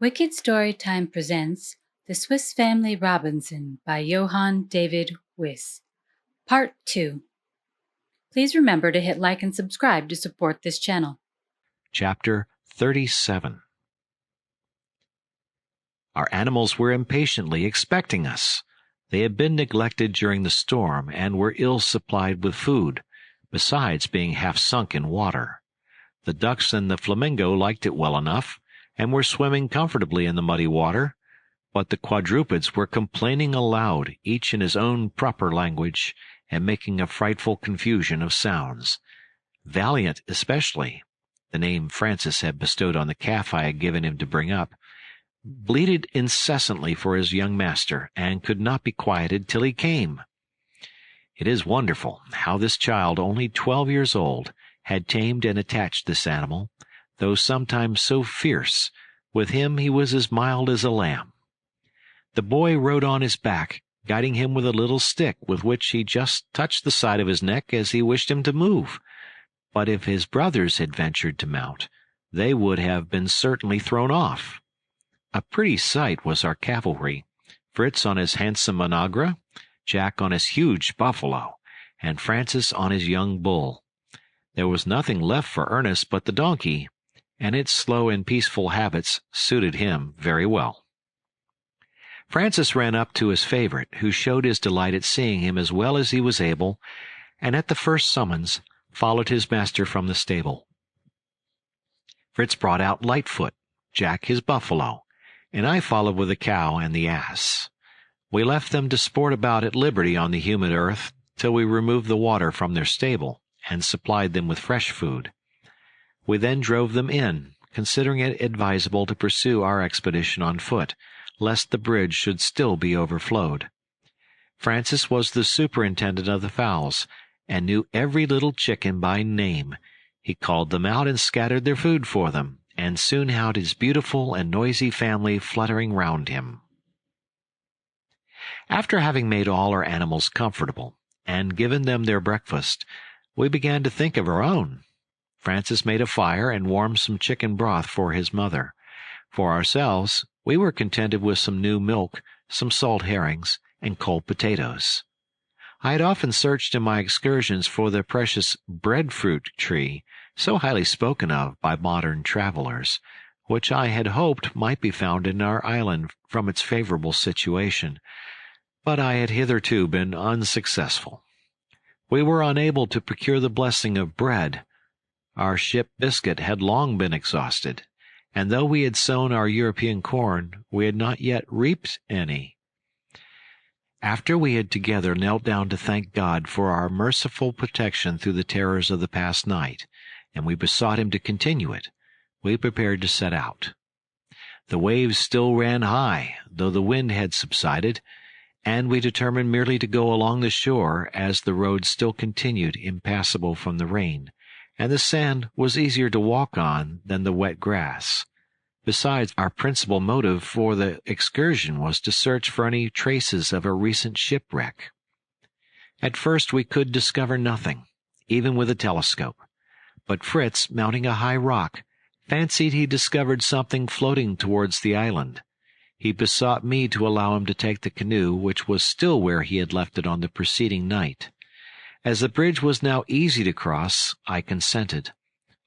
Wicked Storytime presents The Swiss Family Robinson by Johann David Wyss, Part 2. Please remember to hit like and subscribe to support this channel. Chapter 37. Our animals were impatiently expecting us. They had been neglected during the storm and were ill supplied with food, besides being half sunk in water. The ducks and the flamingo liked it well enough, and were swimming comfortably in the muddy water, but the quadrupeds were complaining aloud, each in his own proper language, and making a frightful confusion of sounds. Valiant especially, the name Francis had bestowed on the calf I had given him to bring up, bleated incessantly for his young master, and could not be quieted till he came. It is wonderful how this child, only 12 years old, had tamed and attached this animal, though sometimes so fierce. With him he was as mild as a lamb. The boy rode on his back, guiding him with a little stick with which he just touched the side of his neck as he wished him to move. But if his brothers had ventured to mount, they would have been certainly thrown off. A pretty sight was our cavalry, Fritz on his handsome onagra, Jack on his huge buffalo, and Francis on his young bull. There was nothing left for Ernest but the donkey, and its slow and peaceful habits suited him very well. Francis ran up to his favorite, who showed his delight at seeing him as well as he was able, and at the first summons followed his master from the stable. Fritz brought out Lightfoot, Jack his buffalo, and I followed with the cow and the ass. We left them to sport about at liberty on the humid earth till we removed the water from their stable and supplied them with fresh food. We then drove them in, considering it advisable to pursue our expedition on foot, lest the bridge should still be overflowed. Francis was the superintendent of the fowls, and knew every little chicken by name. He called them out and scattered their food for them, and soon had his beautiful and noisy family fluttering round him. After having made all our animals comfortable, and given them their breakfast, we began to think of our own. Francis made a fire and warmed some chicken broth for his mother. For ourselves, we were contented with some new milk, some salt herrings, and cold potatoes. I had often searched in my excursions for the precious breadfruit tree, so highly spoken of by modern travelers, which I had hoped might be found in our island from its favorable situation, but I had hitherto been unsuccessful. We were unable to procure the blessing of bread. Our ship biscuit had long been exhausted, and though we had sown our European corn, we had not yet reaped any. After we had together knelt down to thank God for our merciful protection through the terrors of the past night, and we besought him to continue it, we prepared to set out. The waves still ran high, though the wind had subsided, and we determined merely to go along the shore, as the road still continued impassable from the rain, and the sand was easier to walk on than the wet grass. Besides, our principal motive for the excursion was to search for any traces of a recent shipwreck. At first we could discover nothing, even with a telescope, but Fritz, mounting a high rock, fancied he discovered something floating towards the island. He besought me to allow him to take the canoe, which was still where he had left it on the preceding night. As the bridge was now easy to cross, I consented,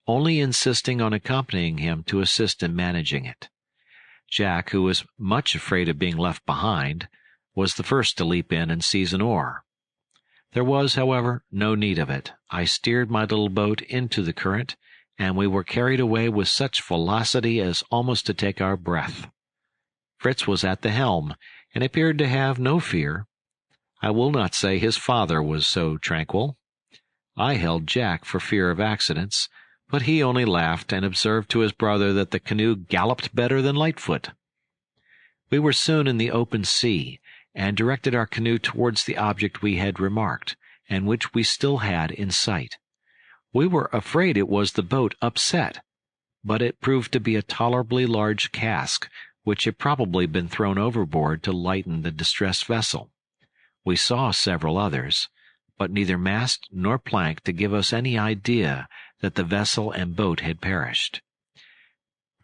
only insisting on accompanying him to assist in managing it. Jack, who was much afraid of being left behind, was the first to leap in and seize an oar. There was, however, no need of it. I steered my little boat into the current, and we were carried away with such velocity as almost to take our breath. Fritz was at the helm, and appeared to have no fear. I will not say his father was so tranquil. I held Jack for fear of accidents, but he only laughed and observed to his brother that the canoe galloped better than Lightfoot. We were soon in the open sea, and directed our canoe towards the object we had remarked, and which we still had in sight. We were afraid it was the boat upset, but it proved to be a tolerably large cask, which had probably been thrown overboard to lighten the distressed vessel. We saw several others, but neither mast nor plank to give us any idea that the vessel and boat had perished.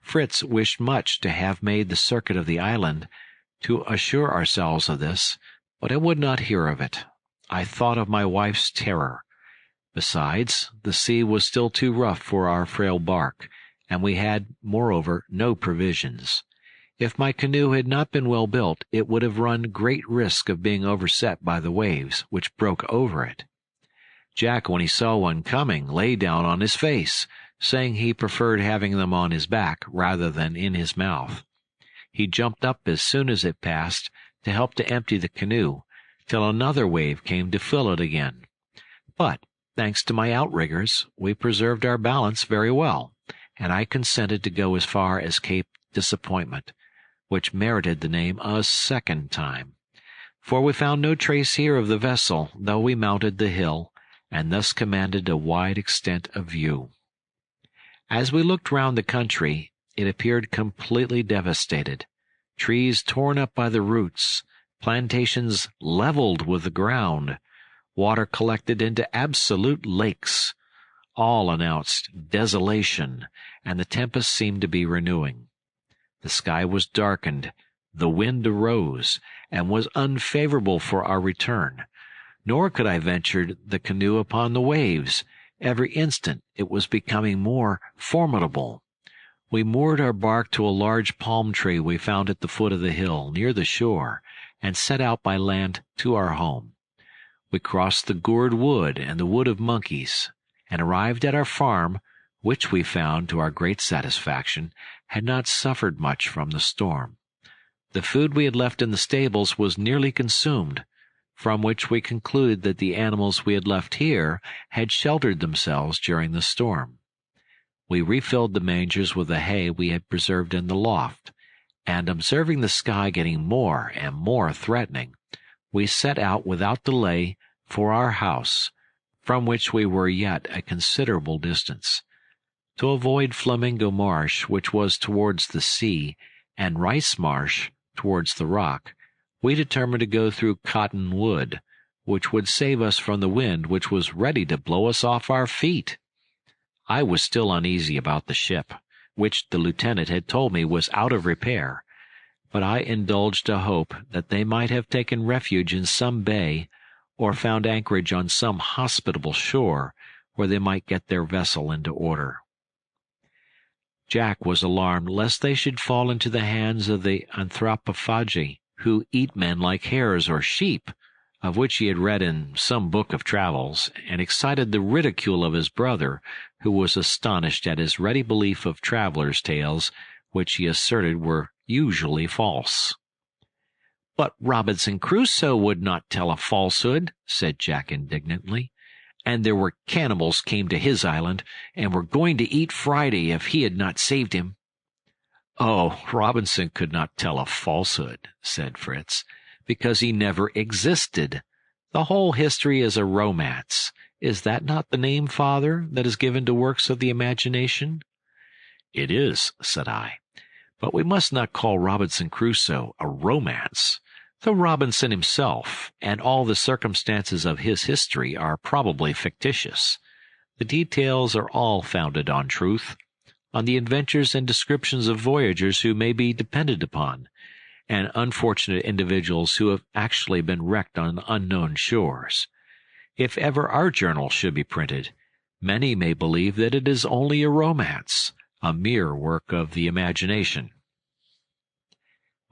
Fritz wished much to have made the circuit of the island to assure ourselves of this, but I would not hear of it. I thought of my wife's terror. Besides, the sea was still too rough for our frail bark, and we had, moreover, no provisions. If my canoe had not been well built, it would have run great risk of being overset by the waves, which broke over it. Jack, when he saw one coming, lay down on his face, saying he preferred having them on his back rather than in his mouth. He jumped up as soon as it passed to help to empty the canoe, till another wave came to fill it again. But, thanks to my outriggers, we preserved our balance very well, and I consented to go as far as Cape Disappointment, which merited the name a second time, for we found no trace here of the vessel, though we mounted the hill, and thus commanded a wide extent of view. As we looked round the country, it appeared completely devastated. Trees torn up by the roots, plantations leveled with the ground, water collected into absolute lakes, all announced desolation, and the tempest seemed to be renewing. The sky was darkened, the wind arose, and was unfavorable for our return, nor could I venture the canoe upon the waves. Every instant it was becoming more formidable. We moored our bark to a large palm tree we found at the foot of the hill, near the shore, and set out by land to our home. We crossed the Gourd Wood and the Wood of Monkeys, and arrived at our farm, which we found, to our great satisfaction, had not suffered much from the storm. The food we had left in the stables was nearly consumed, from which we concluded that the animals we had left here had sheltered themselves during the storm. We refilled the mangers with the hay we had preserved in the loft, and observing the sky getting more and more threatening, we set out without delay for our house, from which we were yet a considerable distance. To avoid Flamingo Marsh, which was towards the sea, and Rice Marsh towards the rock, we determined to go through Cotton Wood, which would save us from the wind which was ready to blow us off our feet. I was still uneasy about the ship, which the lieutenant had told me was out of repair, but I indulged a hope that they might have taken refuge in some bay, or found anchorage on some hospitable shore, where they might get their vessel into order. Jack was alarmed lest they should fall into the hands of the anthropophagi, who eat men like hares or sheep, of which he had read in some book of travels, and excited the ridicule of his brother, who was astonished at his ready belief of travelers' tales, which he asserted were usually false. "But Robinson Crusoe would not tell a falsehood," said Jack indignantly. "And there were cannibals came to his island, and were going to eat Friday if he had not saved him." "Oh, Robinson could not tell a falsehood," said Fritz, "because he never existed. The whole history is a romance. Is that not the name, father, that is given to works of the imagination?" "It is," said I, "but we must not call Robinson Crusoe a romance, though Robinson himself and all the circumstances of his history are probably fictitious. The details are all founded on truth, on the adventures and descriptions of voyagers who may be depended upon, and unfortunate individuals who have actually been wrecked on unknown shores. If ever our journal should be printed, many may believe that it is only a romance, a mere work of the imagination."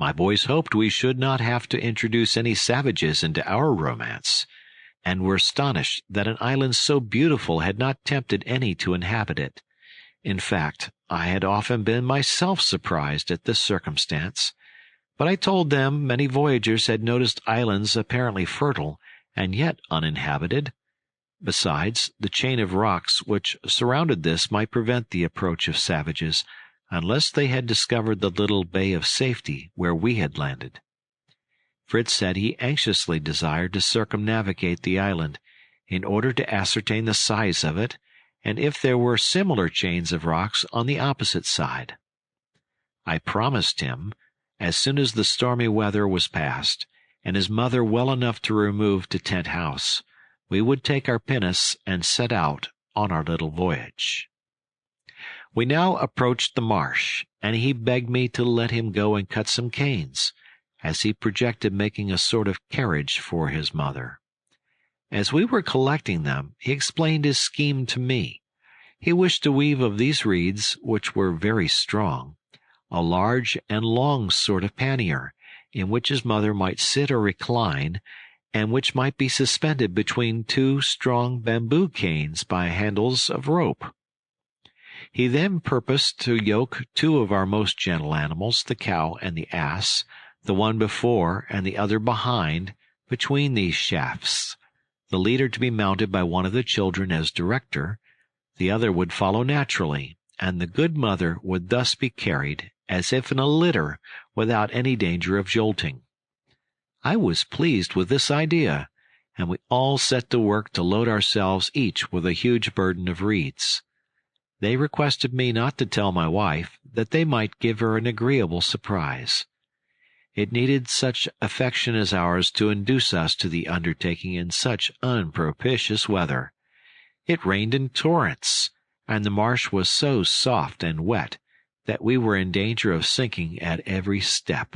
My boys hoped we should not have to introduce any savages into our romance, and were astonished that an island so beautiful had not tempted any to inhabit it. In fact, I had often been myself surprised at this circumstance, but I told them many voyagers had noticed islands apparently fertile, and yet uninhabited. Besides, the chain of rocks which surrounded this might prevent the approach of savages, unless they had discovered the little bay of safety where we had landed. Fritz said he anxiously desired to circumnavigate the island, in order to ascertain the size of it, and if there were similar chains of rocks on the opposite side. I promised him, as soon as the stormy weather was past, and his mother well enough to remove to Tent House, we would take our pinnace and set out on our little voyage. We now approached the marsh, and he begged me to let him go and cut some canes, as he projected making a sort of carriage for his mother. As we were collecting them, he explained his scheme to me. He wished to weave of these reeds, which were very strong, a large and long sort of pannier, in which his mother might sit or recline, and which might be suspended between two strong bamboo canes by handles of rope. He then purposed to yoke two of our most gentle animals, the cow and the ass, the one before and the other behind, between these shafts, the leader to be mounted by one of the children as director. The other would follow naturally, and the good mother would thus be carried, as if in a litter, without any danger of jolting. I was pleased with this idea, and we all set to work to load ourselves each with a huge burden of reeds. They requested me not to tell my wife, that they might give her an agreeable surprise. It needed such affection as ours to induce us to the undertaking in such unpropitious weather. It rained in torrents, and the marsh was so soft and wet that we were in danger of sinking at every step.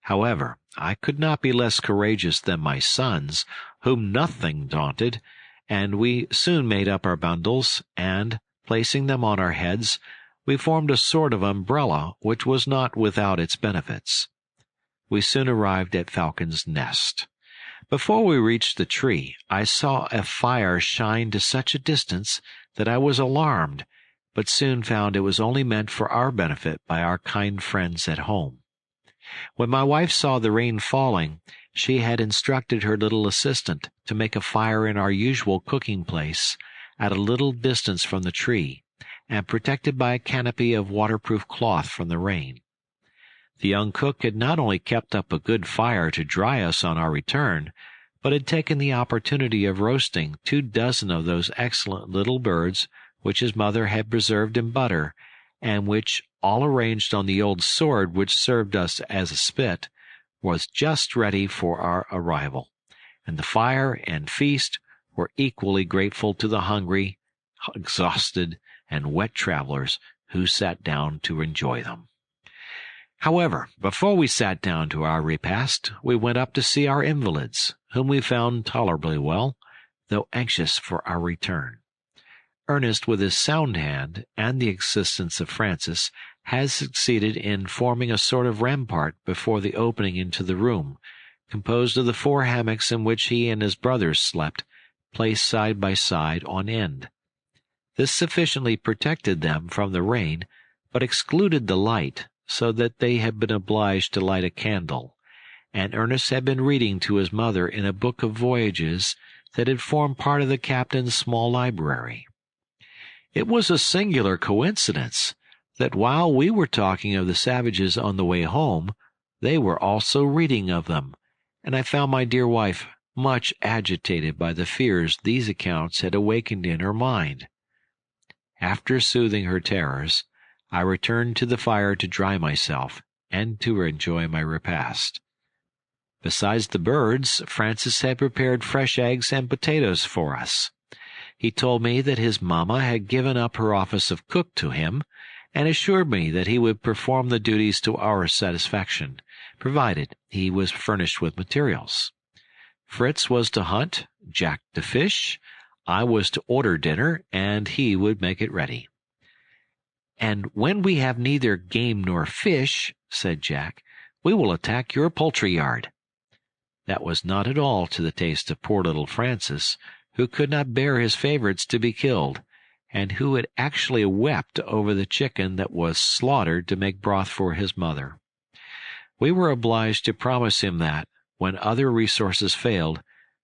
However, I could not be less courageous than my sons, whom nothing daunted, and we soon made up our bundles, and, placing them on our heads, we formed a sort of umbrella which was not without its benefits. We soon arrived at Falcon's Nest. Before we reached the tree, I saw a fire shine to such a distance that I was alarmed, but soon found it was only meant for our benefit by our kind friends at home. When my wife saw the rain falling, she had instructed her little assistant to make a fire in our usual cooking place, at a little distance from the tree, and protected by a canopy of waterproof cloth from the rain. The young cook had not only kept up a good fire to dry us on our return, but had taken the opportunity of roasting 24 of those excellent little birds which his mother had preserved in butter, and which, all arranged on the old sword which served us as a spit, was just ready for our arrival, and the fire and feast were equally grateful to the hungry, exhausted, and wet travelers who sat down to enjoy them. However, before we sat down to our repast, we went up to see our invalids, whom we found tolerably well, though anxious for our return. Ernest, with his sound hand and the assistance of Francis, has succeeded in forming a sort of rampart before the opening into the room, composed of the 4 hammocks in which he and his brothers slept, placed side by side on end. This sufficiently protected them from the rain, but excluded the light, so that they had been obliged to light a candle, and Ernest had been reading to his mother in a book of voyages that had formed part of the captain's small library. It was a singular coincidence that while we were talking of the savages on the way home, they were also reading of them, and I found my dear wife much agitated by the fears these accounts had awakened in her mind. After soothing her terrors, I returned to the fire to dry myself and to enjoy my repast. Besides the birds, Francis had prepared fresh eggs and potatoes for us. He told me that his mamma had given up her office of cook to him, and assured me that he would perform the duties to our satisfaction, provided he was furnished with materials. Fritz was to hunt, Jack to fish, I was to order dinner, and he would make it ready. "And when we have neither game nor fish," said Jack, "we will attack your poultry yard." That was not at all to the taste of poor little Francis, who could not bear his favorites to be killed, and who had actually wept over the chicken that was slaughtered to make broth for his mother. We were obliged to promise him that, when other resources failed,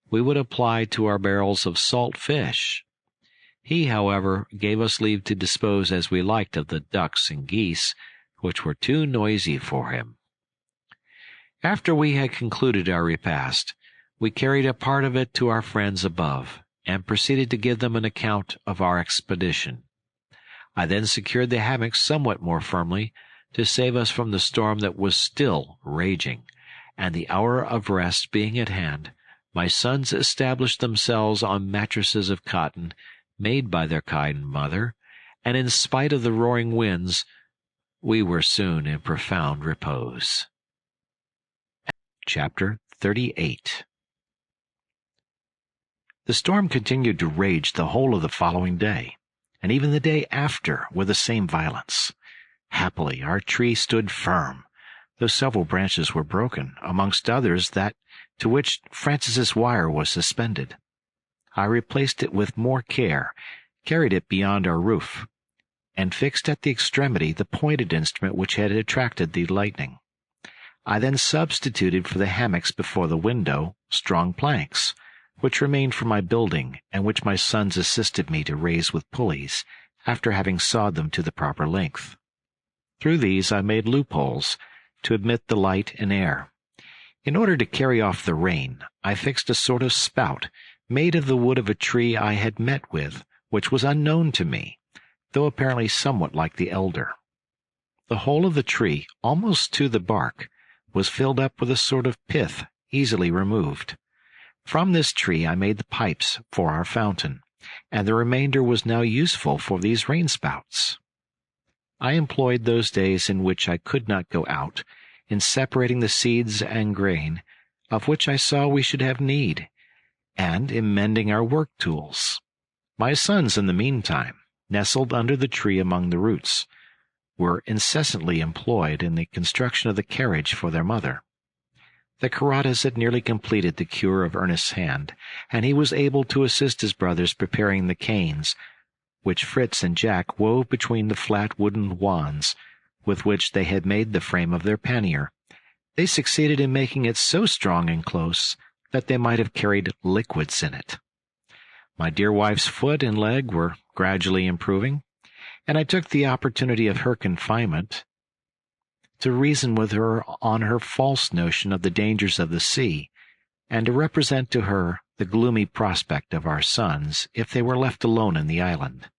we would apply to our barrels of salt fish. He, however, gave us leave to dispose as we liked of the ducks and geese, which were too noisy for him. After we had concluded our repast, we carried a part of it to our friends above, and proceeded to give them an account of our expedition. I then secured the hammocks somewhat more firmly, to save us from the storm that was still raging, and the hour of rest being at hand, my sons established themselves on mattresses of cotton, made by their kind mother, and in spite of the roaring winds, we were soon in profound repose. Chapter 38. The storm continued to rage the whole of the following day, and even the day after with the same violence. Happily, our tree stood firm, though several branches were broken, amongst others that to which Francis's wire was suspended. I replaced it with more care, carried it beyond our roof, and fixed at the extremity the pointed instrument which had attracted the lightning. I then substituted for the hammocks before the window strong planks, which remained for my building, and which my sons assisted me to raise with pulleys, after having sawed them to the proper length. Through these I made loopholes to admit the light and air. In order to carry off the rain, I fixed a sort of spout made of the wood of a tree I had met with, which was unknown to me, though apparently somewhat like the elder. The whole of the tree, almost to the bark, was filled up with a sort of pith easily removed. From this tree I made the pipes for our fountain, and the remainder was now useful for these rainspouts. I employed those days in which I could not go out in separating the seeds and grain, of which I saw we should have need, and in mending our work tools. My sons, in the meantime, nestled under the tree among the roots, were incessantly employed in the construction of the carriage for their mother. The Karatas had nearly completed the cure of Ernest's hand, and he was able to assist his brothers preparing the canes, which Fritz and Jack wove between the flat wooden wands with which they had made the frame of their pannier. They succeeded in making it so strong and close that they might have carried liquids in it. My dear wife's foot and leg were gradually improving, and I took the opportunity of her confinement to reason with her on her false notion of the dangers of the sea, and to represent to her the gloomy prospect of our sons if they were left alone in the island.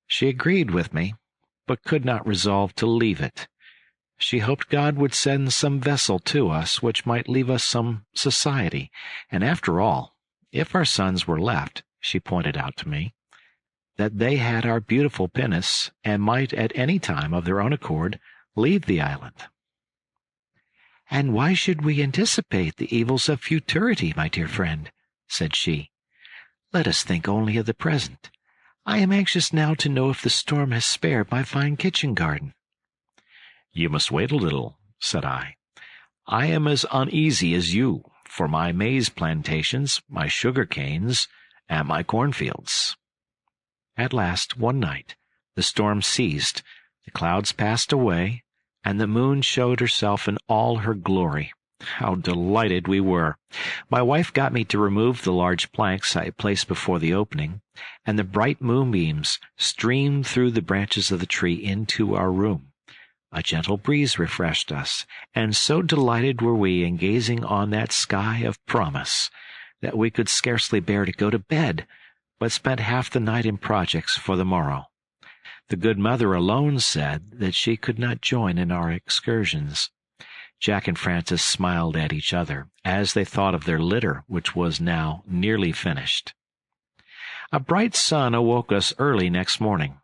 She agreed with me, but could not resolve to leave it. She hoped God would send some vessel to us which might leave us some society, and after all, if our sons were left, she pointed out to me, that they had our beautiful pinnace, and might at any time of their own accord leave the island. "And why should we anticipate the evils of futurity, my dear friend?" said she. "Let us think only of the present. I am anxious now to know if the storm has spared my fine kitchen garden." "You must wait a little," said I. "I am as uneasy as you for my maize plantations, my sugar canes, and my cornfields." At last, one night, the storm ceased, the clouds passed away, and the moon showed herself in all her glory. How delighted we were! My wife got me to remove the large planks I had placed before the opening, and the bright moonbeams streamed through the branches of the tree into our room. A gentle breeze refreshed us, and so delighted were we in gazing on that sky of promise that we could scarcely bear to go to bed, but spent half the night in projects for the morrow. The good mother alone said that she could not join in our excursions. Jack and Francis smiled at each other as they thought of their litter, which was now nearly finished. A bright sun awoke us early next morning.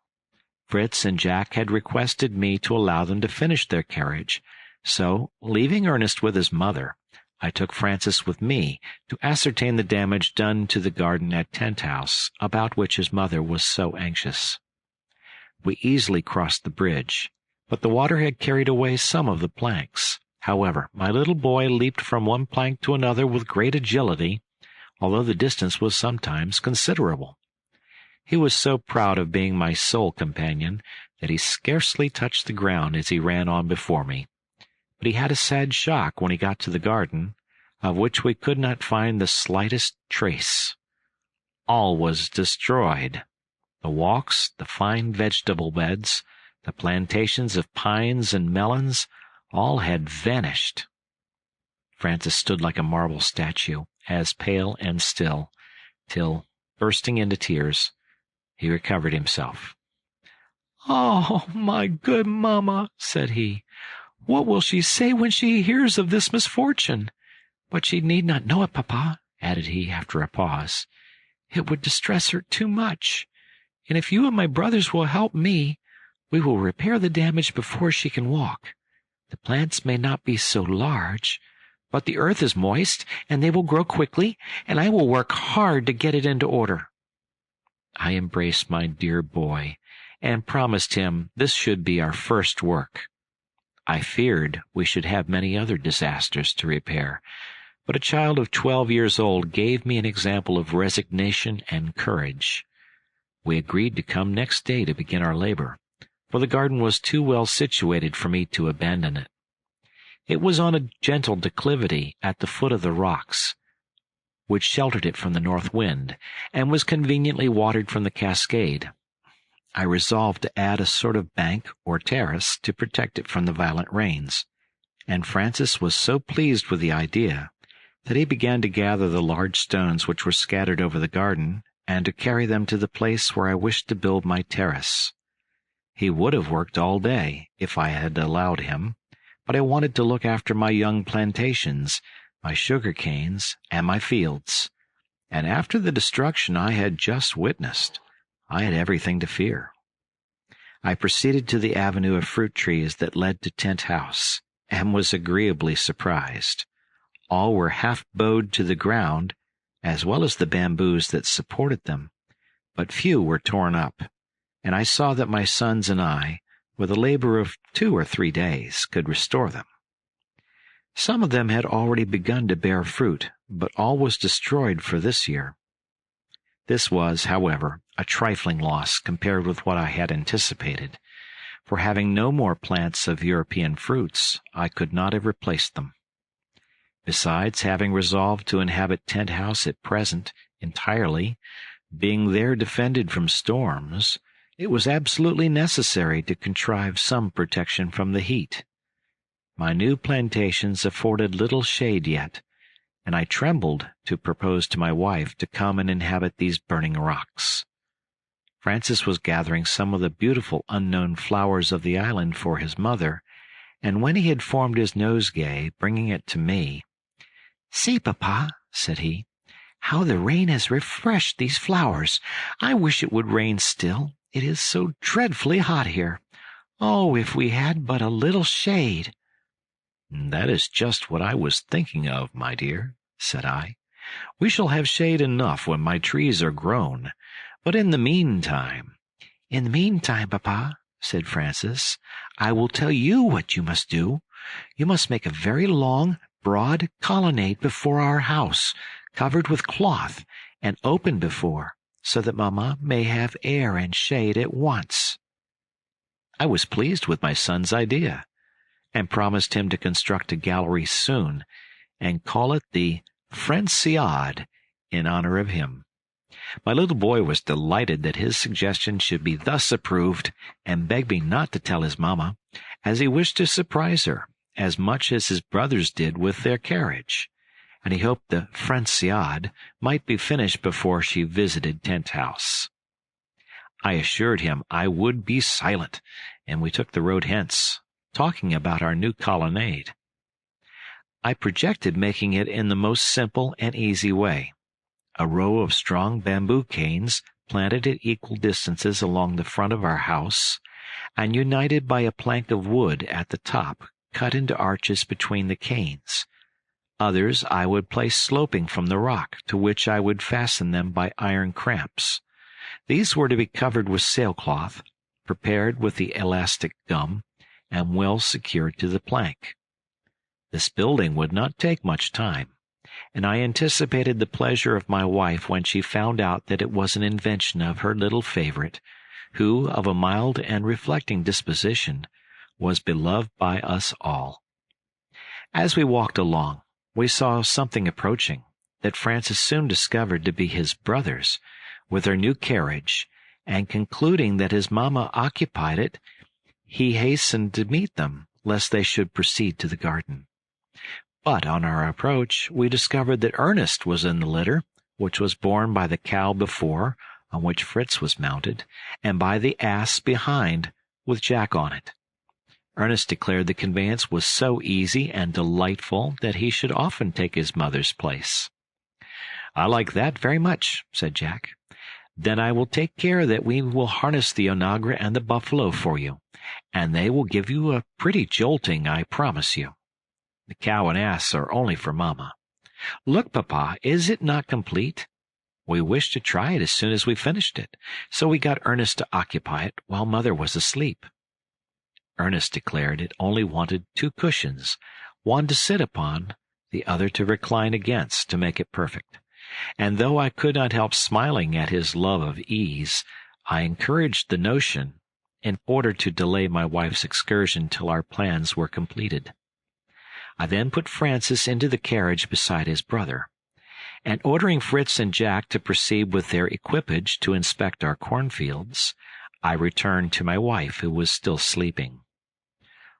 Fritz and Jack had requested me to allow them to finish their carriage, so, leaving Ernest with his mother, I took Francis with me to ascertain the damage done to the garden at Tent House, about which his mother was so anxious. We easily crossed the bridge, but the water had carried away some of the planks. However, my little boy leaped from one plank to another with great agility, although the distance was sometimes considerable. He was so proud of being my sole companion that he scarcely touched the ground as he ran on before me. But he had a sad shock when he got to the garden, of which we could not find the slightest trace. All was destroyed. The walks, the fine vegetable beds, the plantations of pines and melons, all had vanished. Francis stood like a marble statue, as pale and still, till, bursting into tears, he recovered himself. "Oh, my good mamma," said he, "what will she say when she hears of this misfortune? But she need not know it, papa," added he after a pause. "It would distress her too much. and if you and my brothers will help me, we will repair the damage before she can walk. The plants may not be so large, but the earth is moist, and they will grow quickly, and I will work hard to get it into order." I embraced my dear boy and promised him this should be our first work. I feared we should have many other disasters to repair, but a child of 12 years old gave me an example of resignation and courage. We agreed to come next day to begin our labor, for the garden was too well situated for me to abandon it. It was on a gentle declivity at the foot of the rocks, which sheltered it from the north wind, and was conveniently watered from the cascade. I resolved to add a sort of bank or terrace to protect it from the violent rains, and Francis was so pleased with the idea that he began to gather the large stones which were scattered over the garden and to carry them to the place where I wished to build my terrace. He would have worked all day if I had allowed him, but I wanted to look after my young plantations, my sugar canes, and my fields, and after the destruction I had just witnessed, I had everything to fear. I proceeded to the avenue of fruit trees that led to Tent House, and was agreeably surprised. All were half bowed to the ground, as well as the bamboos that supported them, but few were torn up, and I saw that my sons and I, with a labor of 2 or 3 days, could restore them. Some of them had already begun to bear fruit, but all was destroyed for this year. This was, however, a trifling loss compared with what I had anticipated, for having no more plants of European fruits, I could not have replaced them. Besides, having resolved to inhabit Tent House at present entirely, being there defended from storms, it was absolutely necessary to contrive some protection from the heat. My new plantations afforded little shade yet, and I trembled to propose to my wife to come and inhabit these burning rocks. Francis was gathering some of the beautiful unknown flowers of the island for his mother, and when he had formed his nosegay, bringing it to me, "See, Papa," said he, "how the rain has refreshed these flowers. I wish it would rain still. It is so dreadfully hot here. Oh, if we had but a little shade!" "That is just what I was thinking of, my dear," said I. "We shall have shade enough when my trees are grown, but in the meantime—" "In the meantime, Papa," said Francis, "I will tell you what you must do. You must make a very long, broad colonnade before our house, covered with cloth, and open before, so that Mamma may have air and shade at once." I was pleased with my son's idea, and promised him to construct a gallery soon, and call it the Franciade in honor of him. My little boy was delighted that his suggestion should be thus approved, and begged me not to tell his mamma, as he wished to surprise her as much as his brothers did with their carriage, and he hoped the Franciade might be finished before she visited Tent House. I assured him I would be silent, and we took the road hence, talking about our new colonnade. I projected making it in the most simple and easy way. A row of strong bamboo canes planted at equal distances along the front of our house, and united by a plank of wood at the top cut into arches between the canes. Others I would place sloping from the rock, to which I would fasten them by iron cramps. These were to be covered with sailcloth, prepared with the elastic gum, and well secured to the plank. This building would not take much time, and I anticipated the pleasure of my wife when she found out that it was an invention of her little favorite, who, of a mild and reflecting disposition, was beloved by us all. As we walked along, we saw something approaching that Francis soon discovered to be his brothers, with their new carriage, and concluding that his mamma occupied it, he hastened to meet them, lest they should proceed to the garden. But on our approach, we discovered that Ernest was in the litter, which was borne by the cow before, on which Fritz was mounted, and by the ass behind, with Jack on it. Ernest declared the conveyance was so easy and delightful that he should often take his mother's place. "I like that very much," said Jack. Then I will take care that we will harness the onagra and the buffalo for you, and they will give you a pretty jolting, I promise you. The cow and ass are only for Mamma. Look, Papa, is it not complete? We wished to try it as soon as we finished it, so we got Ernest to occupy it while Mother was asleep. Ernest declared it only wanted 2 cushions, one to sit upon, the other to recline against, to make it perfect. And though I could not help smiling at his love of ease, I encouraged the notion, in order to delay my wife's excursion till our plans were completed. I then put Francis into the carriage beside his brother, and ordering Fritz and Jack to proceed with their equipage to inspect our cornfields, I returned to my wife, who was still sleeping.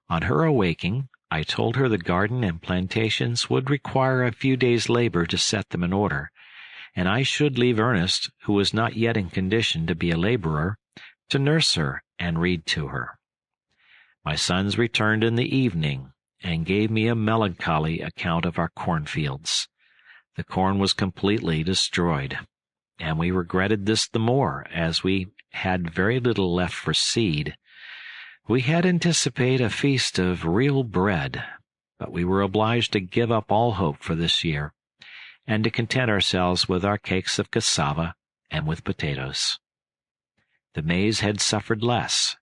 On her awaking, I told her the garden and plantations would require a few days' labor to set them in order, and I should leave Ernest, who was not yet in condition to be a laborer, to nurse her and read to her. My sons returned in the evening, and gave me a melancholy account of our cornfields. The corn was completely destroyed, and we regretted this the more, as we had very little left for seed. We had anticipated a feast of real bread, but we were obliged to give up all hope for this year, and to content ourselves with our cakes of cassava and with potatoes. The maize had suffered less,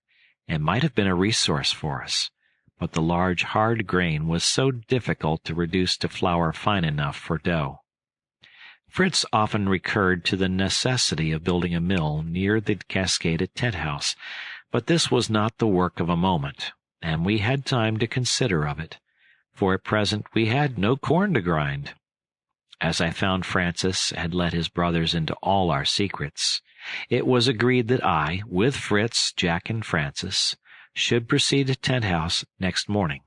and might have been a resource for us, but the large hard grain was so difficult to reduce to flour fine enough for dough. Fritz often recurred to the necessity of building a mill near the cascaded tent-house, but this was not the work of a moment, and we had time to consider of it, for at present we had no corn to grind. As I found Francis had let his brothers into all our secrets, it was agreed that I, with Fritz, Jack, and Francis, should proceed to tent-house next morning.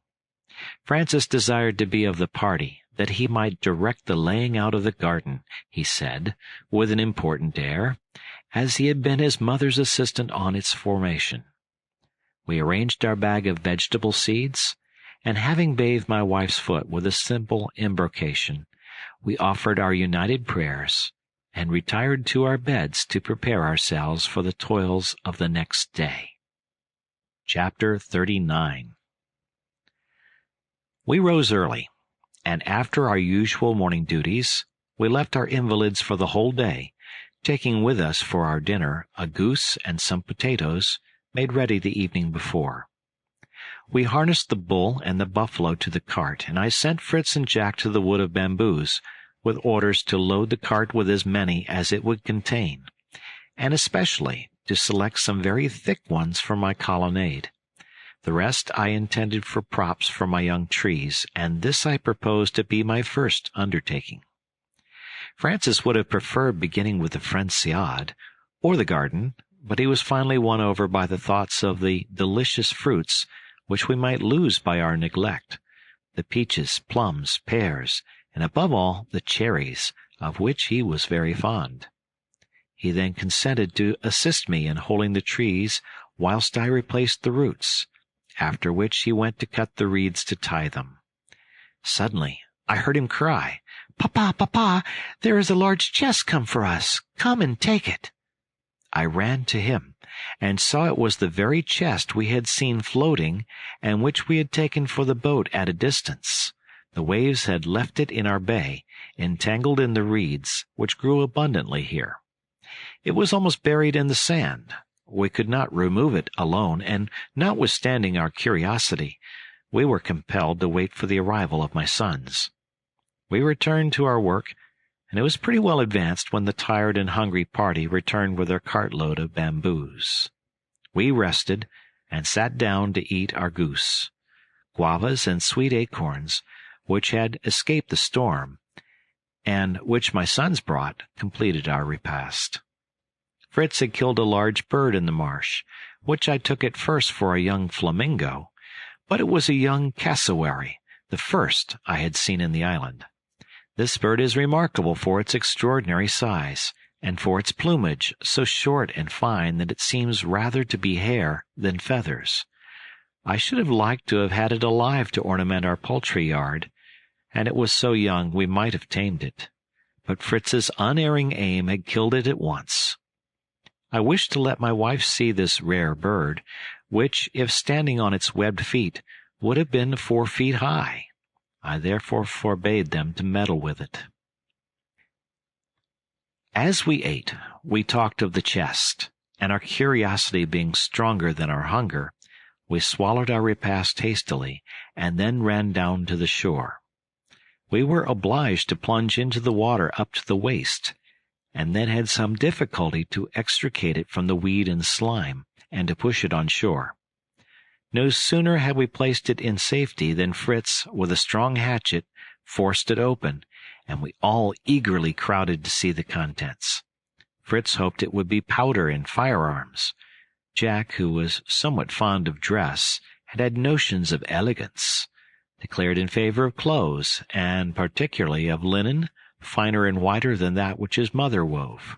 Francis desired to be of the party, that he might direct the laying out of the garden, he said, with an important air, as he had been his mother's assistant on its formation. We arranged our bag of vegetable seeds, and having bathed my wife's foot with a simple embrocation, we offered our united prayers, and retired to our beds to prepare ourselves for the toils of the next day. Chapter 39. We rose early, and after our usual morning duties, we left our invalids for the whole day, taking with us for our dinner a goose and some potatoes made ready the evening before. We harnessed the bull and the buffalo to the cart, and I sent Fritz and Jack to the wood of bamboos, with orders to load the cart with as many as it would contain, and especially to select some very thick ones for my colonnade. The rest I intended for props for my young trees, and this I proposed to be my first undertaking. Francis would have preferred beginning with the Franciade or the garden, but he was finally won over by the thoughts of the delicious fruits which we might lose by our neglect, the peaches, plums, pears, and above all the cherries, of which he was very fond. He then consented to assist me in holding the trees whilst I replaced the roots, after which he went to cut the reeds to tie them. Suddenly I heard him cry, "Papa, Papa, there is a large chest come for us. Come and take it." I ran to him, and saw it was the very chest we had seen floating, and which we had taken for the boat at a distance. The waves had left it in our bay, entangled in the reeds, which grew abundantly here. It was almost buried in the sand. We could not remove it alone, and notwithstanding our curiosity, we were compelled to wait for the arrival of my sons. We returned to our work, and it was pretty well advanced when the tired and hungry party returned with their cartload of bamboos. We rested, and sat down to eat our goose. Guavas and sweet acorns, which had escaped the storm, and which my sons brought, completed our repast. Fritz had killed a large bird in the marsh, which I took at first for a young flamingo, but it was a young cassowary, the first I had seen in the island. This bird is remarkable for its extraordinary size, and for its plumage so short and fine that it seems rather to be hair than feathers. I should have liked to have had it alive to ornament our poultry yard, and it was so young we might have tamed it, but Fritz's unerring aim had killed it at once. I wished to let my wife see this rare bird, which, if standing on its webbed feet, would have been 4 feet high. I therefore forbade them to meddle with it. As we ate, we talked of the chest, and our curiosity being stronger than our hunger, we swallowed our repast hastily, and then ran down to the shore. We were obliged to plunge into the water up to the waist, and then had some difficulty to extricate it from the weed and slime, and to push it on shore. No sooner had we placed it in safety than Fritz, with a strong hatchet, forced it open, and we all eagerly crowded to see the contents. Fritz hoped it would be powder and firearms. Jack, who was somewhat fond of dress, had notions of elegance, declared in favor of clothes, and particularly of linen, finer and whiter than that which his mother wove.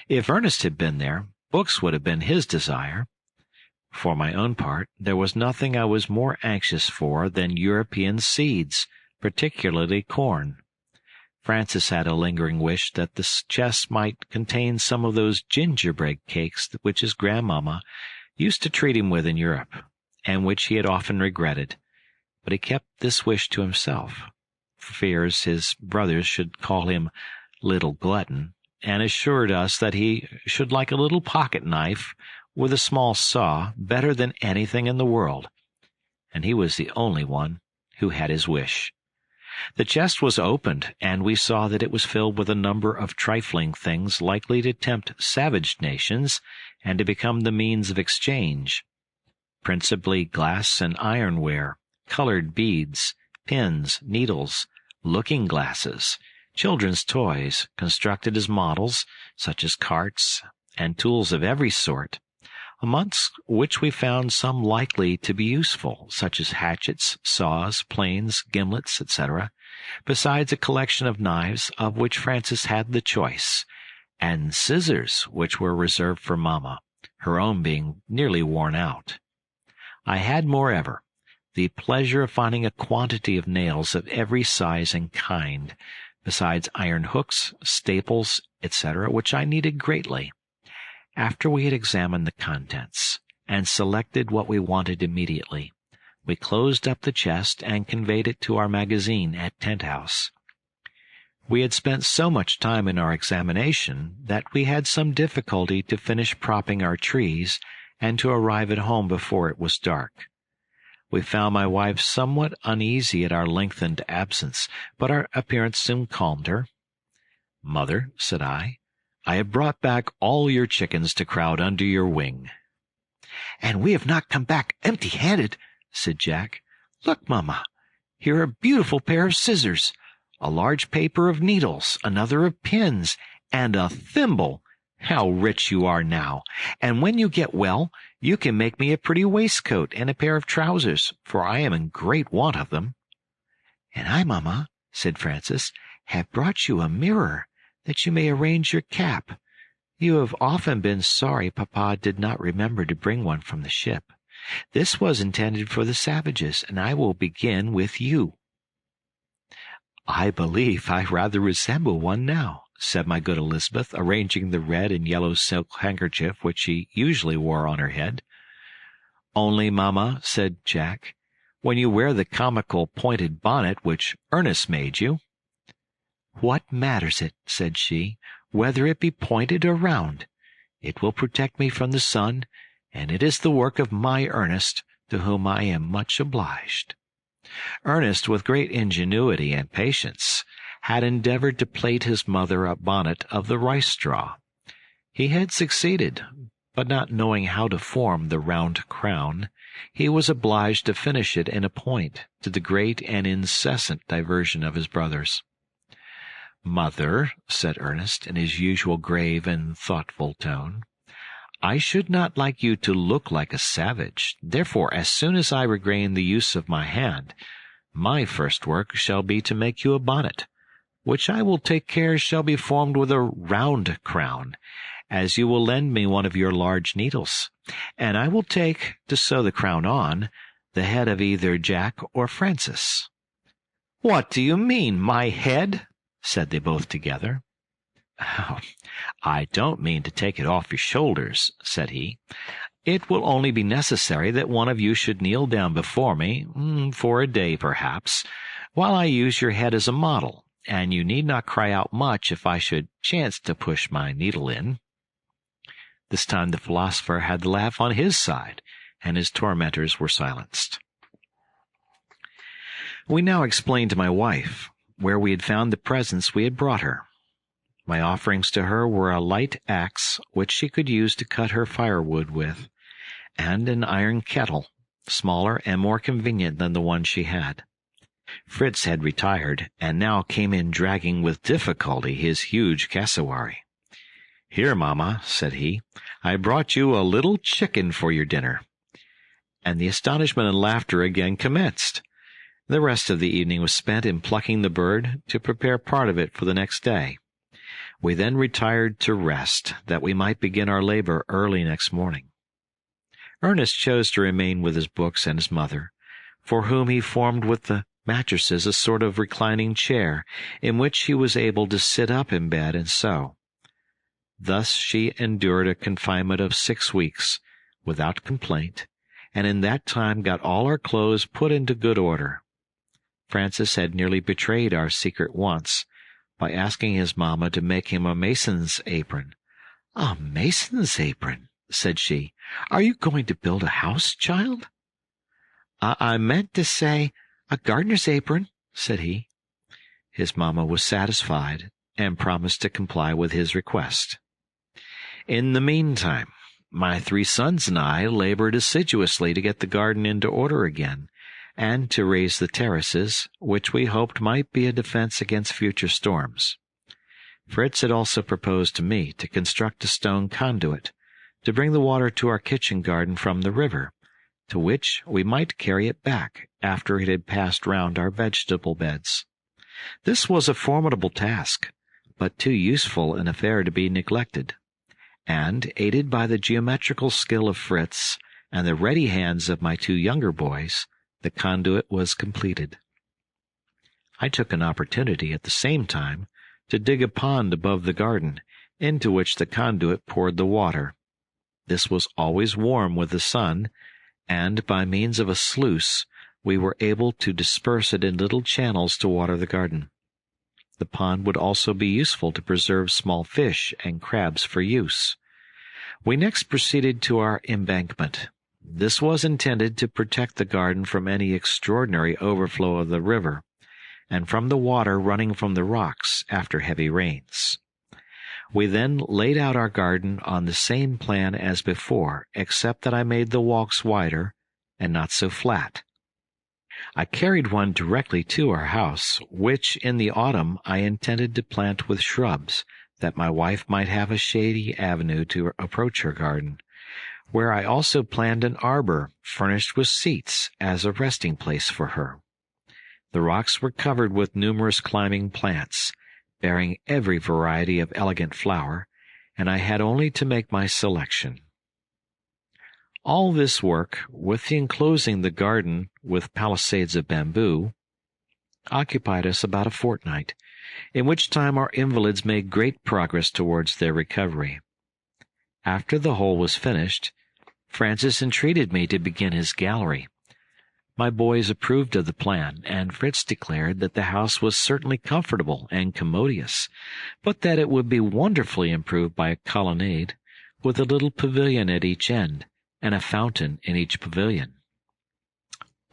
If Ernest had been there, books would have been his desire. For my own part, there was nothing I was more anxious for than European seeds, particularly corn. Francis had a lingering wish that the chest might contain some of those gingerbread cakes which his grandmamma used to treat him with in Europe, and which he had often regretted, but he kept this wish to himself, for fears his brothers should call him little glutton, and assured us that he should like a little pocket-knife with a small saw better than anything in the world, and he was the only one who had his wish. The chest was opened, and we saw that it was filled with a number of trifling things likely to tempt savage nations and to become the means of exchange, principally glass and ironware, colored beads, pins, needles, looking-glasses, children's toys constructed as models, such as carts, and tools of every sort, amongst which we found some likely to be useful, such as hatchets, saws, planes, gimlets, etc., besides a collection of knives of which Francis had the choice, and scissors which were reserved for Mamma, her own being nearly worn out. I had, moreover, the pleasure of finding a quantity of nails of every size and kind, besides iron hooks, staples, etc., which I needed greatly. After we had examined the contents, and selected what we wanted immediately, we closed up the chest and conveyed it to our magazine at Tent House. We had spent so much time in our examination that we had some difficulty to finish propping our trees and to arrive at home before it was dark. We found my wife somewhat uneasy at our lengthened absence, but our appearance soon calmed her. "Mother," said I have brought back all your chickens to crowd under your wing." "And we have not come back empty-handed," said Jack. "Look, Mamma, here are a beautiful pair of scissors, a large paper of needles, another of pins, and a thimble. How rich you are now! And when you get well, you can make me a pretty waistcoat and a pair of trousers, for I am in great want of them." "And I, Mamma," said Francis, "have brought you a mirror, that you may arrange your cap. You have often been sorry Papa did not remember to bring one from the ship. This was intended for the savages, and I will begin with you." "I believe I rather resemble one now," said my good Elizabeth, arranging the red and yellow silk handkerchief which she usually wore on her head. "Only, Mamma," said Jack, "when you wear the comical pointed bonnet which Ernest made you." "What matters it," said she, "whether it be pointed or round? It will protect me from the sun, and it is the work of my Ernest, to whom I am much obliged." Ernest, with great ingenuity and patience, had endeavored to plait his mother a bonnet of the rice straw. He had succeeded, but not knowing how to form the round crown, he was obliged to finish it in a point, to the great and incessant diversion of his brothers. "Mother," said Ernest, in his usual grave and thoughtful tone, "I should not like you to look like a savage. Therefore, as soon as I regain the use of my hand, my first work shall be to make you a bonnet, which I will take care shall be formed with a round crown, as you will lend me one of your large needles, and I will take, to sew the crown on, the head of either Jack or Francis." "What do you mean, my head?" said they both together. "Oh, I don't mean to take it off your shoulders," said he. "It will only be necessary that one of you should kneel down before me, for a day perhaps, while I use your head as a model, and you need not cry out much if I should chance to push my needle in." This time the philosopher had the laugh on his side, and his tormentors were silenced. We now explained to my wife where we had found the presents we had brought her. My offerings to her were a light axe which she could use to cut her firewood with, and an iron kettle, smaller and more convenient than the one she had. Fritz had retired, and now came in dragging with difficulty his huge cassowary. "Here, Mamma," said he, "I brought you a little chicken for your dinner." And the astonishment and laughter again commenced. The rest of the evening was spent in plucking the bird to prepare part of it for the next day. We then retired to rest, that we might begin our labor early next morning. Ernest chose to remain with his books and his mother, for whom he formed with the mattresses a sort of reclining chair, in which he was able to sit up in bed and sew. Thus she endured a confinement of 6 weeks, without complaint, and in that time got all our clothes put into good order. Francis had nearly betrayed our secret once, by asking his mamma to make him a mason's apron. "A mason's apron?" said she. "Are you going to build a house, child?" I meant to say a gardener's apron," said he. His mamma was satisfied, and promised to comply with his request. In the meantime, my 3 sons and I labored assiduously to get the garden into order again, and to raise the terraces, which we hoped might be a defense against future storms. Fritz had also proposed to me to construct a stone conduit, to bring the water to our kitchen garden from the river, to which we might carry it back after it had passed round our vegetable beds. This was a formidable task, but too useful an affair to be neglected, and, aided by the geometrical skill of Fritz and the ready hands of my 2 younger boys, the conduit was completed. I took an opportunity at the same time to dig a pond above the garden, into which the conduit poured the water. This was always warm with the sun, and by means of a sluice we were able to disperse it in little channels to water the garden. The pond would also be useful to preserve small fish and crabs for use. We next proceeded to our embankment. This was intended to protect the garden from any extraordinary overflow of the river, and from the water running from the rocks after heavy rains. We then laid out our garden on the same plan as before, except that I made the walks wider and not so flat. I carried one directly to our house, which in the autumn I intended to plant with shrubs, that my wife might have a shady avenue to approach her garden, where I also planned an arbor furnished with seats as a resting place for her. The rocks were covered with numerous climbing plants, bearing every variety of elegant flower, and I had only to make my selection. All this work, with the enclosing the garden with palisades of bamboo, occupied us about a fortnight, in which time our invalids made great progress towards their recovery. After the whole was finished, Francis entreated me to begin his gallery. My boys approved of the plan, and Fritz declared that the house was certainly comfortable and commodious, but that it would be wonderfully improved by a colonnade, with a little pavilion at each end, and a fountain in each pavilion.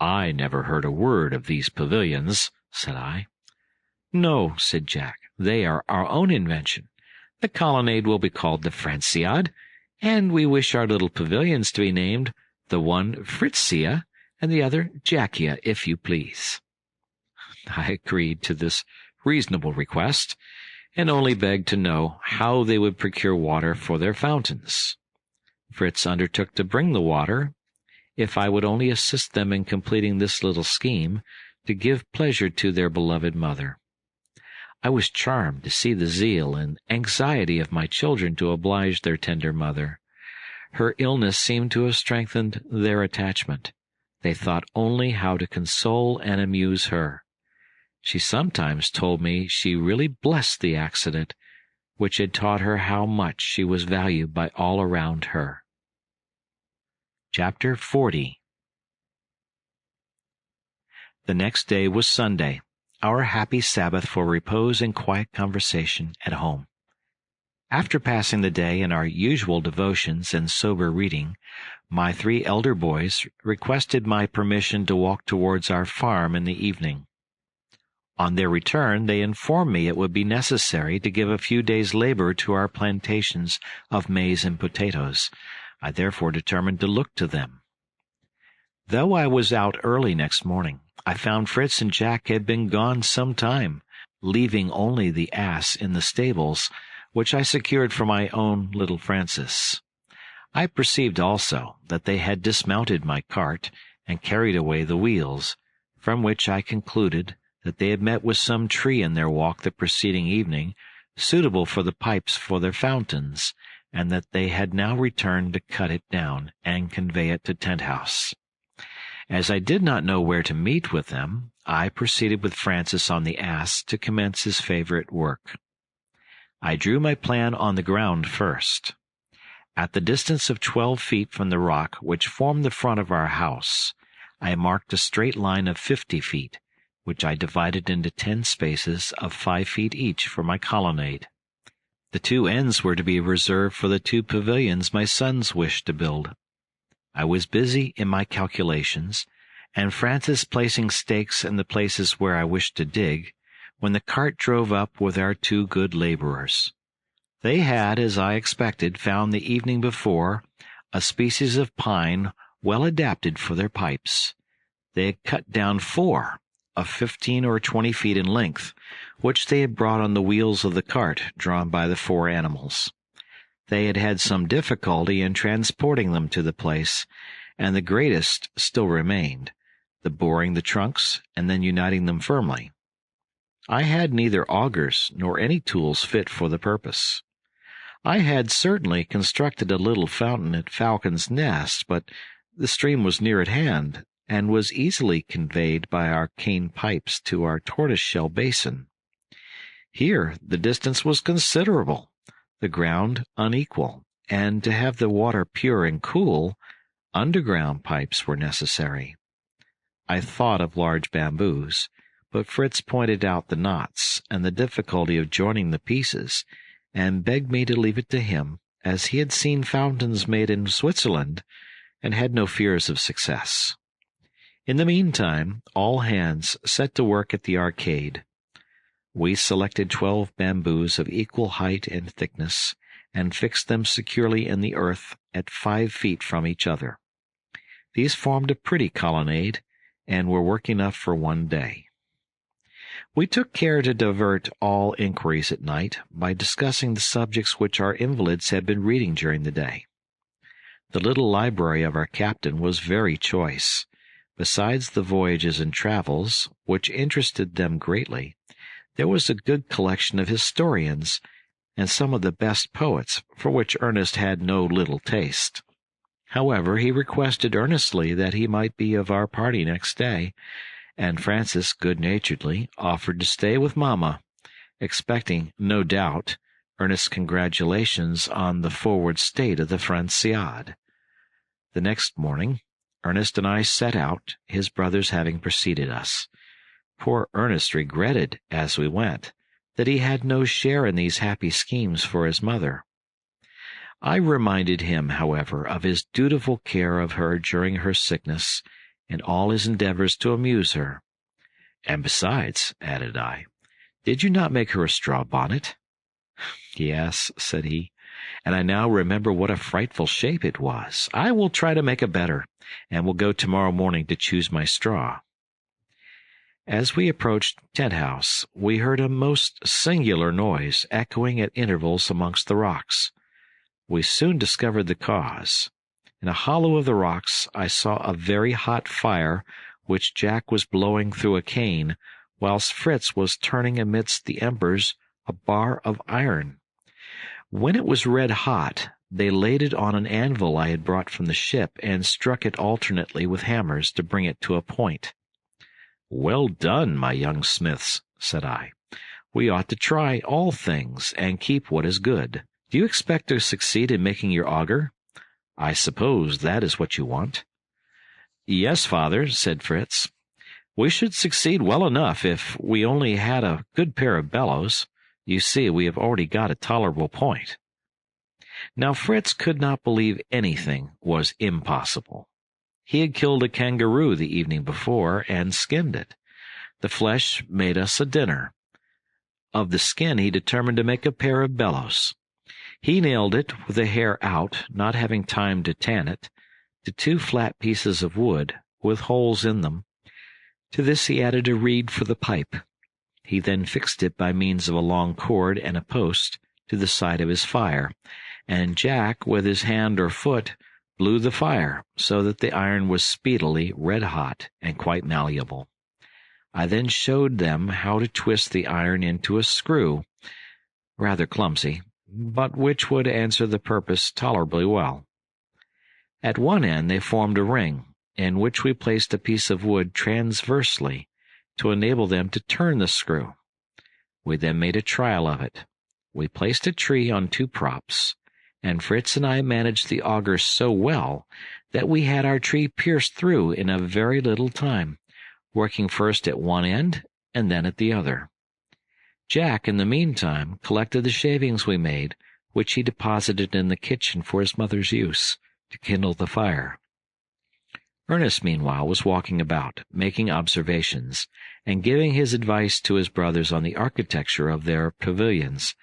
"I never heard a word of these pavilions," said I. "No," said Jack, "they are our own invention. The colonnade will be called the Franciade, and we wish our little pavilions to be named, the one Fritzia, and the other Jackia, if you please." I agreed to this reasonable request, and only begged to know how they would procure water for their fountains. Fritz undertook to bring the water, if I would only assist them in completing this little scheme, to give pleasure to their beloved mother. I was charmed to see the zeal and anxiety of my children to oblige their tender mother. Her illness seemed to have strengthened their attachment. They thought only how to console and amuse her. She sometimes told me she really blessed the accident, which had taught her how much she was valued by all around her. Chapter 40. The next day was Sunday, our happy Sabbath for repose and quiet conversation at home. After passing the day in our usual devotions and sober reading, my 3 elder boys requested my permission to walk towards our farm in the evening. On their return, they informed me it would be necessary to give a few days' labor to our plantations of maize and potatoes. I therefore determined to look to them. Though I was out early next morning, I found Fritz and Jack had been gone some time, leaving only the ass in the stables, which I secured for my own little Francis. I perceived also that they had dismounted my cart and carried away the wheels, from which I concluded that they had met with some tree in their walk the preceding evening, suitable for the pipes for their fountains, and that they had now returned to cut it down and convey it to Tent House. As I did not know where to meet with them, I proceeded with Francis on the ass to commence his favorite work. I drew my plan on the ground first. At the distance of 12 feet from the rock which formed the front of our house, I marked a straight line of 50 feet, which I divided into 10 spaces of 5 feet each for my colonnade. The 2 ends were to be reserved for the 2 pavilions my sons wished to build. I was busy in my calculations, and Francis placing stakes in the places where I wished to dig, when the cart drove up with our 2 good laborers. They had, as I expected, found the evening before a species of pine well adapted for their pipes. They had cut down 4 of 15 or 20 feet in length, which they had brought on the wheels of the cart drawn by the 4 animals. They had had some difficulty in transporting them to the place, and the greatest still remained, the boring the trunks and then uniting them firmly. I had neither augers nor any tools fit for the purpose. I had certainly constructed a little fountain at Falcon's Nest, but the stream was near at hand, and was easily conveyed by our cane pipes to our tortoise-shell basin. Here the distance was considerable, the ground unequal, and to have the water pure and cool, underground pipes were necessary. I thought of large bamboos, but Fritz pointed out the knots and the difficulty of joining the pieces, and begged me to leave it to him, as he had seen fountains made in Switzerland, and had no fears of success. In the meantime, all hands set to work at the arcade. We selected 12 bamboos of equal height and thickness, and fixed them securely in the earth at 5 feet from each other. These formed a pretty colonnade, and were work enough for one day. We took care to divert all inquiries at night by discussing the subjects which our invalids had been reading during the day. The little library of our captain was very choice. Besides the voyages and travels, which interested them greatly, there was a good collection of historians, and some of the best poets, for which Ernest had no little taste. However, he requested earnestly that he might be of our party next day, and Francis good-naturedly offered to stay with Mamma, expecting, no doubt, Ernest's congratulations on the forward state of the Franciade. The next morning, Ernest and I set out, his brothers having preceded us. Poor Ernest regretted, as we went, that he had no share in these happy schemes for his mother. I reminded him, however, of his dutiful care of her during her sickness, and all his endeavors to amuse her. "And besides," added I, "did you not make her a straw bonnet?" "Yes," said he, "and I now remember what a frightful shape it was. I will try to make a better, and will go tomorrow morning to choose my straw." As we approached Tent House, we heard a most singular noise echoing at intervals amongst the rocks. We soon discovered the cause. In a hollow of the rocks I saw a very hot fire which Jack was blowing through a cane, whilst Fritz was turning amidst the embers a bar of iron. When it was red hot, they laid it on an anvil I had brought from the ship, and struck it alternately with hammers to bring it to a point. "Well done, my young smiths," said I. We ought to try all things and keep what is good. Do you expect to succeed in making your auger? I suppose that is what you want." "Yes, father," said Fritz. "We should succeed well enough if we only had a good pair of bellows. You see, we have already got a tolerable point." Now Fritz could not believe anything was impossible. He had killed a kangaroo the evening before and skinned it. The flesh made us a dinner. Of the skin he determined to make a pair of bellows. He nailed it, with the hair out, not having time to tan it, to 2 flat pieces of wood, with holes in them. To this he added a reed for the pipe. He then fixed it by means of a long cord and a post to the side of his fire, and Jack, with his hand or foot, blew the fire, so that the iron was speedily red-hot and quite malleable. I then showed them how to twist the iron into a screw, rather clumsy, but which would answer the purpose tolerably well. At one end they formed a ring, in which we placed a piece of wood transversely to enable them to turn the screw. We then made a trial of it. We placed a tree on 2 props, and Fritz and I managed the auger so well that we had our tree pierced through in a very little time, working first at one end and then at the other. Jack, in the meantime, collected the shavings we made, which he deposited in the kitchen for his mother's use, to kindle the fire. Ernest, meanwhile, was walking about, making observations, and giving his advice to his brothers on the architecture of their pavilions,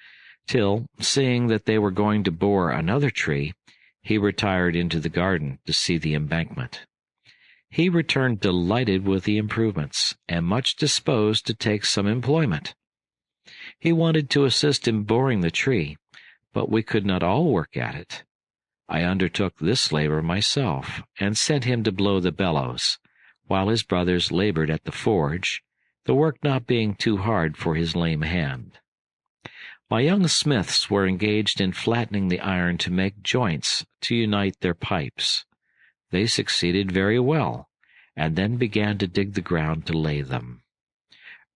till, seeing that they were going to bore another tree, he retired into the garden to see the embankment. He returned delighted with the improvements, and much disposed to take some employment. He wanted to assist in boring the tree, but we could not all work at it. I undertook this labor myself, and sent him to blow the bellows, while his brothers labored at the forge, the work not being too hard for his lame hand. My young smiths were engaged in flattening the iron to make joints to unite their pipes. They succeeded very well, and then began to dig the ground to lay them.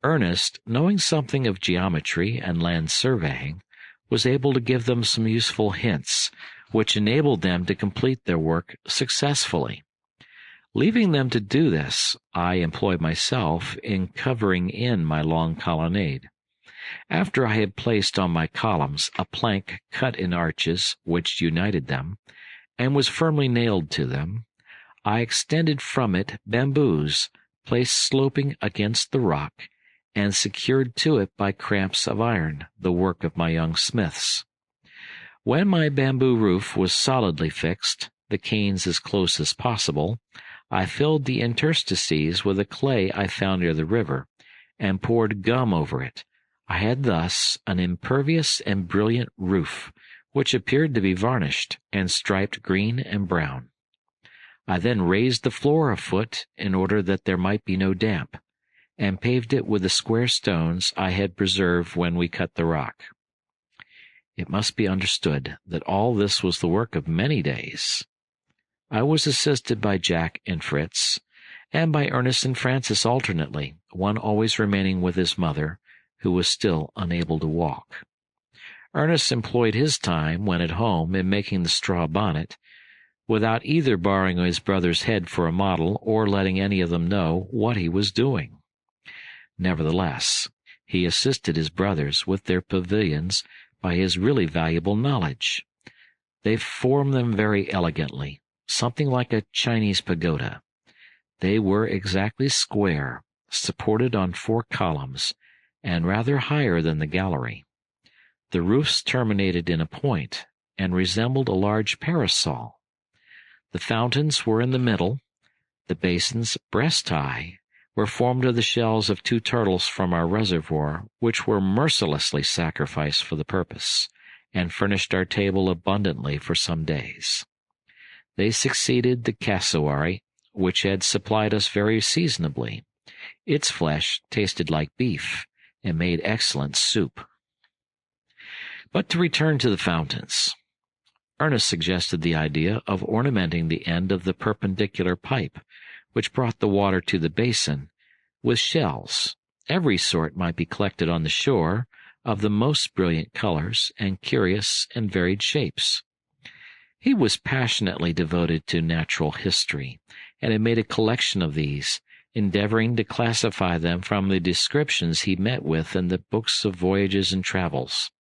Ernest, knowing something of geometry and land surveying, was able to give them some useful hints, which enabled them to complete their work successfully. Leaving them to do this, I employed myself in covering in my long colonnade. After I had placed on my columns a plank cut in arches which united them, and was firmly nailed to them, I extended from it bamboos placed sloping against the rock, and secured to it by cramps of iron, the work of my young smiths. When my bamboo roof was solidly fixed, the canes as close as possible, I filled the interstices with a clay I found near the river, and poured gum over it. I had thus an impervious and brilliant roof, which appeared to be varnished and striped green and brown. I then raised the floor a foot in order that there might be no damp, and paved it with the square stones I had preserved when we cut the rock. It must be understood that all this was the work of many days. I was assisted by Jack and Fritz, and by Ernest and Francis alternately, one always remaining with his mother, who was still unable to walk. Ernest employed his time, when at home, in making the straw bonnet, without either borrowing his brother's head for a model or letting any of them know what he was doing. Nevertheless, he assisted his brothers with their pavilions by his really valuable knowledge. They formed them very elegantly, something like a Chinese pagoda. They were exactly square, supported on 4 columns, and rather higher than the gallery. The roofs terminated in a point, and resembled a large parasol. The fountains were in the middle. The basins, breast-high, were formed of the shells of 2 turtles from our reservoir, which were mercilessly sacrificed for the purpose, and furnished our table abundantly for some days. They succeeded the cassowary, which had supplied us very seasonably. Its flesh tasted like beef, and made excellent soup. But to return to the fountains. Ernest suggested the idea of ornamenting the end of the perpendicular pipe, which brought the water to the basin, with shells, every sort might be collected on the shore, of the most brilliant colors and curious and varied shapes. He was passionately devoted to natural history, and had made a collection of these, endeavoring to classify them from the descriptions he met with in the books of voyages and travels.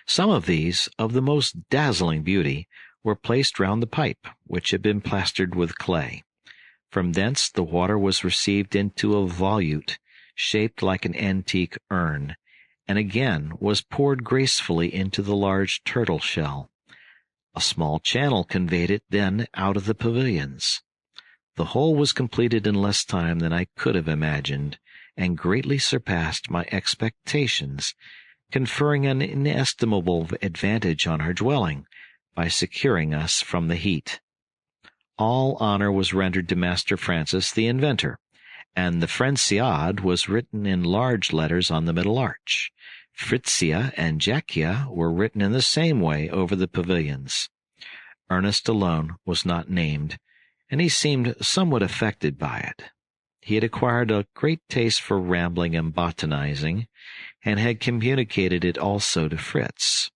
Some of these, of the most dazzling beauty, were placed round the pipe, which had been plastered with clay. From thence the water was received into a volute, shaped like an antique urn, and again was poured gracefully into the large turtle shell. A small channel conveyed it then out of the pavilions. The whole was completed in less time than I could have imagined, and greatly surpassed my expectations, conferring an inestimable advantage on our dwelling, by securing us from the heat. All honor was rendered to Master Francis the inventor, and the Franciade was written in large letters on the middle arch. Fritzia and Jacquia were written in the same way over the pavilions. Ernest alone was not named, and he seemed somewhat affected by it. He had acquired a great taste for rambling and botanizing, and had communicated it also to Fritz.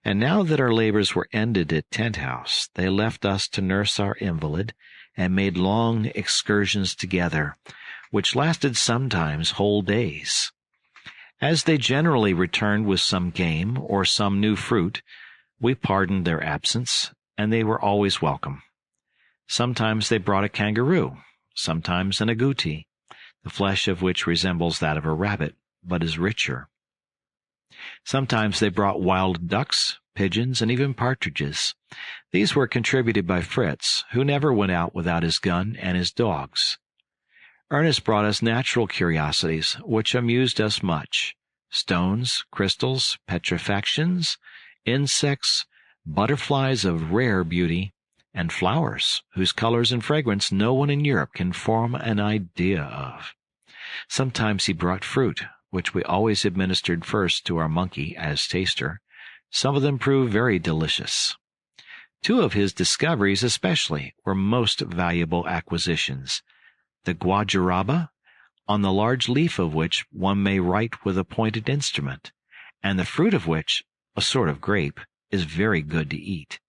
And now that our labors were ended at Tent House, they left us to nurse our invalid, and made long excursions together, which lasted sometimes whole days. As they generally returned with some game or some new fruit, we pardoned their absence, and they were always welcome. Sometimes they brought a kangaroo, sometimes an agouti, the flesh of which resembles that of a rabbit, but is richer. Sometimes they brought wild ducks, pigeons, and even partridges. These were contributed by Fritz, who never went out without his gun and his dogs. Ernest brought us natural curiosities, which amused us much: stones, crystals, petrifactions, insects, butterflies of rare beauty, and flowers, whose colors and fragrance no one in Europe can form an idea of. Sometimes he brought fruit, which we always administered first to our monkey as taster. Some of them proved very delicious. Two of his discoveries especially were most valuable acquisitions: the guajaraba, on the large leaf of which one may write with a pointed instrument, and the fruit of which, a sort of grape, is very good to eat.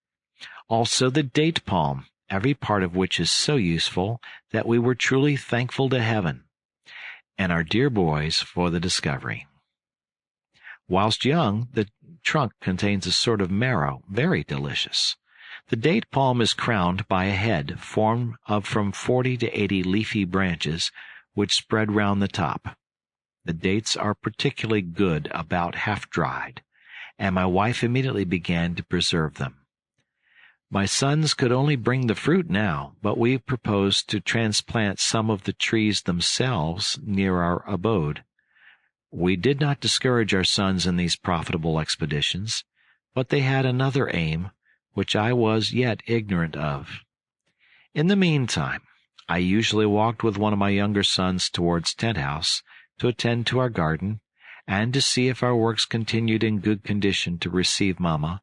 Also the date palm, every part of which is so useful that we were truly thankful to heaven, and our dear boys for the discovery. Whilst young, the trunk contains a sort of marrow, very delicious. The date palm is crowned by a head formed of from 40 to 80 leafy branches, which spread round the top. The dates are particularly good about half-dried, and my wife immediately began to preserve them. My sons could only bring the fruit now, but we proposed to transplant some of the trees themselves near our abode. We did not discourage our sons in these profitable expeditions, but they had another aim, which I was yet ignorant of. In the meantime, I usually walked with one of my younger sons towards Tent House to attend to our garden, and to see if our works continued in good condition to receive Mamma,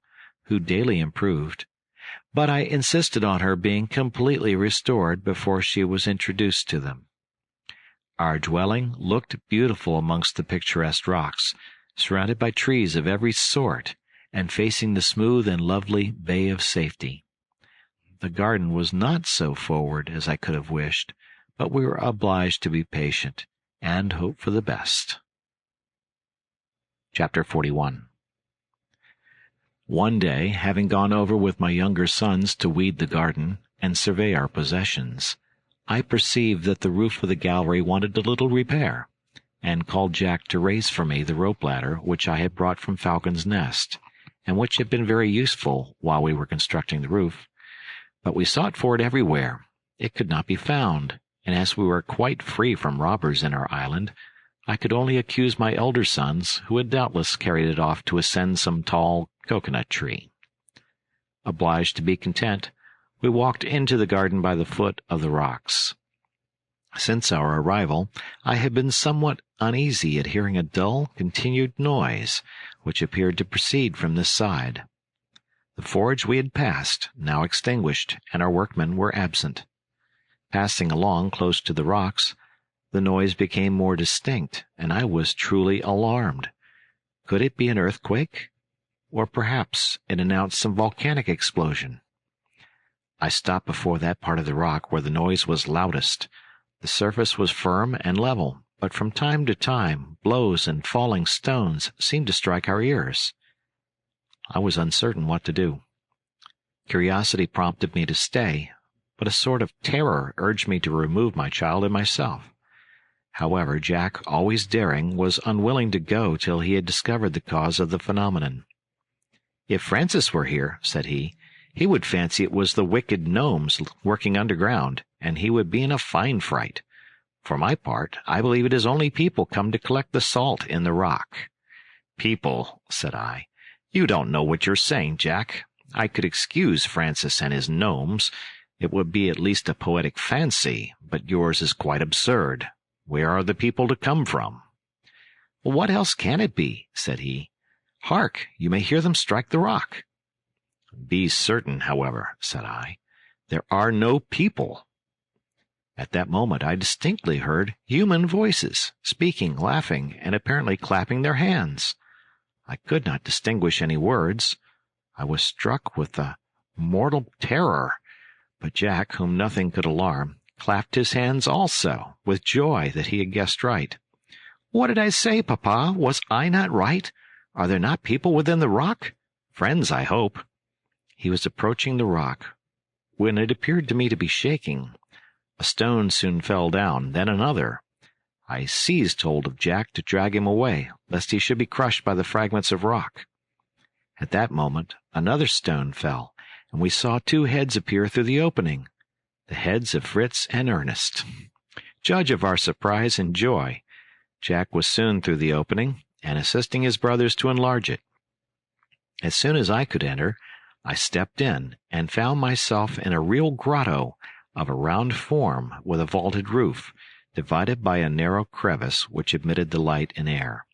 who daily improved. But I insisted on her being completely restored before she was introduced to them. Our dwelling looked beautiful amongst the picturesque rocks, surrounded by trees of every sort, and facing the smooth and lovely Bay of Safety. The garden was not so forward as I could have wished, but we were obliged to be patient, and hope for the best. Chapter 41. One day, having gone over with my younger sons to weed the garden and survey our possessions, I perceived that the roof of the gallery wanted a little repair, and called Jack to raise for me the rope ladder which I had brought from Falcon's Nest, and which had been very useful while we were constructing the roof. But we sought for it everywhere. It could not be found, and as we were quite free from robbers in our island, I could only accuse my elder sons, who had doubtless carried it off to ascend some tall coconut tree. Obliged to be content, we walked into the garden by the foot of the rocks. Since our arrival, I had been somewhat uneasy at hearing a dull, continued noise, which appeared to proceed from this side. The forge we had passed, now extinguished, and our workmen were absent. Passing along close to the rocks, The noise became more distinct, and I was truly alarmed. Could it be an earthquake? Or perhaps it announced some volcanic explosion. I stopped before that part of the rock where the noise was loudest. The surface was firm and level, but from time to time blows and falling stones seemed to strike our ears. I was uncertain what to do. Curiosity prompted me to stay, but a sort of terror urged me to remove my child and myself. However, Jack, always daring, was unwilling to go till he had discovered the cause of the phenomenon. "If Francis were here," said he would fancy it was the wicked gnomes working underground, and he would be in a fine fright. For my part, I believe it is only people come to collect the salt in the rock." "People," said I. "You don't know what you're saying, Jack. I could excuse Francis and his gnomes. It would be at least a poetic fancy, but yours is quite absurd. Where are the people to come from?" "Well, what else can it be?" said he. "Hark, you may hear them strike the rock." "Be certain, however," said I, "there are no people." At that moment I distinctly heard human voices, speaking, laughing, and apparently clapping their hands. I could not distinguish any words. I was struck with a mortal terror, but Jack, whom nothing could alarm, clapped his hands also, with joy that he had guessed right. "What did I say, Papa? Was I not right? Are there not people within the rock? Friends, I hope." He was approaching the rock, when it appeared to me to be shaking. A stone soon fell down, then another. I seized hold of Jack to drag him away, lest he should be crushed by the fragments of rock. At that moment another stone fell, and we saw two heads appear through the opening, the heads of Fritz and Ernest. Judge of our surprise and joy. Jack was soon through the opening, and assisting his brothers to enlarge it. As soon as I could enter, I stepped in, and found myself in a real grotto of a round form with a vaulted roof, divided by a narrow crevice which admitted the light and air.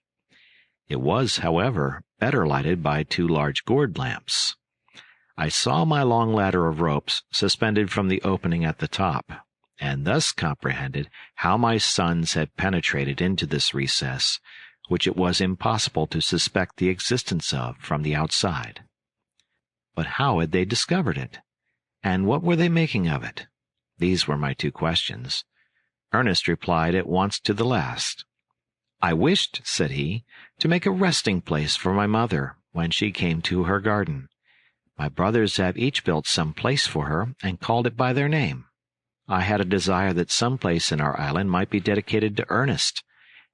It was, however, better lighted by two large gourd lamps. I saw my long ladder of ropes suspended from the opening at the top, and thus comprehended how my sons had penetrated into this recess, which it was impossible to suspect the existence of from the outside. But how had they discovered it? And what were they making of it? These were my two questions. Ernest replied at once to the last. "I wished," said he, "to make a resting place for my mother when she came to her garden. My brothers have each built some place for her and called it by their name. I had a desire that some place in our island might be dedicated to Ernest,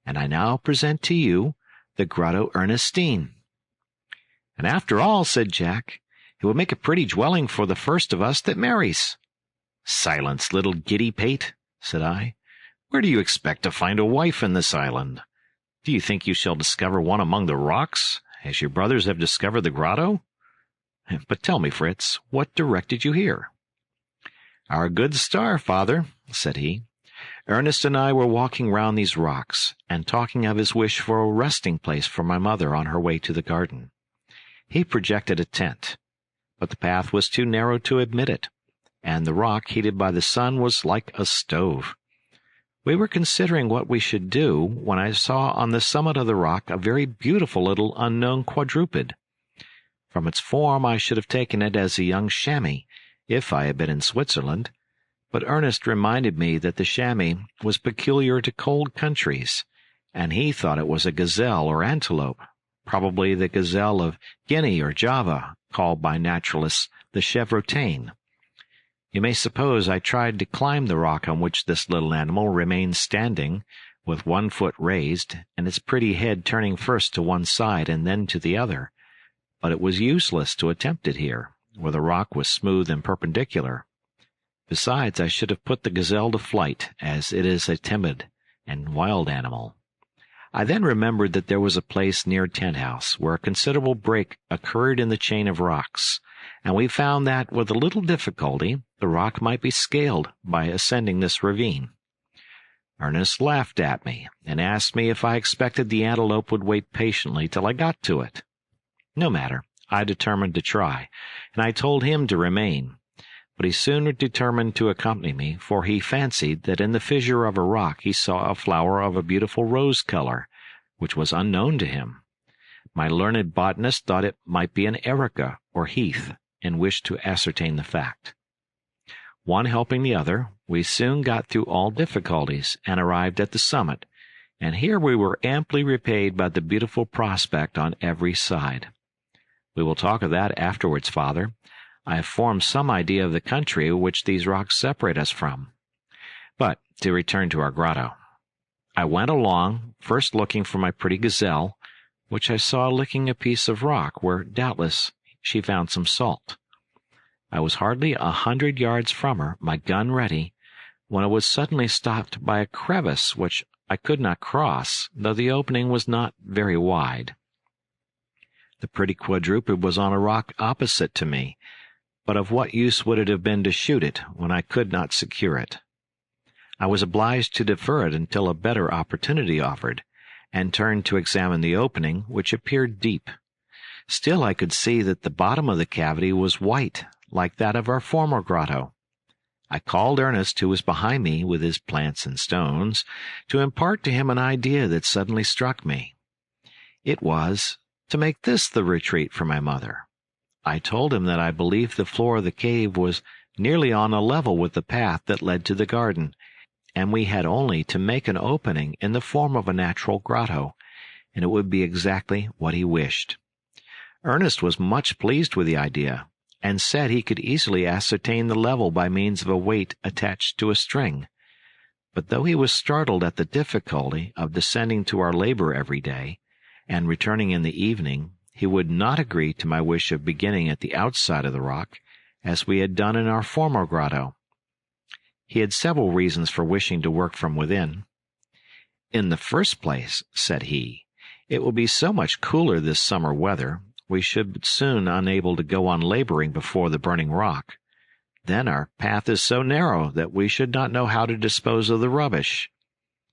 and I now present to you the Grotto Ernestine." "And after all," said Jack, "it would make a pretty dwelling for the first of us that marries." "Silence, little giddy pate," said I. "Where do you expect to find a wife in this island? Do you think you shall discover one among the rocks, as your brothers have discovered the grotto? But tell me, Fritz, what directed you here?" "Our good star, father," said he. "Ernest and I were walking round these rocks, and talking of his wish for a resting place for my mother on her way to the garden. He projected a tent, but the path was too narrow to admit it, and the rock, heated by the sun, was like a stove. We were considering what we should do, when I saw on the summit of the rock a very beautiful little unknown quadruped. From its form I should have taken it as a young chamois, if I had been in Switzerland, but Ernest reminded me that the chamois was peculiar to cold countries, and he thought it was a gazelle or antelope, probably the gazelle of Guinea or Java, called by naturalists the chevrotain. You may suppose I tried to climb the rock on which this little animal remained standing, with one foot raised, and its pretty head turning first to one side and then to the other, but it was useless to attempt it here, where the rock was smooth and perpendicular. Besides, I should have put the gazelle to flight, as it is a timid and wild animal. I then remembered that there was a place near Tent House where a considerable break occurred in the chain of rocks, and we found that, with a little difficulty, the rock might be scaled by ascending this ravine. Ernest laughed at me, and asked me if I expected the antelope would wait patiently till I got to it. No matter, I determined to try, and I told him to remain. but he soon determined to accompany me, for he fancied that in the fissure of a rock he saw a flower of a beautiful rose color, which was unknown to him. My learned botanist thought it might be an erica or heath, and wished to ascertain the fact. One helping the other, we soon got through all difficulties and arrived at the summit, and here we were amply repaid by the beautiful prospect on every side. We will talk of that afterwards, Father. I have formed some idea of the country which these rocks separate us from. But to return to our grotto. I went along, first looking for my pretty gazelle, which I saw licking a piece of rock where doubtless she found some salt. I was hardly 100 yards from her, my gun ready, when I was suddenly stopped by a crevice which I could not cross, though the opening was not very wide. The pretty quadruped was on a rock opposite to me, but of what use would it have been to shoot it when I could not secure it? I was obliged to defer it until a better opportunity offered, and turned to examine the opening, which appeared deep. Still I could see that the bottom of the cavity was white, like that of our former grotto. I called Ernest, who was behind me with his plants and stones, to impart to him an idea that suddenly struck me. It was to make this the retreat for my mother. I told him that I believed the floor of the cave was nearly on a level with the path that led to the garden, and we had only to make an opening in the form of a natural grotto, and it would be exactly what he wished. Ernest was much pleased with the idea, and said he could easily ascertain the level by means of a weight attached to a string. But though he was startled at the difficulty of descending to our labor every day, and returning in the evening, he would not agree to my wish of beginning at the outside of the rock, as we had done in our former grotto. He had several reasons for wishing to work from within. "In the first place," said he, "it will be so much cooler this summer weather, we should soon unable to go on laboring before the burning rock. Then our path is so narrow that we should not know how to dispose of the rubbish.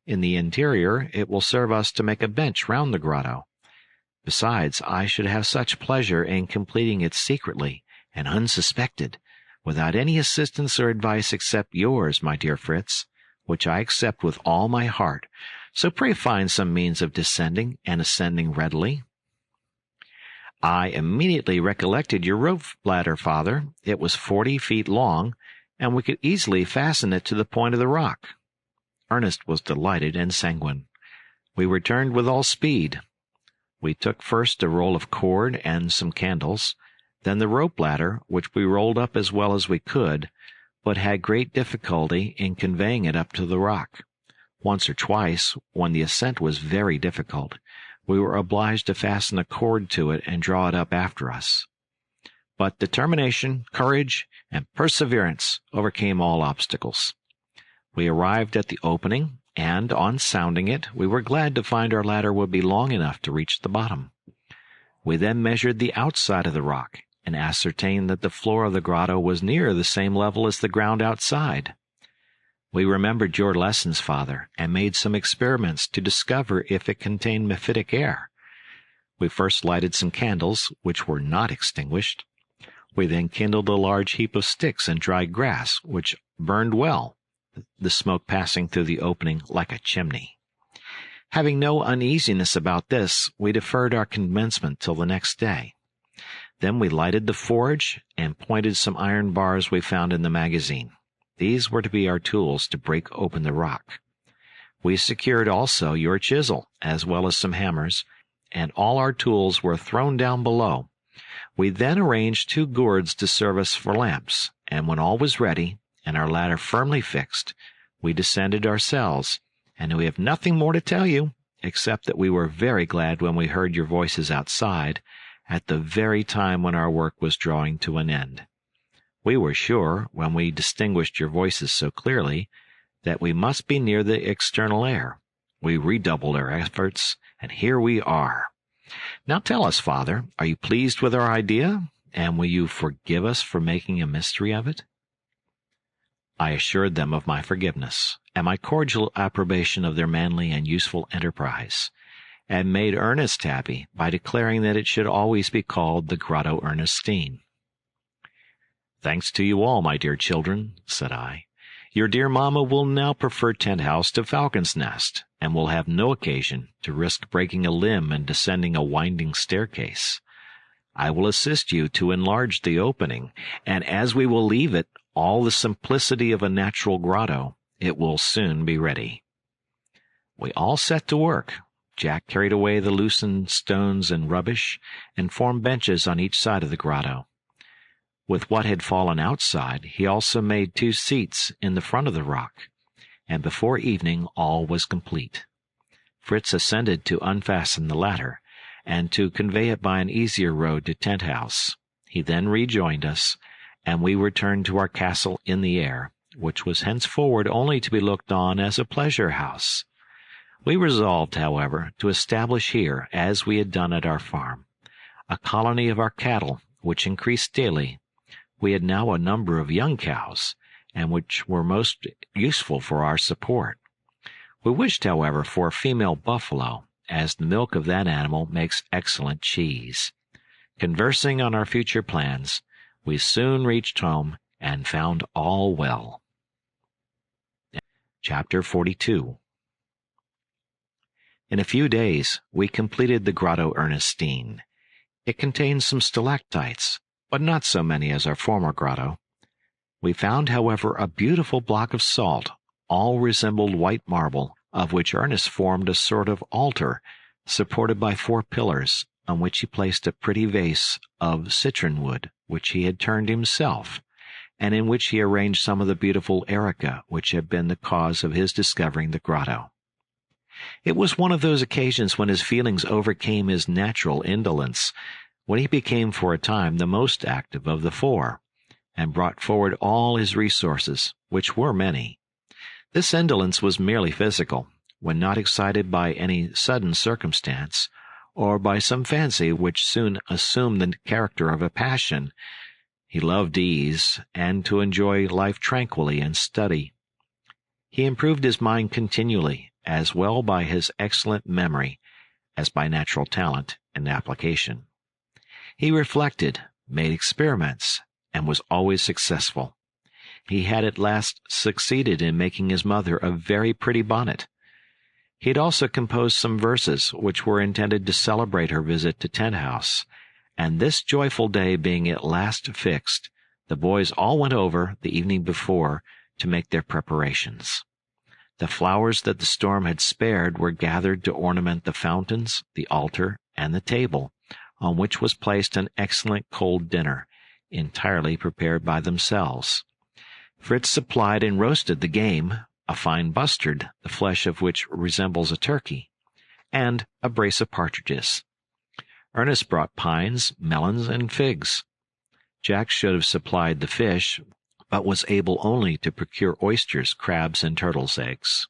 In the interior it will serve us to make a bench round the grotto. Besides, I should have such pleasure in completing it secretly and unsuspected, without any assistance or advice except yours, my dear Fritz, which I accept with all my heart. So pray find some means of descending and ascending readily." I immediately recollected your rope ladder, Father. It was 40 feet long, and we could easily fasten it to the point of the rock. Ernest was delighted and sanguine. We returned with all speed. We took first a roll of cord and some candles, then the rope ladder, which we rolled up as well as we could, but had great difficulty in conveying it up to the rock. Once or twice, when the ascent was very difficult, we were obliged to fasten a cord to it and draw it up after us. But determination, courage, and perseverance overcame all obstacles. We arrived at the opening, and on sounding it, we were glad to find our ladder would be long enough to reach the bottom. We then measured the outside of the rock, and ascertained that the floor of the grotto was near the same level as the ground outside. We remembered your lessons, Father, and made some experiments to discover if it contained mephitic air. We first lighted some candles, which were not extinguished. We then kindled a large heap of sticks and dried grass, which burned well, the smoke passing through the opening like a chimney. Having no uneasiness about this, we deferred our commencement till the next day. Then we lighted the forge and pointed some iron bars we found in the magazine. These were to be our tools to break open the rock. We secured also your chisel, as well as some hammers, and all our tools were thrown down below. We then arranged 2 gourds to serve us for lamps, and when all was ready, and our ladder firmly fixed, we descended ourselves, and we have nothing more to tell you, except that we were very glad when we heard your voices outside, at the very time when our work was drawing to an end. We were sure, when we distinguished your voices so clearly, that we must be near the external air. We redoubled our efforts, and here we are. Now tell us, Father, are you pleased with our idea, and will you forgive us for making a mystery of it?" I assured them of my forgiveness, and my cordial approbation of their manly and useful enterprise, and made Ernest happy by declaring that it should always be called the Grotto Ernestine. "Thanks to you all, my dear children," said I. "Your dear mamma will now prefer Tent House to Falcon's Nest, and will have no occasion to risk breaking a limb and descending a winding staircase. I will assist you to enlarge the opening, and as we will leave it all the simplicity of a natural grotto, it will soon be ready." We all set to work. Jack carried away the loosened stones and rubbish, and formed benches on each side of the grotto. With what had fallen outside, he also made 2 seats in the front of the rock, and before evening all was complete. Fritz ascended to unfasten the ladder, and to convey it by an easier road to Tent House. He then rejoined us, and we returned to our castle in the air, which was henceforward only to be looked on as a pleasure house. We resolved, however, to establish here, as we had done at our farm, a colony of our cattle, which increased daily. We had now a number of young cows, and which were most useful for our support. We wished, however, for a female buffalo, as the milk of that animal makes excellent cheese. Conversing on our future plans, we soon reached home and found all well. Chapter 42. In a few days we completed the Grotto Ernestine. It contains some stalactites, but not so many as our former grotto. We found, however, a beautiful block of salt, all resembled white marble, of which Ernest formed a sort of altar, supported by 4 pillars, on which he placed a pretty vase of citron wood, which he had turned himself, and in which he arranged some of the beautiful erica which had been the cause of his discovering the grotto. It was one of those occasions when his feelings overcame his natural indolence, when he became for a time the most active of the 4, and brought forward all his resources, which were many. This indolence was merely physical, when not excited by any sudden circumstance, or by some fancy which soon assumed the character of a passion. He loved ease, and to enjoy life tranquilly and study. He improved his mind continually, as well by his excellent memory as by natural talent and application. He reflected, made experiments, and was always successful. He had at last succeeded in making his mother a very pretty bonnet. He had also composed some verses which were intended to celebrate her visit to Tent House, and this joyful day being at last fixed, the boys all went over the evening before to make their preparations. The flowers that the storm had spared were gathered to ornament the fountains, the altar, and the table, on which was placed an excellent cold dinner, entirely prepared by themselves. Fritz supplied and roasted the game, a fine bustard, the flesh of which resembles a turkey, and a brace of partridges. Ernest brought pines, melons, and figs. Jack should have supplied the fish, but was able only to procure oysters, crabs, and turtles' eggs.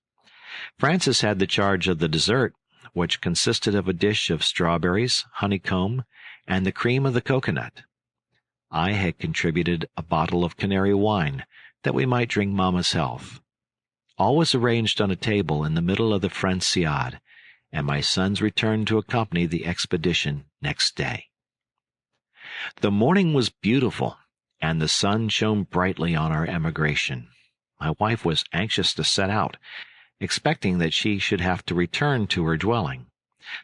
Francis had the charge of the dessert, which consisted of a dish of strawberries, honeycomb, and the cream of the cocoanut. I had contributed a bottle of Canary wine, that we might drink Mamma's health. All was arranged on a table in the middle of the Franciade, and my sons returned to accompany the expedition next day. The morning was beautiful, and the sun shone brightly on our emigration. My wife was anxious to set out, expecting that she should have to return to her dwelling.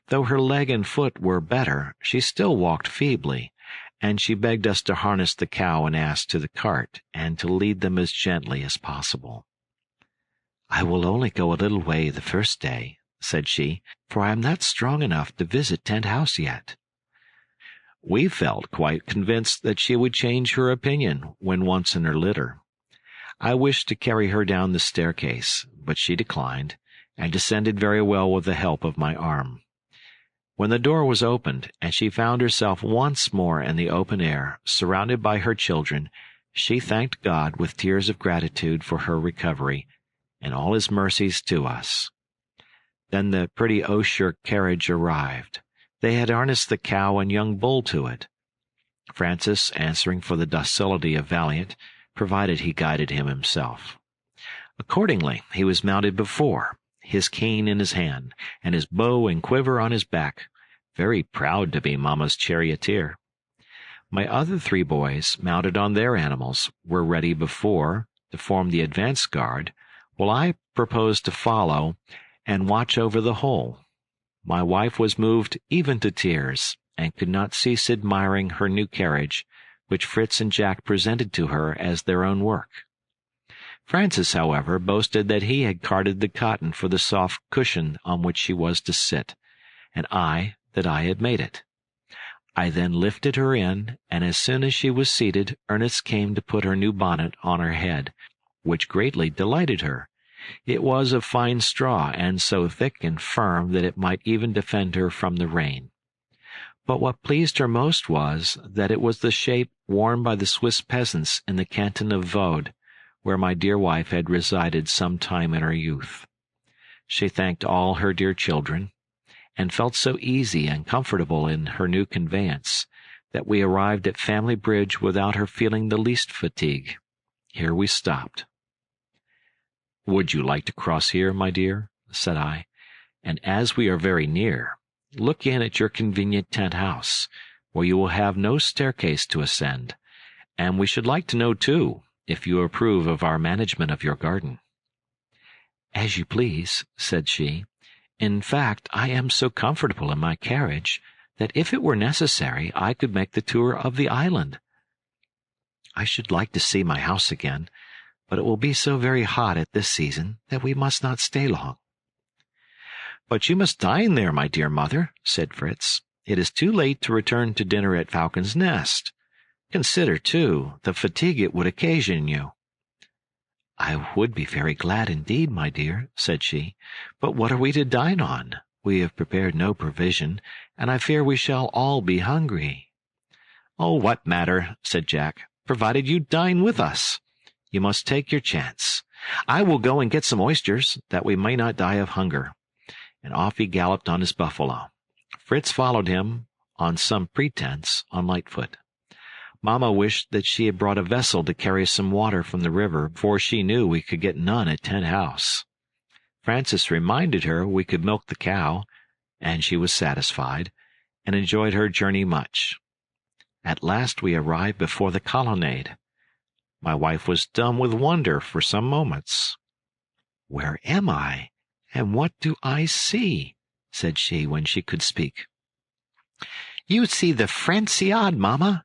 Though her leg and foot were better, she still walked feebly, and she begged us to harness the cow and ass to the cart, and to lead them as gently as possible. "I will only go a little way the first day," said she, "for I am not strong enough to visit Tent House yet." We felt quite convinced that she would change her opinion when once in her litter. I wished to carry her down the staircase, but she declined, and descended very well with the help of my arm. When the door was opened, and she found herself once more in the open air, surrounded by her children, she thanked God with tears of gratitude for her recovery, and all his mercies to us. Then the pretty osier carriage arrived. They had harnessed the cow and young bull to it. Francis, answering for the docility of Valiant, provided he guided him himself. Accordingly, he was mounted before, his cane in his hand, and his bow and quiver on his back, very proud to be Mamma's charioteer. My other 3 boys, mounted on their animals, were ready before to form the advance guard, while I proposed to follow and watch over the whole. My wife was moved even to tears, and could not cease admiring her new carriage, which Fritz and Jack presented to her as their own work. Francis, however, boasted that he had carded the cotton for the soft cushion on which she was to sit, and that I had made it. I then lifted her in, and as soon as she was seated, Ernest came to put her new bonnet on her head, which greatly delighted her. It was of fine straw, and so thick and firm that it might even defend her from the rain. But what pleased her most was that it was the shape worn by the Swiss peasants in the canton of Vaud, where my dear wife had resided some time in her youth. She thanked all her dear children, and felt so easy and comfortable in her new conveyance that we arrived at Family Bridge without her feeling the least fatigue. Here we stopped. "Would you like to cross here, my dear?" said I. "And as we are very near, look in at your convenient tent house, where you will have no staircase to ascend, and we should like to know, too, if you approve of our management of your garden." "As you please," said she. "In fact, I am so comfortable in my carriage that if it were necessary I could make the tour of the island. I should like to see my house again, but it will be so very hot at this season that we must not stay long." "But you must dine there, my dear mother," said Fritz. "It is too late to return to dinner at Falcon's Nest. Consider, too, the fatigue it would occasion you." "I would be very glad indeed, my dear," said she. "But what are we to dine on? We have prepared no provision, and I fear we shall all be hungry." "Oh, what matter," said Jack, "provided you dine with us? You must take your chance. I will go and get some oysters, that we may not die of hunger." And off he galloped on his buffalo. Fritz followed him, on some pretense, on Lightfoot. Mamma wished that she had brought a vessel to carry some water from the river, for she knew we could get none at Tent House. Francis reminded her we could milk the cow, and she was satisfied, and enjoyed her journey much. At last we arrived before the colonnade. My wife was dumb with wonder for some moments. "Where am I, and what do I see?" said she when she could speak. "You see the Franciade, mamma,"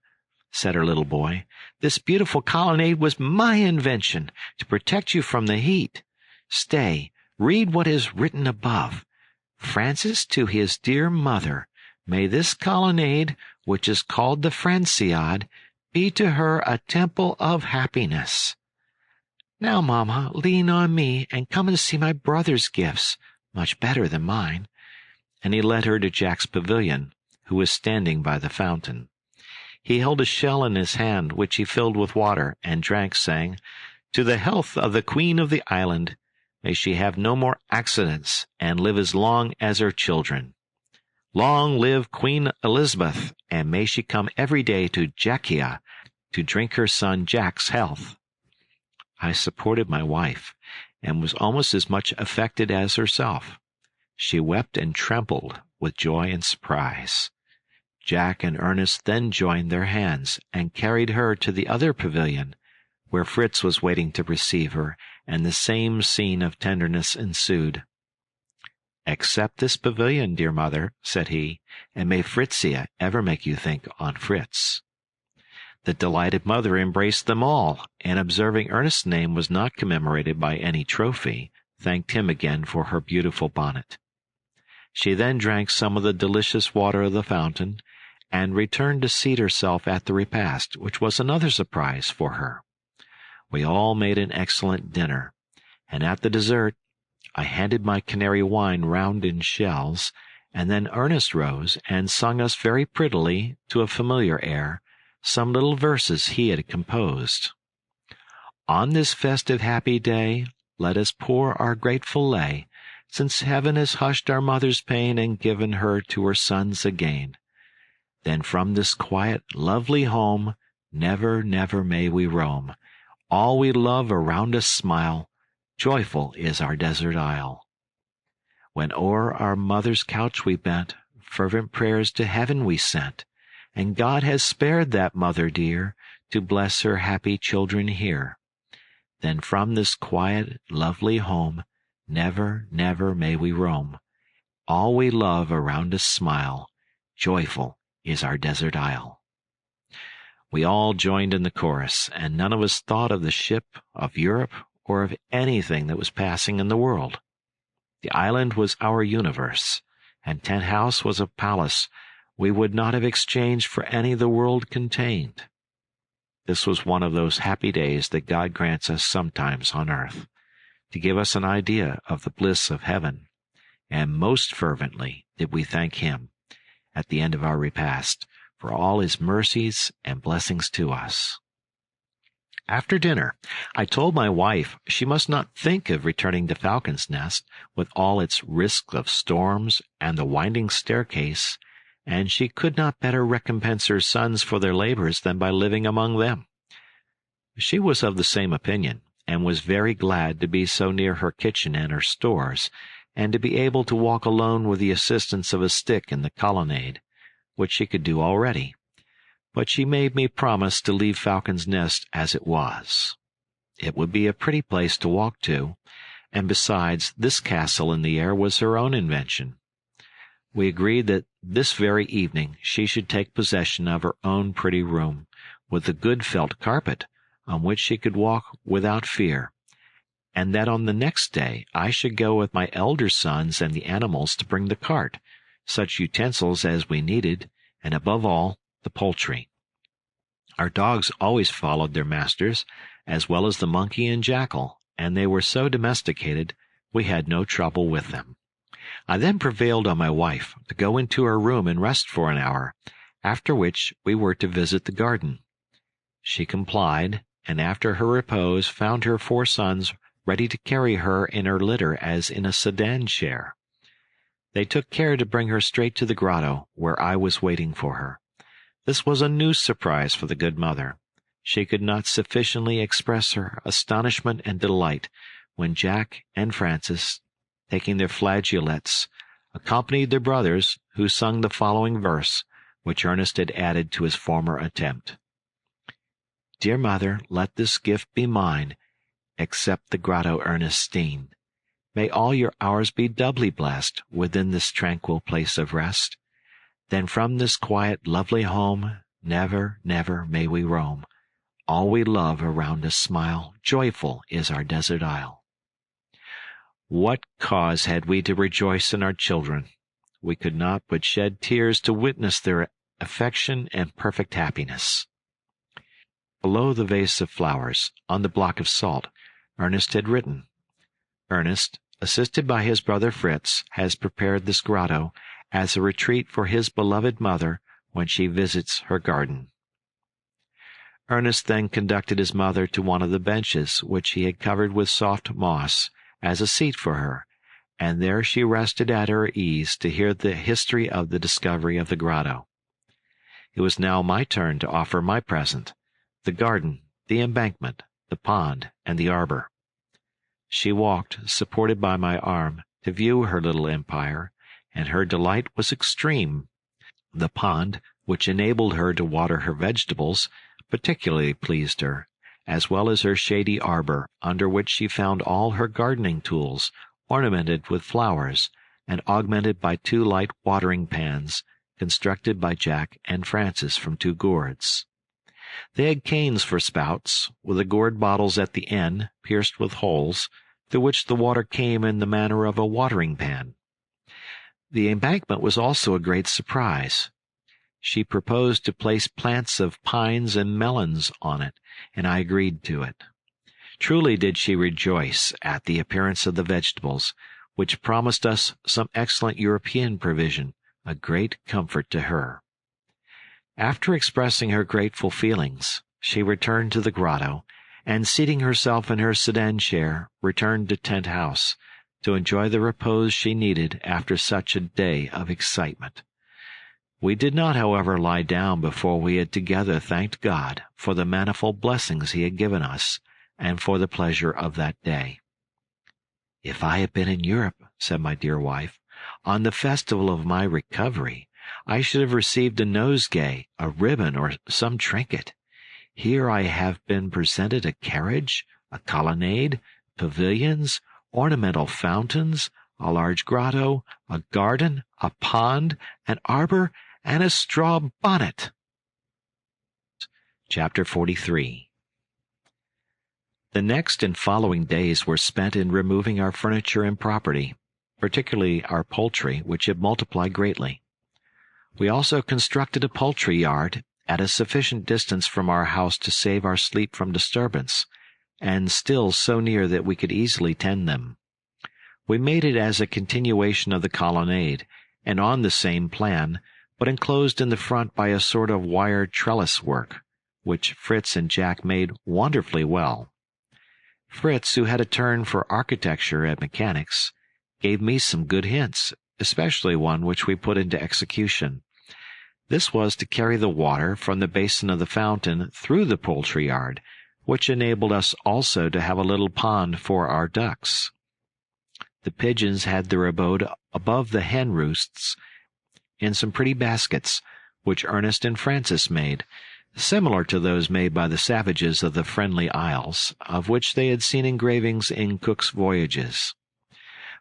said her little boy. "This beautiful colonnade was my invention, to protect you from the heat. Stay, read what is written above. Francis to his dear mother, may this colonnade, which is called the Franciade, be to her a temple of happiness. Now, mamma, lean on me, and come and see my brother's gifts, much better than mine." And he led her to Jack's pavilion, who was standing by the fountain. He held a shell in his hand, which he filled with water, and drank, saying, "To the health of the Queen of the island. May she have no more accidents, and live as long as her children. Long live Queen Elizabeth, and may she come every day to Jackia to drink her son Jack's health." I supported my wife, and was almost as much affected as herself. She wept and trembled with joy and surprise. Jack and Ernest then joined their hands, and carried her to the other pavilion, where Fritz was waiting to receive her, and the same scene of tenderness ensued. "Accept this pavilion, dear mother," said he, "and may Fritzia ever make you think on Fritz." The delighted mother embraced them all, and observing Ernest's name was not commemorated by any trophy, thanked him again for her beautiful bonnet. She then drank some of the delicious water of the fountain, and returned to seat herself at the repast, which was another surprise for her. We all made an excellent dinner, and at the dessert I handed my canary wine round in shells, and then Ernest rose and sung us very prettily, to a familiar air, some little verses he had composed. "On this festive happy day, let us pour our grateful lay, since heaven has hushed our mother's pain and given her to her sons again. Then from this quiet, lovely home, never, never may we roam. All we love around us smile, joyful is our desert isle. When o'er our mother's couch we bent, fervent prayers to heaven we sent, and God has spared that mother dear to bless her happy children here. Then from this quiet, lovely home, never, never may we roam. All we love around us smile, joyful is our desert isle. We all joined in the chorus, and none of us thought of the ship, of Europe, or of anything that was passing in the world. The island was our universe, and Tent House was a palace we would not have exchanged for any the world contained. This was one of those happy days that God grants us sometimes on earth, to give us an idea of the bliss of heaven, and most fervently did we thank Him, at the end of our repast, for all His mercies and blessings to us. After dinner, I told my wife she must not think of returning to Falcon's Nest with all its risk of storms and the winding staircase, and she could not better recompense her sons for their labors than by living among them. She was of the same opinion, and was very glad to be so near her kitchen and her stores, and to be able to walk alone with the assistance of a stick in the colonnade, which she could do already. But she made me promise to leave Falcon's Nest as it was. It would be a pretty place to walk to, and besides, this castle in the air was her own invention. We agreed that this very evening she should take possession of her own pretty room, with a good felt carpet, on which she could walk without fear, and that on the next day I should go with my elder sons and the animals to bring the cart, such utensils as we needed, and above all, the poultry. Our dogs always followed their masters, as well as the monkey and jackal, and they were so domesticated we had no trouble with them. I then prevailed on my wife to go into her room and rest for an hour, after which we were to visit the garden. She complied, and after her repose found her 4 sons ready to carry her in her litter as in a sedan chair. They took care to bring her straight to the grotto, where I was waiting for her. This was a new surprise for the good mother. She could not sufficiently express her astonishment and delight when Jack and Francis, taking their flageolets, accompanied their brothers, who sung the following verse, which Ernest had added to his former attempt. Dear mother, let this gift be mine, accept the grotto Ernestine. May all your hours be doubly blessed within this tranquil place of rest. Then from this quiet, lovely home, never, never may we roam. All we love around us smile, joyful is our desert isle. What cause had we to rejoice in our children? We could not but shed tears to witness their affection and perfect happiness. Below the vase of flowers, on the block of salt, Ernest had written, Ernest, assisted by his brother Fritz, has prepared this grotto as a retreat for his beloved mother when she visits her garden. Ernest then conducted his mother to one of the benches which he had covered with soft moss as a seat for her, and there she rested at her ease to hear the history of the discovery of the grotto. It was now my turn to offer my present, the garden, the embankment, the pond, and the arbor. She walked, supported by my arm, to view her little empire, and her delight was extreme. The pond, which enabled her to water her vegetables, particularly pleased her, as well as her shady arbor, under which she found all her gardening tools, ornamented with flowers, and augmented by 2 light watering pans, constructed by Jack and Francis from 2 gourds. They had canes for spouts, with the gourd bottles at the end, pierced with holes, through which the water came in the manner of a watering pan. The embankment was also a great surprise. She proposed to place plants of pines and melons on it, and I agreed to it. Truly did she rejoice at the appearance of the vegetables, which promised us some excellent European provision, a great comfort to her. After expressing her grateful feelings, she returned to the grotto, and seating herself in her sedan chair, returned to Tent House, to enjoy the repose she needed after such a day of excitement. We did not, however, lie down before we had together thanked God for the manifold blessings He had given us, and for the pleasure of that day. If I had been in Europe, said my dear wife, on the festival of my recovery, I should have received a nosegay, a ribbon, or some trinket. Here I have been presented a carriage, a colonnade, pavilions, ornamental fountains, a large grotto, a garden, a pond, an arbor, and a straw bonnet. Chapter 43. The next and following days were spent in removing our furniture and property, particularly our poultry, which had multiplied greatly. We also constructed a poultry yard at a sufficient distance from our house to save our sleep from disturbance, and still so near that we could easily tend them. We made it as a continuation of the colonnade, and on the same plan, but enclosed in the front by a sort of wire trellis work, which Fritz and Jack made wonderfully well. Fritz, who had a turn for architecture and mechanics, gave me some good hints, especially one which we put into execution. This was to carry the water from the basin of the fountain through the poultry yard, which enabled us also to have a little pond for our ducks. The pigeons had their abode above the hen roosts in some pretty baskets, which Ernest and Francis made, similar to those made by the savages of the Friendly Isles, of which they had seen engravings in Cook's voyages.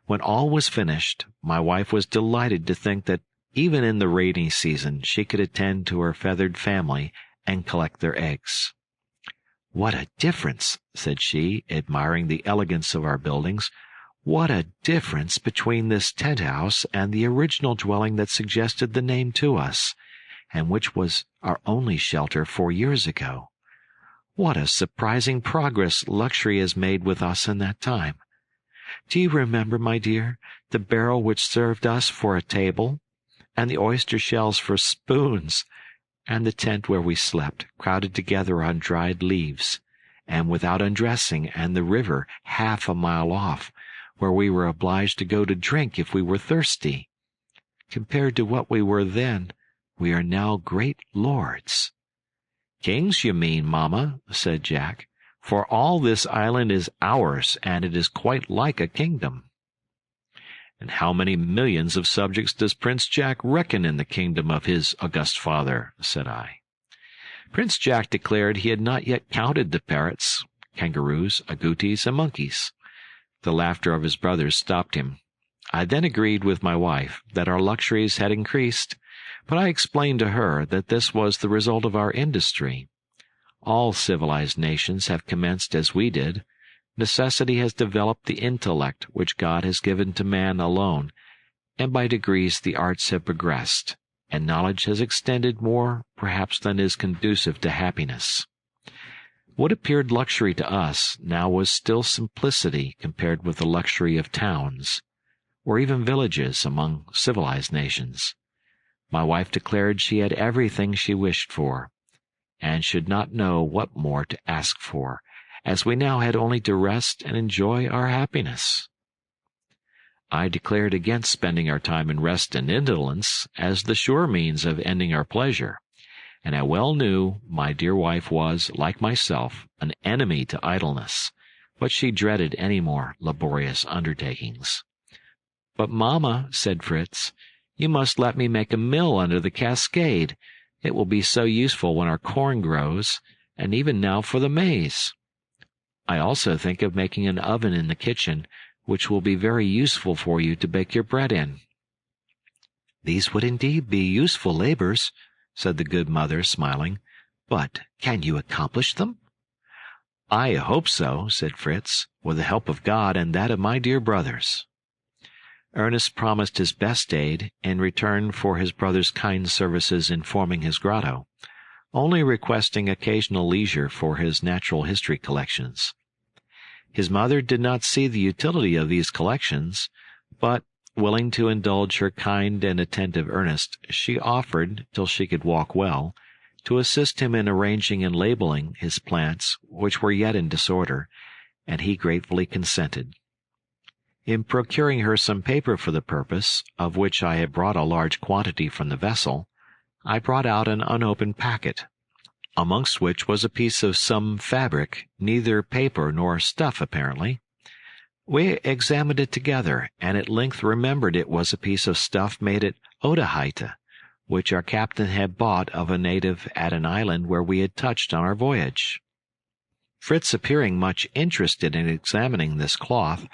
When all was finished, my wife was delighted to think that even in the rainy season she could attend to her feathered family and collect their eggs. "What a difference," said she, admiring the elegance of our buildings, "what a difference between this tent-house and the original dwelling that suggested the name to us, and which was our only shelter 4 years ago. What a surprising progress luxury has made with us in that time. Do you remember, my dear, the barrel which served us for a table, and the oyster shells for spoons, and the tent where we slept, crowded together on dried leaves, and without undressing, and the river 1/2 a mile off, where we were obliged to go to drink if we were thirsty? Compared to what we were then, we are now great lords." "Kings, you mean, mamma," said Jack, "for all this island is ours, and it is quite like a kingdom." "And how many millions of subjects does Prince Jack reckon in the kingdom of his august father?" said I. Prince Jack declared he had not yet counted the parrots, kangaroos, agoutis, and monkeys. The laughter of his brothers stopped him. I then agreed with my wife that our luxuries had increased, but I explained to her that this was the result of our industry. All civilized nations have commenced as we did. Necessity has developed the intellect which God has given to man alone, and by degrees the arts have progressed, and knowledge has extended more, perhaps, than is conducive to happiness. What appeared luxury to us now was still simplicity compared with the luxury of towns, or even villages among civilized nations. My wife declared she had everything she wished for, and should not know what more to ask for, as we now had only to rest and enjoy our happiness. I declared against spending our time in rest and indolence as the sure means of ending our pleasure, and I well knew my dear wife was, like myself, an enemy to idleness, but she dreaded any more laborious undertakings. "But, mamma," said Fritz, "you must let me make a mill under the cascade. It will be so useful when our corn grows, and even now for the maize. I also think of making an oven in the kitchen, which will be very useful for you to bake your bread in." "These would indeed be useful labors," said the good mother, smiling. "But can you accomplish them?" "I hope so," said Fritz, "with the help of God and that of my dear brothers." Ernest promised his best aid in return for his brother's kind services in forming his grotto, only requesting occasional leisure for his natural history collections. His mother did not see the utility of these collections, but, willing to indulge her kind and attentive Ernest, she offered, till she could walk well, to assist him in arranging and labeling his plants, which were yet in disorder, and he gratefully consented. In procuring her some paper for the purpose, of which I had brought a large quantity from the vessel, I brought out an unopened packet, amongst which was a piece of some fabric, neither paper nor stuff apparently. We examined it together, and at length remembered it was a piece of stuff made at Otaheite, which our captain had bought of a native at an island where we had touched on our voyage. Fritz appearing much interested in examining this cloth,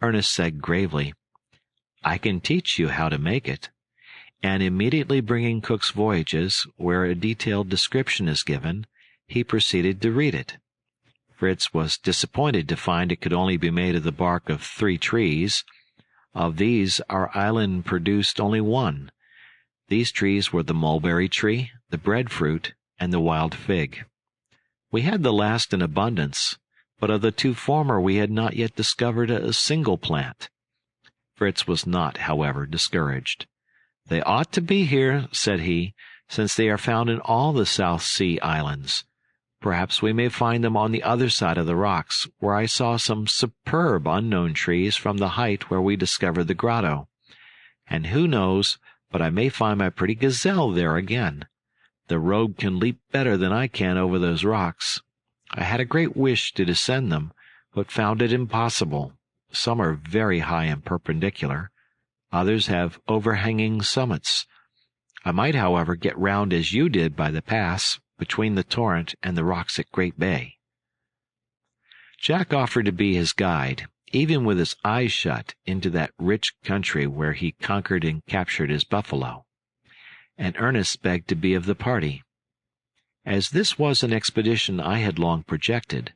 Ernest said gravely, "I can teach you how to make it," and immediately bringing Cook's Voyages, where a detailed description is given, he proceeded to read it. Fritz was disappointed to find it could only be made of the bark of 3 trees. Of these, our island produced only 1. These trees were the mulberry tree, the breadfruit, and the wild fig. We had the last in abundance, but of the 2 former we had not yet discovered a single plant. Fritz was not, however, discouraged. "They ought to be here," said he, "since they are found in all the South Sea islands. Perhaps we may find them on the other side of the rocks, where I saw some superb unknown trees from the height where we discovered the grotto. And who knows but I may find my pretty gazelle there again. The rogue can leap better than I can over those rocks. I had a great wish to descend them, but found it impossible. Some are very high and perpendicular. Others have overhanging summits. I might, however, get round as you did by the pass between the torrent and the rocks at Great Bay." Jack offered to be his guide, even with his eyes shut, into that rich country where he conquered and captured his buffalo, and Ernest begged to be of the party. As this was an expedition I had long projected,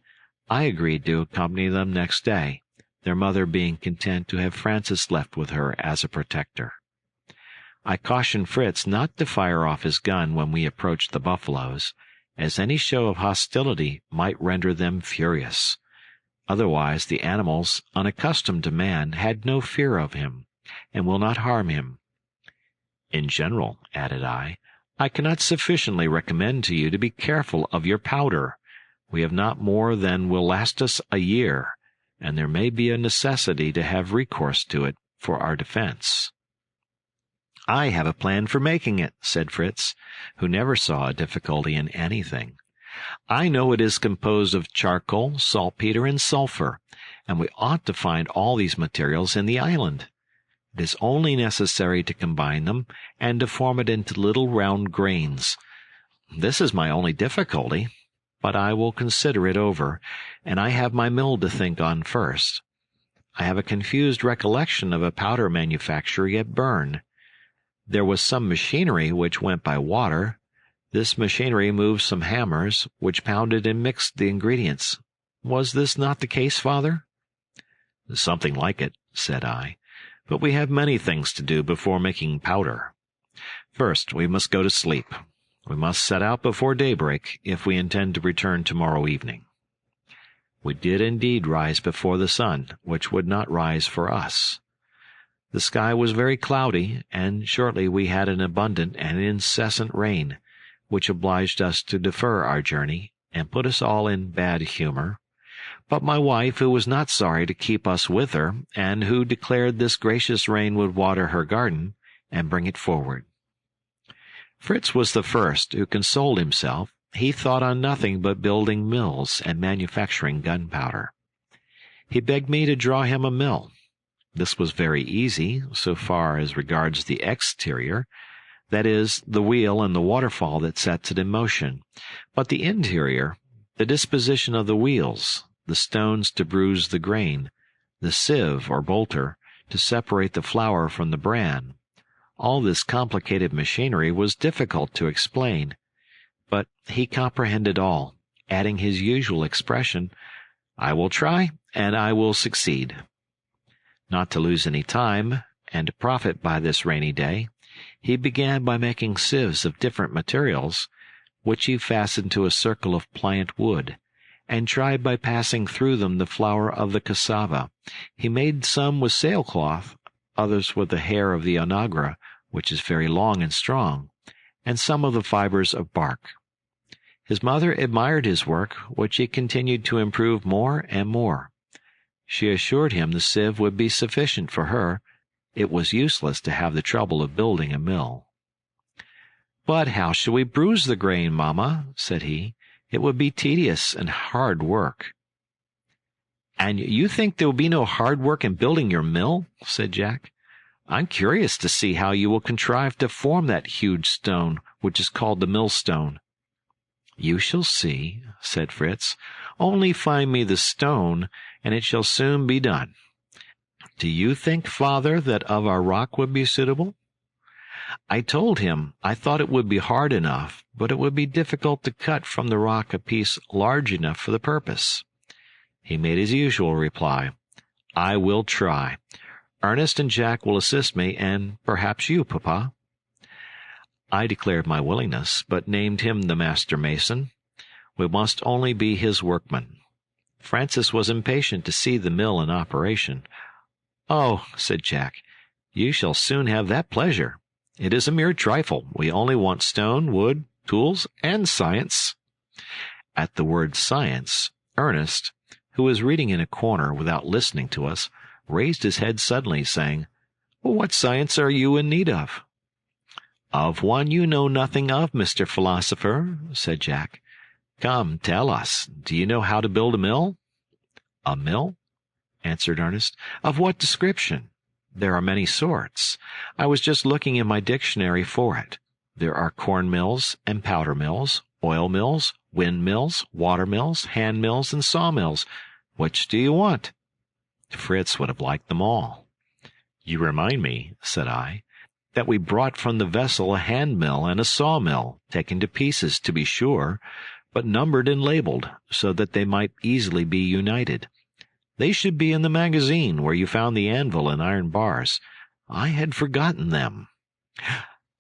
I agreed to accompany them next day, their mother being content to have Francis left with her as a protector. I cautioned Fritz not to fire off his gun when we approached the buffaloes, as any show of hostility might render them furious. Otherwise the animals, unaccustomed to man, had no fear of him, and will not harm him. "In general," added I cannot sufficiently recommend to you to be careful of your powder. We have not more than will last us a year, and there may be a necessity to have recourse to it for our defense." "I have a plan for making it," said Fritz, who never saw a difficulty in anything. "I know it is composed of charcoal, saltpeter, and sulphur, and we ought to find all these materials in the island. It is only necessary to combine them and to form it into little round grains. This is my only difficulty, but I will consider it over, and I have my mill to think on first. I have a confused recollection of a powder manufactory at Bern. There was some machinery which went by water. This machinery moved some hammers, which pounded and mixed the ingredients. Was this not the case, father?" "Something like it," said I, "but we have many things to do before making powder. First, we must go to sleep. We must set out before daybreak if we intend to return tomorrow evening." We did indeed rise before the sun, which would not rise for us. The sky was very cloudy, and shortly we had an abundant and incessant rain, which obliged us to defer our journey, and put us all in bad humor. But my wife, who was not sorry to keep us with her, and who declared this gracious rain would water her garden, and bring it forward. Fritz was the first who consoled himself. He thought on nothing but building mills and manufacturing gunpowder. He begged me to draw him a mill. This was very easy, so far as regards the exterior, that is, the wheel and the waterfall that sets it in motion, but the interior, the disposition of the wheels, the stones to bruise the grain, the sieve or bolter to separate the flour from the bran, all this complicated machinery was difficult to explain, but he comprehended all, adding his usual expression, "I will try, and I will succeed." Not to lose any time, and to profit by this rainy day, he began by making sieves of different materials, which he fastened to a circle of pliant wood, and tried by passing through them the flour of the cassava. He made some with sailcloth, others with the hair of the onagra, which is very long and strong, and some of the fibers of bark. His mother admired his work, which he continued to improve more and more. She assured him the sieve would be sufficient for her. It was useless to have the trouble of building a mill. "But how shall we bruise the grain, mamma?" said he. "It would be tedious and hard work." "And you think there will be no hard work in building your mill?" said Jack. I'm curious to see how you will contrive to form that huge stone which is called the millstone." "You shall see," said Fritz. "Only find me the stone, and it shall soon be done. Do you think, father, that of our rock would be suitable?" I told him I thought it would be hard enough, but it would be difficult to cut from the rock a piece large enough for the purpose. He made his usual reply, "I will try. Ernest and Jack will assist me, and perhaps you, Papa." I declared my willingness, but named him the master mason. We must only be his workmen. Francis was impatient to see the mill in operation. "Oh," said Jack, "you shall soon have that pleasure. It is a mere trifle. We only want stone, wood, tools, and science." At the word science, Ernest, who was reading in a corner without listening to us, raised his head suddenly, saying, "What science are you in need of?" "Of one you know nothing of, Mr. Philosopher," said Jack. "Come, tell us, do you know how to build a mill?" "A mill?" answered Ernest. "Of what description? There are many sorts. I was just looking in my dictionary for it. There are corn mills and powder mills, oil mills, wind mills, water mills, hand mills, and saw mills. Which do you want?" Fritz would have liked them all. "You remind me," said I, "that we brought from the vessel a hand mill and a saw mill, taken to pieces, to be sure, but numbered and labeled, so that they might easily be united. They should be in the magazine where you found the anvil and iron bars. I had forgotten them."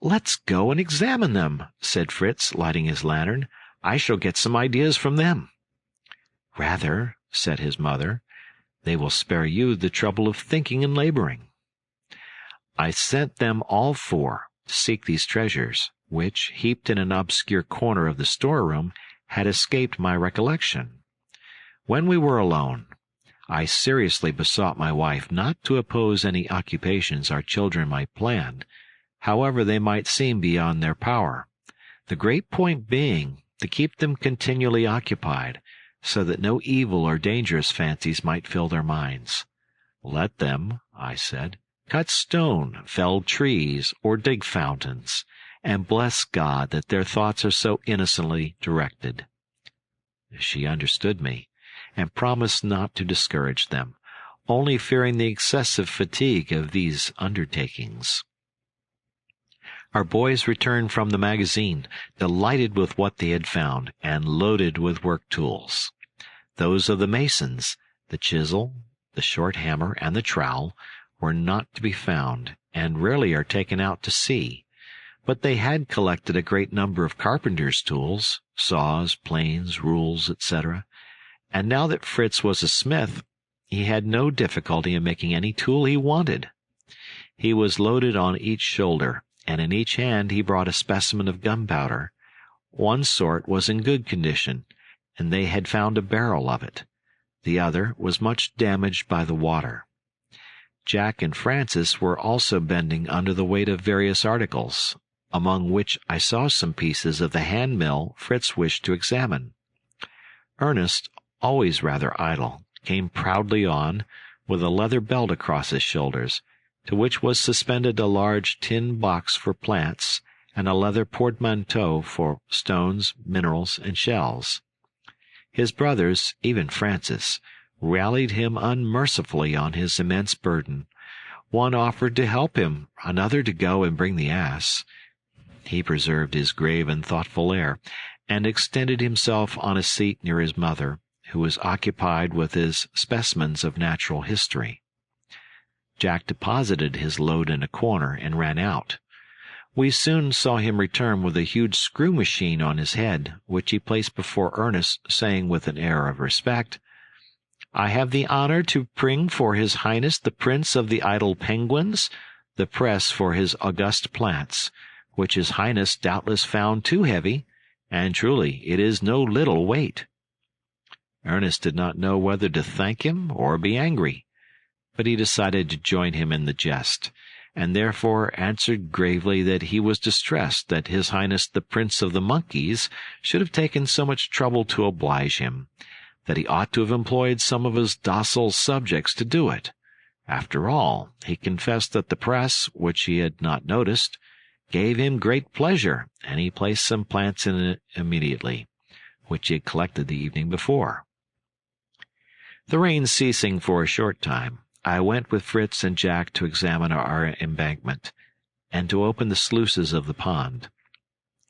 "Let's go and examine them," said Fritz, lighting his lantern. "I shall get some ideas from them." "Rather," said his mother, "they will spare you the trouble of thinking and laboring." I sent them all four to seek these treasures, which, heaped in an obscure corner of the storeroom, had escaped my recollection. When we were alone, I seriously besought my wife not to oppose any occupations our children might plan, however they might seem beyond their power, the great point being to keep them continually occupied, so that no evil or dangerous fancies might fill their minds. "Let them," I said, "cut stone, fell trees, or dig fountains, and bless God that their thoughts are so innocently directed." She understood me, and promised not to discourage them, only fearing the excessive fatigue of these undertakings. Our boys returned from the magazine, delighted with what they had found, and loaded with work tools. Those of the masons, the chisel, the short hammer, and the trowel, were not to be found, and rarely are taken out to sea. But they had collected a great number of carpenters' tools, saws, planes, rules, etc., and now that Fritz was a smith, he had no difficulty in making any tool he wanted. He was loaded on each shoulder, and in each hand he brought a specimen of gunpowder. One sort was in good condition, and they had found a barrel of it. The other was much damaged by the water. Jack and Francis were also bending under the weight of various articles, among which I saw some pieces of the hand mill Fritz wished to examine. Ernest, always rather idle, came proudly on, with a leather belt across his shoulders, to which was suspended a large tin box for plants, and a leather portmanteau for stones, minerals, and shells. His brothers, even Francis, rallied him unmercifully on his immense burden. One offered to help him, another to go and bring the ass. He preserved his grave and thoughtful air, and extended himself on a seat near his mother, who was occupied with his specimens of natural history. Jack deposited his load in a corner and ran out. We soon saw him return with a huge screw machine on his head, which he placed before Ernest, saying with an air of respect, "I have the honor to bring for His Highness the Prince of the Idle Penguins the press for his august plants, which His Highness doubtless found too heavy, and truly it is no little weight." Ernest did not know whether to thank him or be angry, but he decided to join him in the jest, and therefore answered gravely that he was distressed that His Highness the Prince of the Monkeys should have taken so much trouble to oblige him, that he ought to have employed some of his docile subjects to do it, After all, he confessed that the press, which he had not noticed, gave him great pleasure, and he placed some plants in it immediately, which he had collected the evening before. The rain ceasing for a short time, I went with Fritz and Jack to examine our embankment, and to open the sluices of the pond.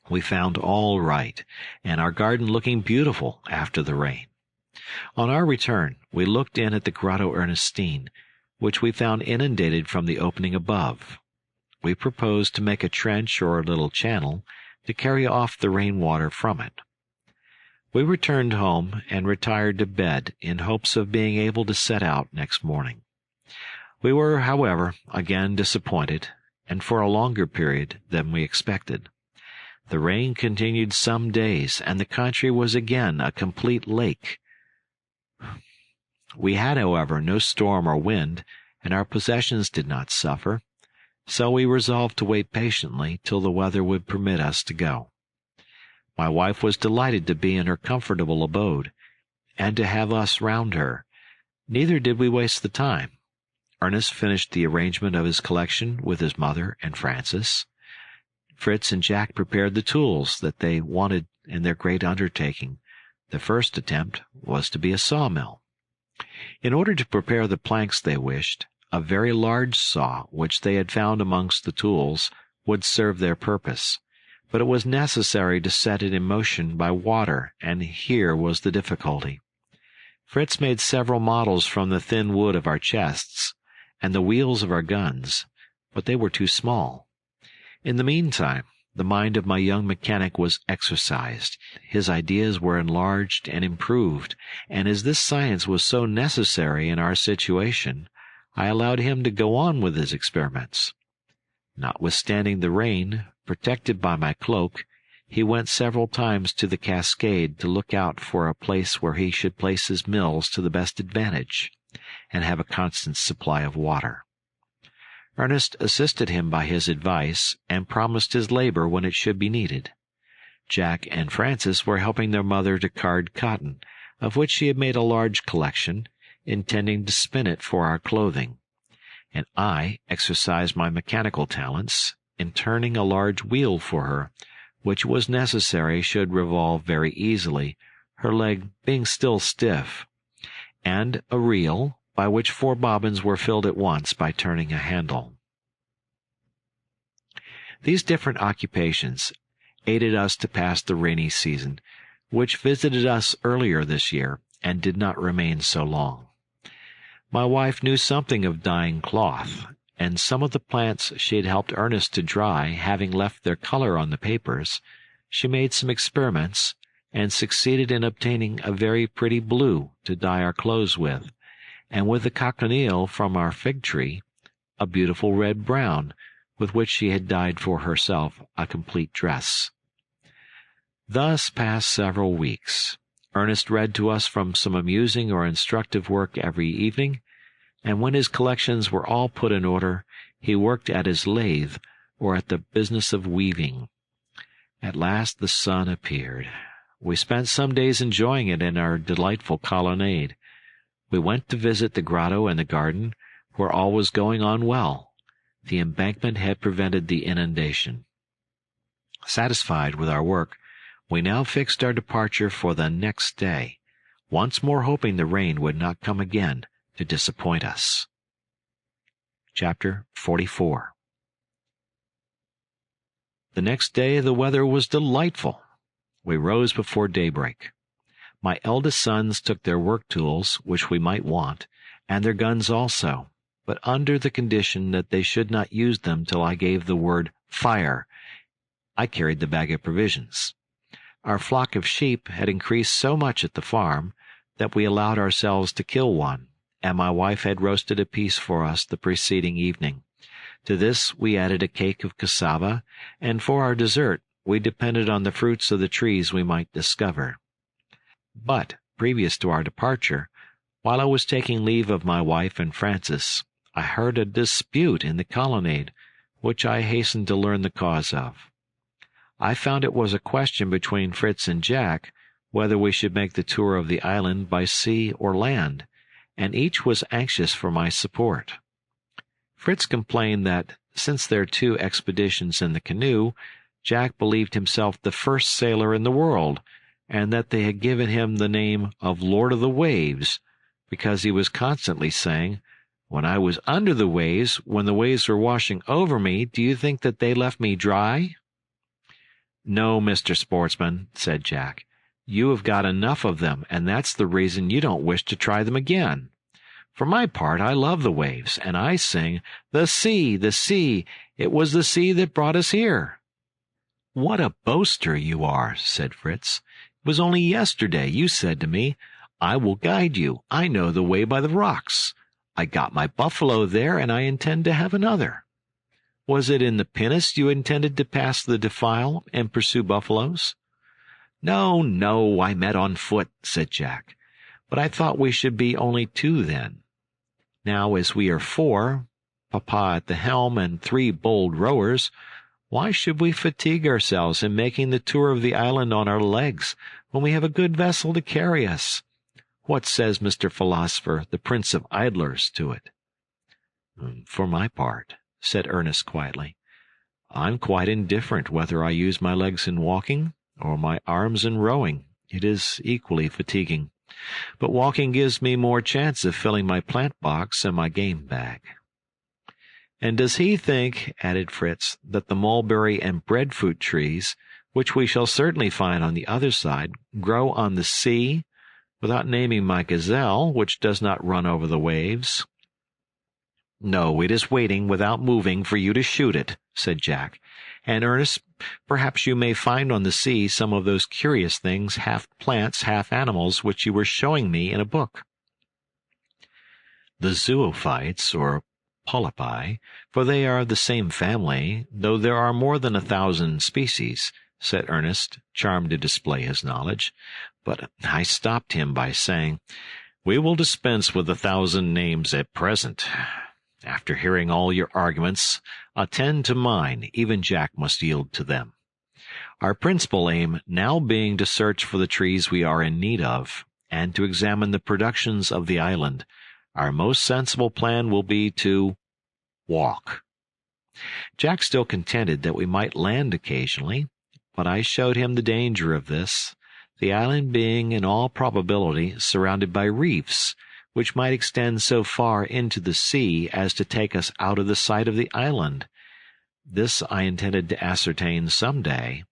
We found all right, and our garden looking beautiful after the rain. On our return, we looked in at the Grotto Ernestine, which we found inundated from the opening above. We proposed to make a trench or a little channel to carry off the rainwater from it. We returned home and retired to bed in hopes of being able to set out next morning. We were, however, again disappointed, and for a longer period than we expected. The rain continued some days, and the country was again a complete lake. We had, however, no storm or wind, and our possessions did not suffer, so we resolved to wait patiently till the weather would permit us to go. My wife was delighted to be in her comfortable abode, and to have us round her. Neither did we waste the time. Ernest finished the arrangement of his collection with his mother and Francis. Fritz and Jack prepared the tools that they wanted in their great undertaking. The first attempt was to be a sawmill. In order to prepare the planks they wished, a very large saw, which they had found amongst the tools, would serve their purpose, but it was necessary to set it in motion by water, and here was the difficulty. Fritz made several models from the thin wood of our chests and the wheels of our guns, but they were too small. In the meantime, the mind of my young mechanic was exercised, his ideas were enlarged and improved, and as this science was so necessary in our situation, I allowed him to go on with his experiments. Notwithstanding the rain, protected by my cloak, he went several times to the cascade to look out for a place where he should place his mills to the best advantage, and have a constant supply of water. Ernest assisted him by his advice, and promised his labor when it should be needed. Jack and Francis were helping their mother to card cotton, of which she had made a large collection, intending to spin it for our clothing, and I exercised my mechanical talents in turning a large wheel for her, which was necessary should revolve very easily, her leg being still stiff, and a reel, by which 4 bobbins were filled at once by turning a handle. These different occupations aided us to pass the rainy season, which visited us earlier this year and did not remain so long. My wife knew something of dyeing cloth, and some of the plants she had helped Ernest to dry having left their color on the papers, she made some experiments and succeeded in obtaining a very pretty blue to dye our clothes with, and with the cochineal from our fig tree, a beautiful red-brown, with which she had dyed for herself a complete dress. Thus passed several weeks. Ernest read to us from some amusing or instructive work every evening, and when his collections were all put in order, he worked at his lathe or at the business of weaving. At last the sun appeared. We spent some days enjoying it in our delightful colonnade. We went to visit the grotto and the garden, where all was going on well. The embankment had prevented the inundation. Satisfied with our work, we now fixed our departure for the next day, once more hoping the rain would not come again to disappoint us. Chapter 44. The next day the weather was delightful. We rose before daybreak. My eldest sons took their work tools, which we might want, and their guns also, but under the condition that they should not use them till I gave the word "fire." I carried the bag of provisions. Our flock of sheep had increased so much at the farm that we allowed ourselves to kill one, and my wife had roasted a piece for us the preceding evening. To this we added a cake of cassava, and for our dessert we depended on the fruits of the trees we might discover. But, previous to our departure, while I was taking leave of my wife and Francis, I heard a dispute in the colonnade, which I hastened to learn the cause of. I found it was a question between Fritz and Jack whether we should make the tour of the island by sea or land, and each was anxious for my support. Fritz complained that, since their 2 expeditions in the canoe, Jack believed himself the first sailor in the world, and that they had given him the name of Lord of the Waves, because he was constantly saying, "When I was under the waves, when the waves were washing over me, do you think that they left me dry?" "No, Mr. Sportsman," said Jack. "You have got enough of them, and that's the reason you don't wish to try them again. For my part, I love the waves, and I sing, 'The sea, the sea, it was the sea that brought us here.'" "What a boaster you are," said Fritz. "It was only yesterday you said to me, 'I will guide you. I know the way by the rocks. I got my buffalo there, and I intend to have another.' Was it in the pinnace you intended to pass the defile and pursue buffaloes?" "No, no, I meant on foot," said Jack. "But I thought we should be only 2 then. Now, as we are 4, Papa at the helm and 3 bold rowers, why should we fatigue ourselves in making the tour of the island on our legs, when we have a good vessel to carry us? What says Mr. Philosopher, the Prince of Idlers, to it?" "For my part," said Ernest quietly, "I'm quite indifferent whether I use my legs in walking or my arms in rowing. It is equally fatiguing. But walking gives me more chance of filling my plant box and my game bag." "And does he think," added Fritz, "that the mulberry and breadfruit trees, which we shall certainly find on the other side, grow on the sea, without naming my gazelle, which does not run over the waves?" "No, it is waiting without moving for you to shoot it," said Jack. "And, Ernest, perhaps you may find on the sea some of those curious things, half plants, half animals, which you were showing me in a book." "The zoophytes, or polypi, for they are of the same family, though there are more than 1,000 species," said Ernest, charmed to display his knowledge. But I stopped him by saying, "We will dispense with 1,000 names at present. After hearing all your arguments, attend to mine. Even Jack must yield to them. Our principal aim now being to search for the trees we are in need of, and to examine the productions of the island, our most sensible plan will be to walk." Jack still contended that we might land occasionally, but I showed him the danger of this, the island being in all probability surrounded by reefs, which might extend so far into the sea as to take us out of the sight of the island. This I intended to ascertain some day,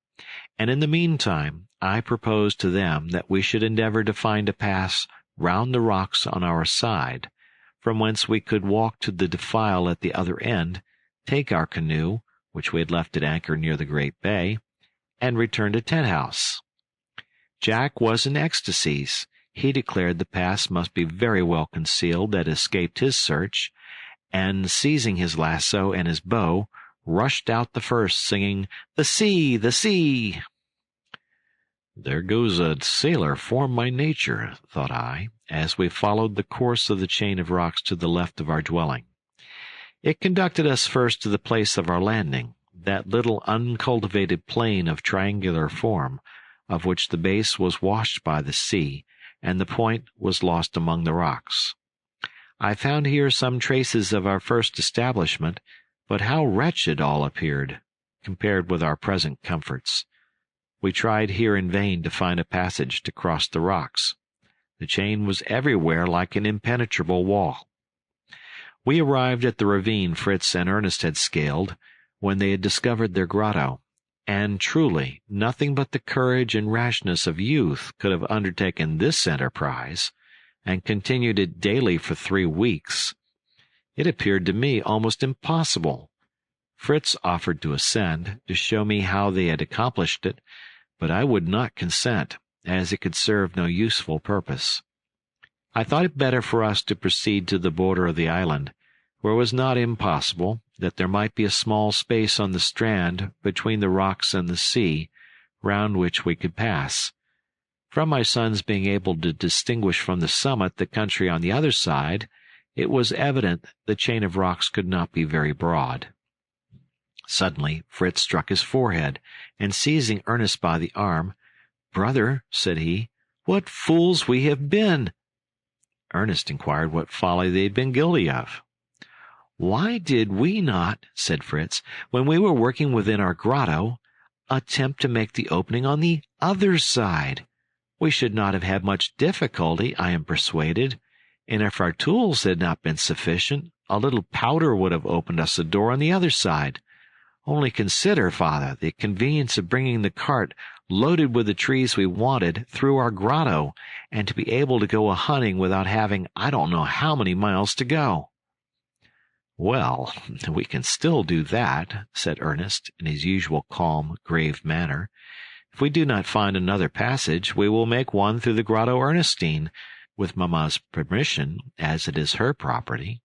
and in the meantime I proposed to them that we should endeavor to find a pass round the rocks on our side, from whence we could walk to the defile at the other end, take our canoe, which we had left at anchor near the great bay, and return to Tent House. Jack was in ecstasies. He declared the pass must be very well concealed that escaped his search, and, seizing his lasso and his bow, rushed out the first, singing, "The sea, the sea!" "There goes a sailor formed by nature," thought I, as we followed the course of the chain of rocks to the left of our dwelling. It conducted us first to the place of our landing, that little uncultivated plain of triangular form, of which the base was washed by the sea, and the point was lost among the rocks. I found here some traces of our first establishment, but how wretched all appeared, compared with our present comforts. We tried here in vain to find a passage to cross the rocks. The chain was everywhere like an impenetrable wall. We arrived at the ravine Fritz and Ernest had scaled, when they had discovered their grotto, and truly nothing but the courage and rashness of youth could have undertaken this enterprise, and continued it daily for 3 weeks. It appeared to me almost impossible. Fritz offered to ascend, to show me how they had accomplished it, but I would not consent, as it could serve no useful purpose. I thought it better for us to proceed to the border of the island, where it was not impossible that there might be a small space on the strand between the rocks and the sea, round which we could pass. From my son's being able to distinguish from the summit the country on the other side, it was evident the chain of rocks could not be very broad. Suddenly Fritz struck his forehead, and seizing Ernest by the arm, "Brother," said he, "what fools we have been!" Ernest inquired what folly they had been guilty of. "Why did we not," said Fritz, "when we were working within our grotto, attempt to make the opening on the other side? We should not have had much difficulty, I am persuaded, and if our tools had not been sufficient, a little powder would have opened us a door on the other side. Only consider, father, the convenience of bringing the cart loaded with the trees we wanted through our grotto, and to be able to go a-hunting without having I don't know how many miles to go." "Well, we can still do that," said Ernest, in his usual calm, grave manner. "If we do not find another passage, we will make one through the Grotto Ernestine, with Mamma's permission, as it is her property."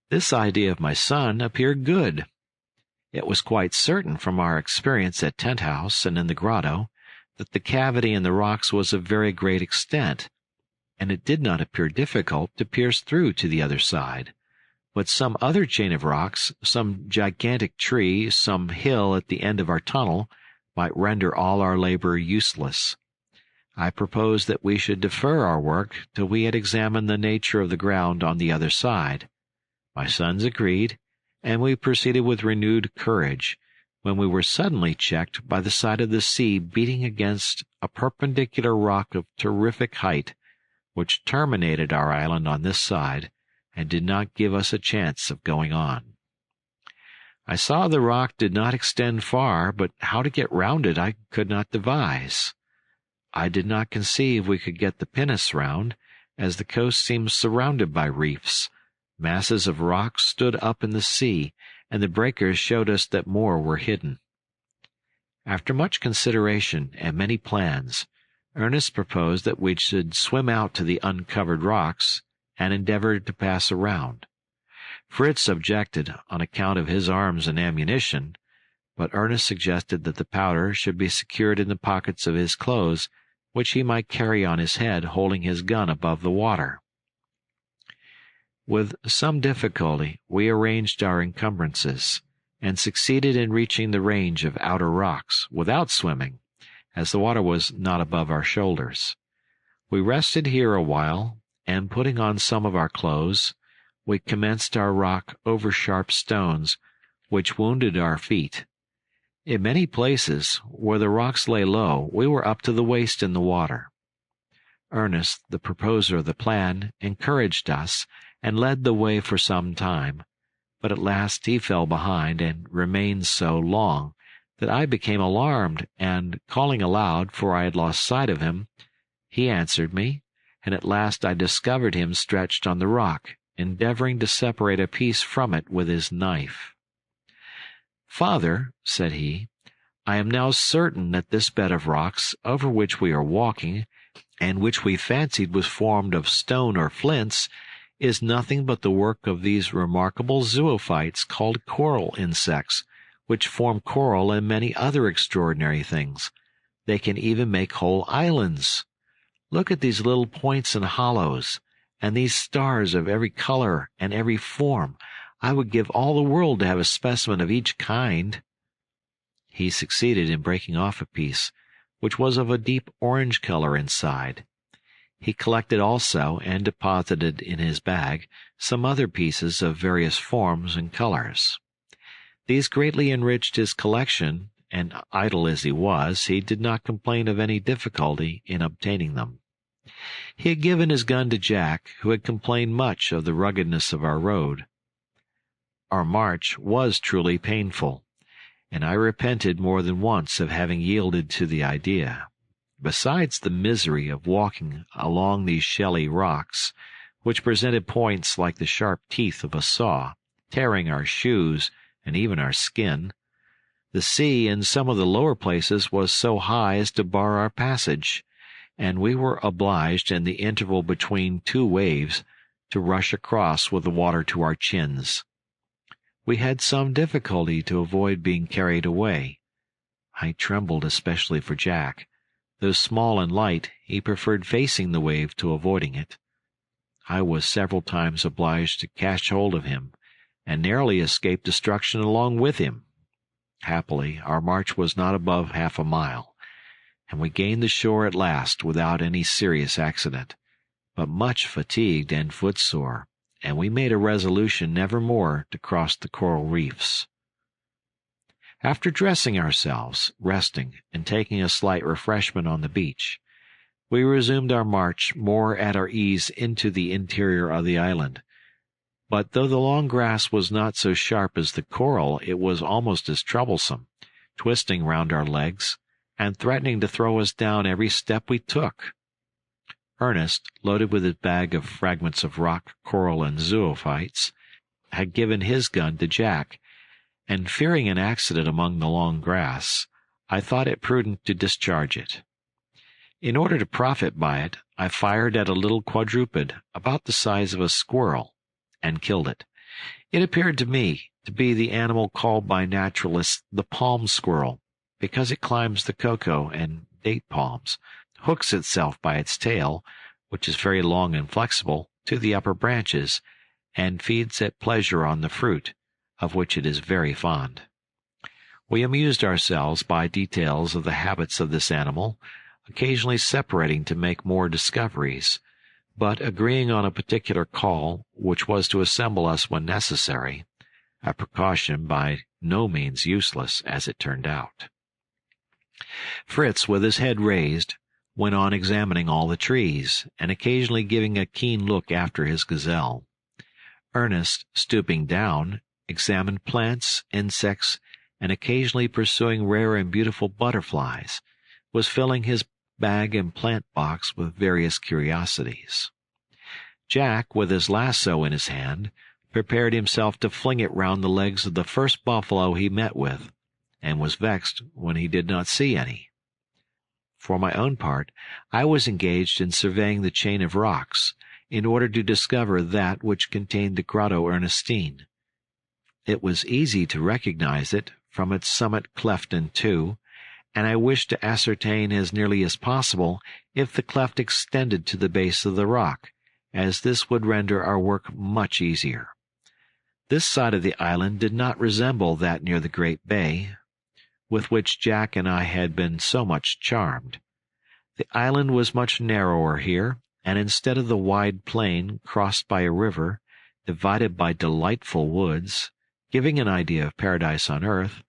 This idea of my son appeared good. It was quite certain from our experience at Tent House and in the grotto that the cavity in the rocks was of very great extent, and it did not appear difficult to pierce through to the other side. But some other chain of rocks, some gigantic tree, some hill at the end of our tunnel, might render all our labor useless. I proposed that we should defer our work till we had examined the nature of the ground on the other side. My sons agreed, and we proceeded with renewed courage, when we were suddenly checked by the sight of the sea beating against a perpendicular rock of terrific height, which terminated our island on this side, and did not give us a chance of going on. I saw the rock did not extend far, but how to get round it I could not devise. I did not conceive we could get the pinnace round, as the coast seemed surrounded by reefs. Masses of rock stood up in the sea, and the breakers showed us that more were hidden. After much consideration and many plans, Ernest proposed that we should swim out to the uncovered rocks and endeavor to pass around. Fritz objected on account of his arms and ammunition, but Ernest suggested that the powder should be secured in the pockets of his clothes, which he might carry on his head holding his gun above the water. With some difficulty we arranged our encumbrances, and succeeded in reaching the range of outer rocks without swimming, as the water was not above our shoulders. We rested here a while, and putting on some of our clothes, we commenced our rock over sharp stones, which wounded our feet. In many places, where the rocks lay low, we were up to the waist in the water. Ernest, the proposer of the plan, encouraged us, and led the way for some time, but at last he fell behind, and remained so long that I became alarmed, and, calling aloud, for I had lost sight of him, he answered me, and at last I discovered him stretched on the rock, endeavoring to separate a piece from it with his knife. "Father," said he, "I am now certain that this bed of rocks, over which we are walking, and which we fancied was formed of stone or flints, is nothing but the work of these remarkable zoophytes called coral insects, which form coral and many other extraordinary things. They can even make whole islands. Look at these little points and hollows, and these stars of every color and every form. I would give all the world to have a specimen of each kind." He succeeded in breaking off a piece, which was of a deep orange color inside. He collected also, and deposited in his bag, some other pieces of various forms and colors. These greatly enriched his collection, and idle as he was, he did not complain of any difficulty in obtaining them. He had given his gun to Jack, who had complained much of the ruggedness of our road. Our march was truly painful, and I repented more than once of having yielded to the idea. Besides the misery of walking along these shelly rocks, which presented points like the sharp teeth of a saw, tearing our shoes and even our skin, the sea in some of the lower places was so high as to bar our passage, and we were obliged in the interval between two waves to rush across with the water to our chins. We had some difficulty to avoid being carried away. I trembled especially for Jack. Though small and light, he preferred facing the wave to avoiding it. I was several times obliged to catch hold of him, and narrowly escaped destruction along with him. Happily, our march was not above half a mile, and we gained the shore at last without any serious accident, but much fatigued and footsore, and we made a resolution never more to cross the coral reefs. After dressing ourselves, resting, and taking a slight refreshment on the beach, we resumed our march more at our ease into the interior of the island. But though the long grass was not so sharp as the coral, it was almost as troublesome, twisting round our legs, and threatening to throw us down every step we took. Ernest, loaded with his bag of fragments of rock, coral, and zoophytes, had given his gun to Jack, and fearing an accident among the long grass, I thought it prudent to discharge it. In order to profit by it, I fired at a little quadruped about the size of a squirrel, and killed it. It appeared to me to be the animal called by naturalists the palm squirrel, because it climbs the cocoa and date palms, hooks itself by its tail, which is very long and flexible, to the upper branches, and feeds at pleasure on the fruit, of which it is very fond. We amused ourselves by details of the habits of this animal, occasionally separating to make more discoveries, but agreeing on a particular call, which was to assemble us when necessary, a precaution by no means useless as it turned out. Fritz, with his head raised, went on examining all the trees, and occasionally giving a keen look after his gazelle. Ernest, stooping down, examined plants, insects, and occasionally pursuing rare and beautiful butterflies, was filling his bag and plant box with various curiosities. Jack, with his lasso in his hand, prepared himself to fling it round the legs of the first buffalo he met with, and was vexed when he did not see any. For my own part, I was engaged in surveying the chain of rocks, in order to discover that which contained the Grotto Ernestine. It was easy to recognize it from its summit cleft in two, and I wished to ascertain as nearly as possible if the cleft extended to the base of the rock, as this would render our work much easier. This side of the island did not resemble that near the great bay, with which Jack and I had been so much charmed. The island was much narrower here, and instead of the wide plain crossed by a river, divided by delightful woods, giving an idea of paradise on earth,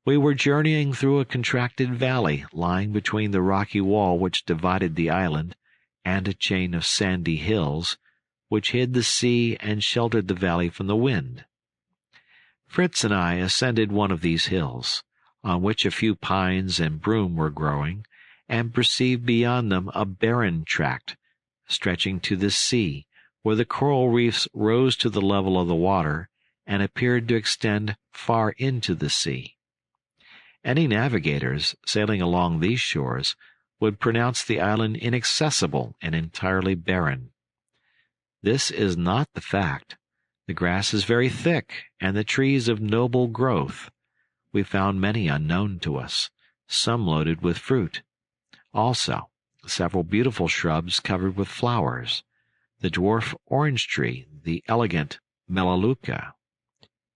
we were journeying through a contracted valley lying between the rocky wall which divided the island and a chain of sandy hills which hid the sea and sheltered the valley from the wind. Fritz and I ascended one of these hills, on which a few pines and broom were growing, and perceived beyond them a barren tract, stretching to the sea, where the coral reefs rose to the level of the water and appeared to extend far into the sea. Any navigators sailing along these shores would pronounce the island inaccessible and entirely barren. This is not the fact. The grass is very thick, and the trees of noble growth. We found many unknown to us, some loaded with fruit. Also, several beautiful shrubs covered with flowers, the dwarf orange tree, the elegant melaleuca,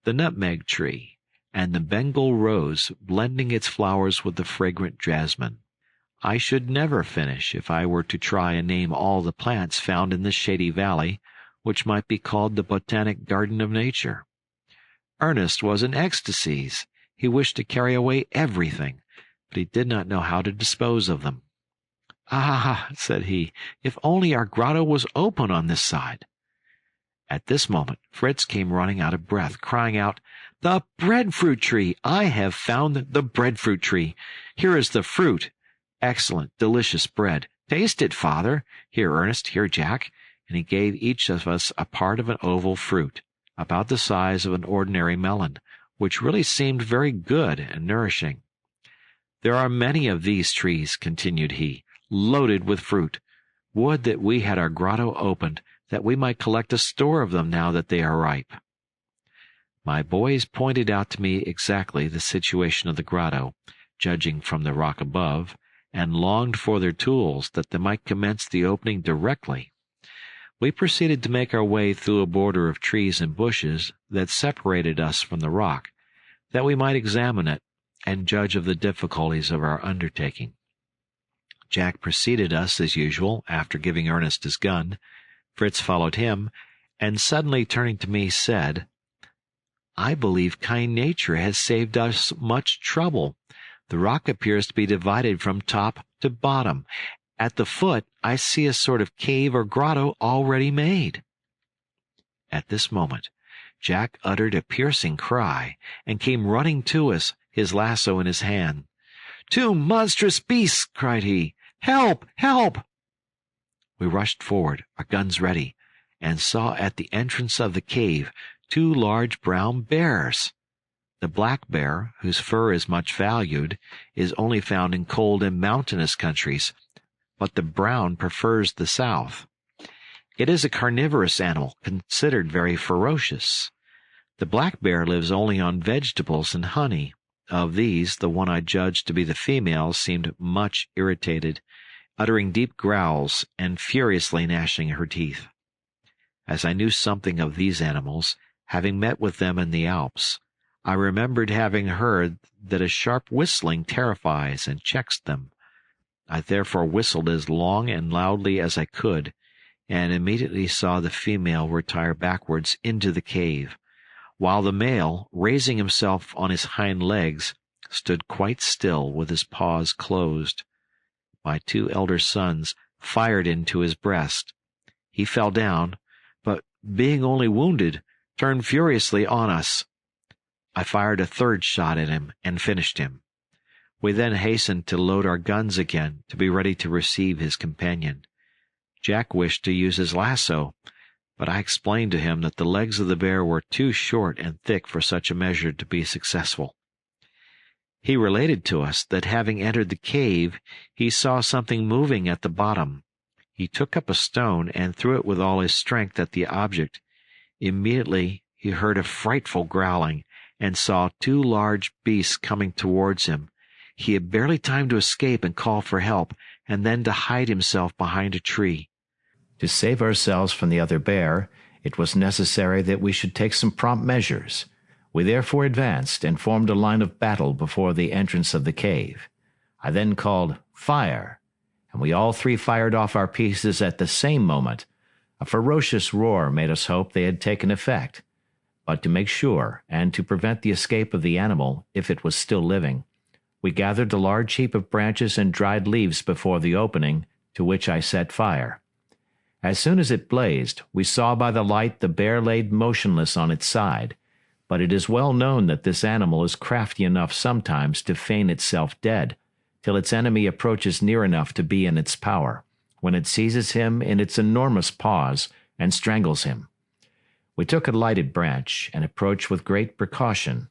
the nutmeg tree, and the Bengal rose blending its flowers with the fragrant jasmine. I should never finish if I were to try and name all the plants found in this shady valley, which might be called the botanic garden of nature. Ernest was in ecstasies. He wished to carry away everything, but he did not know how to dispose of them. "Ah," said he, "if only our grotto was open on this side." At this moment Fritz came running out of breath, crying out, "The breadfruit tree! I have found the breadfruit tree. Here is the fruit. Excellent, delicious bread. Taste it, father. Here, Ernest, here, Jack." And he gave each of us a part of an oval fruit, about the size of an ordinary melon, which really seemed very good and nourishing. "There are many of these trees," continued he, "loaded with fruit. Would that we had our grotto opened, that we might collect a store of them now that they are ripe." My boys pointed out to me exactly the situation of the grotto, judging from the rock above, and longed for their tools, that they might commence the opening directly. We proceeded to make our way through a border of trees and bushes that separated us from the rock, that we might examine it and judge of the difficulties of our undertaking. Jack preceded us as usual, after giving Ernest his gun. Fritz followed him, and suddenly turning to me said, "I believe kind nature has saved us much trouble. The rock appears to be divided from top to bottom. At the foot I see a sort of cave or grotto already made." At this moment Jack uttered a piercing cry, and came running to us, his lasso in his hand. "Two monstrous beasts!" cried he. "Help! Help!" We rushed forward, our guns ready, and saw at the entrance of the cave 2 large brown bears. The black bear, whose fur is much valued, is only found in cold and mountainous countries, but the brown prefers the south. It is a carnivorous animal, considered very ferocious. The black bear lives only on vegetables and honey. Of these, the one I judged to be the female seemed much irritated, uttering deep growls and furiously gnashing her teeth. As I knew something of these animals, having met with them in the Alps, I remembered having heard that a sharp whistling terrifies and checks them. I therefore whistled as long and loudly as I could, and immediately saw the female retire backwards into the cave, while the male, raising himself on his hind legs, stood quite still with his paws closed. My 2 elder sons fired into his breast. He fell down, but, being only wounded, turned furiously on us. I fired a 3rd shot at him and finished him. We then hastened to load our guns again, to be ready to receive his companion. Jack wished to use his lasso, but I explained to him that the legs of the bear were too short and thick for such a measure to be successful. He related to us that having entered the cave, he saw something moving at the bottom. He took up a stone and threw it with all his strength at the object. Immediately he heard a frightful growling, and saw 2 large beasts coming towards him. He had barely time to escape and call for help, and then to hide himself behind a tree. To save ourselves from the other bear, it was necessary that we should take some prompt measures. We therefore advanced and formed a line of battle before the entrance of the cave. I then called, "Fire!" and we all 3 fired off our pieces at the same moment. A ferocious roar made us hope they had taken effect. But to make sure, and to prevent the escape of the animal, if it was still living, we gathered a large heap of branches and dried leaves before the opening, to which I set fire. As soon as it blazed, we saw by the light the bear laid motionless on its side, but it is well known that this animal is crafty enough sometimes to feign itself dead, till its enemy approaches near enough to be in its power, when it seizes him in its enormous paws and strangles him. We took a lighted branch and approached with great precaution.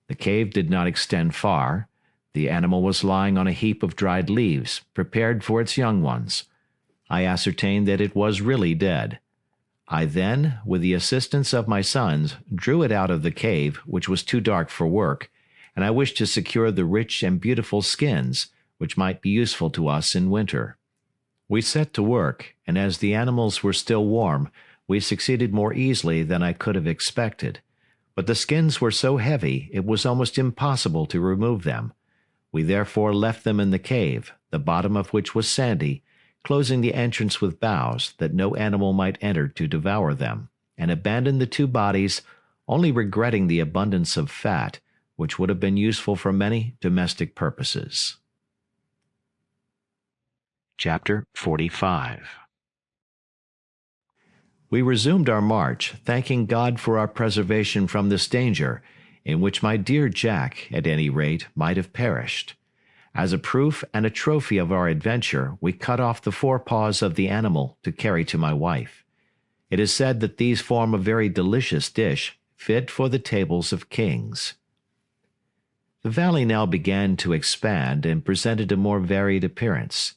The cave did not extend far. The animal was lying on a heap of dried leaves, prepared for its young ones. I ascertained that it was really dead. I then, with the assistance of my sons, drew it out of the cave, which was too dark for work, and I wished to secure the rich and beautiful skins, which might be useful to us in winter. We set to work, and as the animals were still warm, we succeeded more easily than I could have expected. But the skins were so heavy it was almost impossible to remove them. We therefore left them in the cave, the bottom of which was sandy, closing the entrance with boughs, that no animal might enter to devour them, and abandoned the 2 bodies, only regretting the abundance of fat, which would have been useful for many domestic purposes. Chapter 45. We resumed our march, thanking God for our preservation from this danger, in which my dear Jack, at any rate, might have perished. As a proof and a trophy of our adventure, we cut off the 4 paws of the animal to carry to my wife. It is said that these form a very delicious dish, fit for the tables of kings. The valley now began to expand and presented a more varied appearance.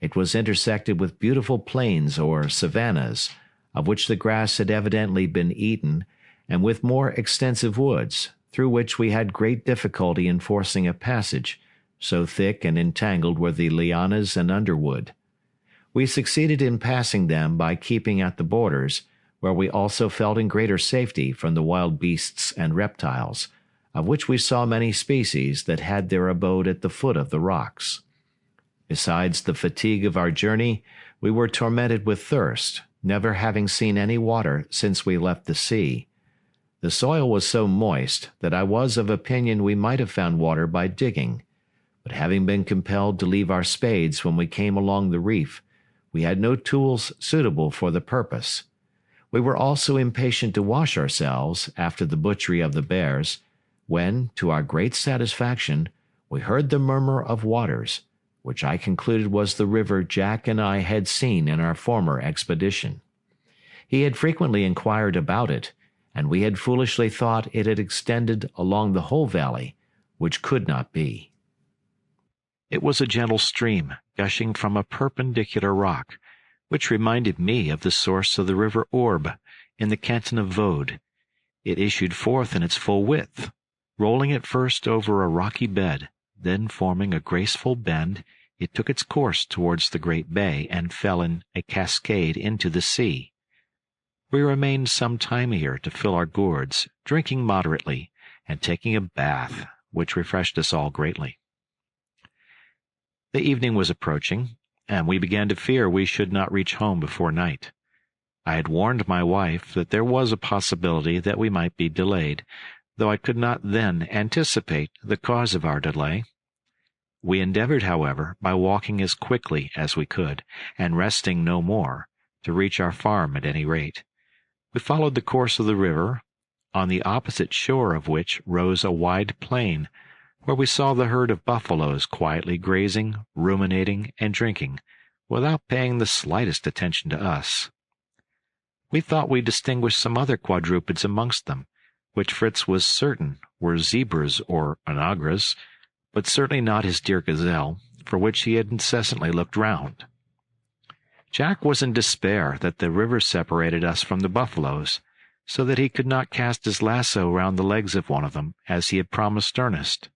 It was intersected with beautiful plains or savannas, of which the grass had evidently been eaten, and with more extensive woods, through which we had great difficulty in forcing a passage, so thick and entangled were the lianas and underwood. We succeeded in passing them by keeping at the borders, where we also felt in greater safety from the wild beasts and reptiles, of which we saw many species that had their abode at the foot of the rocks. Besides the fatigue of our journey, we were tormented with thirst, never having seen any water since we left the sea. The soil was so moist that I was of opinion we might have found water by digging, but having been compelled to leave our spades when we came along the reef, we had no tools suitable for the purpose. We were also impatient to wash ourselves after the butchery of the bears, when, to our great satisfaction, we heard the murmur of waters, which I concluded was the river Jack and I had seen in our former expedition. He had frequently inquired about it, and we had foolishly thought it had extended along the whole valley, which could not be. It was a gentle stream gushing from a perpendicular rock, which reminded me of the source of the river Orbe in the canton of Vaud. It issued forth in its full width, rolling at first over a rocky bed, then forming a graceful bend, it took its course towards the great bay and fell in a cascade into the sea. We remained some time here to fill our gourds, drinking moderately, and taking a bath, which refreshed us all greatly. The evening was approaching, and we began to fear we should not reach home before night. I had warned my wife that there was a possibility that we might be delayed, though I could not then anticipate the cause of our delay. We endeavored, however, by walking as quickly as we could, and resting no more, to reach our farm at any rate. We followed the course of the river, on the opposite shore of which rose a wide plain, where we saw the herd of buffaloes quietly grazing, ruminating, and drinking, without paying the slightest attention to us. We thought we distinguished some other quadrupeds amongst them, which Fritz was certain were zebras or onagras, but certainly not his dear gazelle, for which he had incessantly looked round. Jack was in despair that the river separated us from the buffaloes, so that he could not cast his lasso round the legs of one of them, as he had promised Ernest.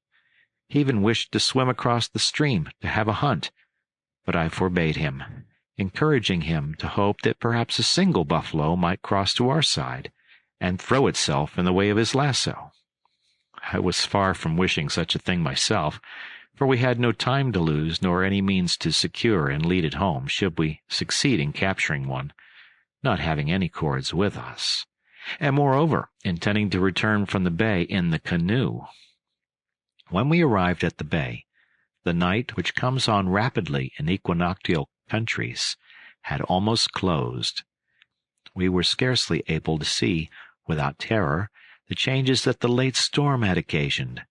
He even wished to swim across the stream to have a hunt, but I forbade him, encouraging him to hope that perhaps a single buffalo might cross to our side, and throw itself in the way of his lasso. I was far from wishing such a thing myself, for we had no time to lose nor any means to secure and lead it home should we succeed in capturing one, not having any cords with us, and moreover intending to return from the bay in the canoe. When we arrived at the bay, the night, which comes on rapidly in equinoctial countries, had almost closed. We were scarcely able to see, without terror, the changes that the late storm had occasioned.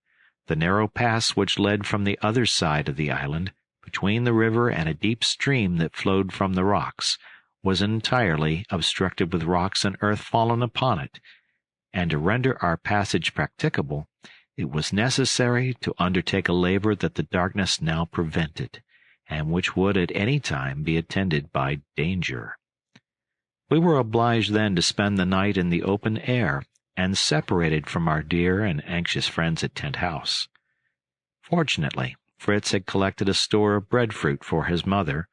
The narrow pass which led from the other side of the island, between the river and a deep stream that flowed from the rocks, was entirely obstructed with rocks and earth fallen upon it, and to render our passage practicable, it was necessary to undertake a labor that the darkness now prevented, and which would at any time be attended by danger. We were obliged then to spend the night in the open air, and separated from our dear and anxious friends at Tent House. Fortunately, Fritz had collected a store of breadfruit for his mother,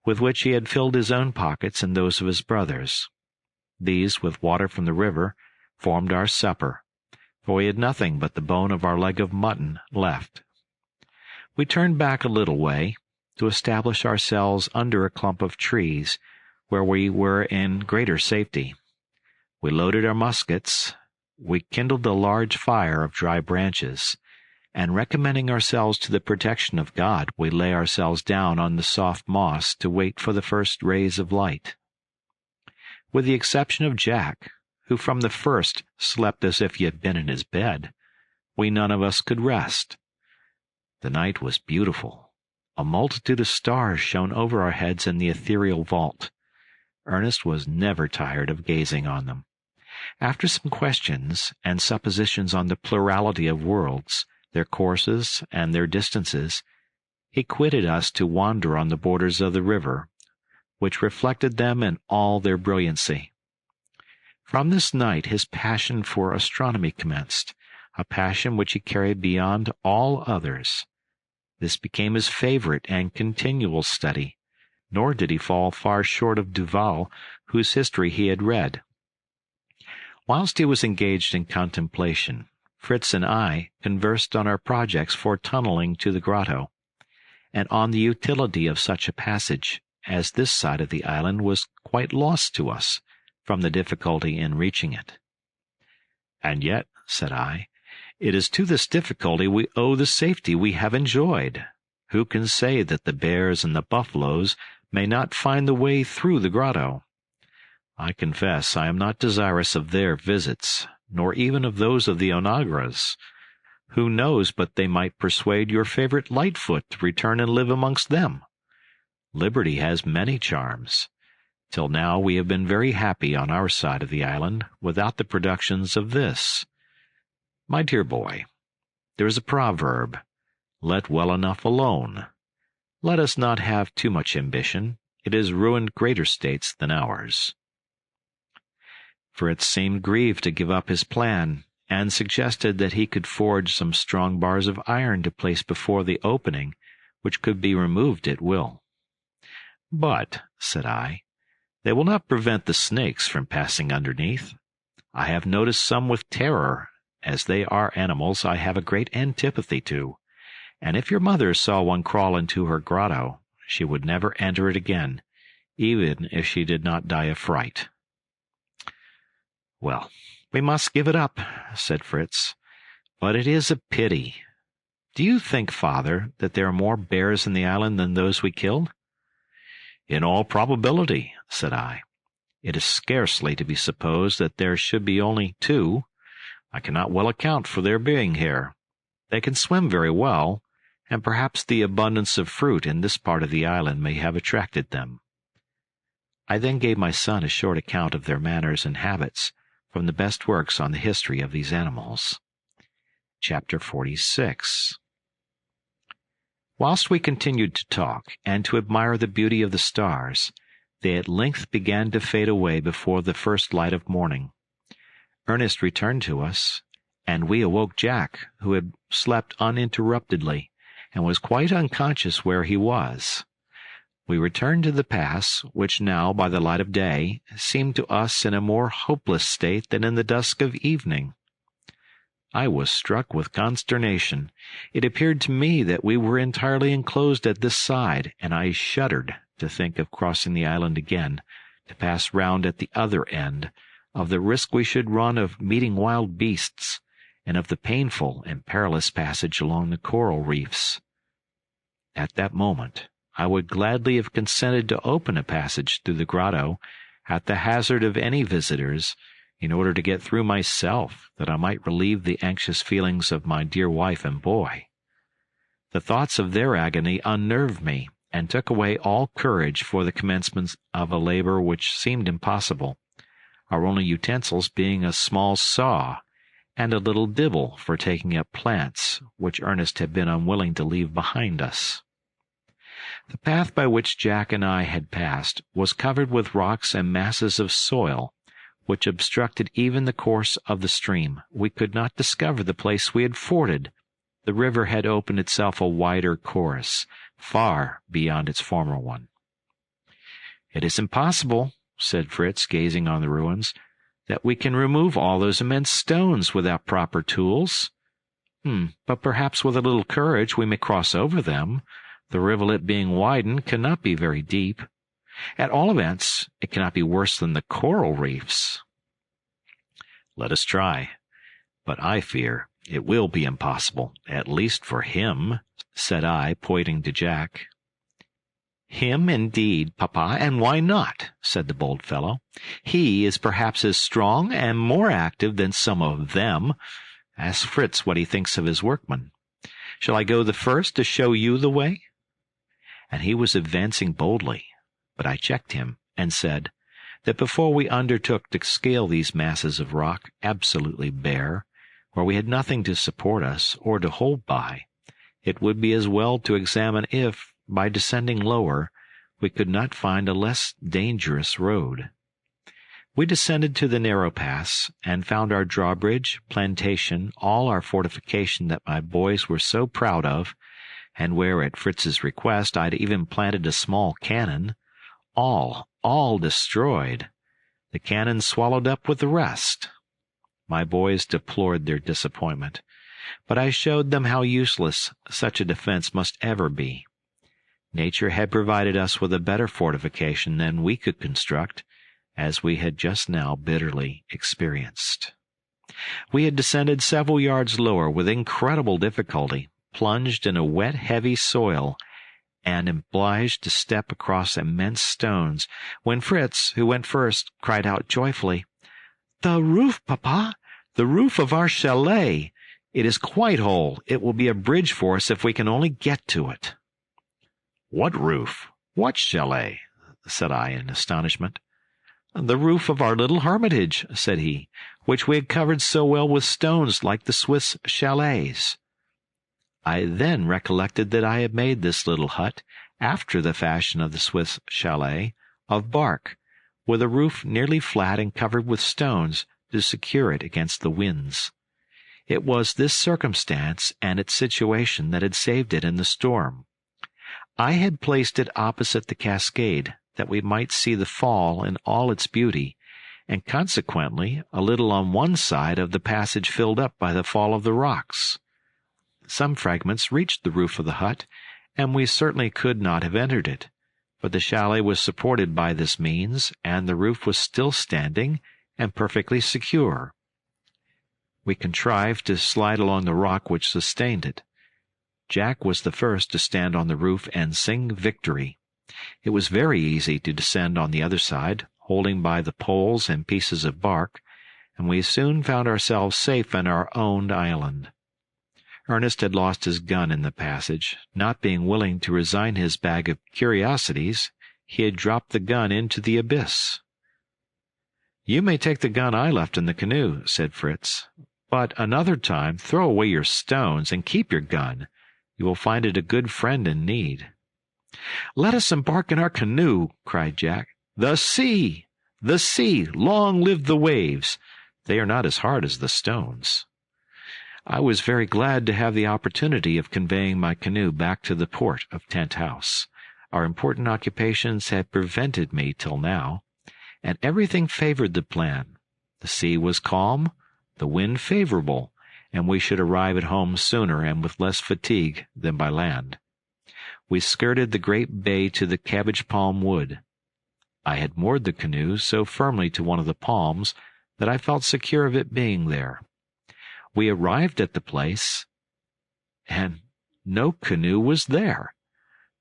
with which he had filled his own pockets and those of his brothers. These, with water from the river, formed our supper, for we had nothing but the bone of our leg of mutton left. We turned back a little way, to establish ourselves under a clump of trees, where we were in greater safety. We loaded our muskets, we kindled a large fire of dry branches, and recommending ourselves to the protection of God, we lay ourselves down on the soft moss to wait for the first rays of light. With the exception of Jack, who from the first slept as if he had been in his bed, we none of us could rest. The night was beautiful. A multitude of stars shone over our heads in the ethereal vault. Ernest was never tired of gazing on them. After some questions and suppositions on the plurality of worlds, their courses, and their distances, he quitted us to wander on the borders of the river, which reflected them in all their brilliancy. From this night his passion for astronomy commenced, a passion which he carried beyond all others. This became his favorite and continual study, nor did he fall far short of Duval, whose history he had read. Whilst he was engaged in contemplation, Fritz and I conversed on our projects for tunneling to the grotto, and on the utility of such a passage, as this side of the island was quite lost to us, from the difficulty in reaching it. "And yet," said I, "it is to this difficulty we owe the safety we have enjoyed. Who can say that the bears and the buffaloes may not find the way through the grotto? I confess I am not desirous of their visits, nor even of those of the onagras. Who knows but they might persuade your favorite Lightfoot to return and live amongst them? Liberty has many charms. Till now we have been very happy on our side of the island, without the productions of this. My dear boy, there is a proverb, 'Let well enough alone.' Let us not have too much ambition. It has ruined greater states than ours." Fritz seemed grieved to give up his plan, and suggested that he could forge some strong bars of iron to place before the opening, which could be removed at will. "But," said I, "they will not prevent the snakes from passing underneath. I have noticed some with terror, as they are animals I have a great antipathy to, and if your mother saw one crawl into her grotto, she would never enter it again, even if she did not die of fright." "Well, we must give it up," said Fritz. "But it is a pity. Do you think, father, that there are more bears in the island than those we killed?" "In all probability," said I. "It is scarcely to be supposed that there should be only 2. I cannot well account for their being here. They can swim very well, and perhaps the abundance of fruit in this part of the island may have attracted them." I then gave my son a short account of their manners and habits, from the best works on the history of these animals. Chapter 46. Whilst we continued to talk, and to admire the beauty of the stars, they at length began to fade away before the first light of morning. Ernest returned to us, and we awoke Jack, who had slept uninterruptedly, and was quite unconscious where he was. We returned to the pass, which now, by the light of day, seemed to us in a more hopeless state than in the dusk of evening. I was struck with consternation. It appeared to me that we were entirely enclosed at this side, and I shuddered to think of crossing the island again, to pass round at the other end, of the risk we should run of meeting wild beasts, and of the painful and perilous passage along the coral reefs. At that moment, I would gladly have consented to open a passage through the grotto, at the hazard of any visitors, in order to get through myself, that I might relieve the anxious feelings of my dear wife and boy. The thoughts of their agony unnerved me, and took away all courage for the commencement of a labor which seemed impossible, our only utensils being a small saw, and a little dibble for taking up plants, which Ernest had been unwilling to leave behind us. The path by which Jack and I had passed was covered with rocks and masses of soil, which obstructed even the course of the stream. We could not discover the place we had forded. The river had opened itself a wider course, far beyond its former one. "It is impossible," said Fritz, gazing on the ruins, "that we can remove all those immense stones without proper tools. But perhaps with a little courage we may cross over them. The rivulet being widened cannot be very deep. At all events, it cannot be worse than the coral reefs." "Let us try. But I fear it will be impossible, at least for him," said I, pointing to Jack. "Him, indeed, papa, and why not?" said the bold fellow. "He is perhaps as strong and more active than some of them. Ask Fritz what he thinks of his workmen. Shall I go the first to show you the way?" And he was advancing boldly, but I checked him, and said that before we undertook to scale these masses of rock, absolutely bare, where we had nothing to support us or to hold by, it would be as well to examine if, by descending lower, we could not find a less dangerous road. We descended to the narrow pass, and found our drawbridge, plantation, all our fortification that my boys were so proud of, and where, at Fritz's request, I had even planted a small cannon, all destroyed, the cannon swallowed up with the rest. My boys deplored their disappointment, but I showed them how useless such a defense must ever be. Nature had provided us with a better fortification than we could construct, as we had just now bitterly experienced. We had descended several yards lower with incredible difficulty, plunged in a wet, heavy soil, and obliged to step across immense stones, when Fritz, who went first, cried out joyfully, "The roof, Papa! The roof of our chalet! It is quite whole. It will be a bridge for us if we can only get to it." "What roof? What chalet?" said I in astonishment. "The roof of our little hermitage," said he, "which we had covered so well with stones like the Swiss chalets." I then recollected that I had made this little hut, after the fashion of the Swiss chalet, of bark, with a roof nearly flat and covered with stones to secure it against the winds. It was this circumstance and its situation that had saved it in the storm. I had placed it opposite the cascade, that we might see the fall in all its beauty, and consequently a little on one side of the passage filled up by the fall of the rocks. Some fragments reached the roof of the hut, and we certainly could not have entered it, but the chalet was supported by this means, and the roof was still standing and perfectly secure. We contrived to slide along the rock which sustained it. Jack was the first to stand on the roof and sing victory. It was very easy to descend on the other side, holding by the poles and pieces of bark, and we soon found ourselves safe in our own island. Ernest had lost his gun in the passage. Not being willing to resign his bag of curiosities, he had dropped the gun into the abyss. "You may take the gun I left in the canoe," said Fritz, "but another time throw away your stones and keep your gun. You will find it a good friend in need." "Let us embark in our canoe," cried Jack. "The sea! The sea! Long live the waves! They are not as hard as the stones." I was very glad to have the opportunity of conveying my canoe back to the port of Tent House. Our important occupations had prevented me till now, and everything favored the plan. The sea was calm, the wind favorable, and we should arrive at home sooner and with less fatigue than by land. We skirted the great bay to the cabbage palm wood. I had moored the canoe so firmly to one of the palms that I felt secure of it being there. We arrived at the place, and no canoe was there.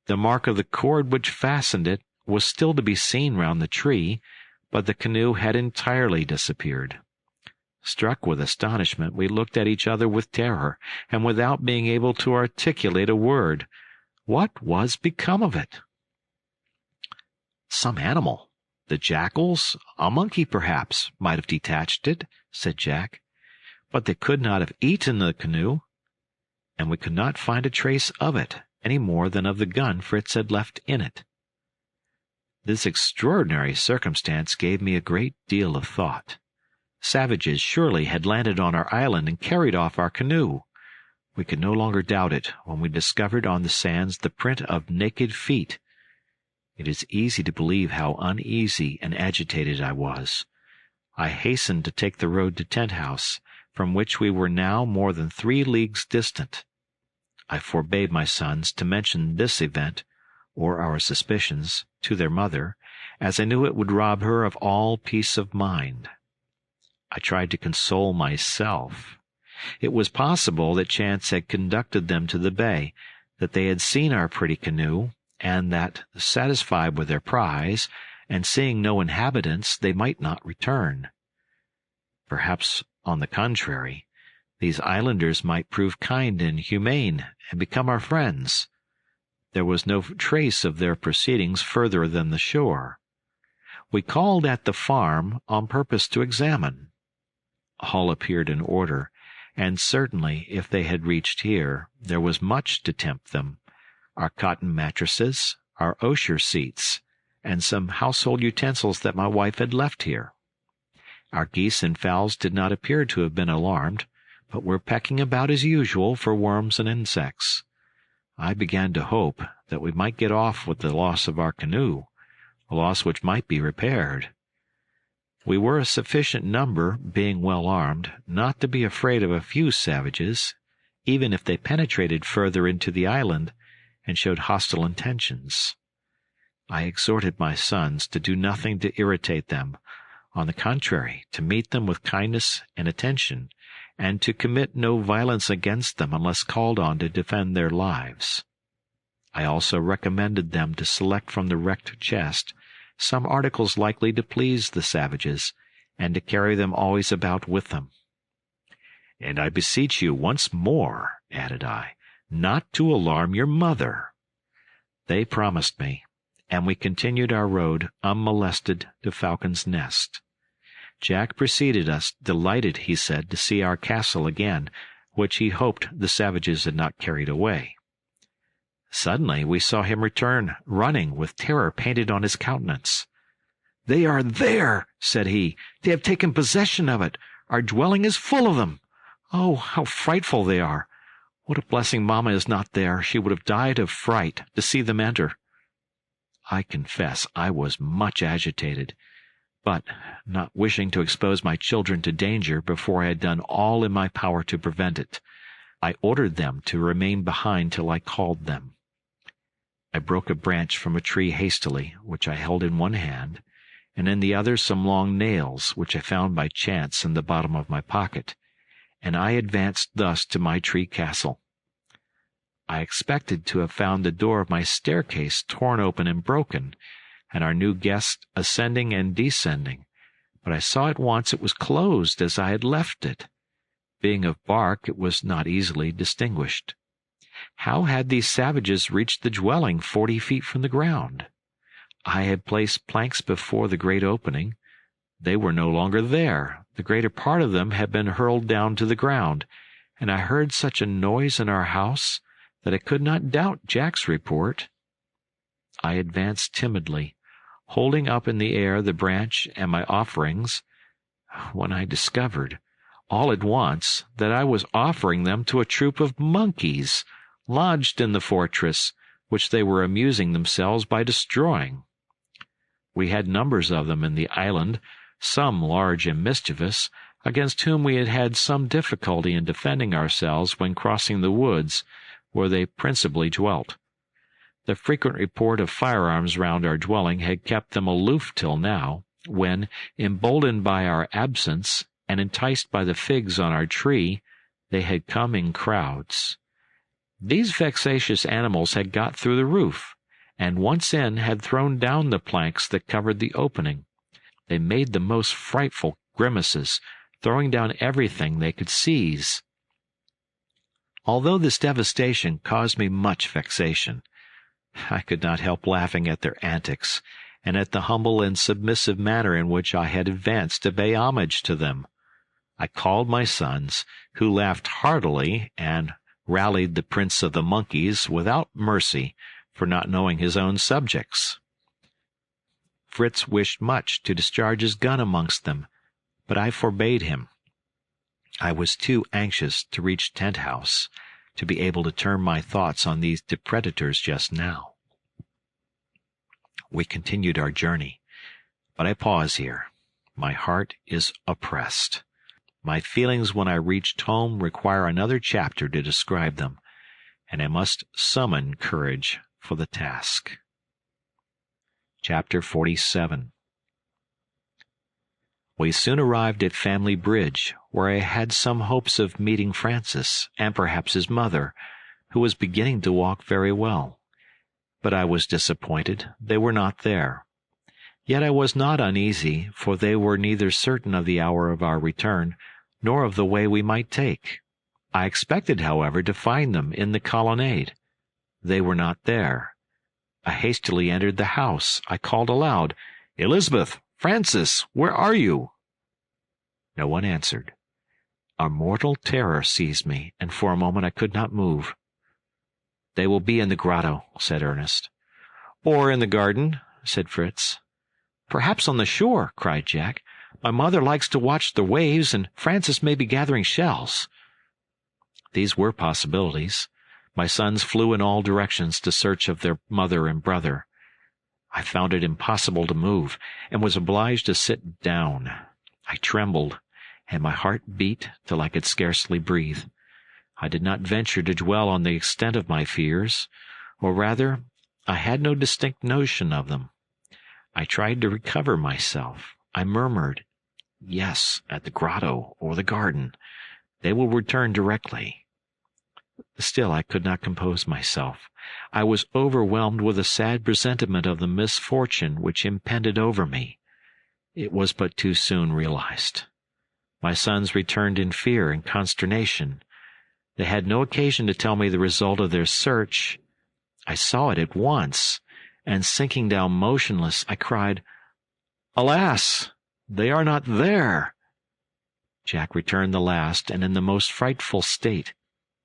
The mark of the cord which fastened it was still to be seen round the tree, but the canoe had entirely disappeared. Struck with astonishment, we looked at each other with terror, and without being able to articulate a word. What was become of it? "Some animal, the jackals, a monkey perhaps, might have detached it," said Jack. "But they could not have eaten the canoe." And we could not find a trace of it, any more than of the gun Fritz had left in it. This extraordinary circumstance gave me a great deal of thought. Savages surely had landed on our island and carried off our canoe. We could no longer doubt it when we discovered on the sands the print of naked feet. It is easy to believe how uneasy and agitated I was. I hastened to take the road to Tent House, from which we were now more than 3 leagues distant. I forbade my sons to mention this event, or our suspicions, to their mother, as I knew it would rob her of all peace of mind. I tried to console myself. It was possible that chance had conducted them to the bay, that they had seen our pretty canoe, and that, satisfied with their prize, and seeing no inhabitants, they might not return. Perhaps, on the contrary, these islanders might prove kind and humane, and become our friends. There was no trace of their proceedings further than the shore. We called at the farm on purpose to examine. All appeared in order, and certainly, if they had reached here, there was much to tempt them: our cotton mattresses, our osier seats, and some household utensils that my wife had left here. Our geese and fowls did not appear to have been alarmed, but were pecking about as usual for worms and insects. I began to hope that we might get off with the loss of our canoe, a loss which might be repaired. We were a sufficient number, being well armed, not to be afraid of a few savages, even if they penetrated further into the island, and showed hostile intentions. I exhorted my sons to do nothing to irritate them, on the contrary, to meet them with kindness and attention, and to commit no violence against them unless called on to defend their lives. I also recommended them to select from the wrecked chest some articles likely to please the savages, and to carry them always about with them. "And I beseech you once more," added I, "not to alarm your mother." They promised me, and we continued our road unmolested to Falcon's Nest. Jack preceded us, delighted, he said, to see our castle again, which he hoped the savages had not carried away. Suddenly we saw him return, running, with terror painted on his countenance. "They are there," said he. "They have taken possession of it. Our dwelling is full of them. Oh, how frightful they are! What a blessing Mamma is not there. She would have died of fright to see them enter." I confess I was much agitated, but, not wishing to expose my children to danger before I had done all in my power to prevent it, I ordered them to remain behind till I called them. I broke a branch from a tree hastily, which I held in one hand, and in the other some long nails, which I found by chance in the bottom of my pocket, and I advanced thus to my tree castle. I expected to have found the door of my staircase torn open and broken, and our new guest ascending and descending, but I saw at once it was closed as I had left it. Being of bark, it was not easily distinguished. How had these savages reached the dwelling 40 feet from the ground? I had placed planks before the great opening. They were no longer there. The greater part of them had been hurled down to the ground, and I heard such a noise in our house that I could not doubt Jack's report. I advanced timidly, holding up in the air the branch and my offerings, when I discovered, all at once, that I was offering them to a troop of monkeys, lodged in the fortress, which they were amusing themselves by destroying. We had numbers of them in the island, some large and mischievous, against whom we had had some difficulty in defending ourselves when crossing the woods, where they principally dwelt. The frequent report of firearms round our dwelling had kept them aloof till now, when, emboldened by our absence, and enticed by the figs on our tree, they had come in crowds. These vexatious animals had got through the roof, and once in had thrown down the planks that covered the opening. They made the most frightful grimaces, throwing down everything they could seize. Although this devastation caused me much vexation, I could not help laughing at their antics, and at the humble and submissive manner in which I had advanced to pay homage to them. I called my sons, who laughed heartily, and rallied the prince of the monkeys without mercy for not knowing his own subjects. Fritz wished much to discharge his gun amongst them, but I forbade him. I was too anxious to reach Tent House to be able to turn my thoughts on these depredators just now. We continued our journey, but I pause here. My heart is oppressed. My feelings when I reached home require another chapter to describe them, and I must summon courage for the task. Chapter 47. We soon arrived at Family Bridge, where I had some hopes of meeting Francis, and perhaps his mother, who was beginning to walk very well. But I was disappointed. They were not there. Yet I was not uneasy, for they were neither certain of the hour of our return, nor of the way we might take. I expected, however, to find them in the colonnade. They were not there. I hastily entered the house. I called aloud, "Elizabeth! Francis! Where are you?" No one answered. A mortal terror seized me, and for a moment I could not move. "They will be in the grotto," said Ernest. "Or in the garden," said Fritz. "Perhaps on the shore," cried Jack. "My mother likes to watch the waves, and Francis may be gathering shells." These were possibilities. My sons flew in all directions to search of their mother and brother. I found it impossible to move, and was obliged to sit down. I trembled, and my heart beat till I could scarcely breathe. I did not venture to dwell on the extent of my fears. or rather, I had no distinct notion of them. I tried to recover myself. I murmured, "Yes, at the grotto or the garden. They will return directly." Still I could not compose myself. I was overwhelmed with a sad presentiment of the misfortune which impended over me. It was but too soon realized. My sons returned in fear and consternation. They had no occasion to tell me the result of their search. I saw it at once, and sinking down motionless, I cried, "Alas! They are not there!" Jack returned the last, and in the most frightful state.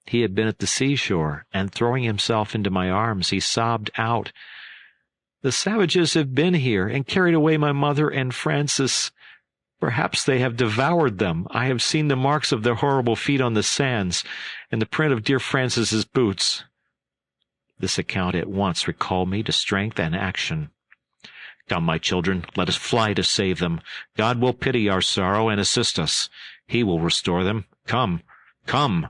He had been at the seashore, and throwing himself into my arms, he sobbed out, "The savages have been here, and carried away my mother and Francis. Perhaps they have devoured them. I have seen the marks of their horrible feet on the sands, and the print of dear Francis's boots." This account at once recalled me to strength and action. "Come, my children, let us fly to save them. God will pity our sorrow and assist us. He will restore them. Come, come."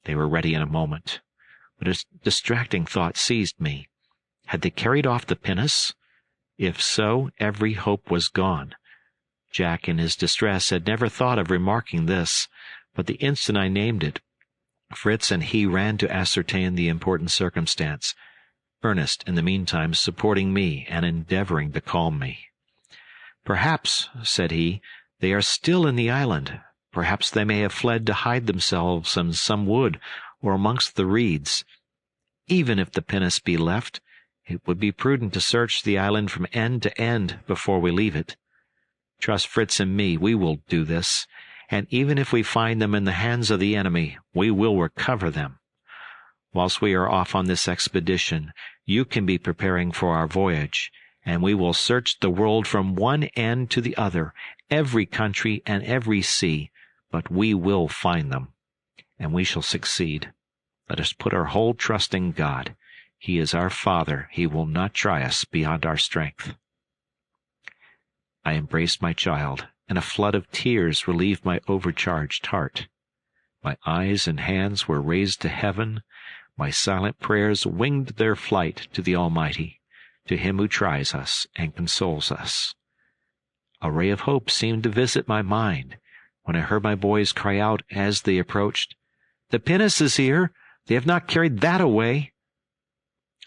They were ready in a moment, but a distracting thought seized me. Had they carried off the pinnace? If so, every hope was gone. Jack, in his distress, had never thought of remarking this, but the instant I named it, Fritz and he ran to ascertain the important circumstance, Ernest, in the meantime, supporting me and endeavoring to calm me. "Perhaps," said he, "they are still in the island. Perhaps they may have fled to hide themselves in some wood or amongst the reeds. Even if the pinnace be left, it would be prudent to search the island from end to end before we leave it. Trust Fritz and me, we will do this, and even if we find them in the hands of the enemy, we will recover them. Whilst we are off on this expedition, you can be preparing for our voyage, and we will search the world from one end to the other, every country and every sea, but we will find them, and we shall succeed. Let us put our whole trust in God. He is our Father. He will not try us beyond our strength." I embraced my child, and a flood of tears relieved my overcharged heart. My eyes and hands were raised to heaven. My silent prayers winged their flight to the Almighty, to Him who tries us and consoles us. A ray of hope seemed to visit my mind when I heard my boys cry out as they approached, "The pinnace is here! They have not carried that away!"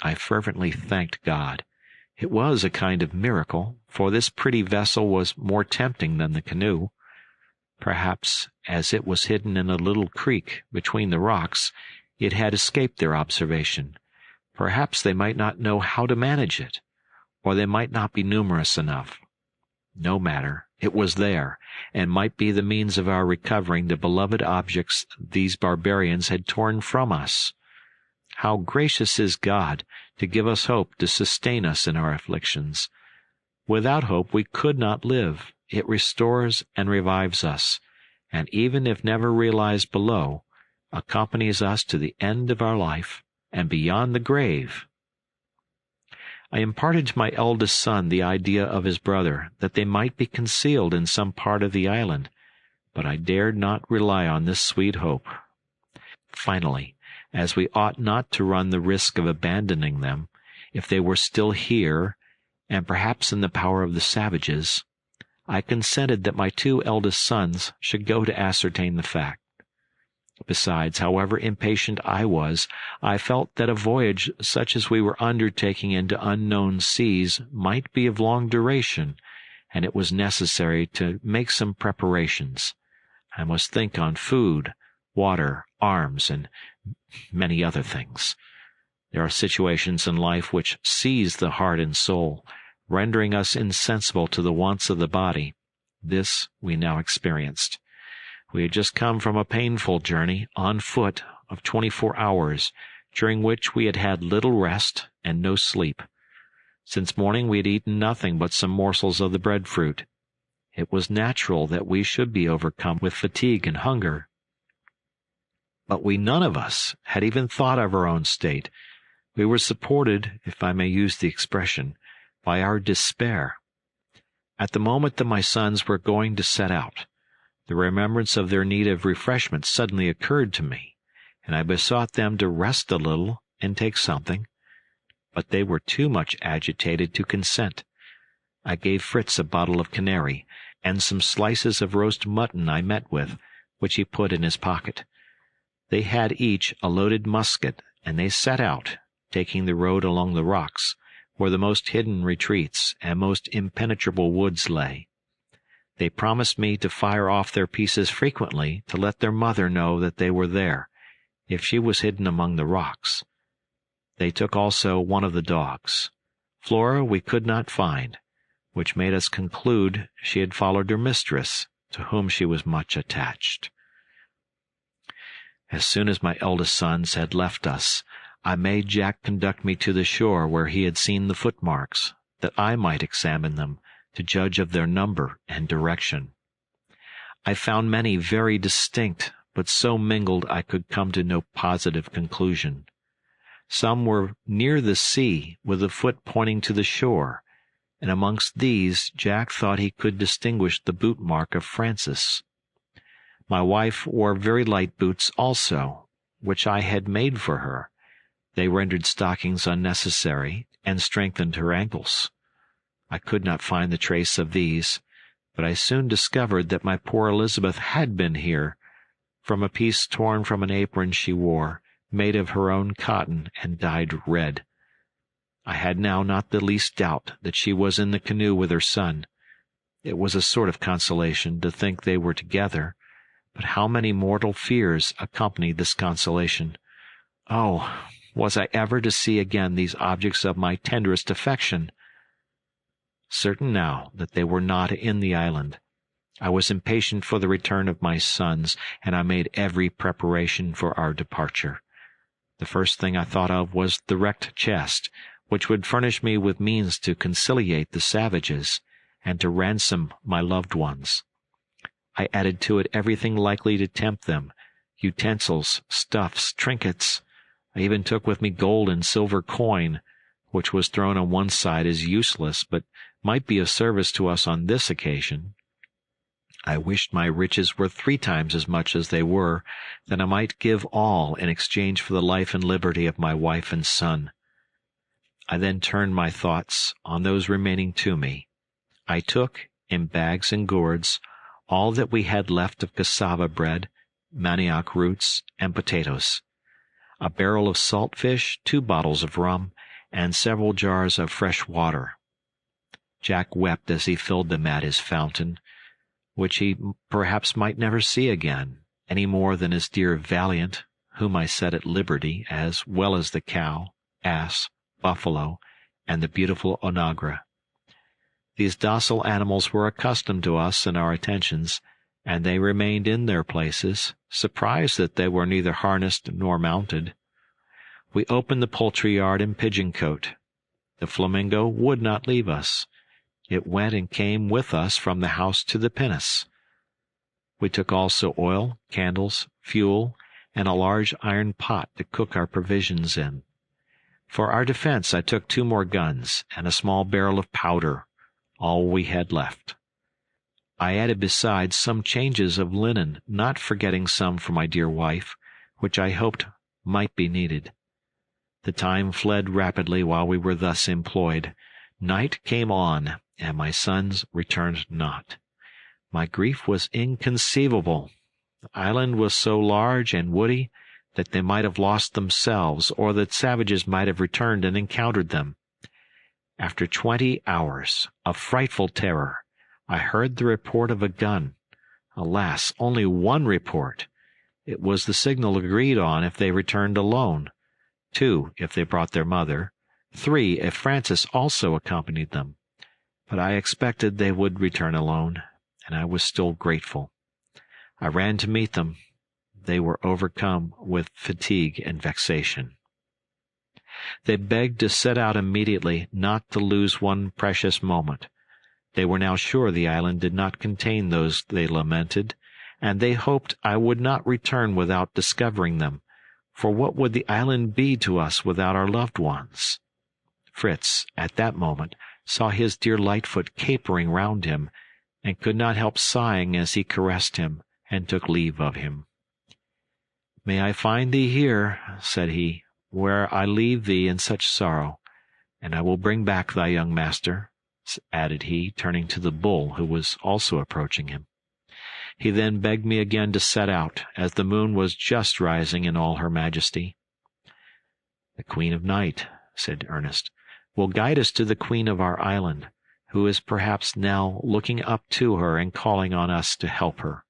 I fervently thanked God. It was a kind of miracle, for this pretty vessel was more tempting than the canoe. Perhaps, as it was hidden in a little creek between the rocks, it had escaped their observation. Perhaps they might not know how to manage it, or they might not be numerous enough. No matter, it was there, and might be the means of our recovering the beloved objects these barbarians had torn from us. How gracious is God to give us hope to sustain us in our afflictions. Without hope we could not live. It restores and revives us, and even if never realized below, accompanies us to the end of our life and beyond the grave. I imparted to my eldest son the idea of his brother, that they might be concealed in some part of the island, but I dared not rely on this sweet hope. Finally, as we ought not to run the risk of abandoning them, if they were still here, and perhaps in the power of the savages, I consented that my 2 eldest sons should go to ascertain the fact. Besides, however impatient I was, I felt that a voyage such as we were undertaking into unknown seas might be of long duration, and it was necessary to make some preparations. I must think on food, water, arms, and many other things. There are situations in life which seize the heart and soul, rendering us insensible to the wants of the body. This we now experienced. We had just come from a painful journey, on foot, of 24 hours, during which we had had little rest and no sleep. Since morning we had eaten nothing but some morsels of the breadfruit. It was natural that we should be overcome with fatigue and hunger. But we none of us had even thought of our own state. We were supported, if I may use the expression, by our despair. At the moment that my sons were going to set out, the remembrance of their need of refreshment suddenly occurred to me, and I besought them to rest a little and take something, but they were too much agitated to consent. I gave Fritz a bottle of canary, and some slices of roast mutton I met with, which he put in his pocket. They had each a loaded musket, and they set out, taking the road along the rocks, where the most hidden retreats and most impenetrable woods lay. They promised me to fire off their pieces frequently to let their mother know that they were there, if she was hidden among the rocks. They took also one of the dogs. Flora we could not find, which made us conclude she had followed her mistress, to whom she was much attached. As soon as my eldest sons had left us, I made Jack conduct me to the shore where he had seen the footmarks, that I might examine them, to judge of their number and direction. I found many very distinct, but so mingled I could come to no positive conclusion. Some were near the sea, with a foot pointing to the shore, and amongst these Jack thought he could distinguish the boot mark of Frances. My wife wore very light boots also, which I had made for her. They rendered stockings unnecessary, and strengthened her ankles. I could not find the trace of these, but I soon discovered that my poor Elizabeth had been here, from a piece torn from an apron she wore, made of her own cotton and dyed red. I had now not the least doubt that she was in the canoe with her son. It was a sort of consolation to think they were together, but how many mortal fears accompanied this consolation! Oh, was I ever to see again these objects of my tenderest affection? Certain now that they were not in the island, I was impatient for the return of my sons, and I made every preparation for our departure. The first thing I thought of was the wrecked chest, which would furnish me with means to conciliate the savages, and to ransom my loved ones. I added to it everything likely to tempt them, utensils, stuffs, trinkets. I even took with me gold and silver coin, which was thrown on one side as useless, but might be of service to us on this occasion. I wished my riches were 3 times as much as they were, that I might give all in exchange for the life and liberty of my wife and son. I then turned my thoughts on those remaining to me. I took, in bags and gourds, all that we had left of cassava bread, manioc roots, and potatoes, a barrel of salt fish, 2 bottles of rum, and several jars of fresh water. Jack wept as he filled them at his fountain, which he perhaps might never see again, any more than his dear Valiant, whom I set at liberty, as well as the cow, ass, buffalo, and the beautiful onagra. These docile animals were accustomed to us and our attentions, and they remained in their places, surprised that they were neither harnessed nor mounted. We opened the poultry yard and pigeon cote. The flamingo would not leave us. It went and came with us from the house to the pinnace. We took also oil, candles, fuel, and a large iron pot to cook our provisions in. For our defense I took 2 more guns and a small barrel of powder, all we had left. I added besides some changes of linen, not forgetting some for my dear wife, which I hoped might be needed. The time fled rapidly while we were thus employed. Night came on, and my sons returned not. My grief was inconceivable. The island was so large and woody that they might have lost themselves, or that savages might have returned and encountered them. After 20 hours of frightful terror, I heard the report of a gun. Alas, only 1 report. It was the signal agreed on if they returned alone, 2 if they brought their mother, 3 if Frances also accompanied them. But I expected they would return alone, and I was still grateful. I ran to meet them. They were overcome with fatigue and vexation. They begged to set out immediately, not to lose one precious moment. They were now sure the island did not contain those they lamented, and they hoped I would not return without discovering them, for what would the island be to us without our loved ones? Fritz, at that moment, saw his dear Lightfoot capering round him, and could not help sighing as he caressed him and took leave of him. "May I find thee here," said he, "where I leave thee in such sorrow. and I will bring back thy young master," added he, turning to the bull, who was also approaching him. He then begged me again to set out, as the moon was just rising in all her majesty. "The Queen of Night," said Ernest, "will guide us to the Queen of our island, who is perhaps now looking up to her and calling on us to help her."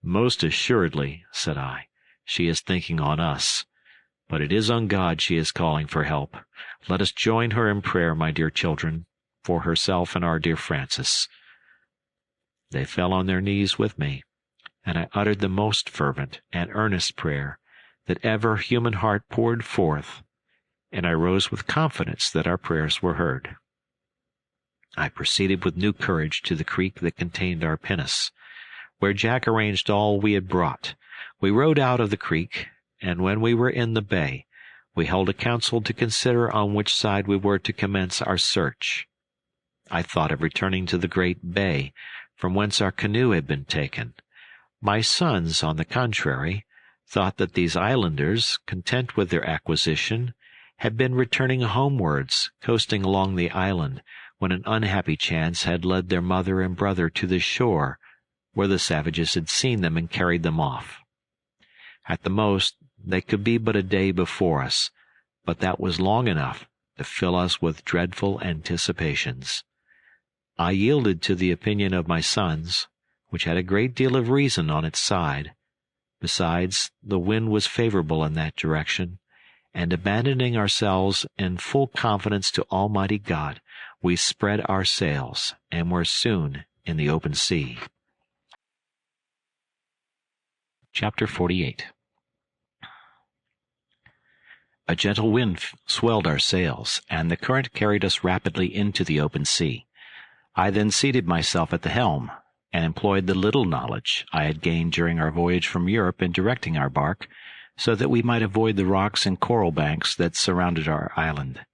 "Most assuredly," said I, "she is thinking on us. But it is on God she is calling for help. Let us join her in prayer, my dear children, for herself and our dear Francis." They fell on their knees with me, and I uttered the most fervent and earnest prayer that ever human heart poured forth, and I rose with confidence that our prayers were heard. I proceeded with new courage to the creek that contained our pinnace, where Jack arranged all we had brought. We rowed out of the creek, and when we were in the bay, we held a council to consider on which side we were to commence our search. I thought of returning to the great bay, from whence our canoe had been taken. My sons, on the contrary, thought that these islanders, content with their acquisition, had been returning homewards, coasting along the island, when an unhappy chance had led their mother and brother to the shore, where the savages had seen them and carried them off. At the most, they could be but a day before us, but that was long enough to fill us with dreadful anticipations. I yielded to the opinion of my sons, which had a great deal of reason on its side. Besides, the wind was favorable in that direction, and abandoning ourselves in full confidence to Almighty God, we spread our sails and were soon in the open sea. Chapter 48. A gentle wind swelled our sails, and the current carried us rapidly into the open sea. I then seated myself at the helm, and employed the little knowledge I had gained during our voyage from Europe in directing our bark, so that we might avoid the rocks and coral banks that surrounded our island.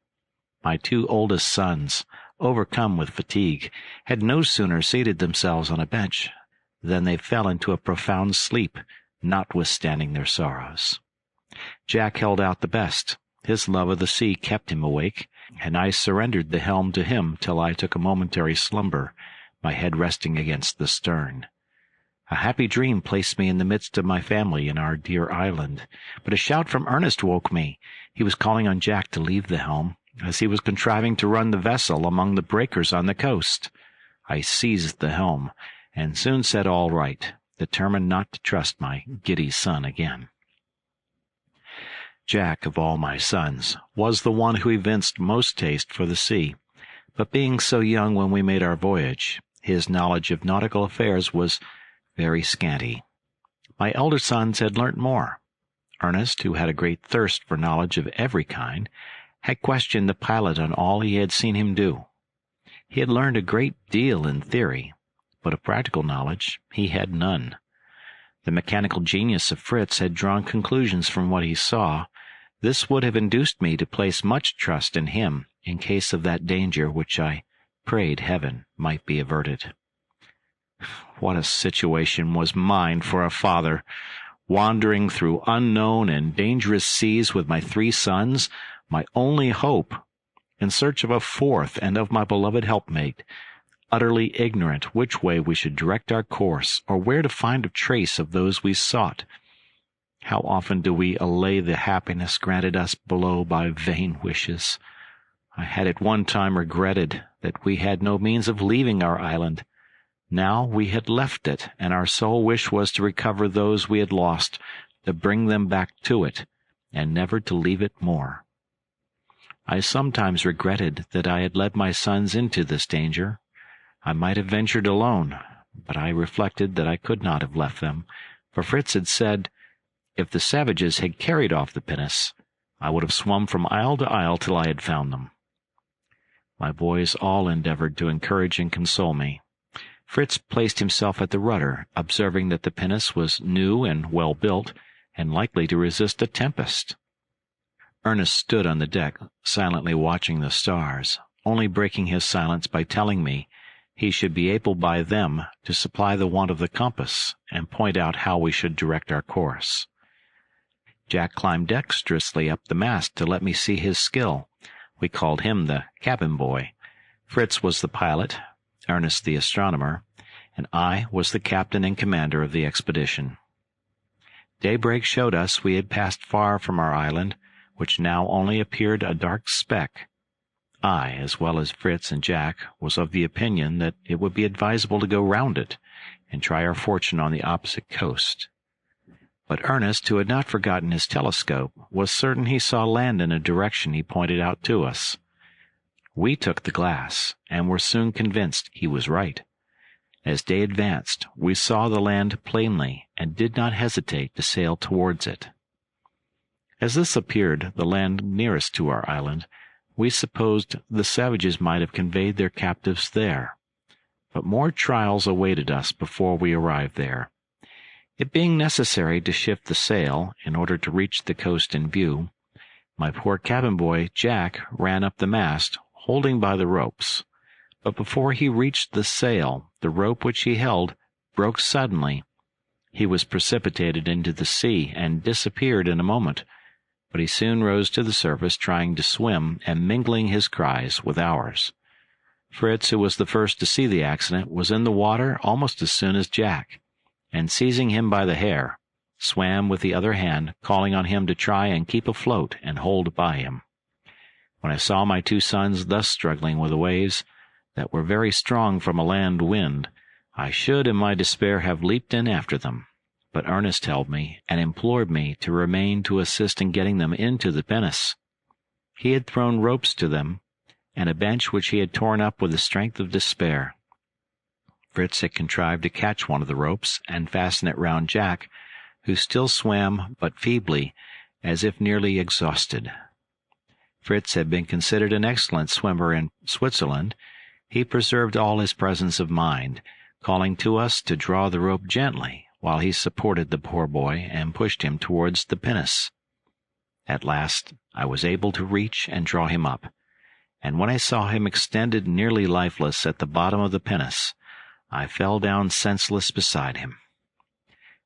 My two oldest sons, overcome with fatigue, had no sooner seated themselves on a bench than they fell into a profound sleep, notwithstanding their sorrows. Jack held out the best. His love of the sea kept him awake, and I surrendered the helm to him till I took a momentary slumber, my head resting against the stern. A happy dream placed me in the midst of my family in our dear island, but a shout from Ernest woke me. He was calling on Jack to leave the helm, as he was contriving to run the vessel among the breakers on the coast. I seized the helm, and soon set all right, determined not to trust my giddy son again. Jack, of all my sons, was the one who evinced most taste for the sea, but being so young when we made our voyage, his knowledge of nautical affairs was very scanty. My elder sons had learnt more. Ernest, who had a great thirst for knowledge of every kind, had questioned the pilot on all he had seen him do. He had learned a great deal in theory, but of practical knowledge he had none. The mechanical genius of Fritz had drawn conclusions from what he saw. This would have induced me to place much trust in him in case of that danger which I prayed heaven might be averted. What a situation was mine for a father, wandering through unknown and dangerous seas with my 3 sons, my only hope, in search of a fourth and of my beloved helpmate, utterly ignorant which way we should direct our course or where to find a trace of those we sought. How often do we allay the happiness granted us below by vain wishes? I had at one time regretted that we had no means of leaving our island. Now we had left it, and our sole wish was to recover those we had lost, to bring them back to it, and never to leave it more. I sometimes regretted that I had led my sons into this danger. I might have ventured alone, but I reflected that I could not have left them, for Fritz had said, if the savages had carried off the pinnace, I would have swum from isle to isle till I had found them. My boys all endeavored to encourage and console me. Fritz placed himself at the rudder, observing that the pinnace was new and well built, and likely to resist a tempest. Ernest stood on the deck, silently watching the stars, only breaking his silence by telling me he should be able by them to supply the want of the compass and point out how we should direct our course. Jack climbed dexterously up the mast to let me see his skill, We called him the cabin boy. Fritz was the pilot, Ernest the astronomer, and I was the captain and commander of the expedition. Daybreak showed us we had passed far from our island, which now only appeared a dark speck. I, as well as Fritz and Jack, was of the opinion that it would be advisable to go round it and try our fortune on the opposite coast. But Ernest, who had not forgotten his telescope, was certain he saw land in a direction he pointed out to us. We took the glass, and were soon convinced he was right. As day advanced, we saw the land plainly, and did not hesitate to sail towards it. As this appeared the land nearest to our island, we supposed the savages might have conveyed their captives there. But more trials awaited us before we arrived there. It being necessary to shift the sail in order to reach the coast in view, my poor cabin boy Jack ran up the mast, holding by the ropes. But before he reached the sail, the rope which he held broke suddenly. He was precipitated into the sea and disappeared in a moment, but he soon rose to the surface, trying to swim and mingling his cries with ours. Fritz, who was the first to see the accident, was in the water almost as soon as Jack, and seizing him by the hair, swam with the other hand, calling on him to try and keep afloat and hold by him. When I saw my two sons thus struggling with the waves, that were very strong from a land wind, I should in my despair have leaped in after them. But Ernest held me, and implored me to remain to assist in getting them into the pinnace. He had thrown ropes to them, and a bench which he had torn up with the strength of despair. Fritz had contrived to catch one of the ropes and fasten it round Jack, who still swam but feebly, as if nearly exhausted. Fritz had been considered an excellent swimmer in Switzerland. He preserved all his presence of mind, calling to us to draw the rope gently, while he supported the poor boy and pushed him towards the pinnace. At last I was able to reach and draw him up, and when I saw him extended nearly lifeless at the bottom of the pinnace, I fell down senseless beside him.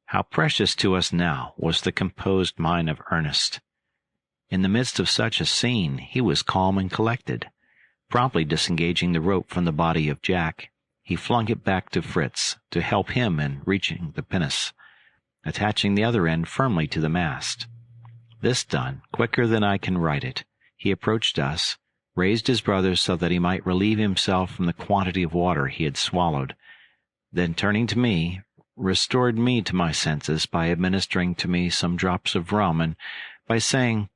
How precious to us now was the composed mind of Ernest! In the midst of such a scene he was calm and collected. Promptly disengaging the rope from the body of Jack, he flung it back to Fritz to help him in reaching the pinnace, attaching the other end firmly to the mast. This done, quicker than I can write it, he approached us, raised his brother so that he might relieve himself from the quantity of water he had swallowed, then turning to me, restored me to my senses by administering to me some drops of rum, and by saying,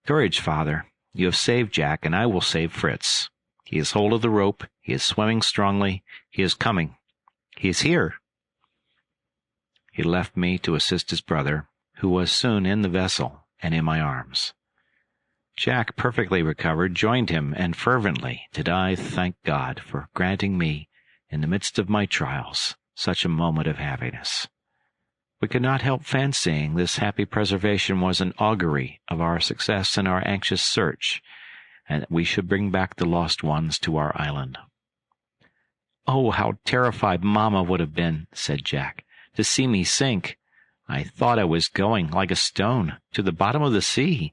"Courage, father. You have saved Jack, and I will save Fritz. He has hold of the rope. He is swimming strongly. He is coming. He is here." He left me to assist his brother, who was soon in the vessel and in my arms. Jack, perfectly recovered, joined him, and fervently did I thank God for granting me, in the midst of my trials, such a moment of happiness. We could not help fancying this happy preservation was an augury of our success in our anxious search, and that we should bring back the lost ones to our island. "Oh, how terrified Mamma would have been," said Jack, "to see me sink. I thought I was going, like a stone, to the bottom of the sea,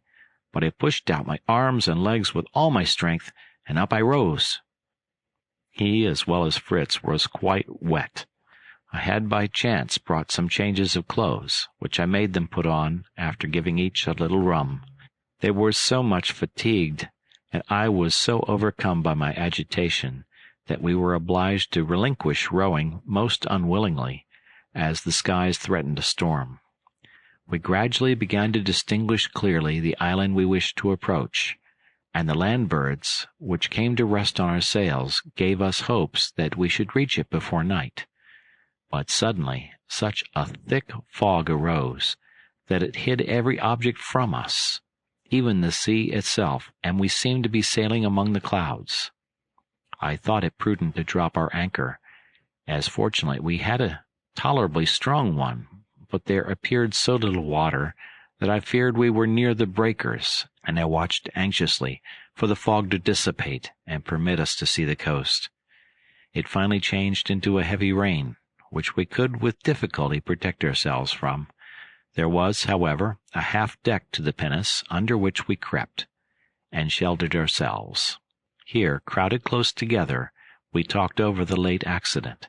but I pushed out my arms and legs with all my strength, and up I rose." He, as well as Fritz, was quite wet. I had by chance brought some changes of clothes, which I made them put on after giving each a little rum. They were so much fatigued, and I was so overcome by my agitation, that we were obliged to relinquish rowing most unwillingly, as the skies threatened a storm. We gradually began to distinguish clearly the island we wished to approach, and the land birds, which came to rest on our sails, gave us hopes that we should reach it before night. But suddenly such a thick fog arose that it hid every object from us, even the sea itself, and we seemed to be sailing among the clouds. I thought it prudent to drop our anchor, as fortunately we had a tolerably strong one, but there appeared so little water that I feared we were near the breakers, and I watched anxiously for the fog to dissipate and permit us to see the coast. It finally changed into a heavy rain, which we could with difficulty protect ourselves from. There was, however, a half-deck to the pinnace, under which we crept, and sheltered ourselves. Here, crowded close together, we talked over the late accident.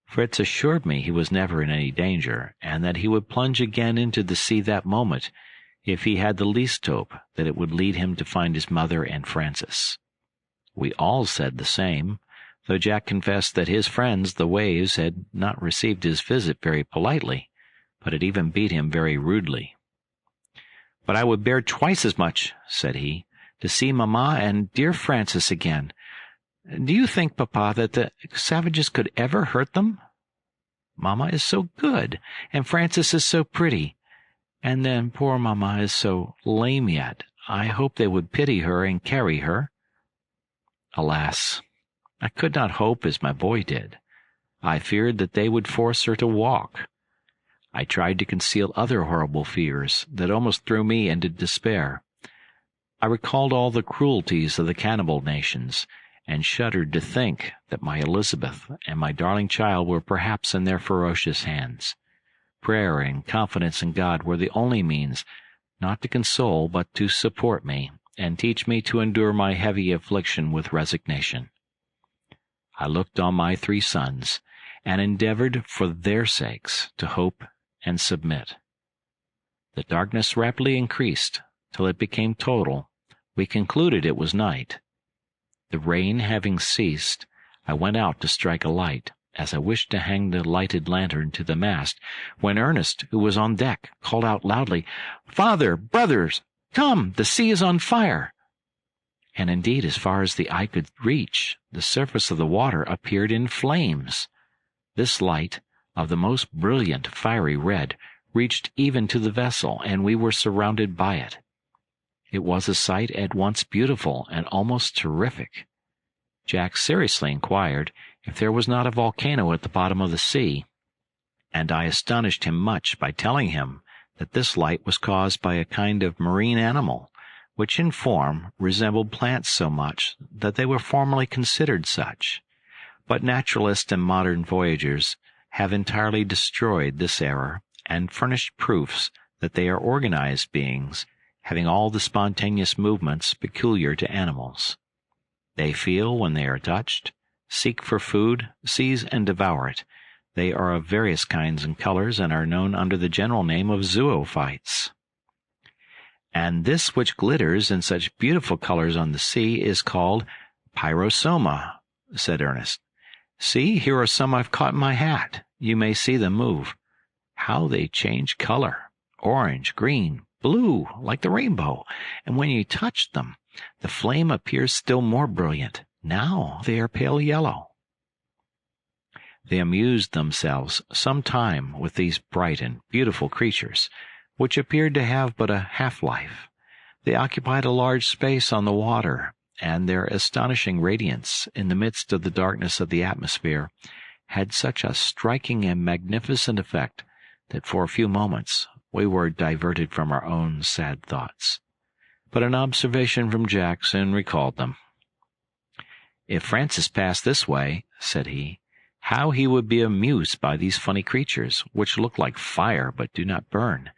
Fritz assured me he was never in any danger, and that he would plunge again into the sea that moment if he had the least hope that it would lead him to find his mother and Frances. We all said the same, though Jack confessed that his friends, the waves, had not received his visit very politely, but had even beat him very rudely. "But I would bear twice as much," said he, "to see Mamma and dear Frances again. Do you think, Papa, that the savages could ever hurt them? Mamma is so good, and Frances is so pretty. And then poor Mamma is so lame yet. I hope they would pity her and carry her." Alas, I could not hope as my boy did. I feared that they would force her to walk. I tried to conceal other horrible fears that almost threw me into despair. I recalled all the cruelties of the cannibal nations, and shuddered to think that my Elizabeth and my darling child were perhaps in their ferocious hands. Prayer and confidence in God were the only means, not to console but to support me, and teach me to endure my heavy affliction with resignation. I looked on my 3 sons, and endeavored for their sakes to hope and submit. The darkness rapidly increased, till it became total. We concluded it was night. The rain having ceased, I went out to strike a light, as I wished to hang the lighted lantern to the mast, when Ernest, who was on deck, called out loudly, "Father, brothers, come, the sea is on fire!" And indeed, as far as the eye could reach, the surface of the water appeared in flames. This light, of the most brilliant fiery red, reached even to the vessel, and we were surrounded by it. It was a sight at once beautiful and almost terrific. Jack seriously inquired if there was not a volcano at the bottom of the sea, and I astonished him much by telling him that this light was caused by a kind of marine animal, which in form resembled plants so much that they were formerly considered such. But naturalists and modern voyagers have entirely destroyed this error, and furnished proofs that they are organized beings, having all the spontaneous movements peculiar to animals. They feel when they are touched, seek for food, seize and devour it. They are of various kinds and colors, and are known under the general name of zoophytes. And this which glitters in such beautiful colors on the sea is called pyrosoma, said Ernest. See, here are some I've caught in my hat. You may see them move. How they change color! Orange, green, blue, like the rainbow, and when you touch them, the flame appears still more brilliant. Now they are pale yellow. They amused themselves some time with these bright and beautiful creatures, which appeared to have but a half-life. They occupied a large space on the water, and their astonishing radiance in the midst of the darkness of the atmosphere had such a striking and magnificent effect that for a few moments we were diverted from our own sad thoughts. But an observation from Jack soon recalled them. "If Francis passed this way," said he, "how he would be amused by these funny creatures, which look like fire but do not burn.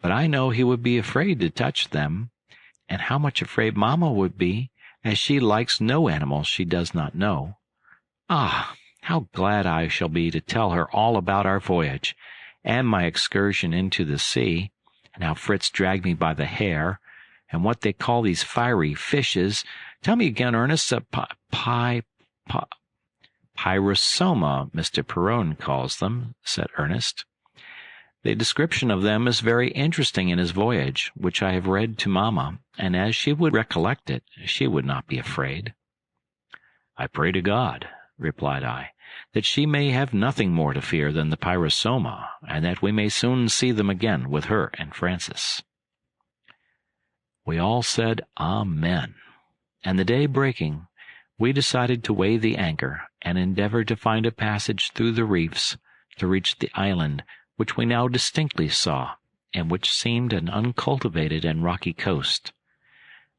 But I know he would be afraid to touch them, and how much afraid Mamma would be, as she likes no animal she does not know. Ah, how glad I shall be to tell her all about our voyage, and my excursion into the sea, and how Fritz dragged me by the hair, and what they call these fiery fishes. Tell me again, Ernest, pyrosoma, Mr. Perron calls them," said Ernest. "The description of them is very interesting in his voyage, which I have read to Mamma, and as she would recollect it, she would not be afraid." "I pray to God," replied I, "that she may have nothing more to fear than the pyrosoma, and that we may soon see them again with her and Francis." We all said Amen, and the day breaking, we decided to weigh the anchor and endeavor to find a passage through the reefs to reach the island which we now distinctly saw, and which seemed an uncultivated and rocky coast.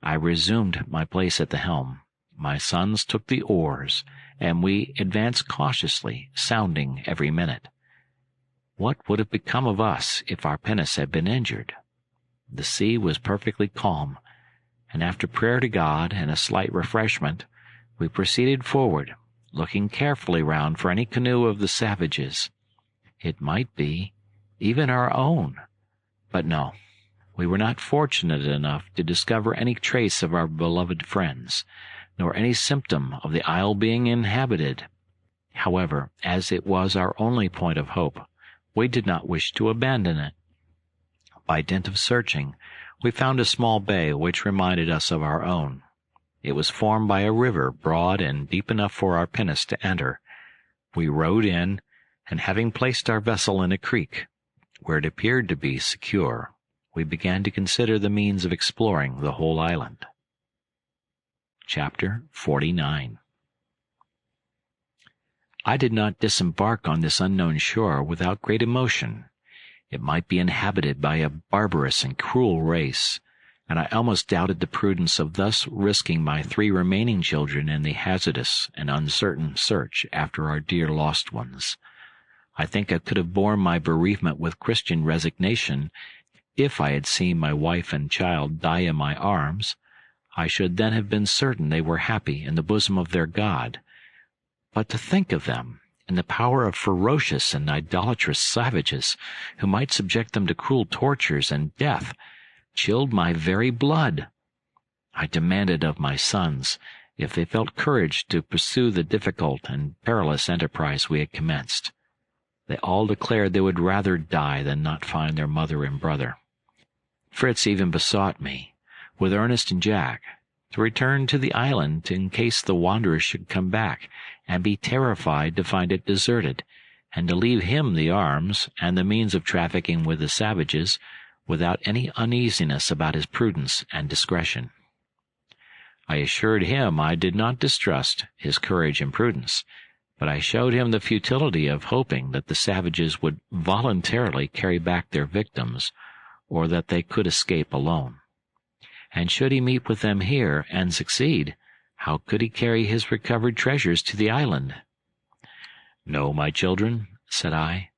I resumed my place at the helm. My sons took the oars, and we advanced cautiously, sounding every minute. What would have become of us if our pinnace had been injured? The sea was perfectly calm, and after prayer to God and a slight refreshment, we proceeded forward, looking carefully round for any canoe of the savages. It might be even our own, but no, we were not fortunate enough to discover any trace of our beloved friends, nor any symptom of the isle being inhabited. However, as it was our only point of hope, we did not wish to abandon it. By dint of searching, we found a small bay which reminded us of our own. It was formed by a river broad and deep enough for our pinnace to enter. We rowed in, and having placed our vessel in a creek, where it appeared to be secure, we began to consider the means of exploring the whole island. Chapter 49. I did not disembark on this unknown shore without great emotion. It might be inhabited by a barbarous and cruel race, and I almost doubted the prudence of thus risking my 3 remaining children in the hazardous and uncertain search after our dear lost ones. I think I could have borne my bereavement with Christian resignation if I had seen my wife and child die in my arms. I should then have been certain they were happy in the bosom of their God. But to think of them in the power of ferocious and idolatrous savages, who might subject them to cruel tortures and death, chilled my very blood. I demanded of my sons if they felt courage to pursue the difficult and perilous enterprise we had commenced. They all declared they would rather die than not find their mother and brother. Fritz even besought me, with Ernest and Jack, to return to the island in case the wanderers should come back and be terrified to find it deserted, and to leave him the arms and the means of trafficking with the savages without any uneasiness about his prudence and discretion. I assured him I did not distrust his courage and prudence, but I showed him the futility of hoping that the savages would voluntarily carry back their victims, or that they could escape alone. And should he meet with them here and succeed, how could he carry his recovered treasures to the island? "No, my children," said I.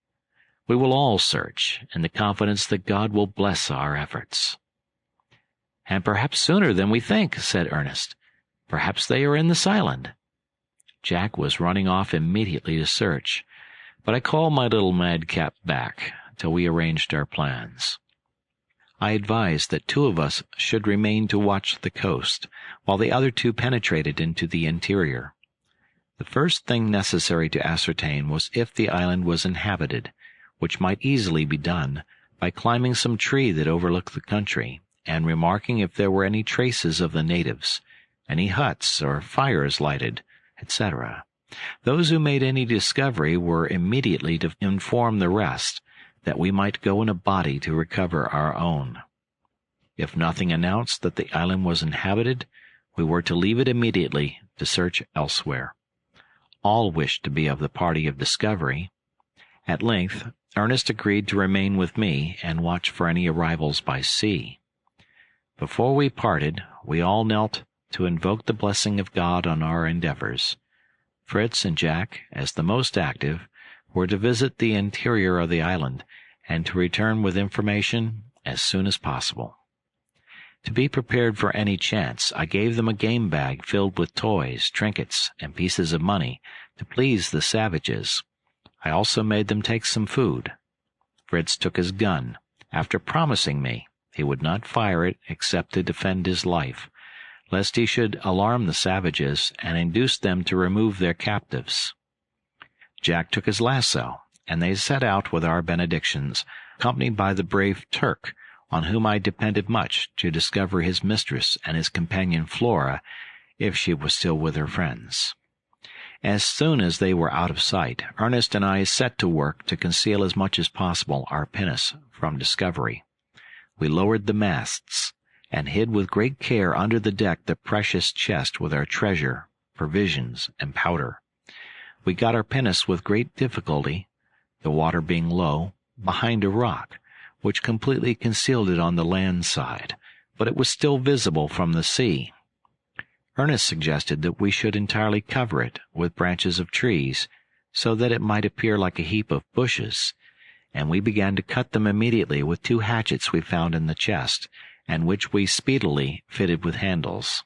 "We will all search, in the confidence that God will bless our efforts." "And perhaps sooner than we think," said Ernest. "Perhaps they are in this island." Jack was running off immediately to search, but I called my little madcap back till we arranged our plans. I advised that 2 of us should remain to watch the coast, while the other 2 penetrated into the interior. The first thing necessary to ascertain was if the island was inhabited, which might easily be done by climbing some tree that overlooked the country, and remarking if there were any traces of the natives, any huts or fires lighted, etc. Those who made any discovery were immediately to inform the rest, that we might go in a body to recover our own. If nothing announced that the island was inhabited, we were to leave it immediately to search elsewhere. All wished to be of the party of discovery. At length, Ernest agreed to remain with me and watch for any arrivals by sea. Before we parted, we all knelt to invoke the blessing of God on our endeavors. Fritz and Jack, as the most active, were to visit the interior of the island and to return with information as soon as possible. To be prepared for any chance, I gave them a game bag filled with toys, trinkets, and pieces of money to please the savages. I also made them take some food. Fritz took his gun, after promising me he would not fire it except to defend his life, lest he should alarm the savages and induce them to remove their captives. Jack took his lasso, and they set out with our benedictions, accompanied by the brave Turk, on whom I depended much to discover his mistress and his companion Flora, if she was still with her friends. As soon as they were out of sight, Ernest and I set to work to conceal as much as possible our pinnace from discovery. We lowered the masts, and hid with great care under the deck the precious chest with our treasure, provisions, and powder. We got our pinnace with great difficulty, the water being low, behind a rock, which completely concealed it on the land side, but it was still visible from the sea. Ernest suggested that we should entirely cover it with branches of trees, so that it might appear like a heap of bushes, and we began to cut them immediately with 2 hatchets we found in the chest, and which we speedily fitted with handles.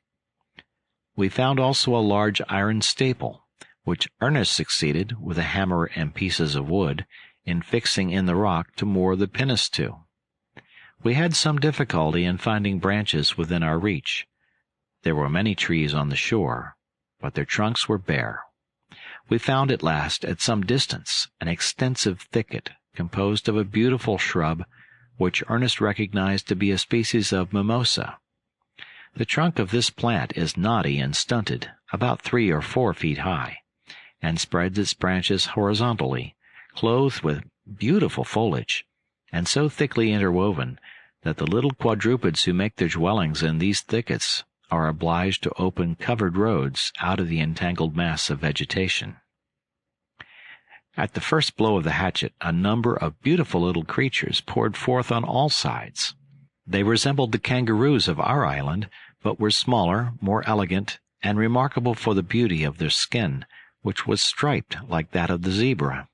We found also a large iron staple, which Ernest succeeded, with a hammer and pieces of wood, in fixing in the rock to moor the pinnace to. We had some difficulty in finding branches within our reach. There were many trees on the shore, but their trunks were bare. We found at last, at some distance, an extensive thicket composed of a beautiful shrub, which Ernest recognized to be a species of mimosa. The trunk of this plant is knotty and stunted, about 3 or 4 feet high, and spreads its branches horizontally, clothed with beautiful foliage, and so thickly interwoven that the little quadrupeds who make their dwellings in these thickets are obliged to open covered roads out of the entangled mass of vegetation. At the first blow of the hatchet, a number of beautiful little creatures poured forth on all sides. They resembled the kangaroos of our island, but were smaller, more elegant, and remarkable for the beauty of their skin, which was striped like that of the zebra.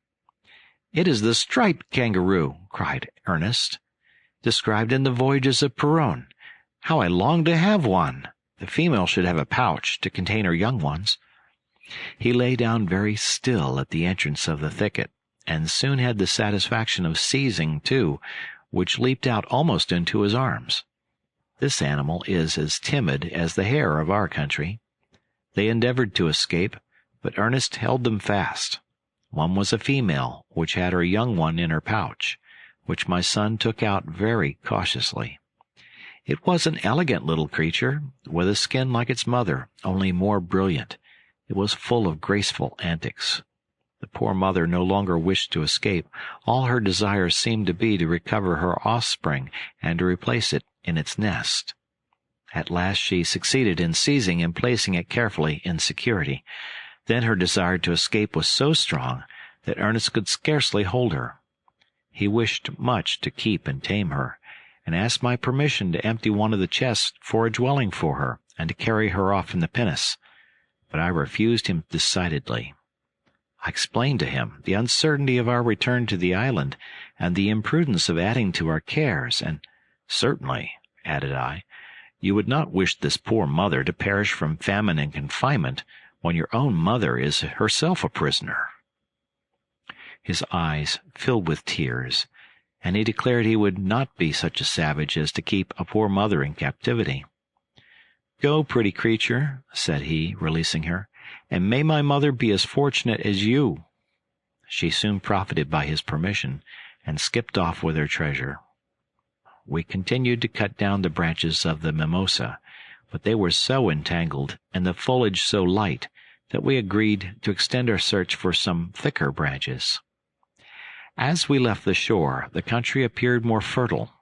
"It is the striped kangaroo," cried Ernest, "described in the Voyages of Perrault. How I long to have one! The female should have a pouch to contain her young ones." He lay down very still at the entrance of the thicket, and soon had the satisfaction of seizing two, which leaped out almost into his arms. This animal is as timid as the hare of our country. They endeavored to escape, but Ernest held them fast. One was a female, which had her young one in her pouch, which my son took out very cautiously. It was an elegant little creature, with a skin like its mother, only more brilliant. It was full of graceful antics. The poor mother no longer wished to escape. All her desire seemed to be to recover her offspring and to replace it in its nest. At last she succeeded in seizing and placing it carefully in security. Then her desire to escape was so strong that Ernest could scarcely hold her. He wished much to keep and tame her, and asked my permission to empty one of the chests for a dwelling for her, and to carry her off in the pinnace, but I refused him decidedly. I explained to him the uncertainty of our return to the island, and the imprudence of adding to our cares, and "Certainly," added I, "you would not wish this poor mother to perish from famine and confinement, when your own mother is herself a prisoner." His eyes filled with tears, and he declared he would not be such a savage as to keep a poor mother in captivity. "Go, pretty creature," said he, releasing her, "and may my mother be as fortunate as you." She soon profited by his permission, and skipped off with her treasure. We continued to cut down the branches of the mimosa, but they were so entangled, and the foliage so light, that we agreed to extend our search for some thicker branches. As we left the shore, the country appeared more fertile.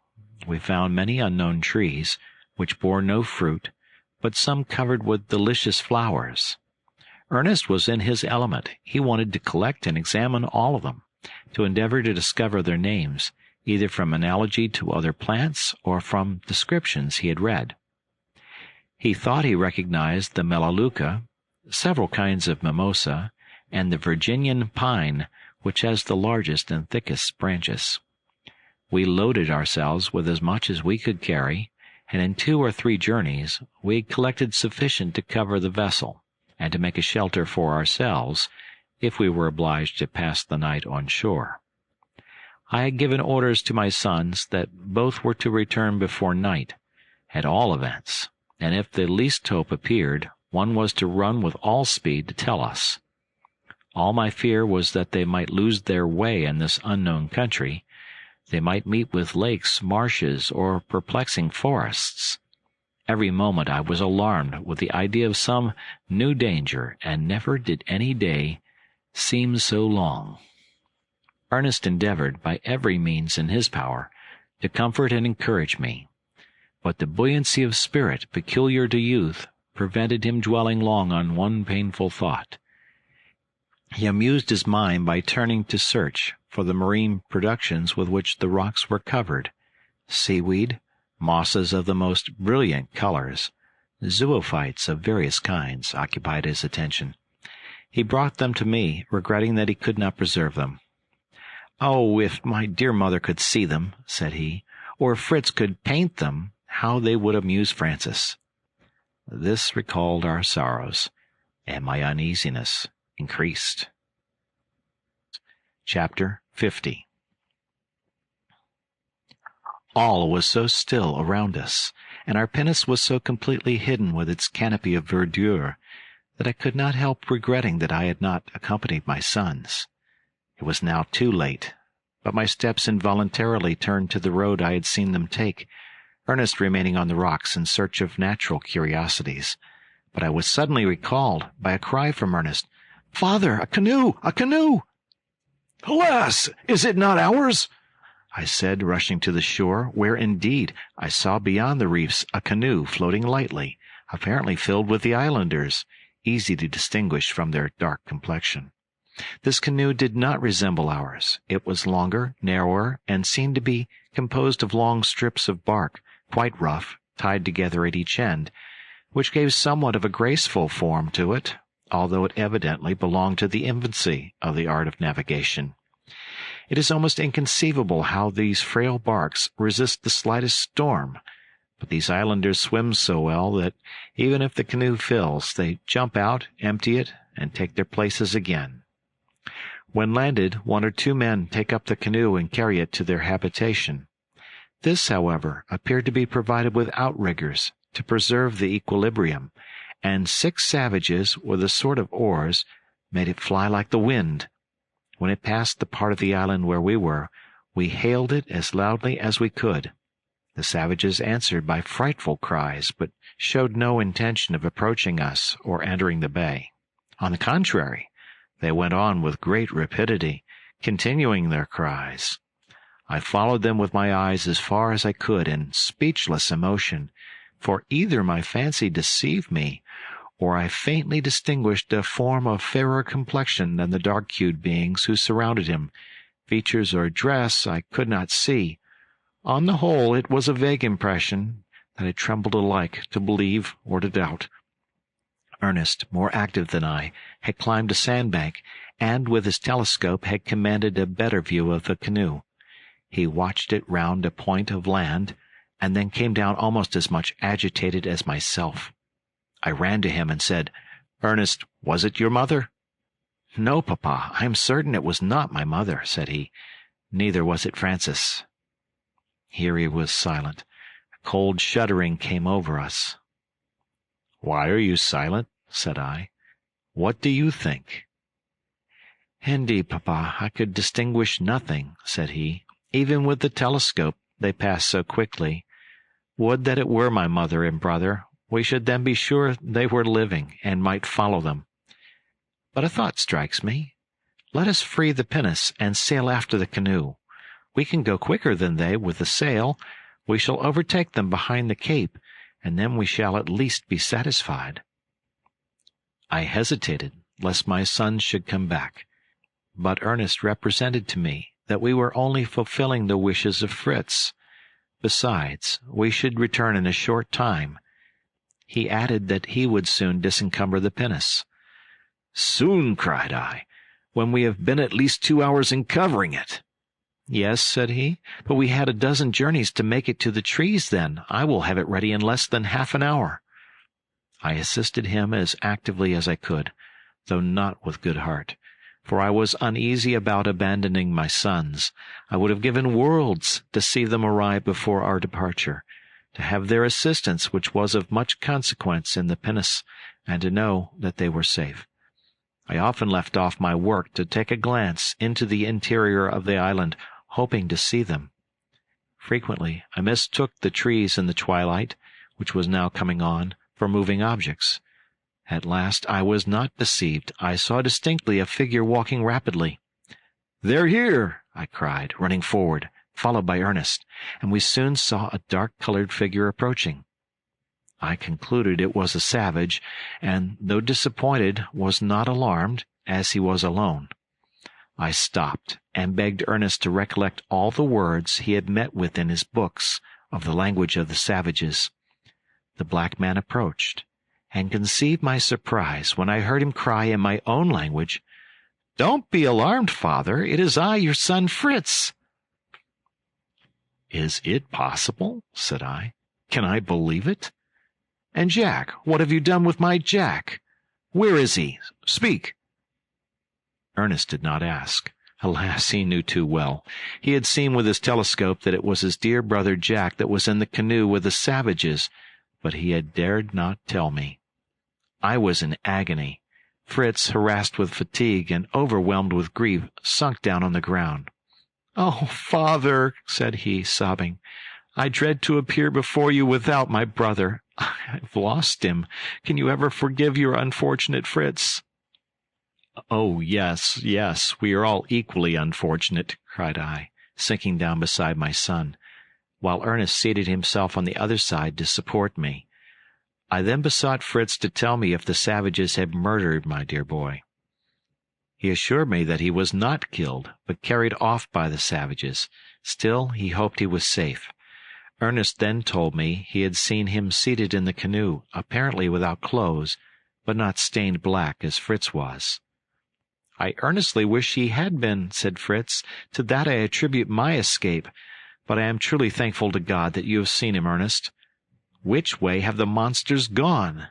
We found many unknown trees, which bore no fruit, but some covered with delicious flowers. Ernest was in his element. He wanted to collect and examine all of them, to endeavor to discover their names, either from analogy to other plants or from descriptions he had read. He thought he recognized the melaleuca, several kinds of mimosa, and the Virginian pine, which has the largest and thickest branches. We loaded ourselves with as much as we could carry, and in 2 or 3 journeys we had collected sufficient to cover the vessel, and to make a shelter for ourselves, if we were obliged to pass the night on shore. I had given orders to my sons that both were to return before night, at all events, and if the least hope appeared, one was to run with all speed to tell us. All my fear was that they might lose their way in this unknown country. They might meet with lakes, marshes, or perplexing forests. Every moment I was alarmed with the idea of some new danger, and never did any day seem so long. Ernest endeavored, by every means in his power, to comfort and encourage me, but the buoyancy of spirit peculiar to youth prevented him dwelling long on one painful thought. He amused his mind by turning to search for the marine productions with which the rocks were covered. Seaweed, mosses of the most brilliant colors, zoophytes of various kinds occupied his attention. He brought them to me, regretting that he could not preserve them. "Oh, if my dear mother could see them," said he, "or if Fritz could paint them, How they would amuse Francis! This recalled our sorrows, and my uneasiness increased. Chapter 50. All was so still around us, and our pinnace was so completely hidden with its canopy of verdure, that I could not help regretting that I had not accompanied my sons. It was now too late, but my steps involuntarily turned to the road I had seen them take, Ernest remaining on the rocks in search of natural curiosities. But I was suddenly recalled by a cry from Ernest. "Father, a canoe! A canoe!" "Alas! Is it not ours?" I said, rushing to the shore, where indeed I saw beyond the reefs a canoe floating lightly, apparently filled with the islanders, easy to distinguish from their dark complexion. This canoe did not resemble ours. It was longer, narrower, and seemed to be composed of long strips of bark, quite rough, tied together at each end, which gave somewhat of a graceful form to it, although it evidently belonged to the infancy of the art of navigation. It is almost inconceivable how these frail barks resist the slightest storm, but these islanders swim so well that even if the canoe fills, they jump out, empty it, and take their places again. When landed, 1 or 2 men take up the canoe and carry it to their habitation. This, however, appeared to be provided with outriggers to preserve the equilibrium, and 6 savages, with a sort of oars, made it fly like the wind. When it passed the part of the island where we were, we hailed it as loudly as we could. The savages answered by frightful cries, but showed no intention of approaching us or entering the bay. On the contrary, they went on with great rapidity, continuing their cries. I followed them with my eyes as far as I could in speechless emotion, for either my fancy deceived me, or I faintly distinguished a form of fairer complexion than the dark-hued beings who surrounded him. Features or dress I could not see. On the whole, it was a vague impression that I trembled alike to believe or to doubt. Ernest, more active than I, had climbed a sandbank, and with his telescope had commanded a better view of the canoe. He watched it round a point of land, and then came down almost as much agitated as myself. I ran to him and said, "Ernest, was it your mother?" "No, Papa, I am certain it was not my mother," said he. "Neither was it Francis." Here he was silent. A cold shuddering came over us. "Why are you silent?" said I. "What do you think?" "Indeed, Papa, I could distinguish nothing," said he. "Even with the telescope, they pass so quickly. Would that it were my mother and brother. We should then be sure they were living, and might follow them. But a thought strikes me. Let us free the pinnace and sail after the canoe. We can go quicker than they with the sail. We shall overtake them behind the cape, and then we shall at least be satisfied." I hesitated, lest my sons should come back, but Ernest represented to me that we were only fulfilling the wishes of Fritz. Besides, we should return in a short time. He added that he would soon disencumber the pinnace. "Soon," cried I, "when we have been at least 2 hours in covering it." "Yes," said he, "but we had a dozen journeys to make it to the trees then. I will have it ready in less than half an hour." I assisted him as actively as I could, though not with good heart, for I was uneasy about abandoning my sons. I would have given worlds to see them arrive before our departure, to have their assistance, which was of much consequence in the pinnace, and to know that they were safe. I often left off my work to take a glance into the interior of the island, hoping to see them. Frequently I mistook the trees in the twilight, which was now coming on, for moving objects. At last I was not deceived. I saw distinctly a figure walking rapidly. "They're here!" I cried, running forward, followed by Ernest, and we soon saw a dark-colored figure approaching. I concluded it was a savage, and, though disappointed, was not alarmed, as he was alone. I stopped, and begged Ernest to recollect all the words he had met with in his books of the language of the savages. The black man approached, and conceive my surprise when I heard him cry in my own language, "Don't be alarmed, father. It is I, your son Fritz." "Is it possible?" said I. Can I believe it? And Jack, what have you done with my Jack? Where is he? Speak." Ernest did not ask. Alas, he knew too well. He had seen with his telescope that it was his dear brother Jack that was in the canoe with the savages, but he had dared not tell me. I was in agony. Fritz, harassed with fatigue and overwhelmed with grief, sunk down on the ground. "Oh, father," said he, sobbing, "I dread to appear before you without my brother. I've lost him. Can you ever forgive your unfortunate Fritz?" "Oh, yes, yes, we are all equally unfortunate," cried I, sinking down beside my son, while Ernest seated himself on the other side to support me. I then besought Fritz to tell me if the savages had murdered my dear boy. He assured me that he was not killed, but carried off by the savages. Still, he hoped he was safe. Ernest then told me he had seen him seated in the canoe, apparently without clothes, but not stained black as Fritz was. "I earnestly wish he had been," said Fritz. "To that I attribute my escape, but I am truly thankful to God that you have seen him, Ernest. Which way have the monsters gone?"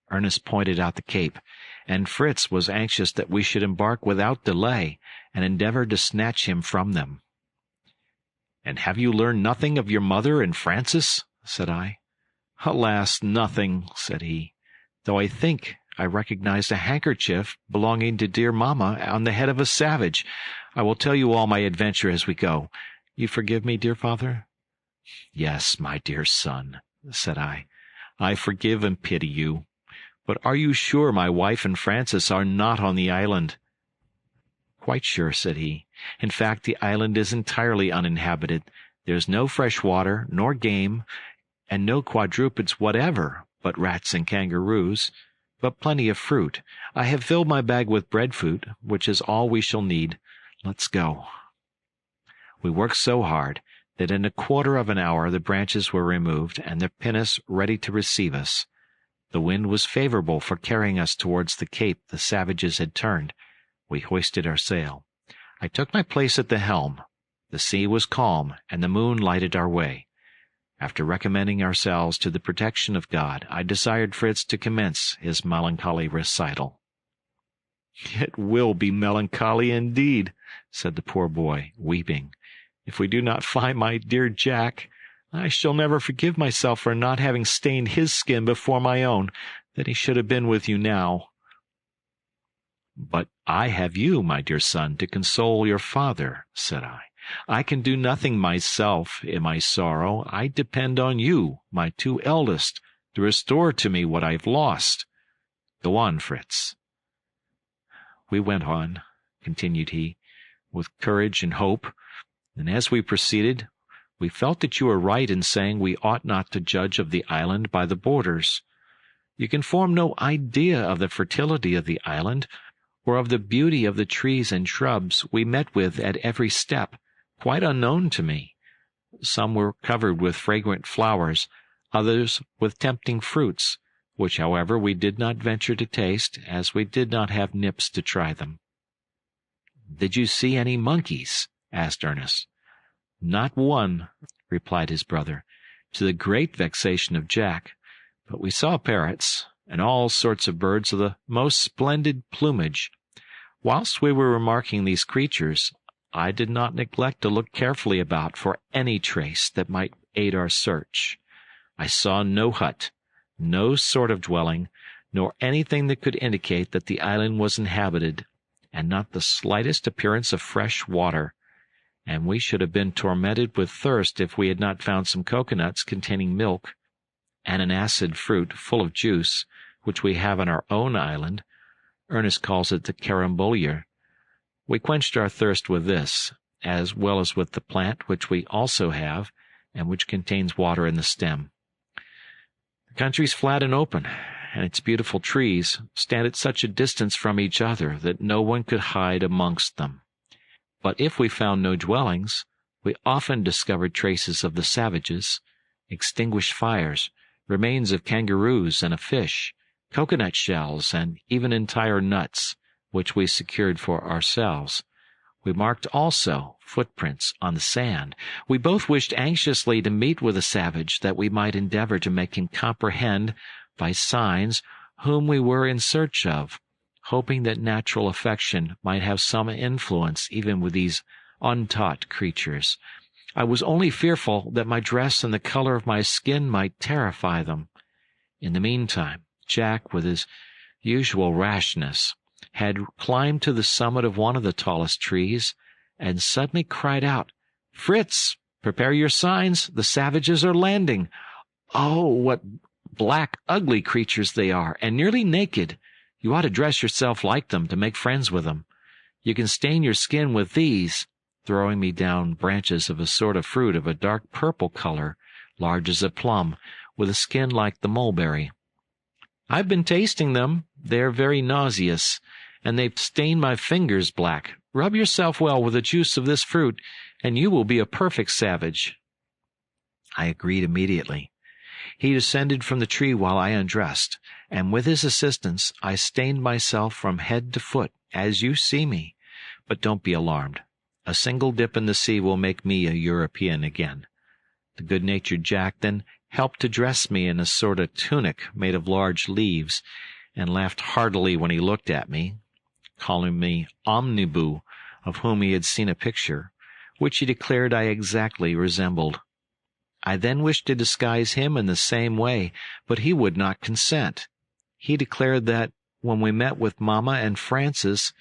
Ernest pointed out the cape, and Fritz was anxious that we should embark without delay, and endeavor to snatch him from them. "And have you learned nothing of your mother and Francis?" said I. "Alas, nothing," said he, "though I think I recognized a handkerchief belonging to dear mamma on the head of a savage. I will tell you all my adventure as we go. You forgive me, dear father?" "Yes, my dear son," said I. "I forgive and pity you. But are you sure my wife and Francis are not on the island?" "Quite sure," said he. "In fact, the island is entirely uninhabited. There is no fresh water, nor game, and no quadrupeds whatever, but rats and kangaroos, but plenty of fruit. I have filled my bag with breadfruit, which is all we shall need. Let's go." We worked so hard that in a quarter of an hour the branches were removed and the pinnace ready to receive us. The wind was favorable for carrying us towards the cape the savages had turned. We hoisted our sail. I took my place at the helm. The sea was calm, and the moon lighted our way. After recommending ourselves to the protection of God, I desired Fritz to commence his melancholy recital. "It will be melancholy indeed," said the poor boy, weeping. "If we do not find my dear Jack, I shall never forgive myself for not having stained his skin before my own, that he should have been with you now." "But I have you, my dear son, to console your father," said I. "I can do nothing myself in my sorrow. I depend on you, my two eldest, to restore to me what I have lost. Go on, Fritz." "We went on," continued he, "with courage and hope, and as we proceeded, we felt that you were right in saying we ought not to judge of the island by the borders. You can form no idea of the fertility of the island, or of the beauty of the trees and shrubs we met with at every step, quite unknown to me. Some were covered with fragrant flowers, others with tempting fruits, which, however, we did not venture to taste, as we did not have nips to try them." "Did you see any monkeys?" asked Ernest. "Not one," replied his brother, to the great vexation of Jack, "but we saw parrots, and all sorts of birds of the most splendid plumage. Whilst we were remarking these creatures, I did not neglect to look carefully about for any trace that might aid our search. I saw no hut, no sort of dwelling, nor anything that could indicate that the island was inhabited, and not the slightest appearance of fresh water, and we should have been tormented with thirst if we had not found some coconuts containing milk, and an acid fruit full of juice, which we have on our own island. Ernest calls it the carambolure. We quenched our thirst with this, as well as with the plant which we also have, and which contains water in the stem. The country's flat and open, and its beautiful trees stand at such a distance from each other that no one could hide amongst them. But if we found no dwellings, we often discovered traces of the savages, extinguished fires, remains of kangaroos and of fish, coconut shells, and even entire nuts, which we secured for ourselves. We marked also footprints on the sand. We both wished anxiously to meet with a savage, that we might endeavor to make him comprehend, by signs, whom we were in search of, hoping that natural affection might have some influence even with these untaught creatures. I was only fearful that my dress and the color of my skin might terrify them. In the meantime, Jack, with his usual rashness, had climbed to the summit of one of the tallest trees, and suddenly cried out, "Fritz, prepare your signs, the savages are landing. Oh, what black, ugly creatures they are, and nearly naked. You ought to dress yourself like them to make friends with them. You can stain your skin with these," throwing me down branches of a sort of fruit of a dark purple color, large as a plum, with a skin like the mulberry. "I've been tasting them. They are very nauseous, and they've stained my fingers black. Rub yourself well with the juice of this fruit, and you will be a perfect savage." I agreed immediately. He descended from the tree while I undressed, and with his assistance I stained myself from head to foot, as you see me. But don't be alarmed. A single dip in the sea will make me a European again. The good-natured Jack then helped to dress me in a sort of tunic made of large leaves, and laughed heartily when he looked at me, calling me Omniboo, of whom he had seen a picture, which he declared I exactly resembled. I then wished to disguise him in the same way, but he would not consent. He declared that, when we met with Mamma and Francis,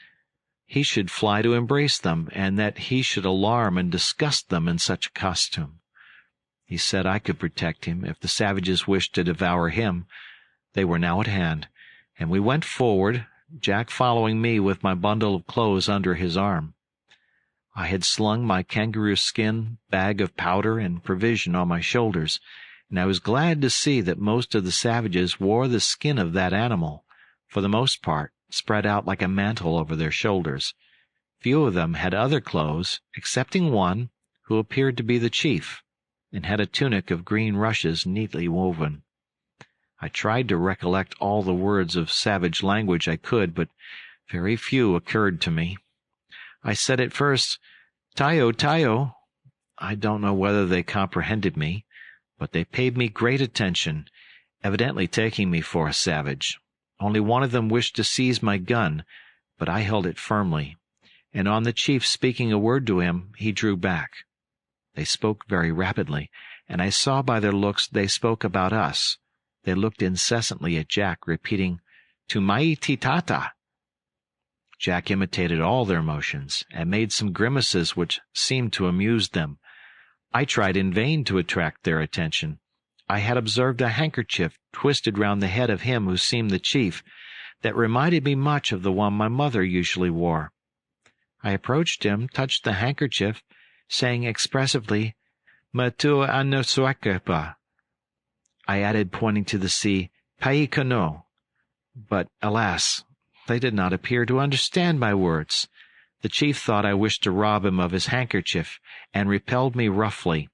he should fly to embrace them, and that he should alarm and disgust them in such a costume. He said I could protect him if the savages wished to devour him. They were now at hand, and we went forward, Jack following me with my bundle of clothes under his arm. I had slung my kangaroo skin bag of powder and provision on my shoulders, and I was glad to see that most of the savages wore the skin of that animal, for the most part spread out like a mantle over their shoulders. Few of them had other clothes, excepting one, who appeared to be the chief, and had a tunic of green rushes neatly woven. I tried to recollect all the words of savage language I could, but very few occurred to me. I said at first, "Tayo, Tayo." I don't know whether they comprehended me, but they paid me great attention, evidently taking me for a savage. Only one of them wished to seize my gun, but I held it firmly, and on the chief speaking a word to him, he drew back. They spoke very rapidly, and I saw by their looks they spoke about us. They looked incessantly at Jack, repeating, "Tumaiti tata." Jack imitated all their motions, and made some grimaces which seemed to amuse them. I tried in vain to attract their attention. I had observed a handkerchief twisted round the head of him who seemed the chief, that reminded me much of the one my mother usually wore. I approached him, touched the handkerchief, saying expressively, "Matua anosuakepa." I added, pointing to the sea, "Paikano." But, alas, they did not appear to understand my words. The chief thought I wished to rob him of his handkerchief, and repelled me roughly.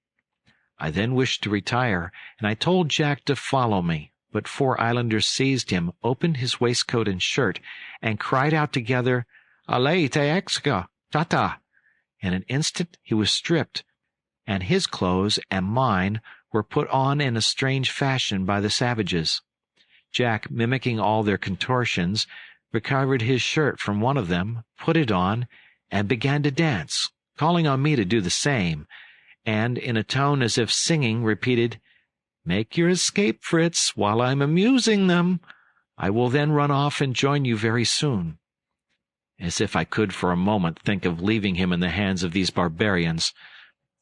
I then wished to retire, and I told Jack to follow me, but 4 islanders seized him, opened his waistcoat and shirt, and cried out together, "Ale teexka, tata!" In an instant he was stripped, and his clothes and mine were put on in a strange fashion by the savages. Jack, mimicking all their contortions, recovered his shirt from one of them, put it on, and began to dance, calling on me to do the same, and, in a tone as if singing, repeated, "Make your escape, Fritz, while I'm amusing them. I will then run off and join you very soon." As if I could for a moment think of leaving him in the hands of these barbarians.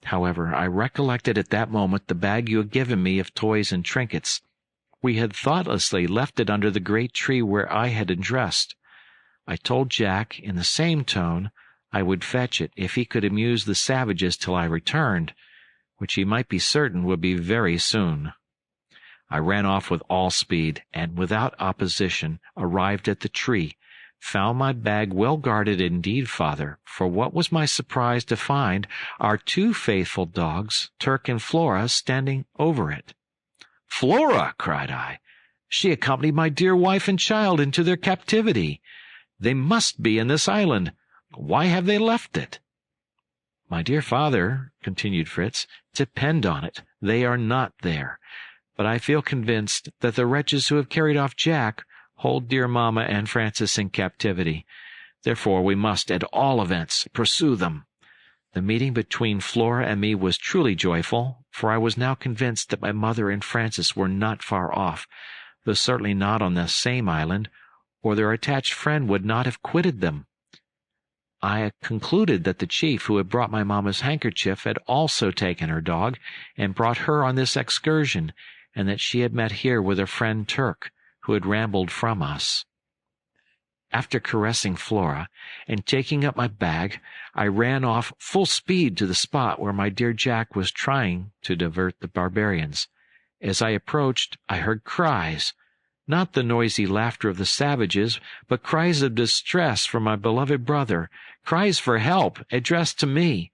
However, I recollected at that moment the bag you had given me of toys and trinkets. We had thoughtlessly left it under the great tree where I had undressed. I told Jack, in the same tone, I would fetch it if he could amuse the savages till I returned, which he might be certain would be very soon. I ran off with all speed, and without opposition arrived at the tree, found my bag well guarded indeed, father, for what was my surprise to find our 2 faithful dogs, Turk and Flora, standing over it. "Flora!" cried I. "She accompanied my dear wife and child into their captivity. They must be in this island. Why have they left it?" "My dear father," continued Fritz, "depend on it, they are not there. But I feel convinced that the wretches who have carried off Jack hold dear mamma and Francis in captivity. Therefore we must, at all events, pursue them." The meeting between Flora and me was truly joyful, for I was now convinced that my mother and Francis were not far off, though certainly not on the same island, or their attached friend would not have quitted them. I concluded that the chief who had brought my mamma's handkerchief had also taken her dog and brought her on this excursion, and that she had met here with her friend Turk, who had rambled from us. After caressing Flora and taking up my bag, I ran off full speed to the spot where my dear Jack was trying to divert the barbarians. As I approached, I heard cries, not the noisy laughter of the savages, but cries of distress for my beloved brother, cries for help addressed to me.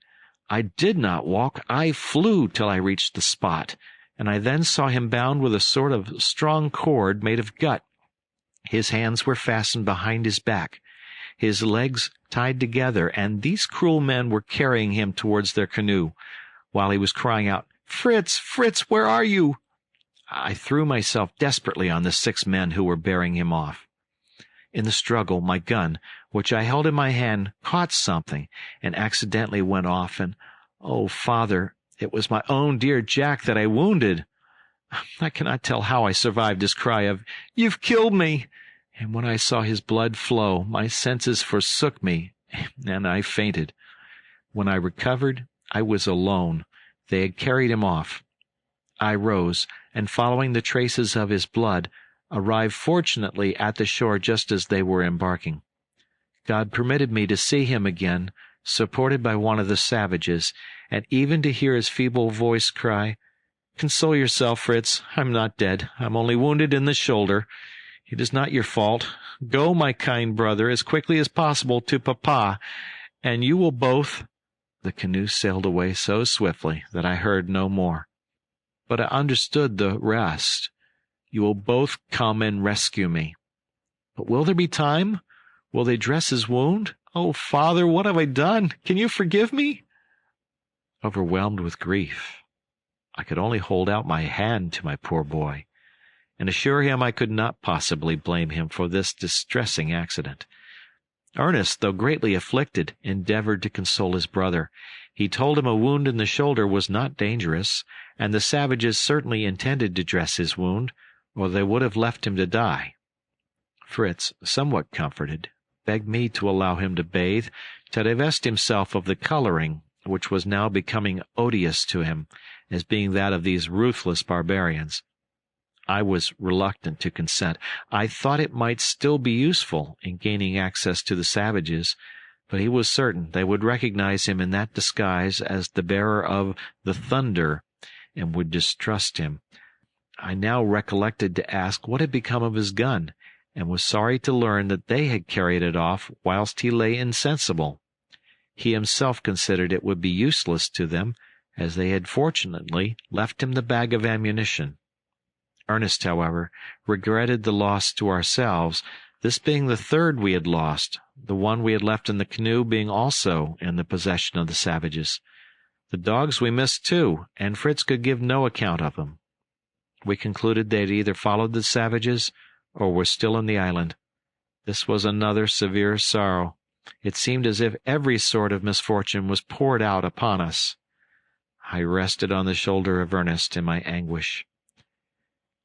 I did not walk, I flew till I reached the spot, and I then saw him bound with a sort of strong cord made of gut. His hands were fastened behind his back, his legs tied together, and these cruel men were carrying him towards their canoe, while he was crying out, "Fritz, Fritz, where are you?" I threw myself desperately on the 6 men who were bearing him off. In the struggle, my gun, which I held in my hand, caught something, and accidentally went off, and, oh, father, it was my own dear Jack that I wounded. I cannot tell how I survived his cry of, "You've killed me!" And when I saw his blood flow, my senses forsook me, and I fainted. When I recovered, I was alone. They had carried him off. I rose, and following the traces of his blood, arrived fortunately at the shore just as they were embarking. God permitted me to see him again, supported by one of the savages, and even to hear his feeble voice cry, "Console yourself, Fritz. I'm not dead. I'm only wounded in the shoulder. It is not your fault. Go, my kind brother, as quickly as possible to Papa, and you will both—" The canoe sailed away so swiftly that I heard no more. But I understood the rest. "You will both come and rescue me." "But will there be time? Will they dress his wound? Oh, father, what have I done? Can you forgive me?" Overwhelmed with grief, I could only hold out my hand to my poor boy, and assure him I could not possibly blame him for this distressing accident. Ernest, though greatly afflicted, endeavored to console his brother. He told him a wound in the shoulder was not dangerous, and the savages certainly intended to dress his wound, or they would have left him to die. Fritz, somewhat comforted, begged me to allow him to bathe, to divest himself of the coloring, which was now becoming odious to him, as being that of these ruthless barbarians. I was reluctant to consent. I thought it might still be useful in gaining access to the savages, but he was certain they would recognize him in that disguise as the bearer of the thunder, and would distrust him. I now recollected to ask what had become of his gun, and was sorry to learn that they had carried it off whilst he lay insensible. He himself considered it would be useless to them, as they had fortunately left him the bag of ammunition. Ernest, however, regretted the loss to ourselves, this being the third we had lost, the one we had left in the canoe being also in the possession of the savages. The dogs we missed too, and Fritz could give no account of them. We concluded they had either followed the savages or were still in the island. This was another severe sorrow. It seemed as if every sort of misfortune was poured out upon us. I rested on the shoulder of Ernest in my anguish.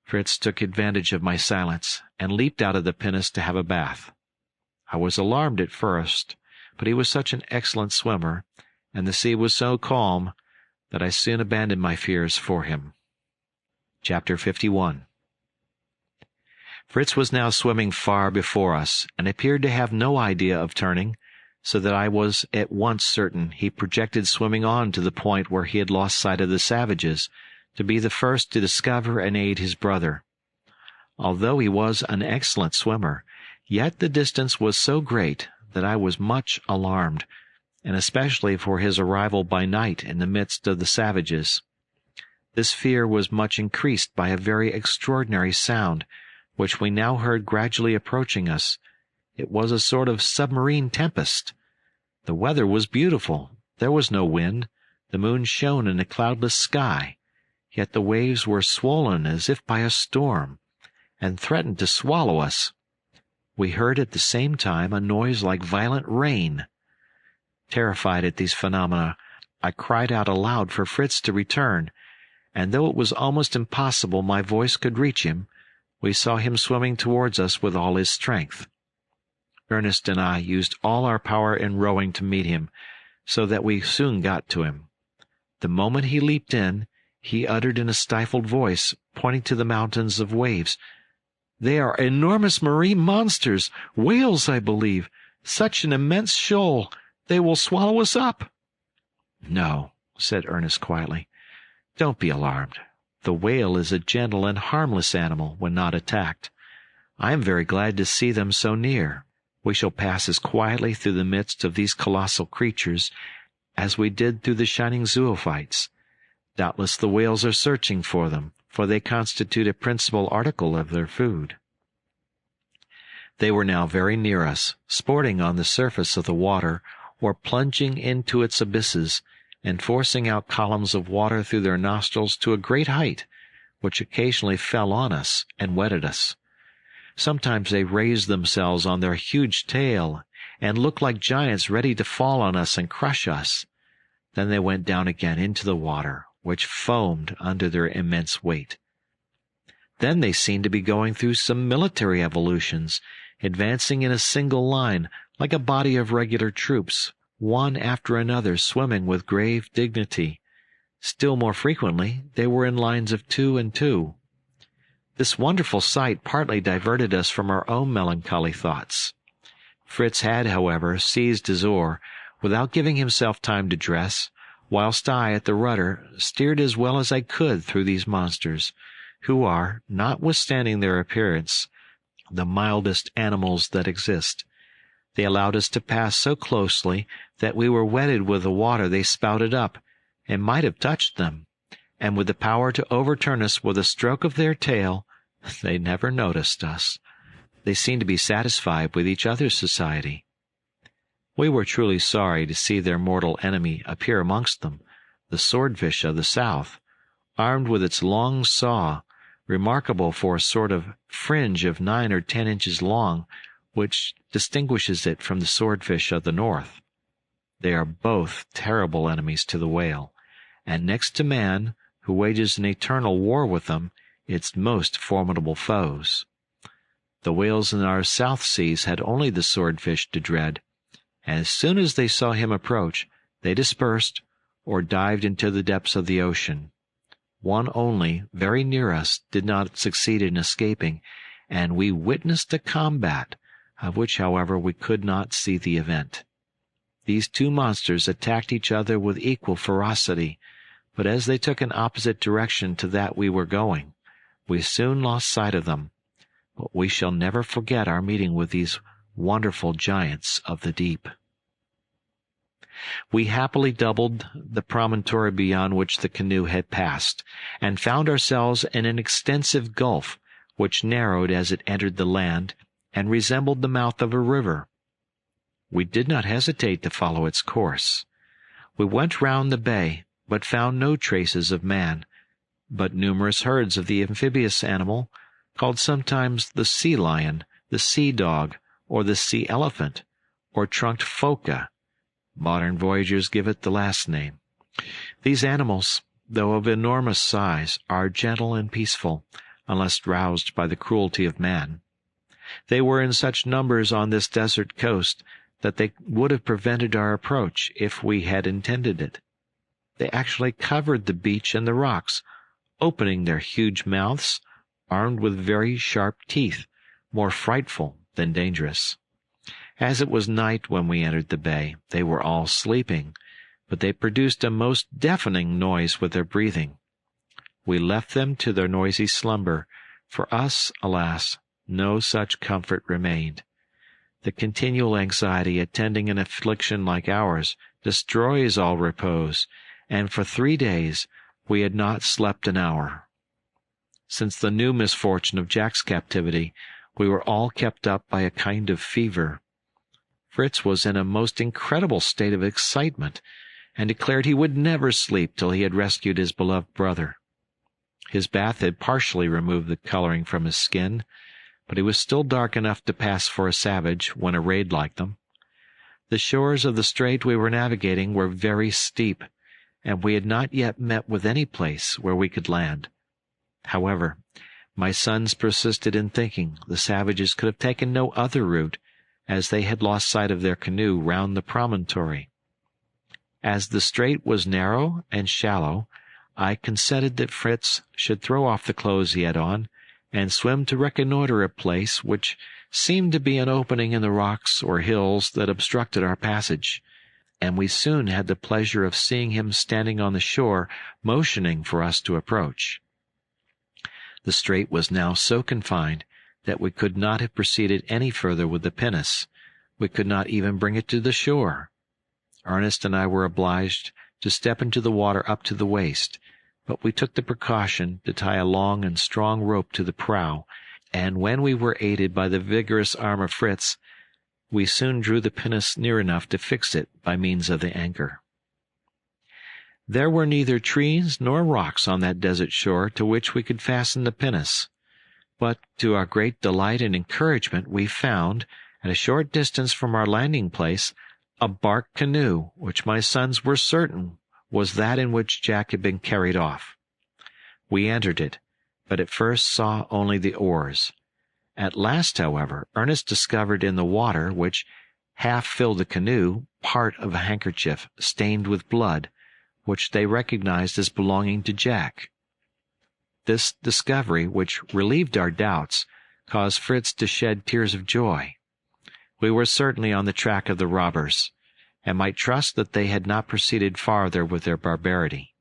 Fritz took advantage of my silence, and leaped out of the pinnace to have a bath. I was alarmed at first, but he was such an excellent swimmer, and the sea was so calm, that I soon abandoned my fears for him. Chapter 51. Fritz was now swimming far before us, and appeared to have no idea of turning, so that I was at once certain he projected swimming on to the point where he had lost sight of the savages, to be the first to discover and aid his brother. Although he was an excellent swimmer, yet the distance was so great that I was much alarmed, and especially for his arrival by night in the midst of the savages. This fear was much increased by a very extraordinary sound, which we now heard gradually approaching us. It was a sort of submarine tempest. The weather was beautiful. There was no wind. The moon shone in a cloudless sky. Yet the waves were swollen as if by a storm, and threatened to swallow us. We heard at the same time a noise like violent rain. Terrified at these phenomena, I cried out aloud for Fritz to return, and though it was almost impossible my voice could reach him, we saw him swimming towards us with all his strength. Ernest and I used all our power in rowing to meet him, so that we soon got to him. The moment he leaped in, he uttered in a stifled voice, pointing to the mountains of waves, "They are enormous marine monsters, whales, I believe. Such an immense shoal! They will swallow us up." "No," said Ernest quietly. "Don't be alarmed. The whale is a gentle and harmless animal when not attacked. I am very glad to see them so near. We shall pass as quietly through the midst of these colossal creatures as we did through the shining zoophytes. Doubtless the whales are searching for them, for they constitute a principal article of their food." They were now very near us, sporting on the surface of the water or plunging into its abysses, and forcing out columns of water through their nostrils to a great height, which occasionally fell on us and wetted us. Sometimes they raised themselves on their huge tail and looked like giants ready to fall on us and crush us. Then they went down again into the water, which foamed under their immense weight. Then they seemed to be going through some military evolutions, advancing in a single line like a body of regular troops, one after another swimming with grave dignity. Still more frequently, they were in lines of 2 and 2. This wonderful sight partly diverted us from our own melancholy thoughts. Fritz had, however, seized his oar, without giving himself time to dress, whilst I, at the rudder, steered as well as I could through these monsters, who are, notwithstanding their appearance, the mildest animals that exist. They allowed us to pass so closely that we were wetted with the water they spouted up, and might have touched them, and with the power to overturn us with a stroke of their tail, they never noticed us. They seemed to be satisfied with each other's society. We were truly sorry to see their mortal enemy appear amongst them, the swordfish of the south, armed with its long saw, remarkable for a sort of fringe of 9 or 10 inches long, which distinguishes it from the swordfish of the north. They are both terrible enemies to the whale, and next to man, who wages an eternal war with them, its most formidable foes. The whales in our South Seas had only the swordfish to dread, and as soon as they saw him approach, they dispersed or dived into the depths of the ocean. One only, very near us, did not succeed in escaping, and we witnessed a combat, of which, however, we could not see the event. These two monsters attacked each other with equal ferocity, but as they took an opposite direction to that we were going, we soon lost sight of them. But we shall never forget our meeting with these wonderful giants of the deep. We happily doubled the promontory beyond which the canoe had passed, and found ourselves in an extensive gulf, which narrowed as it entered the land, and resembled the mouth of a river. We did not hesitate to follow its course. We went round the bay, but found no traces of man, but numerous herds of the amphibious animal, called sometimes the sea lion, the sea dog, or the sea elephant, or trunked phoca. Modern voyagers give it the last name. These animals, though of enormous size, are gentle and peaceful, unless roused by the cruelty of man. They were in such numbers on this desert coast that they would have prevented our approach if we had intended it. They actually covered the beach and the rocks, opening their huge mouths, armed with very sharp teeth, more frightful than dangerous. As it was night when we entered the bay, they were all sleeping, but they produced a most deafening noise with their breathing. We left them to their noisy slumber. For us, alas, no such comfort remained. The continual anxiety attending an affliction like ours destroys all repose, and for 3 days we had not slept an hour. Since the new misfortune of Jack's captivity, we were all kept up by a kind of fever. Fritz was in a most incredible state of excitement, and declared he would never sleep till he had rescued his beloved brother. His bath had partially removed the coloring from his skin, but he was still dark enough to pass for a savage when arrayed like them. The shores of the strait we were navigating were very steep, and we had not yet met with any place where we could land. However, my sons persisted in thinking the savages could have taken no other route, as they had lost sight of their canoe round the promontory. As the strait was narrow and shallow, I consented that Fritz should throw off the clothes he had on, and swim to reconnoiter a place which seemed to be an opening in the rocks or hills that obstructed our passage, and we soon had the pleasure of seeing him standing on the shore, motioning for us to approach. The strait was now so confined that we could not have proceeded any further with the pinnace. We could not even bring it to the shore. Ernest and I were obliged to step into the water up to the waist, but we took the precaution to tie a long and strong rope to the prow, and when we were aided by the vigorous arm of Fritz, we soon drew the pinnace near enough to fix it by means of the anchor. There were neither trees nor rocks on that desert shore to which we could fasten the pinnace, but to our great delight and encouragement we found, at a short distance from our landing place, a bark canoe which my sons were certain was that in which Jack had been carried off. We entered it, but at first saw only the oars. At last, however, Ernest discovered in the water, which half filled the canoe, part of a handkerchief stained with blood, which they recognized as belonging to Jack. This discovery, which relieved our doubts, caused Fritz to shed tears of joy. We were certainly on the track of the robbers, and might trust that they had not proceeded farther with their barbarity.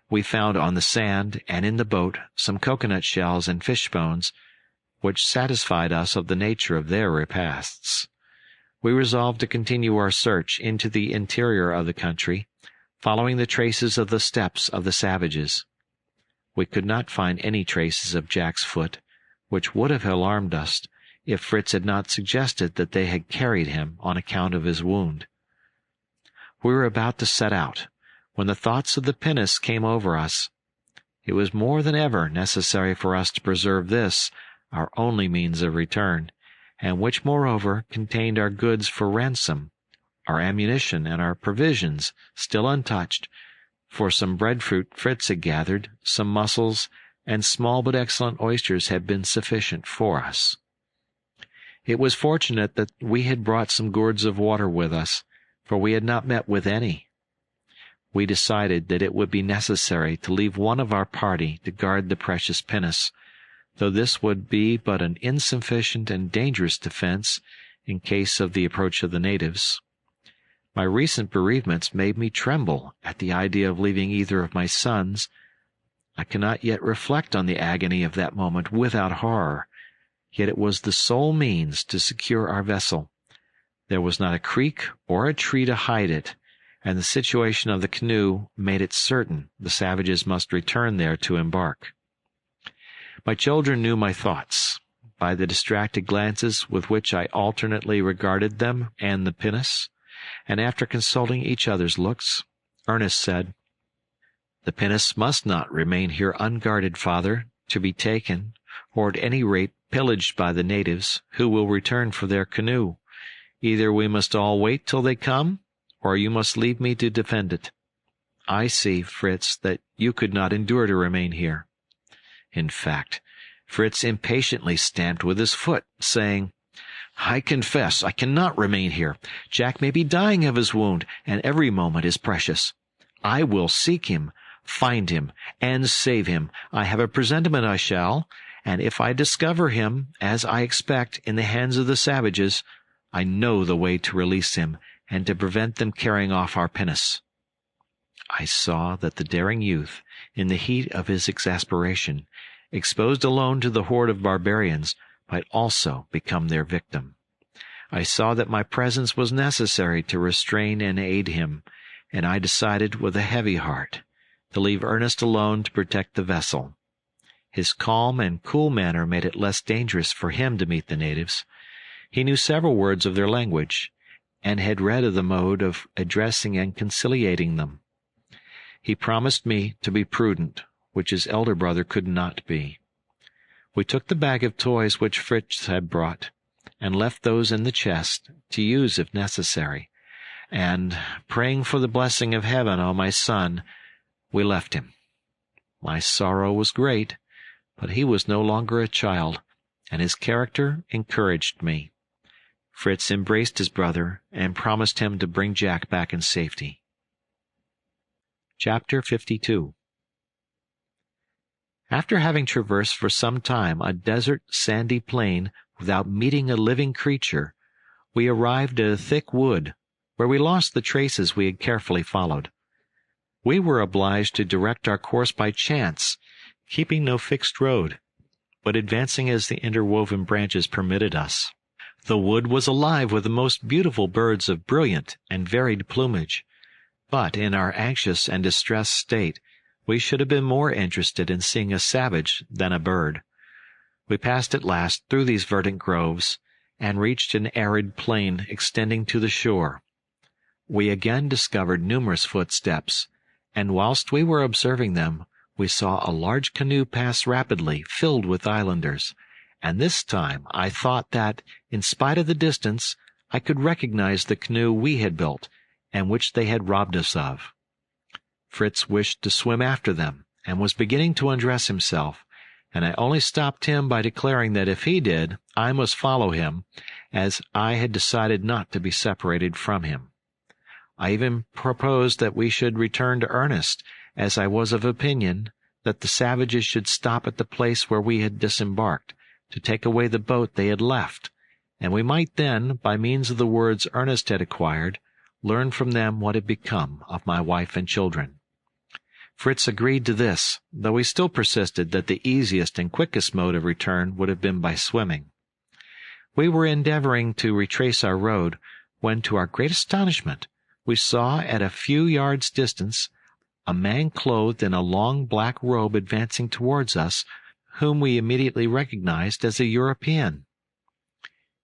We found on the sand and in the boat some coconut shells and fish bones, which satisfied us of the nature of their repasts. We resolved to continue our search into the interior of the country, following the traces of the steps of the savages. We could not find any traces of Jack's foot, which would have alarmed us if Fritz had not suggested that they had carried him on account of his wound. We were about to set out, when the thoughts of the pinnace came over us. It was more than ever necessary for us to preserve this, our only means of return, and which moreover contained our goods for ransom, our ammunition and our provisions still untouched, for some breadfruit Fritz had gathered, some mussels, and small but excellent oysters had been sufficient for us. It was fortunate that we had brought some gourds of water with us, for we had not met with any. We decided that it would be necessary to leave one of our party to guard the precious pinnace, though this would be but an insufficient and dangerous defense in case of the approach of the natives. My recent bereavements made me tremble at the idea of leaving either of my sons. I cannot yet reflect on the agony of that moment without horror, yet it was the sole means to secure our vessel. There was not a creek or a tree to hide it, and the situation of the canoe made it certain the savages must return there to embark. My children knew my thoughts by the distracted glances with which I alternately regarded them and the pinnace, and after consulting each other's looks, Ernest said, "The pinnace must not remain here unguarded, father, to be taken, or at any rate pillaged by the natives, who will return for their canoe. Either we must all wait till they come, or you must leave me to defend it. I see, Fritz, that you could not endure to remain here." In fact, Fritz impatiently stamped with his foot, saying, "I confess I cannot remain here. Jack may be dying of his wound, and every moment is precious. I will seek him, find him, and save him. I have a presentiment I shall, and if I discover him, as I expect, in the hands of the savages, I know the way to release him, and to prevent them carrying off our pinnace." I saw that the daring youth, in the heat of his exasperation, exposed alone to the horde of barbarians, might also become their victim. I saw that my presence was necessary to restrain and aid him, and I decided with a heavy heart to leave Ernest alone to protect the vessel. His calm and cool manner made it less dangerous for him to meet the natives. He knew several words of their language, and had read of the mode of addressing and conciliating them. He promised me to be prudent, which his elder brother could not be. We took the bag of toys which Fritz had brought, and left those in the chest, to use if necessary, and, praying for the blessing of heaven on my son, we left him. My sorrow was great, but he was no longer a child, and his character encouraged me. Fritz embraced his brother and promised him to bring Jack back in safety. Chapter 52. After having traversed for some time a desert sandy plain without meeting a living creature, we arrived at a thick wood, where we lost the traces we had carefully followed. We were obliged to direct our course by chance, keeping no fixed road, but advancing as the interwoven branches permitted us. The wood was alive with the most beautiful birds of brilliant and varied plumage, but in our anxious and distressed state, we should have been more interested in seeing a savage than a bird. We passed at last through these verdant groves, and reached an arid plain extending to the shore. We again discovered numerous footsteps, and whilst we were observing them, we saw a large canoe pass rapidly, filled with islanders, and this time I thought that, in spite of the distance, I could recognize the canoe we had built, and which they had robbed us of. Fritz wished to swim after them, and was beginning to undress himself, and I only stopped him by declaring that if he did, I must follow him, as I had decided not to be separated from him. I even proposed that we should return to Ernest, as I was of opinion that the savages should stop at the place where we had disembarked, to take away the boat they had left, and we might then, by means of the words Ernest had acquired, learn from them what had become of my wife and children. Fritz agreed to this, though he still persisted that the easiest and quickest mode of return would have been by swimming. We were endeavoring to retrace our road, when, to our great astonishment, we saw at a few yards' distance a man clothed in a long black robe advancing towards us, whom we immediately recognized as a European.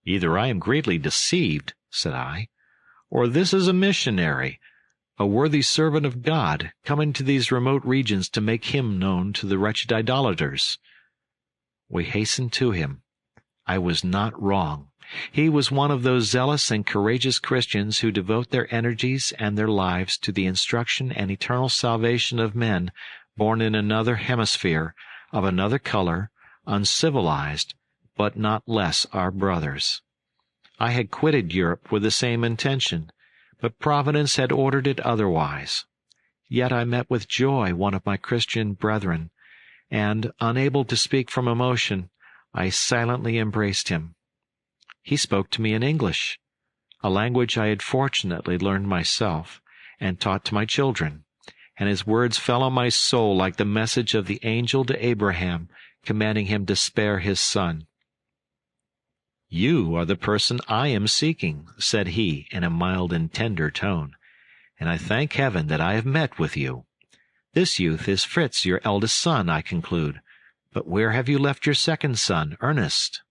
"Either I am greatly deceived," said I, "or this is a missionary, a worthy servant of God, come into these remote regions to make him known to the wretched idolaters." We hastened to him. I was not wrong. He was one of those zealous and courageous Christians who devote their energies and their lives to the instruction and eternal salvation of men born in another hemisphere, of another color, uncivilized, but not less our brothers. I had quitted Europe with the same intention, but Providence had ordered it otherwise. Yet I met with joy one of my Christian brethren, and, unable to speak from emotion, I silently embraced him. He spoke to me in English, a language I had fortunately learned myself, and taught to my children, and his words fell on my soul like the message of the angel to Abraham, commanding him to spare his son. "You are the person I am seeking," said he in a mild and tender tone, "and I thank heaven that I have met with you. This youth is Fritz, your eldest son, I conclude. But where have you left your second son, Ernest?"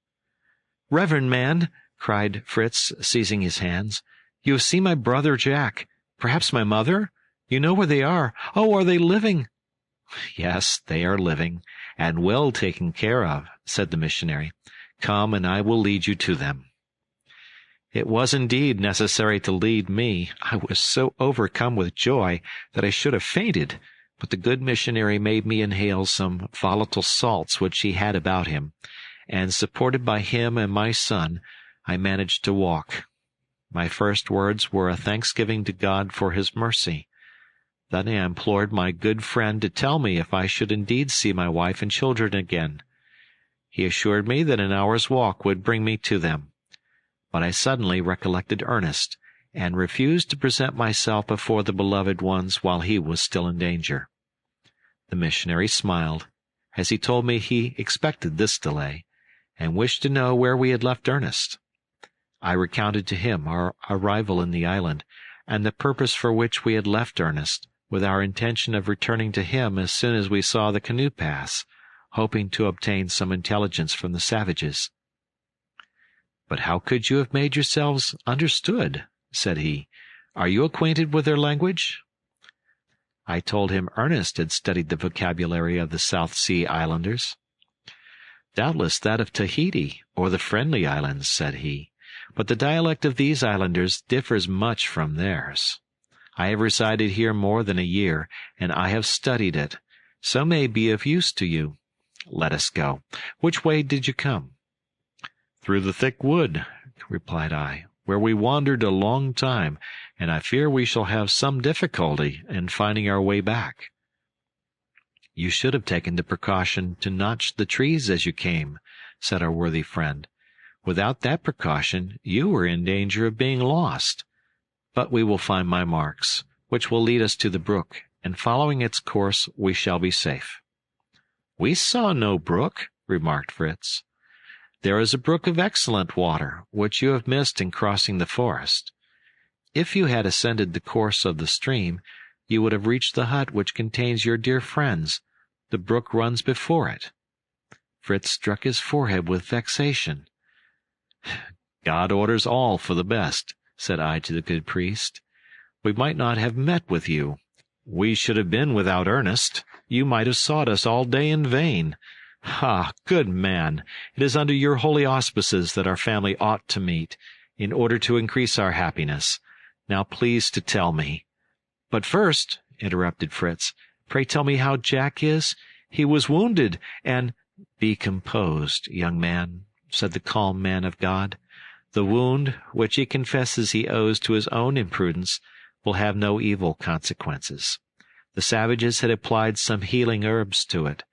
"Reverend man," cried Fritz, seizing his hands, "you have seen my brother Jack, perhaps my mother? You know where they are. Oh, are they living?" "Yes, they are living, and well taken care of," said the missionary. "Come, and I will lead you to them." It was indeed necessary to lead me. I was so overcome with joy that I should have fainted, but the good missionary made me inhale some volatile salts which he had about him, and, supported by him and my son, I managed to walk. My first words were a thanksgiving to God for his mercy. Then I implored my good friend to tell me if I should indeed see my wife and children again. He assured me that an hour's walk would bring me to them. But I suddenly recollected Ernest, and refused to present myself before the beloved ones while he was still in danger. The missionary smiled, as he told me he expected this delay, and wished to know where we had left Ernest. I recounted to him our arrival in the island, and the purpose for which we had left Ernest, with our intention of returning to him as soon as we saw the canoe pass, hoping to obtain some intelligence from the savages. "But how could you have made yourselves understood?" said he. "Are you acquainted with their language?" I told him Ernest had studied the vocabulary of the South Sea Islanders. "Doubtless that of Tahiti, or the Friendly Islands," said he. "But the dialect of these islanders differs much from theirs. I have resided here more than a year, and I have studied it, so may be of use to you. Let us go. Which way did you come?" "Through the thick wood," replied I, "where we wandered a long time, and I fear we shall have some difficulty in finding our way back." "You should have taken the precaution to notch the trees as you came," said our worthy friend. "Without that precaution you were in danger of being lost. But we will find my marks, which will lead us to the brook, and following its course we shall be safe." "We saw no brook," remarked Fritz. "There is a brook of excellent water, which you have missed in crossing the forest. If you had ascended the course of the stream, you would have reached the hut which contains your dear friends. The brook runs before it." Fritz struck his forehead with vexation. "God orders all for the best," said I to the good priest. "We might not have met with you. We should have been without Ernest. You might have sought us all day in vain. Ah, good man, it is under your holy auspices that our family ought to meet, in order to increase our happiness. Now please to tell me—" "But first," interrupted Fritz, "pray tell me how Jack is. He was wounded, and—" "Be composed, young man," said the calm man of God. "The wound, which he confesses he owes to his own imprudence, will have no evil consequences. The savages had applied some healing herbs to it,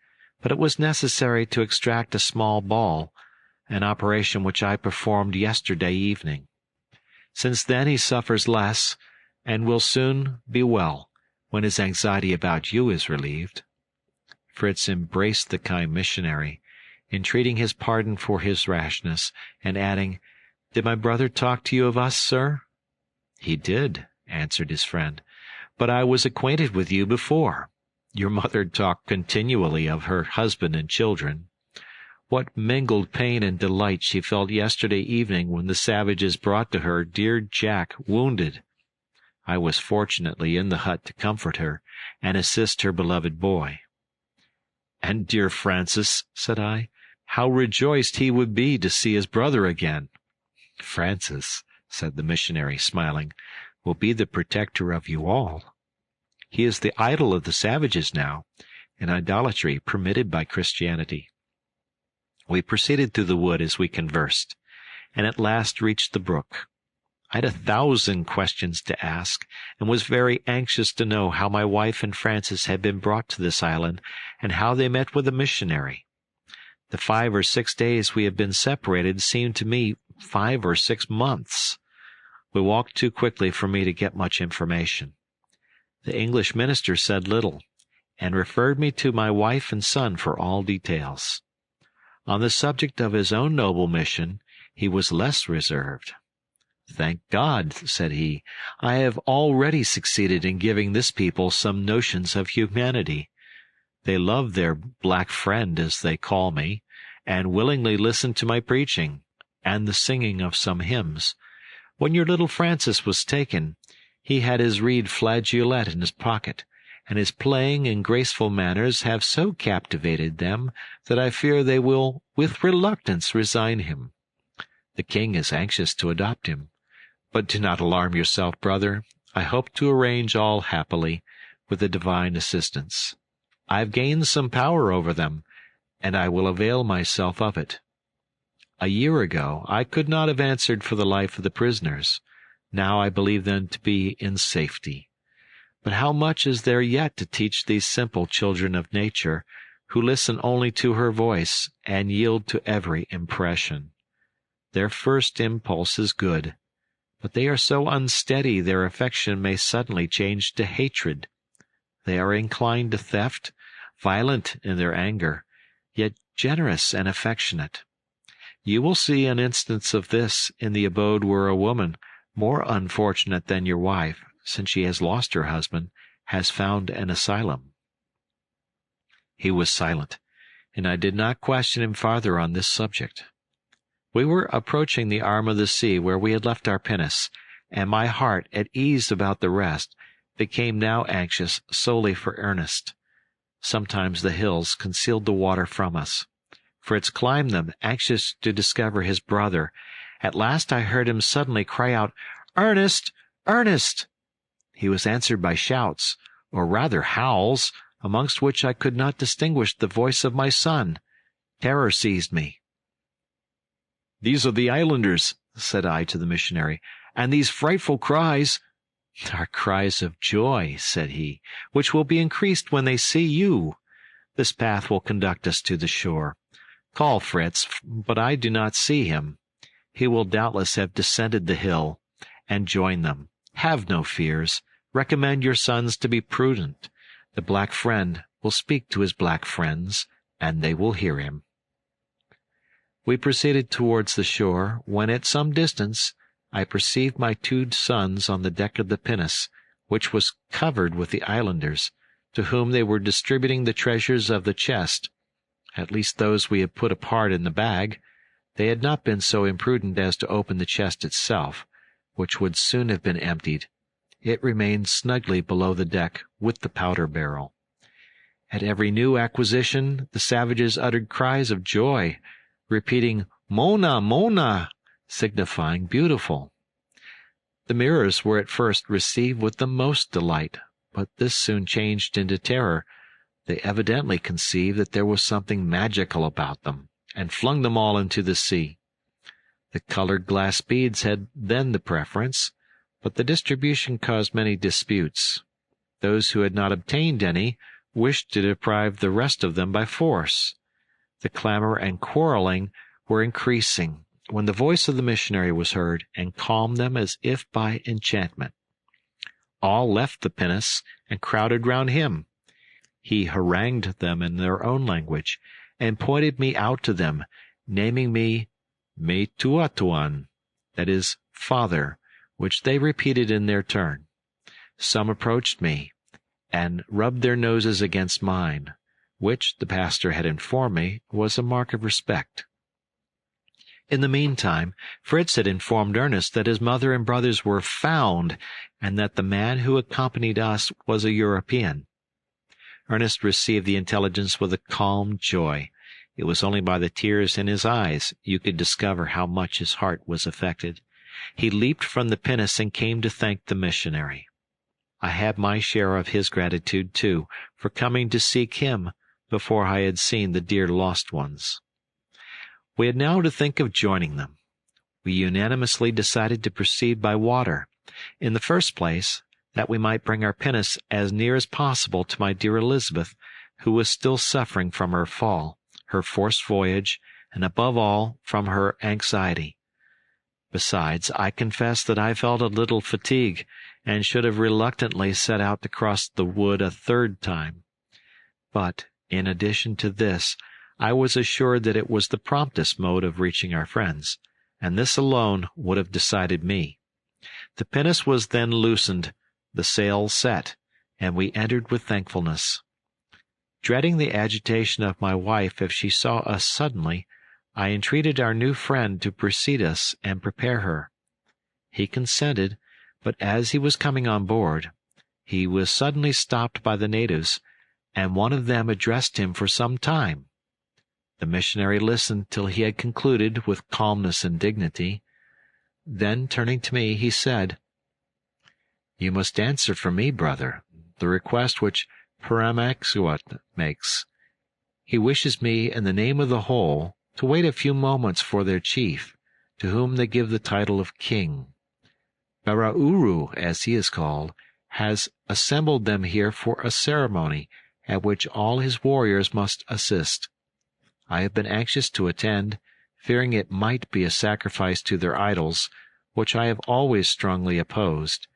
but it was necessary to extract a small ball, an operation which I performed yesterday evening. Since then he suffers less, and will soon be well, when his anxiety about you is relieved." Fritz embraced the kind missionary, entreating his pardon for his rashness, and adding, "Did my brother talk to you of us, sir?" "He did," answered his friend, "but I was acquainted with you before. Your mother talked continually of her husband and children. What mingled pain and delight she felt yesterday evening when the savages brought to her dear Jack wounded. I was fortunately in the hut to comfort her and assist her beloved boy." "And dear Francis," said I, "how rejoiced he would be to see his brother again." "Francis," said the missionary, smiling, "will be the protector of you all. He is the idol of the savages now, an idolatry permitted by Christianity." We proceeded through the wood as we conversed, and at last reached the brook. I had 1,000 questions to ask, and was very anxious to know how my wife and Francis had been brought to this island, and how they met with the missionary. The 5 or 6 days we had been separated seemed to me 5 or 6 months. We walked too quickly for me to get much information. The English minister said little, and referred me to my wife and son for all details. On the subject of his own noble mission, he was less reserved. "Thank God," said he, "I have already succeeded in giving this people some notions of humanity. They love their black friend, as they call me, and willingly listen to my preaching, and the singing of some hymns. When your little Francis was taken, he had his reed flageolet in his pocket, and his playing and graceful manners have so captivated them that I fear they will with reluctance resign him. The king is anxious to adopt him. But do not alarm yourself, brother. I hope to arrange all happily, with the divine assistance. I have gained some power over them, and I will avail myself of it. A year ago I could not have answered for the life of the prisoners. Now I believe them to be in safety. But how much is there yet to teach these simple children of nature, who listen only to her voice and yield to every impression. Their first impulse is good, but they are so unsteady their affection may suddenly change to hatred. They are inclined to theft, violent in their anger, yet generous and affectionate. You will see an instance of this in the abode where a woman, more unfortunate than your wife, since she has lost her husband, has found an asylum." He was silent, and I did not question him farther on this subject. We were approaching the arm of the sea where we had left our pinnace, and my heart, at ease about the rest, became now anxious solely for Ernest. Sometimes the hills concealed the water from us. Fritz climbed them, anxious to discover his brother. At last I heard him suddenly cry out, "Ernest! Ernest!" He was answered by shouts, or rather howls, amongst which I could not distinguish the voice of my son. Terror seized me. "These are the islanders," said I to the missionary, "and these frightful cries—" "Are cries of joy," said he, "which will be increased when they see you. This path will conduct us to the shore. Call Fritz, but I do not see him. He will doubtless have descended the hill, and joined them. Have no fears. Recommend your sons to be prudent. The black friend will speak to his black friends, and they will hear him." We proceeded towards the shore, when at some distance I perceived my 2 sons on the deck of the pinnace, which was covered with the islanders, to whom they were distributing the treasures of the chest, at least those we had put apart in the bag. They had not been so imprudent as to open the chest itself, which would soon have been emptied. It remained snugly below the deck with the powder barrel. At every new acquisition the savages uttered cries of joy, repeating "Mona, Mona," signifying beautiful. The mirrors were at first received with the most delight, but this soon changed into terror. They evidently conceived that there was something magical about them, and flung them all into the sea. The colored glass beads had then the preference, but the distribution caused many disputes. Those who had not obtained any wished to deprive the rest of them by force. The clamor and quarreling were increasing, when the voice of the missionary was heard, and calmed them as if by enchantment. All left the pinnace and crowded round him. He harangued them in their own language, and pointed me out to them, naming me "Me Tuatuan," that is, father, which they repeated in their turn. Some approached me, and rubbed their noses against mine, which, the pastor had informed me, was a mark of respect. In the meantime, Fritz had informed Ernest that his mother and brothers were found, and that the man who accompanied us was a European. Ernest received the intelligence with a calm joy. It was only by the tears in his eyes you could discover how much his heart was affected. He leaped from the pinnace and came to thank the missionary. I had my share of his gratitude, too, for coming to seek him before I had seen the dear lost ones. We had now to think of joining them. We unanimously decided to proceed by water. In the first place, that we might bring our pinnace as near as possible to my dear Elizabeth, who was still suffering from her fall, her forced voyage, and above all from her anxiety. Besides, I confess that I felt a little fatigue, and should have reluctantly set out to cross the wood a 3rd time. But, in addition to this, I was assured that it was the promptest mode of reaching our friends, and this alone would have decided me. The pinnace was then loosened, the sails set, and we entered with thankfulness. Dreading the agitation of my wife if she saw us suddenly, I entreated our new friend to precede us and prepare her. He consented, but as he was coming on board, he was suddenly stopped by the natives, and one of them addressed him for some time. The missionary listened till he had concluded with calmness and dignity. Then, turning to me, he said, "You must answer for me, brother, the request which Paramaxuat makes. He wishes me, in the name of the whole, to wait a few moments for their chief, to whom they give the title of king. Barauru, as he is called, has assembled them here for a ceremony, at which all his warriors must assist. I have been anxious to attend, fearing it might be a sacrifice to their idols, which I have always strongly opposed,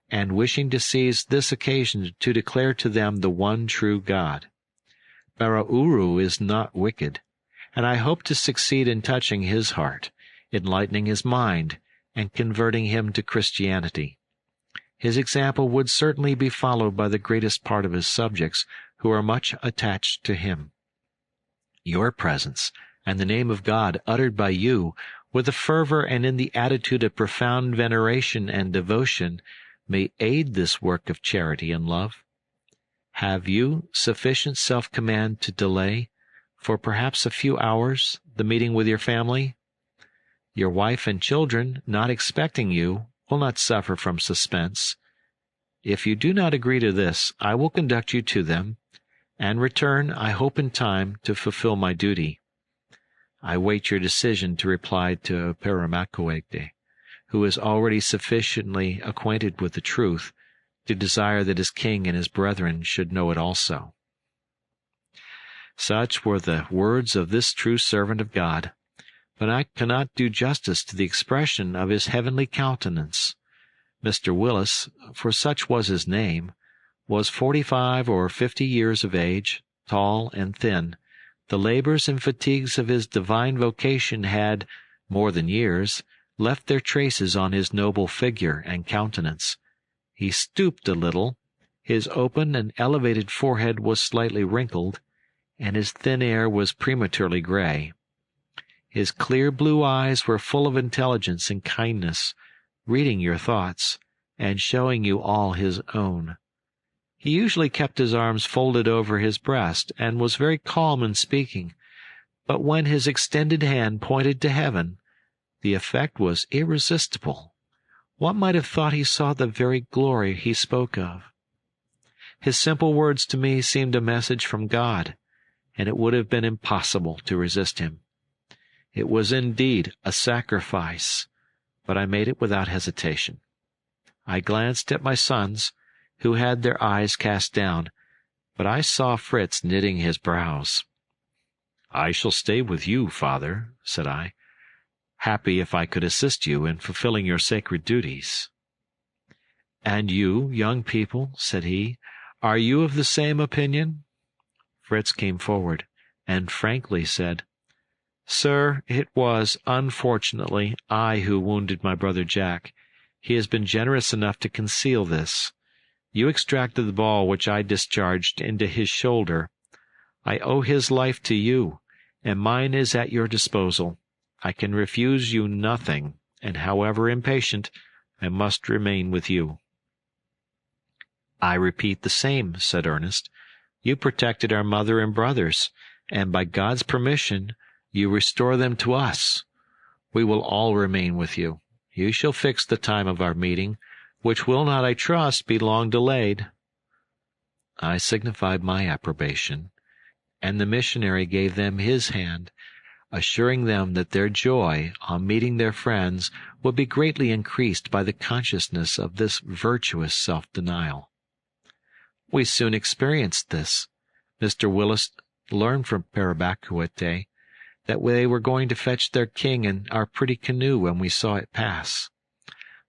and wishing to seize this occasion to declare to them the one true God. Barauru is not wicked, and I hope to succeed in touching his heart, enlightening his mind, and converting him to Christianity. His example would certainly be followed by the greatest part of his subjects, who are much attached to him. Your presence, and the name of God uttered by you, with a fervor and in the attitude of profound veneration and devotion, may aid this work of charity and love? Have you sufficient self-command to delay, for perhaps a few hours, the meeting with your family? Your wife and children, not expecting you, will not suffer from suspense. If you do not agree to this, I will conduct you to them, and return, I hope in time, to fulfill my duty. I wait your decision to reply to Paramacoegde, who is already sufficiently acquainted with the truth to desire that his king and his brethren should know it also. Such were the words of this true servant of God, but I cannot do justice to the expression of his heavenly countenance. Mr. Wyss, for such was his name, was 45 or 50 years of age, tall and thin. The labors and fatigues of his divine vocation had, more than years, left their traces on his noble figure and countenance. He stooped a little, his open and elevated forehead was slightly wrinkled, and his thin hair was prematurely gray. His clear blue eyes were full of intelligence and kindness, reading your thoughts, and showing you all his own. He usually kept his arms folded over his breast, and was very calm in speaking, but when his extended hand pointed to heaven, the effect was irresistible. One might have thought he saw the very glory he spoke of. His simple words to me seemed a message from God, and it would have been impossible to resist him. It was indeed a sacrifice, but I made it without hesitation. I glanced at my sons, who had their eyes cast down, but I saw Fritz knitting his brows. "I shall stay with you, father," said I, "happy if I could assist you in fulfilling your sacred duties." "And you, young people," said he, "are you of the same opinion?" Fritz came forward, and frankly said, "Sir, it was, unfortunately, I who wounded my brother Jack. He has been generous enough to conceal this. You extracted the ball which I discharged into his shoulder. I owe his life to you, and mine is at your disposal. I can refuse you nothing, and however impatient, I must remain with you." "I repeat the same," said Ernest. "You protected our mother and brothers, and by God's permission you restore them to us. We will all remain with you. You shall fix the time of our meeting, which will not, I trust, be long delayed." I signified my approbation, and the missionary gave them his hand, assuring them that their joy on meeting their friends would be greatly increased by the consciousness of this virtuous self-denial. We soon experienced this. Mr. Wyss learned from Parabacuete that they were going to fetch their king in our pretty canoe when we saw it pass.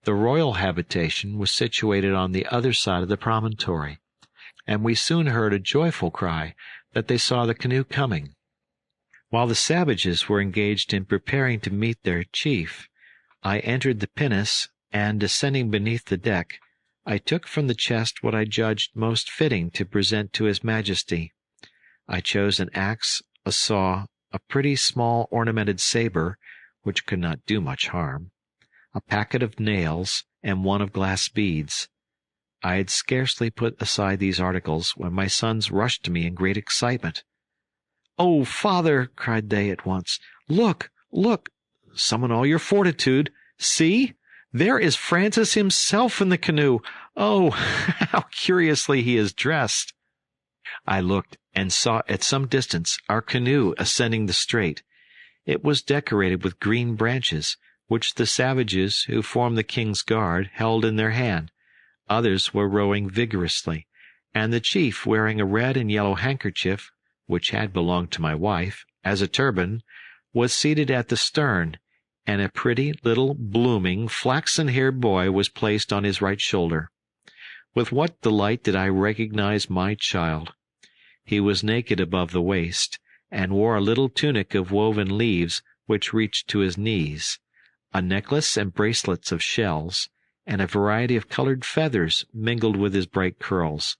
The royal habitation was situated on the other side of the promontory, and we soon heard a joyful cry that they saw the canoe coming. While the savages were engaged in preparing to meet their chief, I entered the pinnace, and descending beneath the deck, I took from the chest what I judged most fitting to present to His Majesty. I chose an axe, a saw, a pretty small ornamented saber, which could not do much harm, a packet of nails, and one of glass beads. I had scarcely put aside these articles when my sons rushed to me in great excitement. "Oh, father," cried they at once, "look, look! Summon all your fortitude! See! There is Francis himself in the canoe! Oh, how curiously he is dressed!" I looked, and saw at some distance our canoe ascending the strait. It was decorated with green branches, which the savages who formed the king's guard held in their hand. Others were rowing vigorously, and the chief, wearing a red and yellow handkerchief, which had belonged to my wife, as a turban, was seated at the stern, and a pretty little blooming flaxen-haired boy was placed on his right shoulder. With what delight did I recognize my child! He was naked above the waist, and wore a little tunic of woven leaves which reached to his knees, a necklace and bracelets of shells, and a variety of colored feathers mingled with his bright curls.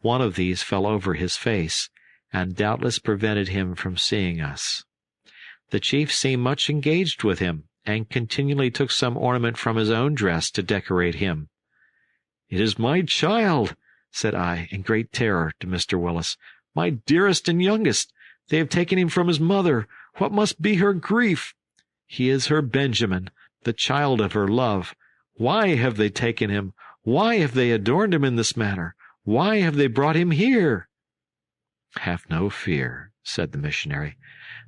One of these fell over his face, and doubtless prevented him from seeing us. The chief seemed much engaged with him, and continually took some ornament from his own dress to decorate him. "It is my child," said I, in great terror, to Mr. Willis. "My dearest and youngest. They have taken him from his mother. What must be her grief? He is her Benjamin, the child of her love. Why have they taken him? Why have they adorned him in this manner? Why have they brought him here?" "Have no fear," said the missionary.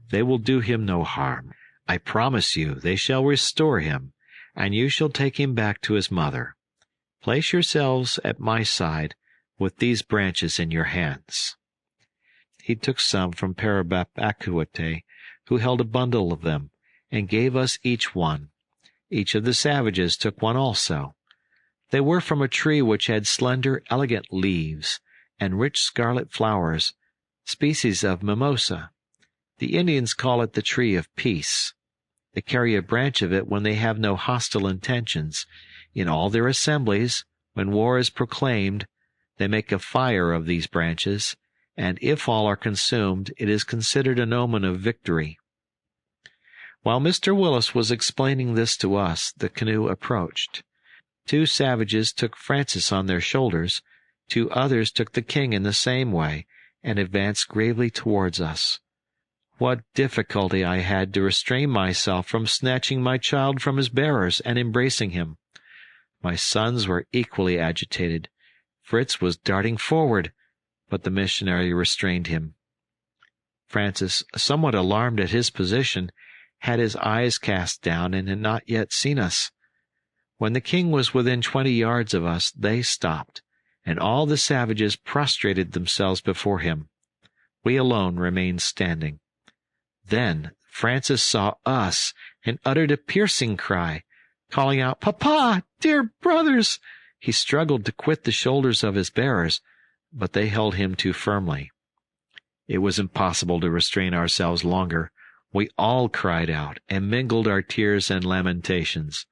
"They will do him no harm. I promise you they shall restore him, and you shall take him back to his mother. Place yourselves at my side with these branches in your hands." He took some from Parabapacuate, who held a bundle of them, and gave us each one. Each of the savages took one also. They were from a tree which had slender, elegant leaves and rich scarlet flowers, species of mimosa. The Indians call it the tree of peace. They carry a branch of it when they have no hostile intentions. In all their assemblies, when war is proclaimed, they make a fire of these branches, and if all are consumed, it is considered an omen of victory. While Mr. Willis was explaining this to us, the canoe approached. 2 savages took Francis on their shoulders, 2 others took the king in the same way, and advanced gravely towards us. What difficulty I had to restrain myself from snatching my child from his bearers and embracing him. My sons were equally agitated. Fritz was darting forward, but the missionary restrained him. Francis, somewhat alarmed at his position, had his eyes cast down and had not yet seen us. When the king was within 20 yards of us, they stopped, and all the savages prostrated themselves before him. We alone remained standing. Then Francis saw us and uttered a piercing cry, calling out, "Papa, dear brothers!" He struggled to quit the shoulders of his bearers, but they held him too firmly. It was impossible to restrain ourselves longer. We all cried out and mingled our tears and lamentations.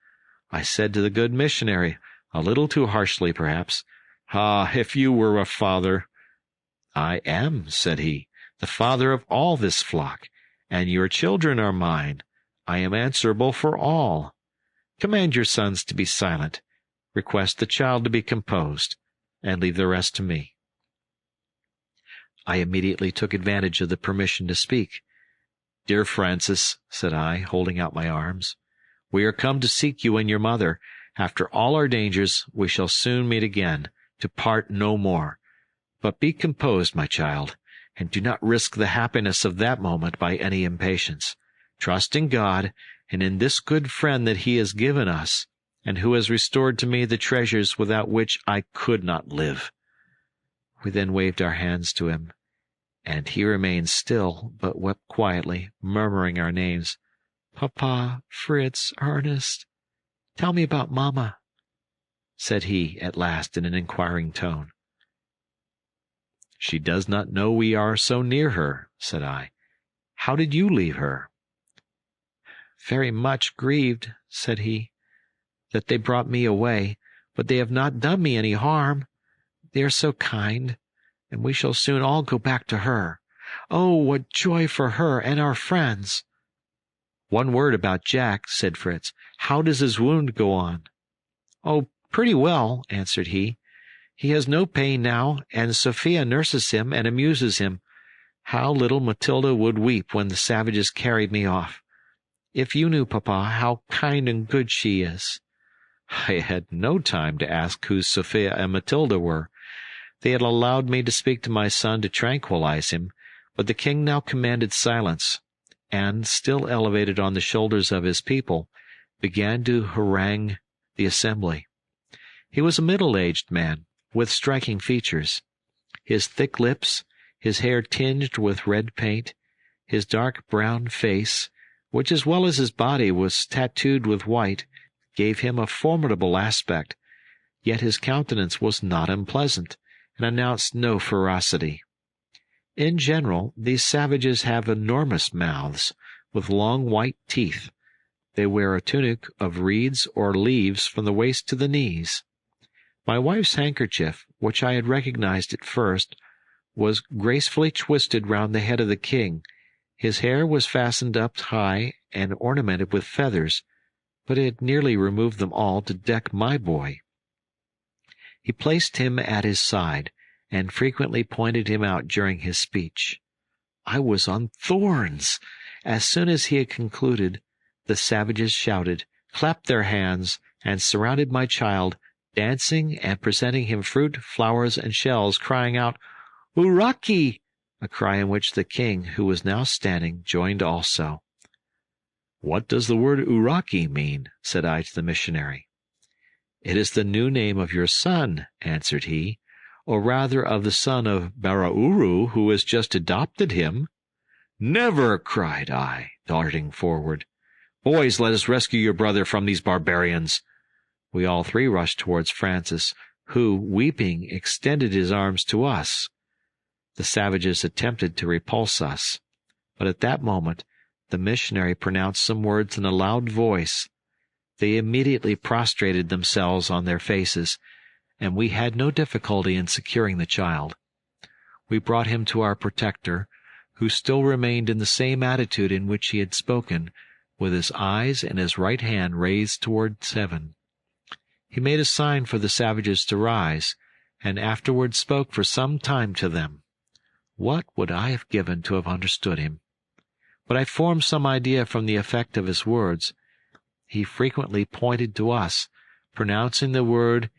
I said to the good missionary, a little too harshly perhaps, "Ah, if you were a father!" "I am," said he, "the father of all this flock, and your children are mine. I am answerable for all. Command your sons to be silent, request the child to be composed, and leave the rest to me." I immediately took advantage of the permission to speak. "Dear Francis," said I, holding out my arms, "we are come to seek you and your mother. After all our dangers, we shall soon meet again, to part no more. But be composed, my child, and do not risk the happiness of that moment by any impatience. Trust in God, and in this good friend that he has given us, and who has restored to me the treasures without which I could not live." We then waved our hands to him, and he remained still, but wept quietly, murmuring our names. "Papa, Fritz, Ernest, tell me about Mamma," said he at last in an inquiring tone. "She does not know we are so near her," said I. "How did you leave her?" "Very much grieved," said he, "that they brought me away, but they have not done me any harm. They are so kind, and we shall soon all go back to her. Oh, what joy for her and our friends!" "One word about Jack," said Fritz. "How does his wound go on?" "Oh, pretty well," answered he. "He has no pain now, and Sophia nurses him and amuses him. How little Matilda would weep when the savages carried me off. If you knew, Papa, how kind and good she is." I had no time to ask who Sophia and Matilda were. They had allowed me to speak to my son to tranquilize him, but the king now commanded silence, and, still elevated on the shoulders of his people, began to harangue the assembly. He was a middle-aged man, with striking features. His thick lips, his hair tinged with red paint, his dark brown face, which as well as his body was tattooed with white, gave him a formidable aspect, yet his countenance was not unpleasant, and announced no ferocity. In general, these savages have enormous mouths, with long white teeth. They wear a tunic of reeds or leaves from the waist to the knees. My wife's handkerchief, which I had recognized at first, was gracefully twisted round the head of the king. His hair was fastened up high and ornamented with feathers, but had nearly removed them all to deck my boy. He placed him at his side, and frequently pointed him out during his speech. I was on thorns. As soon as he had concluded, the savages shouted, clapped their hands, and surrounded my child, dancing and presenting him fruit, flowers, and shells, crying out, "Uraki!" a cry in which the king, who was now standing, joined also. "What does the word Uraki mean?" said I to the missionary. "It is the new name of your son," answered he, "or rather of the son of Barauru, who has just adopted him." "Never!" cried I, darting forward. "Boys, let us rescue your brother from these barbarians." We all three rushed towards Francis, who, weeping, extended his arms to us. The savages attempted to repulse us, but at that moment the missionary pronounced some words in a loud voice. They immediately prostrated themselves on their faces, and we had no difficulty in securing the child. We brought him to our protector, who still remained in the same attitude in which he had spoken, with his eyes and his right hand raised towards heaven. He made a sign for the savages to rise, and afterwards spoke for some time to them. What would I have given to have understood him? But I formed some idea from the effect of his words. He frequently pointed to us, pronouncing the word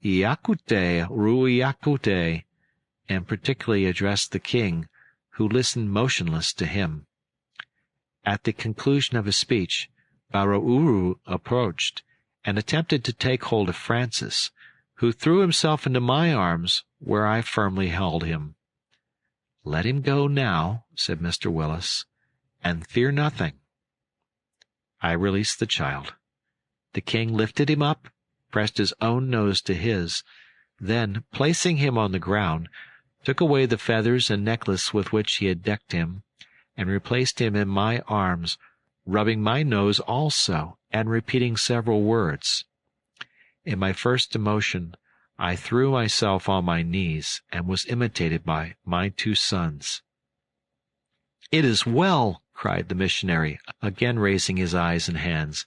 Iakute, Ruiakute, and particularly addressed the king, who listened motionless to him. At the conclusion of his speech, Barauru approached, and attempted to take hold of Francis, who threw himself into my arms, where I firmly held him. "Let him go now," said Mr. Willis, "and fear nothing." I released the child. The king lifted him up, pressed his own nose to his, then, placing him on the ground, took away the feathers and necklace with which he had decked him, and replaced him in my arms, rubbing my nose also, and repeating several words. In my first emotion, I threw myself on my knees, and was imitated by my two sons. "It is well," cried the missionary, again raising his eyes and hands.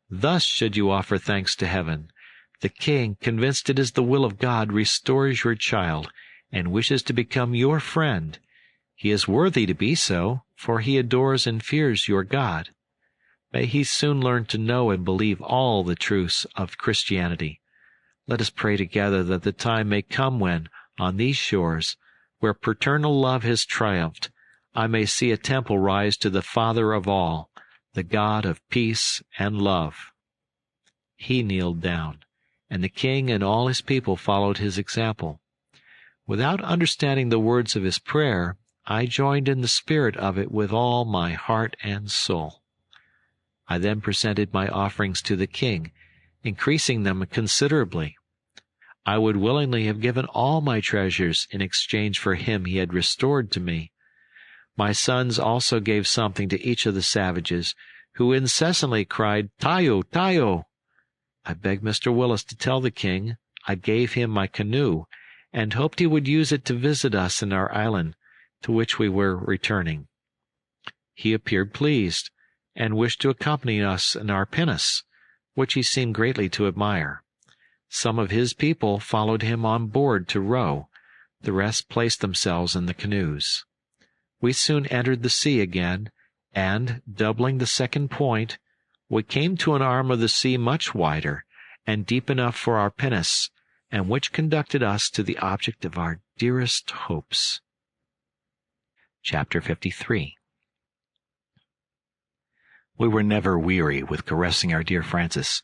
"Thus should you offer thanks to heaven. The king, convinced it is the will of God, restores your child, and wishes to become your friend. He is worthy to be so, for he adores and fears your God. May he soon learn to know and believe all the truths of Christianity. Let us pray together that the time may come when, on these shores, where paternal love has triumphed, I may see a temple rise to the Father of all, the God of peace and love." He kneeled down, and the king and all his people followed his example. Without understanding the words of his prayer, I joined in the spirit of it with all my heart and soul. I then presented my offerings to the king, increasing them considerably. I would willingly have given all my treasures in exchange for him he had restored to me. My sons also gave something to each of the savages, who incessantly cried, "Tayo, Tayo!" I begged Mr. Willis to tell the king I gave him my canoe, and hoped he would use it to visit us in our island, to which we were returning. He appeared pleased, and wished to accompany us in our pinnace, which he seemed greatly to admire. Some of his people followed him on board to row. The rest placed themselves in the canoes. We soon entered the sea again, and, doubling the second point, we came to an arm of the sea much wider and deep enough for our pinnace, and which conducted us to the object of our dearest hopes. Chapter 53. We were never weary with caressing our dear Francis.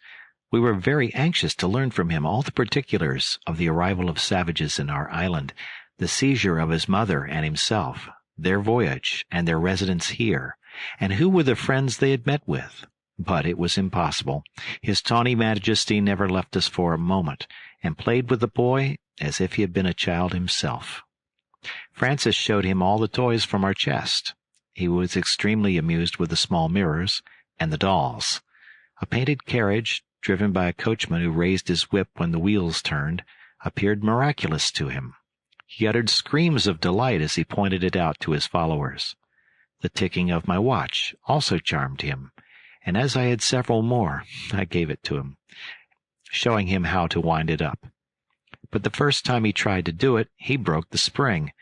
We were very anxious to learn from him all the particulars of the arrival of savages in our island, the seizure of his mother and himself, their voyage, and their residence here, and who were the friends they had met with. But it was impossible. His tawny majesty never left us for a moment, and played with the boy as if he had been a child himself. Francis showed him all the toys from our chest. He was extremely amused with the small mirrors and the dolls. A painted carriage, driven by a coachman who raised his whip when the wheels turned, appeared miraculous to him. He uttered screams of delight as he pointed it out to his followers. The ticking of my watch also charmed him, and as I had several more, I gave it to him, showing him how to wind it up. But the first time he tried to do it, he broke the spring,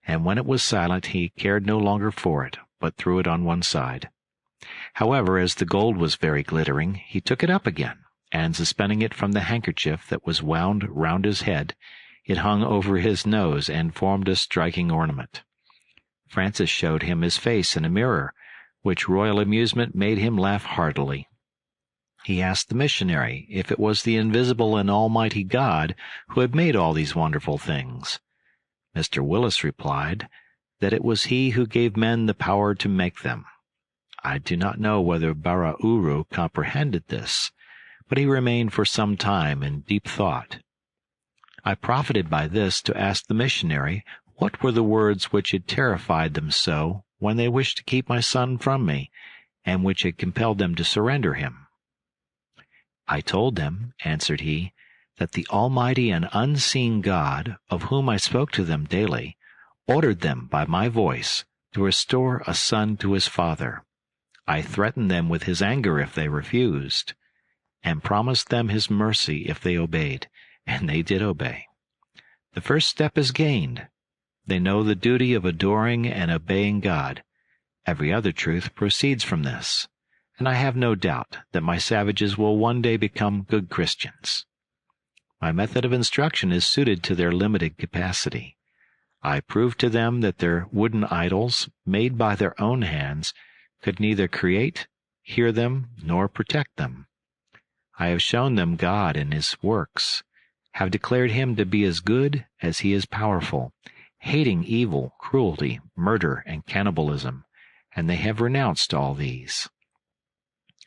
and when it was silent he cared no longer for it, but threw it on one side. However, as the gold was very glittering, he took it up again, and suspending it from the handkerchief that was wound round his head, it hung over his nose and formed a striking ornament. Francis showed him his face in a mirror, which royal amusement made him laugh heartily. He asked the missionary if it was the invisible and almighty God who had made all these wonderful things. Mr. Willis replied that it was he who gave men the power to make them. I do not know whether Bara-Uru comprehended this, but he remained for some time in deep thought. I profited by this to ask the missionary what were the words which had terrified them so when they wished to keep my son from me, and which had compelled them to surrender him. I told them, answered he, that the almighty and unseen God, of whom I spoke to them daily, ordered them by my voice to restore a son to his father. I threatened them with his anger if they refused, and promised them his mercy if they obeyed, and they did obey. The first step is gained. They know the duty of adoring and obeying God. Every other truth proceeds from this, and I have no doubt that my savages will one day become good Christians. My method of instruction is suited to their limited capacity. I prove to them that their wooden idols, made by their own hands, could neither create, hear them, nor protect them. I have shown them God and his works, have declared him to be as good as he is powerful, hating evil, cruelty, murder, and cannibalism, and they have renounced all these.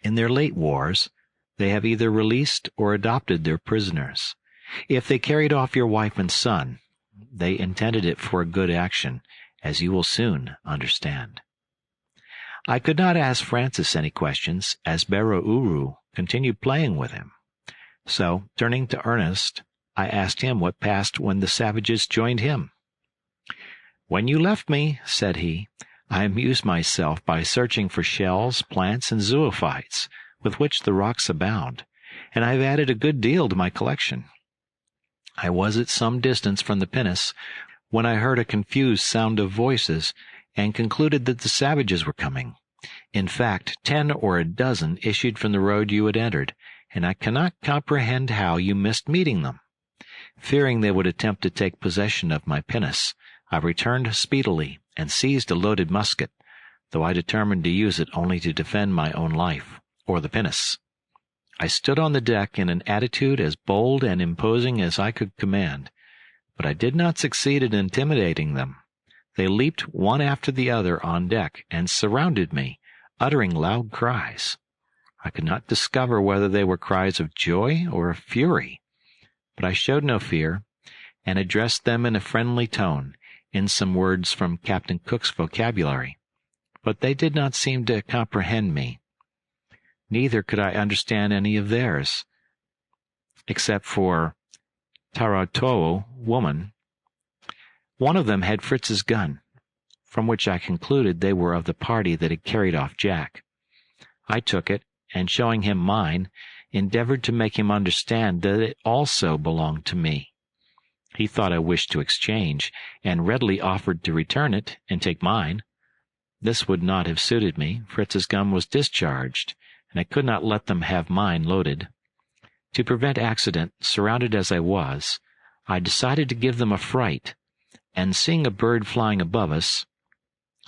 In their late wars, they have either released or adopted their prisoners. If they carried off your wife and son, they intended it for a good action, as you will soon understand. I could not ask Francis any questions, as Bara-Uru continued playing with him. So, turning to Ernest, I asked him what passed when the savages joined him. "When you left me," said he, "I amused myself by searching for shells, plants, and zoophytes, with which the rocks abound, and I have added a good deal to my collection. I was at some distance from the pinnace when I heard a confused sound of voices, and concluded that the savages were coming. In fact, 10 or a dozen issued from the road you had entered, and I cannot comprehend how you missed meeting them. Fearing they would attempt to take possession of my pinnace, I returned speedily and seized a loaded musket, though I determined to use it only to defend my own life, or the pinnace. I stood on the deck in an attitude as bold and imposing as I could command, but I did not succeed in intimidating them. They leaped one after the other on deck and surrounded me, uttering loud cries. I could not discover whether they were cries of joy or of fury, but I showed no fear, and addressed them in a friendly tone, in some words from Captain Cook's vocabulary, but they did not seem to comprehend me. Neither could I understand any of theirs, except for Taratoo woman. One of them had Fritz's gun, from which I concluded they were of the party that had carried off Jack. I took it, and showing him mine, endeavored to make him understand that it also belonged to me. He thought I wished to exchange, and readily offered to return it and take mine. This would not have suited me. Fritz's gun was discharged, and I could not let them have mine loaded. To prevent accident, surrounded as I was, I decided to give them a fright, and seeing a bird flying above us,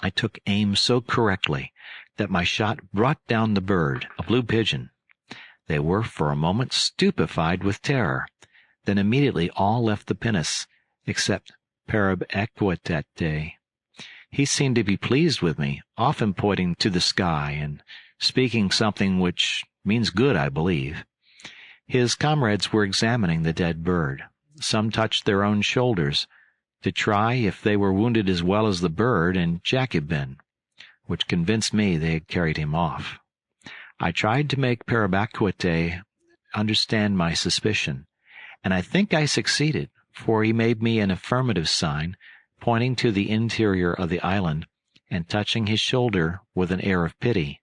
I took aim so correctly that my shot brought down the bird, a blue pigeon. They were for a moment stupefied with terror. Then immediately all left the pinnace, except Parab-Equatete. He seemed to be pleased with me, often pointing to the sky and speaking something which means good, I believe. His comrades were examining the dead bird. Some touched their own shoulders, to try if they were wounded as well as the bird and Jack had been, which convinced me they had carried him off. I tried to make Parabaquete understand my suspicion, and I think I succeeded, for he made me an affirmative sign, pointing to the interior of the island, and touching his shoulder with an air of pity.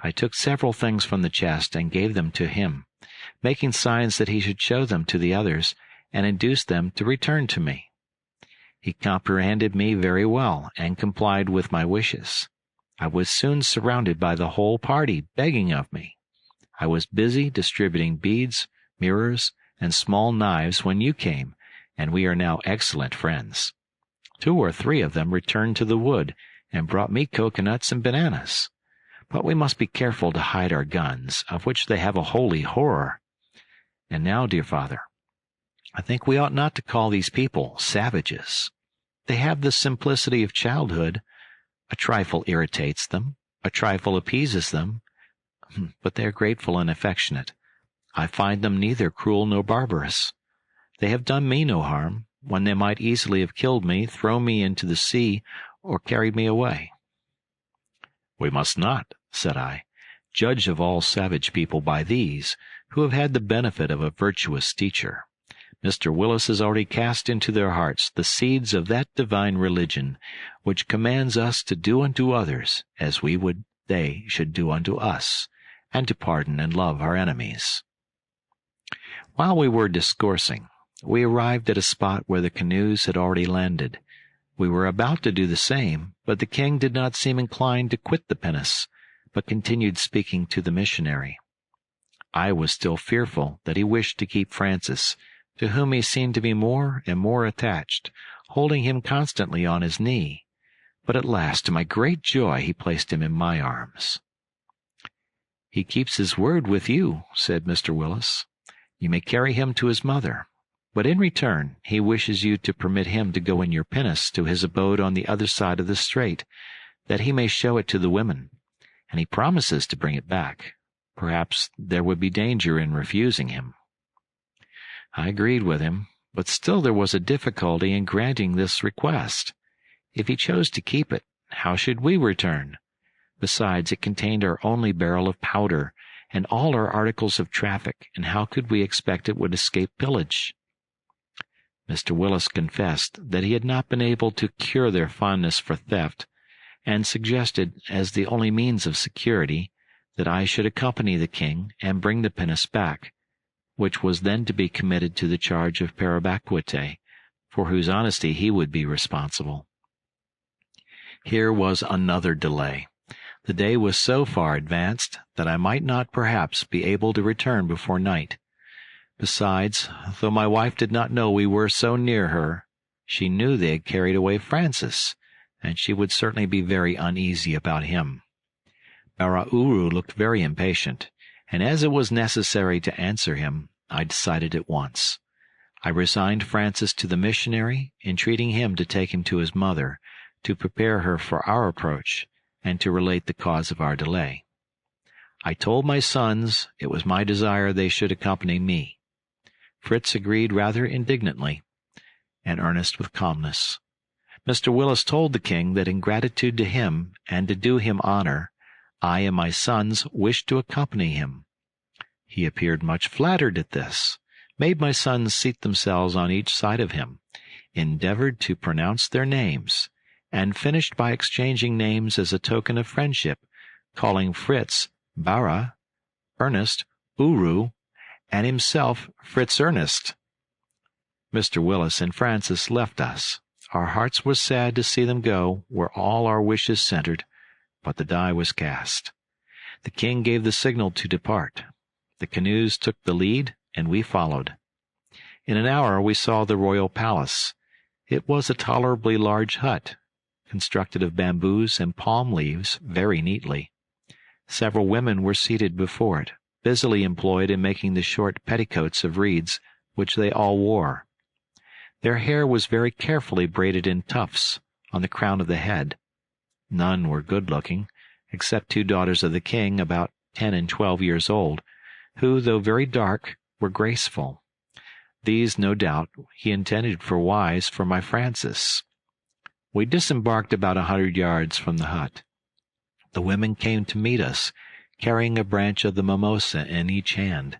I took several things from the chest and gave them to him, making signs that he should show them to the others and induce them to return to me. He comprehended me very well and complied with my wishes. I was soon surrounded by the whole party begging of me. I was busy distributing beads, mirrors, and small knives when you came, and we are now excellent friends. 2 or 3 of them returned to the wood and brought me coconuts and bananas. But we must be careful to hide our guns, of which they have a holy horror. And now, dear father, I think we ought not to call these people savages. They have the simplicity of childhood. A trifle irritates them, a trifle appeases them, but they are grateful and affectionate. I find them neither cruel nor barbarous. They have done me no harm, when they might easily have killed me, thrown me into the sea, or carried me away. We must not, said I, judge of all savage people by these, who have had the benefit of a virtuous teacher. Mr. Willis has already cast into their hearts the seeds of that divine religion which commands us to do unto others as we would they should do unto us, and to pardon and love our enemies. While we were discoursing, we arrived at a spot where the canoes had already landed. We were about to do the same, but the king did not seem inclined to quit the pinnace, but continued speaking to the missionary. I was still fearful that he wished to keep Francis, to whom he seemed to be more and more attached, holding him constantly on his knee. But at last, to my great joy, he placed him in my arms. "He keeps his word with you," said Mr. Willis. "You may carry him to his mother, but in return he wishes you to permit him to go in your pinnace to his abode on the other side of the strait, that he may show it to the women, and he promises to bring it back. Perhaps there would be danger in refusing him." I agreed with him, but still there was a difficulty in granting this request. If he chose to keep it, how should we return? Besides, it contained our only barrel of powder, and all our articles of traffic, and how could we expect it would escape pillage? Mr. Willis confessed that he had not been able to cure their fondness for theft, and suggested, as the only means of security, that I should accompany the king and bring the pinnace back, which was then to be committed to the charge of Parabaquite, for whose honesty he would be responsible. Here was another delay. The day was so far advanced that I might not perhaps be able to return before night. Besides, though my wife did not know we were so near her, she knew they had carried away Francis, and she would certainly be very uneasy about him. Barauru looked very impatient, and as it was necessary to answer him, I decided at once. I resigned Francis to the missionary, entreating him to take him to his mother, to prepare her for our approach, and to relate the cause of our delay. I told my sons it was my desire they should accompany me. Fritz agreed rather indignantly, and Ernest with calmness. Mr. Willis told the king that in gratitude to him, and to do him honor, I and my sons wished to accompany him. He appeared much flattered at this, made my sons seat themselves on each side of him, endeavored to pronounce their names, and finished by exchanging names as a token of friendship, calling Fritz Bara, Ernest Uru, and himself Fritz Ernest. Mr. Willis and Francis left us. Our hearts were sad to see them go where all our wishes centered, but the die was cast. The king gave the signal to depart. The canoes took the lead, and we followed. In an hour we saw the royal palace. It was a tolerably large hut, constructed of bamboos and palm leaves very neatly. Several women were seated before it, busily employed in making the short petticoats of reeds which they all wore. Their hair was very carefully braided in tufts on the crown of the head. None were good-looking, except 2 daughters of the king, about 10 and 12 years old, who, though very dark, were graceful. These, no doubt, he intended for wives for my Francis. We disembarked about 100 yards from the hut. The women came to meet us, carrying a branch of the mimosa in each hand.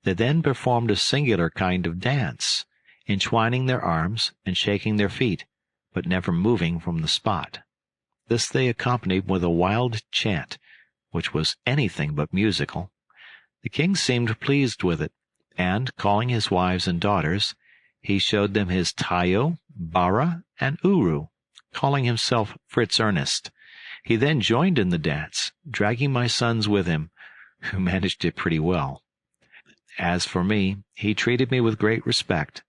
They then performed a singular kind of dance, entwining their arms and shaking their feet, but never moving from the spot. This they accompanied with a wild chant, which was anything but musical. The king seemed pleased with it, and, calling his wives and daughters, he showed them his tayo, bara, and uru, calling himself Fritz Ernest. He then joined in the dance, dragging my sons with him, who managed it pretty well. As for me, he treated me with great respect,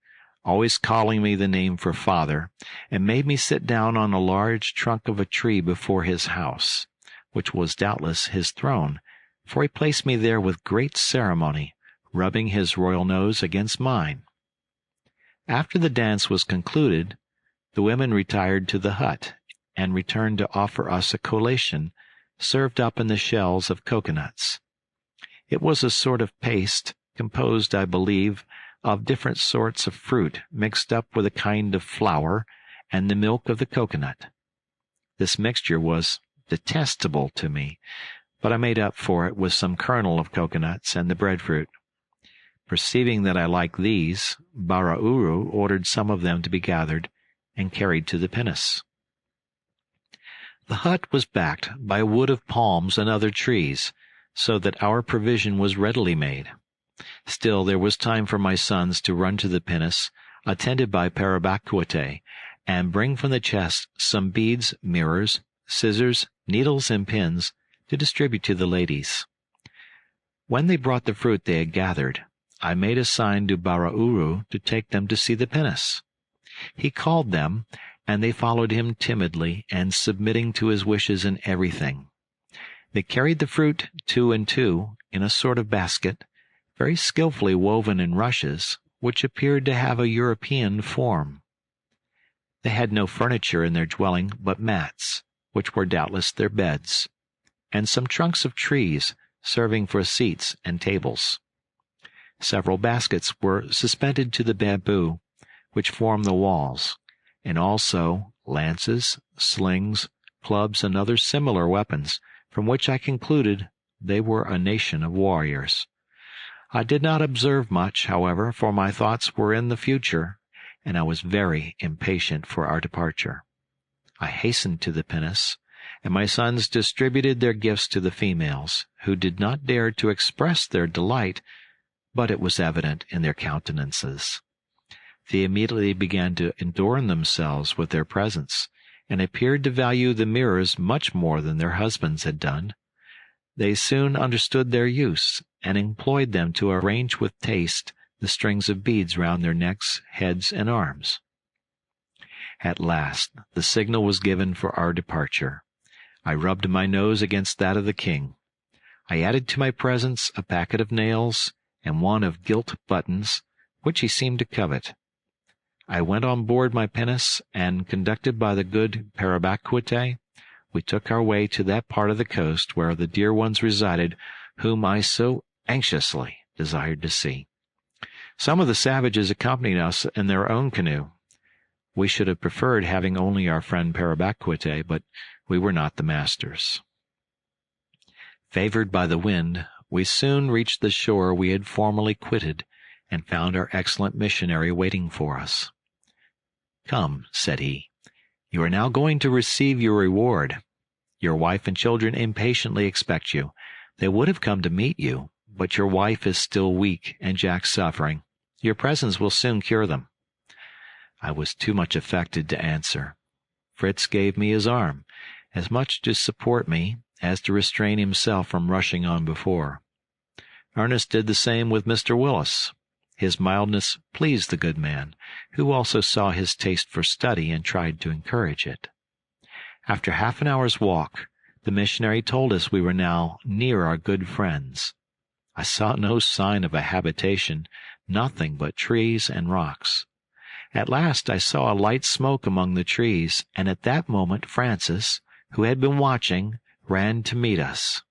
always calling me the name for father, and made me sit down on a large trunk of a tree before his house, which was doubtless his throne, for he placed me there with great ceremony, rubbing his royal nose against mine. After the dance was concluded, the women retired to the hut, and returned to offer us a collation served up in the shells of coconuts. It was a sort of paste, composed, I believe, of different sorts of fruit mixed up with a kind of flour and the milk of the coconut. This mixture was detestable to me, but I made up for it with some kernel of coconuts and the breadfruit. Perceiving that I liked these, Bara-Uru ordered some of them to be gathered and carried to the pinnace. The hut was backed by a wood of palms and other trees, so that our provision was readily made. Still, there was time for my sons to run to the pinnace, attended by Parabacuate, and bring from the chest some beads, mirrors, scissors, needles, and pins to distribute to the ladies. When they brought the fruit they had gathered, I made a sign to Bara-Uru to take them to see the pinnace. He called them, and they followed him timidly and submitting to his wishes in everything. They carried the fruit 2 and 2 in a sort of basket, very skillfully woven in rushes, which appeared to have a European form. They had no furniture in their dwelling but mats, which were doubtless their beds, and some trunks of trees serving for seats and tables. Several baskets were suspended to the bamboo, which formed the walls, and also lances, slings, clubs, and other similar weapons, from which I concluded they were a nation of warriors. I did not observe much, however, for my thoughts were in the future, and I was very impatient for our departure. I hastened to the pinnace, and my sons distributed their gifts to the females, who did not dare to express their delight, but it was evident in their countenances. They immediately began to adorn themselves with their presents, and appeared to value the mirrors much more than their husbands had done. They soon understood their use, and employed them to arrange with taste the strings of beads round their necks, heads, and arms. At last the signal was given for our departure. I rubbed my nose against that of the king. I added to my presents a packet of nails and one of gilt buttons, which he seemed to covet. I went on board my pinnace, and, conducted by the good Parabacuate, we took our way to that part of the coast where the dear ones resided whom I so anxiously desired to see. Some of the savages accompanied us in their own canoe. We should have preferred having only our friend Parabacuate, but we were not the masters. Favored by the wind, we soon reached the shore we had formerly quitted, and found our excellent missionary waiting for us. "Come," said he, "you are now going to receive your reward. Your wife and children impatiently expect you. They would have come to meet you, but your wife is still weak and Jack suffering. Your presence will soon cure them." I was too much affected to answer. Fritz gave me his arm, as much to support me as to restrain himself from rushing on before. Ernest did the same with Mr. Willis. His mildness pleased the good man, who also saw his taste for study and tried to encourage it. After half an hour's walk, the missionary told us we were now near our good friends. I saw no sign of a habitation, nothing but trees and rocks. At last I saw a light smoke among the trees, and at that moment Francis, who had been watching, ran to meet us.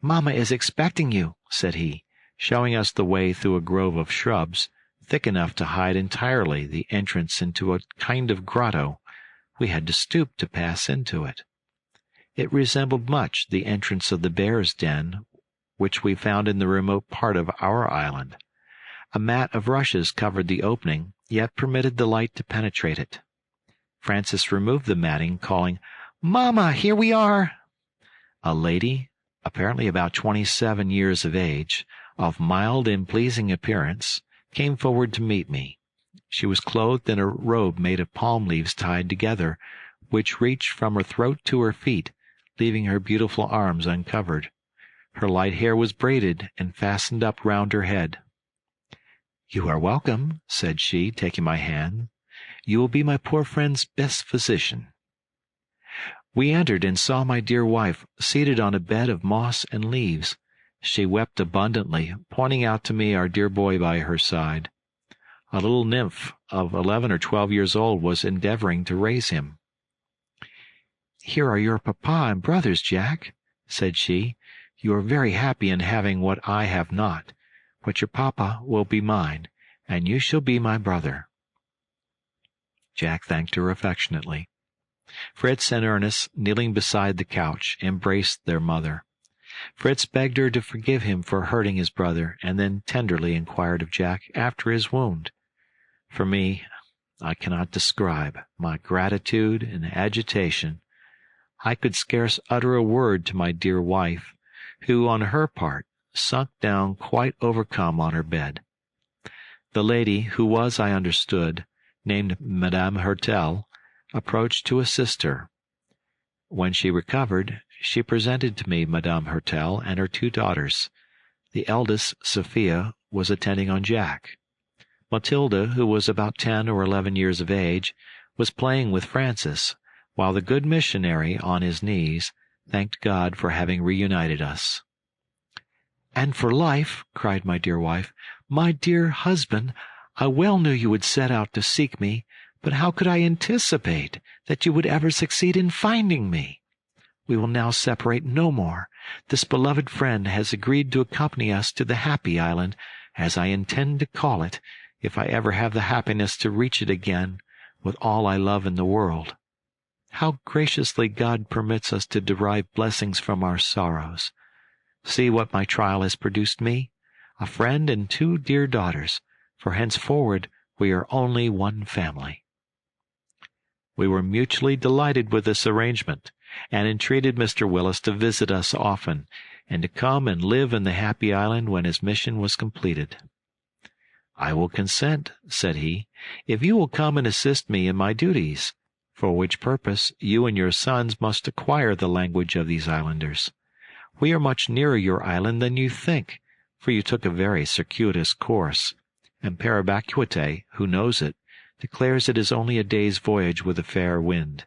"Mamma is expecting you," said he, showing us the way through a grove of shrubs, thick enough to hide entirely the entrance into a kind of grotto. We had to stoop to pass into it. It resembled much the entrance of the bear's den, which we found in the remote part of our island. A mat of rushes covered the opening, yet permitted the light to penetrate it. Francis removed the matting, calling, "Mamma, here we are!" A lady, apparently about 27 years of age, of mild and pleasing appearance, came forward to meet me. She was clothed in a robe made of palm leaves tied together, which reached from her throat to her feet, leaving her beautiful arms uncovered. Her light hair was braided and fastened up round her head. "You are welcome," said she, taking my hand. "You will be my poor friend's best physician." We entered and saw my dear wife seated on a bed of moss and leaves. She wept abundantly, pointing out to me our dear boy by her side. A little nymph of 11 or 12 years old was endeavoring to raise him. "Here are your papa and brothers, Jack," said she. "You are very happy in having what I have not, but your papa will be mine, and you shall be my brother." Jack thanked her affectionately. Fritz and Ernest, kneeling beside the couch, embraced their mother. Fritz begged her to forgive him for hurting his brother, and then tenderly inquired of Jack after his wound. For me, I cannot describe my gratitude and agitation. I could scarce utter a word to my dear wife, who, on her part, sunk down quite overcome on her bed. The lady, who was, I understood, named Madame Hertel, approached to assist her. When she recovered, she presented to me Madame Hertel and her 2 daughters. The eldest, Sophia, was attending on Jack. Matilda, who was about 10 or 11 years of age, was playing with Francis, while the good missionary, on his knees, thanked God for having reunited us. "And for life," cried my dear wife. "My dear husband, I well knew you would set out to seek me, but how could I anticipate that you would ever succeed in finding me? We will now separate no more. This beloved friend has agreed to accompany us to the Happy Island, as I intend to call it, if I ever have the happiness to reach it again, with all I love in the world. How graciously God permits us to derive blessings from our sorrows. See what my trial has produced me, a friend and 2 dear daughters, for henceforward we are only one family." We were mutually delighted with this arrangement, and entreated Mr. Willis to visit us often, and to come and live in the Happy Island when his mission was completed. "I will consent," said he, "if you will come and assist me in my duties, for which purpose you and your sons must acquire the language of these islanders. We are much nearer your island than you think, for you took a very circuitous course, and Pere Bacuite, who knows it, declares it is only a day's voyage with a fair wind.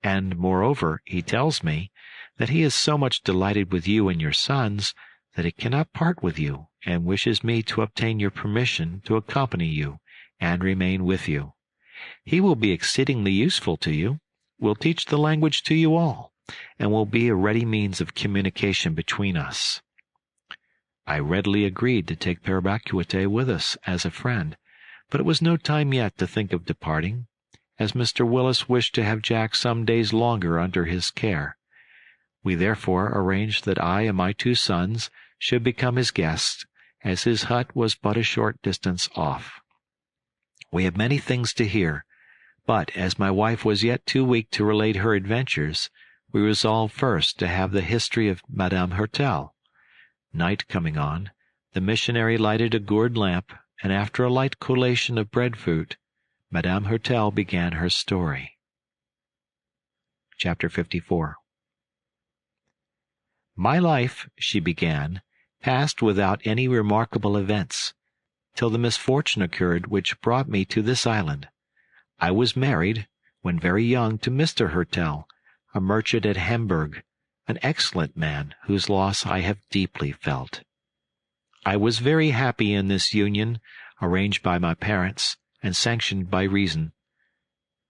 And, moreover, he tells me that he is so much delighted with you and your sons that he cannot part with you, and wishes me to obtain your permission to accompany you and remain with you. He will be exceedingly useful to you, will teach the language to you all, and will be a ready means of communication between us." I readily agreed to take Pere Bacuite with us as a friend, but it was no time yet to think of departing, as Mr. Willis wished to have Jack some days longer under his care. We therefore arranged that I and my 2 sons should become his guests, as his hut was but a short distance off. We had many things to hear, but as my wife was yet too weak to relate her adventures, we resolved first to have the history of Madame Hertel. Night coming on, the missionary lighted a gourd lamp, and after a light collation of breadfruit, Madame Hertel began her story. Chapter 54. "My life," she began, "passed without any remarkable events, till the misfortune occurred which brought me to this island. I was married, when very young, to Mr. Hertel, a merchant at Hamburg, an excellent man whose loss I have deeply felt. I was very happy in this union, arranged by my parents, and sanctioned by reason.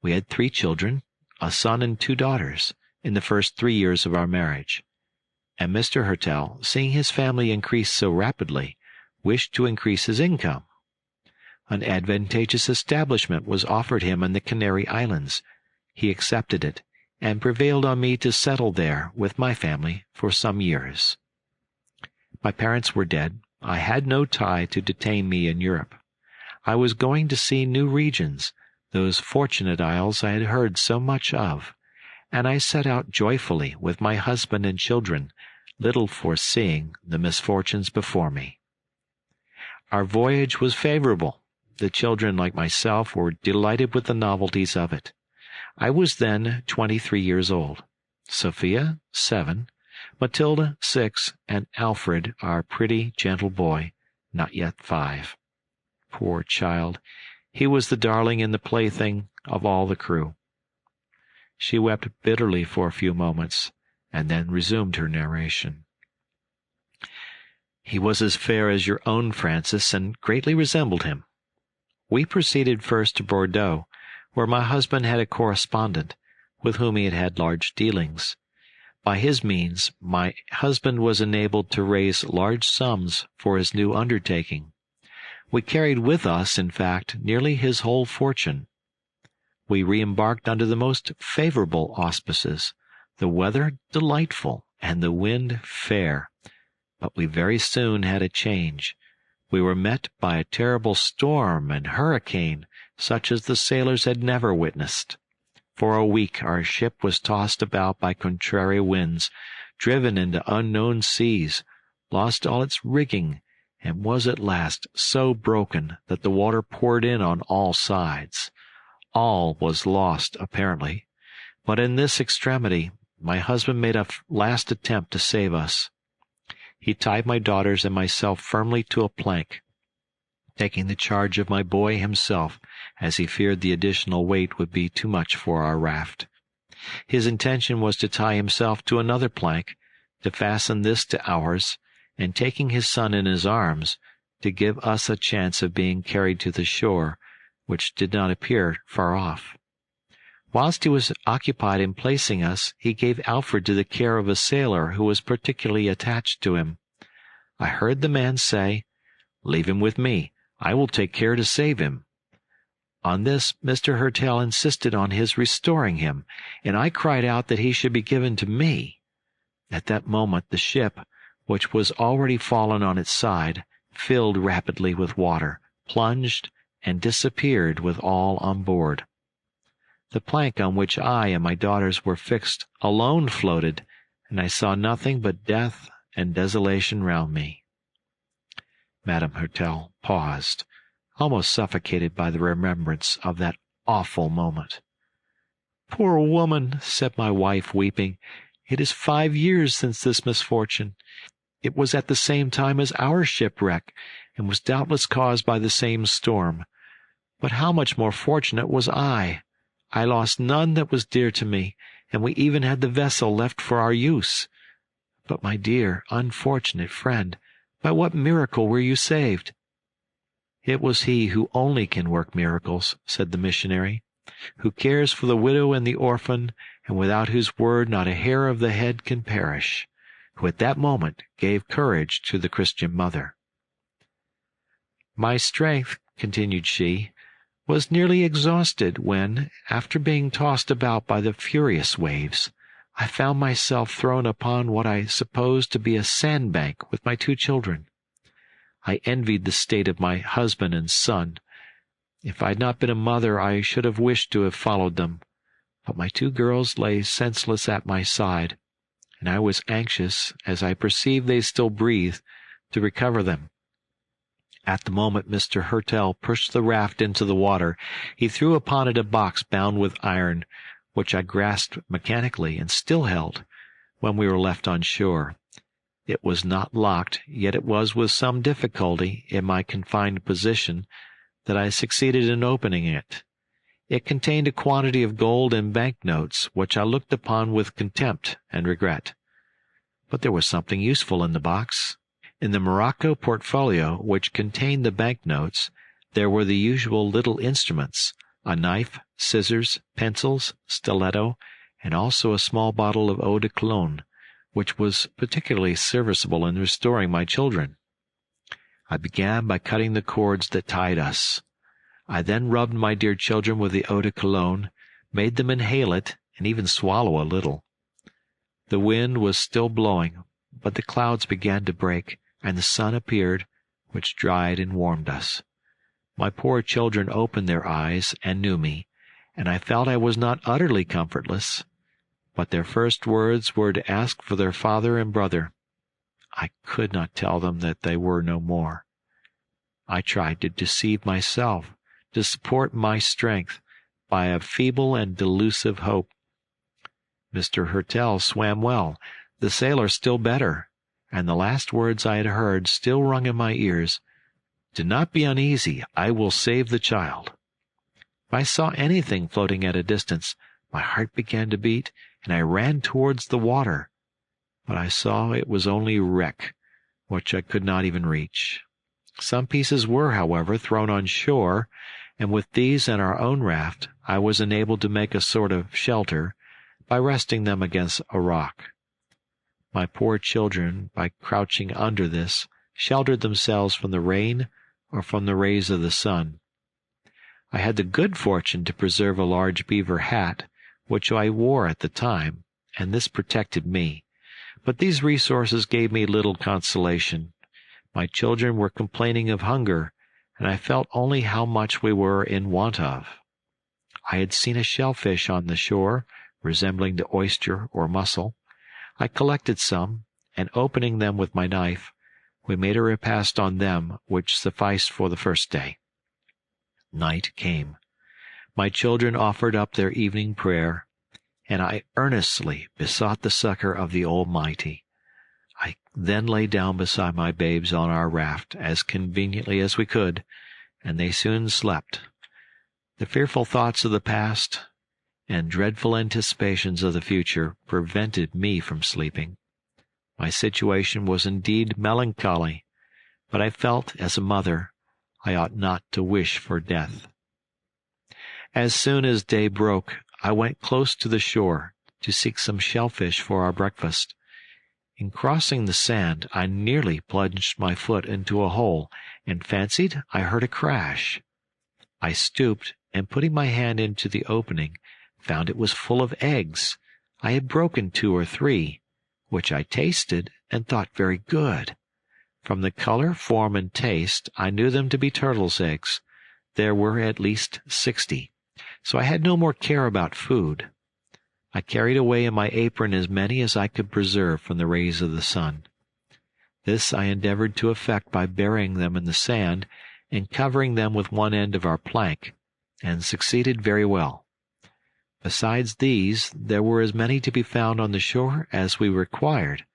We had 3 children, a son and 2 daughters, in the first 3 years of our marriage, and Mr. Hertel, seeing his family increase so rapidly, wished to increase his income. An advantageous establishment was offered him in the Canary Islands. He accepted it, and prevailed on me to settle there with my family for some years. My parents were dead. I had no tie to detain me in Europe. I was going to see new regions, those fortunate isles I had heard so much of, and I set out joyfully with my husband and children, little foreseeing the misfortunes before me. Our voyage was favorable. The children, like myself, were delighted with the novelties of it. I was then 23 years old, Sophia 7, Matilda 6, and Alfred, our pretty, gentle boy, not yet 5. Poor child, he was the darling and the plaything of all the crew. She wept bitterly for a few moments, and then resumed her narration. He was as fair as your own Francis, and greatly resembled him. We proceeded first to Bordeaux, where my husband had a correspondent, with whom he had had large dealings. By his means, my husband was enabled to raise large sums for his new undertaking. We carried with us, in fact, nearly his whole fortune. We re-embarked under the most favorable auspices, the weather delightful, and the wind fair. But we very soon had a change. We were met by a terrible storm and hurricane, such as the sailors had never witnessed. For a week our ship was tossed about by contrary winds, driven into unknown seas, lost all its rigging, and was at last so broken that the water poured in on all sides. All was lost, apparently, but in this extremity my husband made a last attempt to save us. He tied my daughters and myself firmly to a plank, taking the charge of my boy himself, as he feared the additional weight would be too much for our raft. His intention was to tie himself to another plank, to fasten this to ours, and taking his son in his arms, to give us a chance of being carried to the shore, which did not appear far off. Whilst he was occupied in placing us, he gave Alfred to the care of a sailor who was particularly attached to him. I heard the man say, "Leave him with me. I will take care to save him." On this, Mr. Hertel insisted on his restoring him, and I cried out that he should be given to me. At that moment the ship, which was already fallen on its side, filled rapidly with water, plunged, and disappeared with all on board. The plank on which I and my daughters were fixed alone floated, and I saw nothing but death and desolation round me. Madame Hertel paused, almost suffocated by the remembrance of that awful moment. "Poor woman," said my wife, weeping, "it is 5 years since this misfortune. It was at the same time as our shipwreck, and was doubtless caused by the same storm. But how much more fortunate was I! I lost none that was dear to me, and we even had the vessel left for our use. But, my dear, unfortunate friend, by what miracle were you saved?" "It was He who only can work miracles," said the missionary, "who cares for the widow and the orphan, and without whose word not a hair of the head can perish, who at that moment gave courage to the Christian mother." "My strength," continued she, "was nearly exhausted when, after being tossed about by the furious waves, I found myself thrown upon what I supposed to be a sandbank with my 2 children. I envied the state of my husband and son. If I had not been a mother, I should have wished to have followed them. But my 2 girls lay senseless at my side, and I was anxious, as I perceived they still breathed, to recover them. At the moment Mr. Hertel pushed the raft into the water, he threw upon it a box bound with iron, which I grasped mechanically and still held, when we were left on shore. It was not locked, yet it was with some difficulty, in my confined position, that I succeeded in opening it. It contained a quantity of gold and banknotes, which I looked upon with contempt and regret. But there was something useful in the box. In the morocco portfolio, which contained the banknotes, there were the usual little instruments, a knife, scissors, pencils, stiletto, and also a small bottle of eau de cologne, which was particularly serviceable in restoring my children. I began by cutting the cords that tied us. I then rubbed my dear children with the eau de cologne, made them inhale it, and even swallow a little. The wind was still blowing, but the clouds began to break, and the sun appeared, which dried and warmed us. My poor children opened their eyes and knew me, and I felt I was not utterly comfortless. But their first words were to ask for their father and brother. I could not tell them that they were no more. I tried to deceive myself, to support my strength by a feeble and delusive hope. Mr. Hertel swam well, the sailor still better, and the last words I had heard still rung in my ears, "Do not be uneasy, I will save the child." If I saw anything floating at a distance, my heart began to beat, and I ran towards the water. But I saw it was only wreck, which I could not even reach. Some pieces were, however, thrown on shore, and with these and our own raft I was enabled to make a sort of shelter by resting them against a rock. My poor children, by crouching under this, sheltered themselves from the rain or from the rays of the sun. I had the good fortune to preserve a large beaver hat, which I wore at the time, and this protected me. But these resources gave me little consolation. My children were complaining of hunger, and I felt only how much we were in want of. I had seen a shellfish on the shore, resembling the oyster or mussel. I collected some, and opening them with my knife, we made a repast on them which sufficed for the first day. Night came. My children offered up their evening prayer, and I earnestly besought the succor of the Almighty. I then lay down beside my babes on our raft as conveniently as we could, and they soon slept. The fearful thoughts of the past and dreadful anticipations of the future prevented me from sleeping. My situation was indeed melancholy, but I felt, as a mother, I ought not to wish for death. As soon as day broke, I went close to the shore to seek some shellfish for our breakfast. In crossing the sand, I nearly plunged my foot into a hole, and fancied I heard a crash. I stooped, and putting my hand into the opening, found it was full of eggs. I had broken 2 or 3, which I tasted and thought very good. From the color, form, and taste, I knew them to be turtles' eggs. There were at least 60, so I had no more care about food. I carried away in my apron as many as I could preserve from the rays of the sun. This I endeavored to effect by burying them in the sand and covering them with one end of our plank, and succeeded very well. Besides these, there were as many to be found on the shore as we required.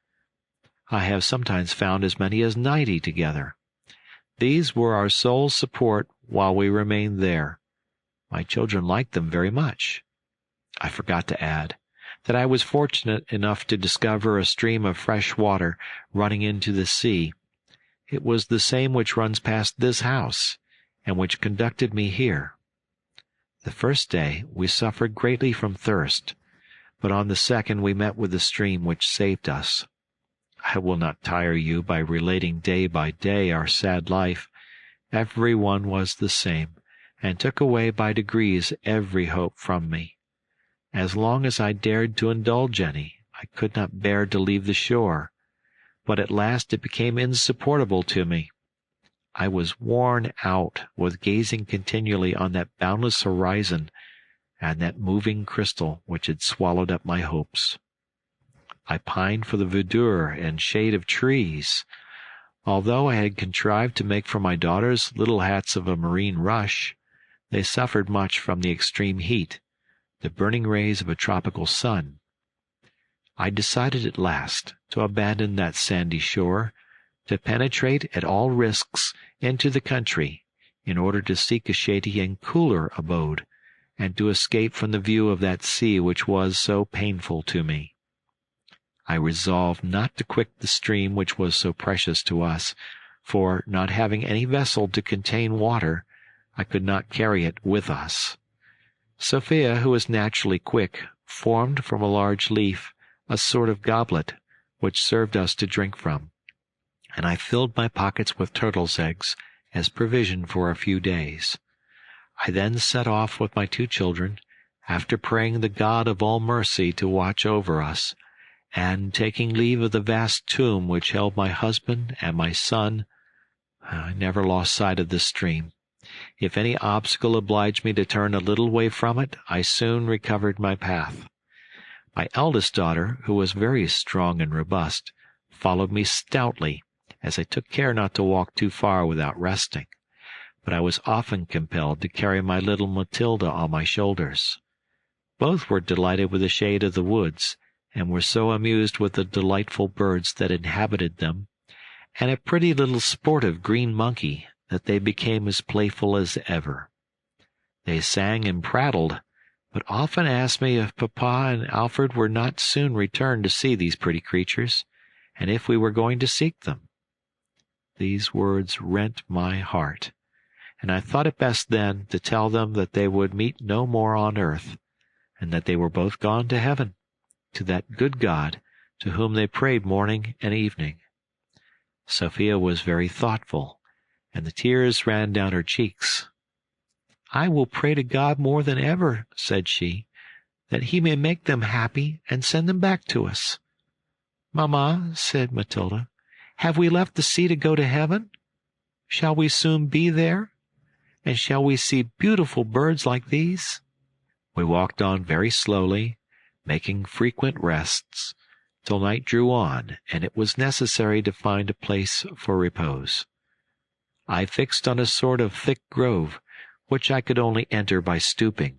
I have sometimes found as many as 90 together. These were our sole support while we remained there. My children liked them very much. I forgot to add that I was fortunate enough to discover a stream of fresh water running into the sea. It was the same which runs past this house, and which conducted me here. The first day we suffered greatly from thirst, but on the second we met with the stream which saved us. I will not tire you by relating day by day our sad life. Every one was the same, and took away by degrees every hope from me. As long as I dared to indulge any, I could not bear to leave the shore, but at last it became insupportable to me. I was worn out with gazing continually on that boundless horizon and that moving crystal which had swallowed up my hopes. I pined for the verdure and shade of trees. Although I had contrived to make for my daughters little hats of a marine rush, they suffered much from the extreme heat, the burning rays of a tropical sun. I decided at last to abandon that sandy shore, to penetrate at all risks into the country, in order to seek a shady and cooler abode, and to escape from the view of that sea which was so painful to me. I resolved not to quit the stream which was so precious to us, for, not having any vessel to contain water, I could not carry it with us. Sophia, who was naturally quick, formed from a large leaf a sort of goblet, which served us to drink from, and I filled my pockets with turtles' eggs as provision for a few days. I then set off with my 2 children, after praying the God of all mercy to watch over us, and taking leave of the vast tomb which held my husband and my son. I never lost sight of this stream. If any obstacle obliged me to turn a little way from it, I soon recovered my path. My eldest daughter, who was very strong and robust, followed me stoutly, as I took care not to walk too far without resting, but I was often compelled to carry my little Matilda on my shoulders. Both were delighted with the shade of the woods, and were so amused with the delightful birds that inhabited them, and a pretty little sportive green monkey, that they became as playful as ever. They sang and prattled, but often asked me if Papa and Alfred were not soon returned to see these pretty creatures, and if we were going to seek them. These words rent my heart, and I thought it best then to tell them that they would meet no more on earth, and that they were both gone to heaven, to that good God to whom they prayed morning and evening. Sophia was very thoughtful, and the tears ran down her cheeks. "I will pray to God more than ever," said she, "that he may make them happy and send them back to us." "Mamma," said Matilda, "have we left the sea to go to heaven? Shall we soon be there? And shall we see beautiful birds like these?" We walked on very slowly, making frequent rests, till night drew on, and it was necessary to find a place for repose. I fixed on a sort of thick grove, which I could only enter by stooping.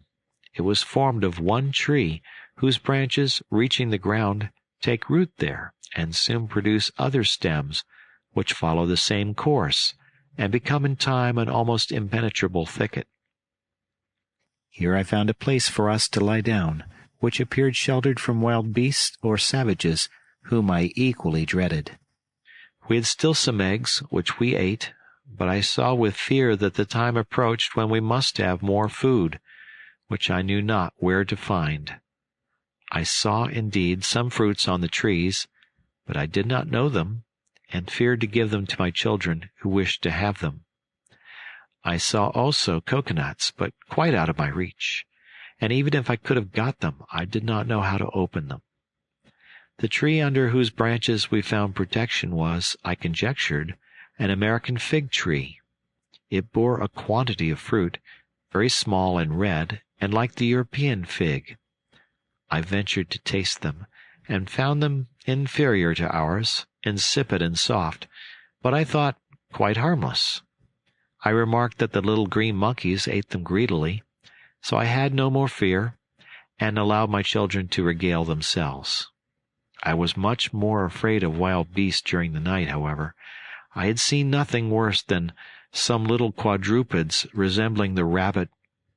It was formed of one tree, whose branches, reaching the ground, take root there, and soon produce other stems, which follow the same course, and become in time an almost impenetrable thicket. Here I found a place for us to lie down, which appeared sheltered from wild beasts or savages, whom I equally dreaded. We had still some eggs, which we ate, but I saw with fear that the time approached when we must have more food, which I knew not where to find. I saw, indeed, some fruits on the trees, but I did not know them, and feared to give them to my children who wished to have them. I saw also coconuts, but quite out of my reach, and even if I could have got them, I did not know how to open them. The tree under whose branches we found protection was, I conjectured, an American fig tree. It bore a quantity of fruit, very small and red, and like the European fig. I ventured to taste them, and found them inferior to ours, insipid and soft, but I thought quite harmless. I remarked that the little green monkeys ate them greedily, so I had no more fear, and allowed my children to regale themselves. I was much more afraid of wild beasts during the night, however. I had seen nothing worse than some little quadrupeds resembling the rabbit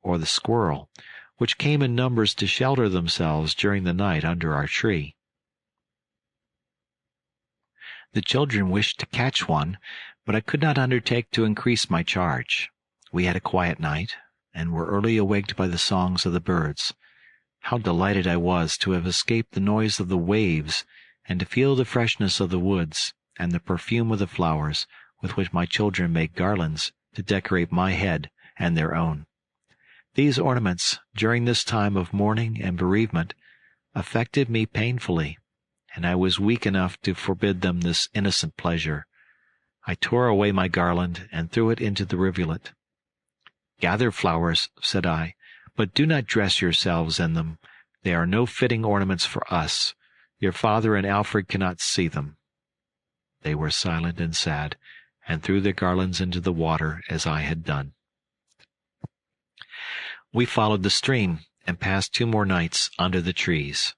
or the squirrel, which came in numbers to shelter themselves during the night under our tree. The children wished to catch one, but I could not undertake to increase my charge. We had a quiet night, and were early awaked by the songs of the birds. How delighted I was to have escaped the noise of the waves, and to feel the freshness of the woods, and the perfume of the flowers, with which my children made garlands to decorate my head and their own. These ornaments, during this time of mourning and bereavement, affected me painfully, and I was weak enough to forbid them this innocent pleasure. I tore away my garland and threw it into the rivulet. "Gather flowers," said I, "but do not dress yourselves in them. They are no fitting ornaments for us. Your father and Alfred cannot see them." They were silent and sad, and threw their garlands into the water as I had done. We followed the stream, and passed 2 more nights under the trees.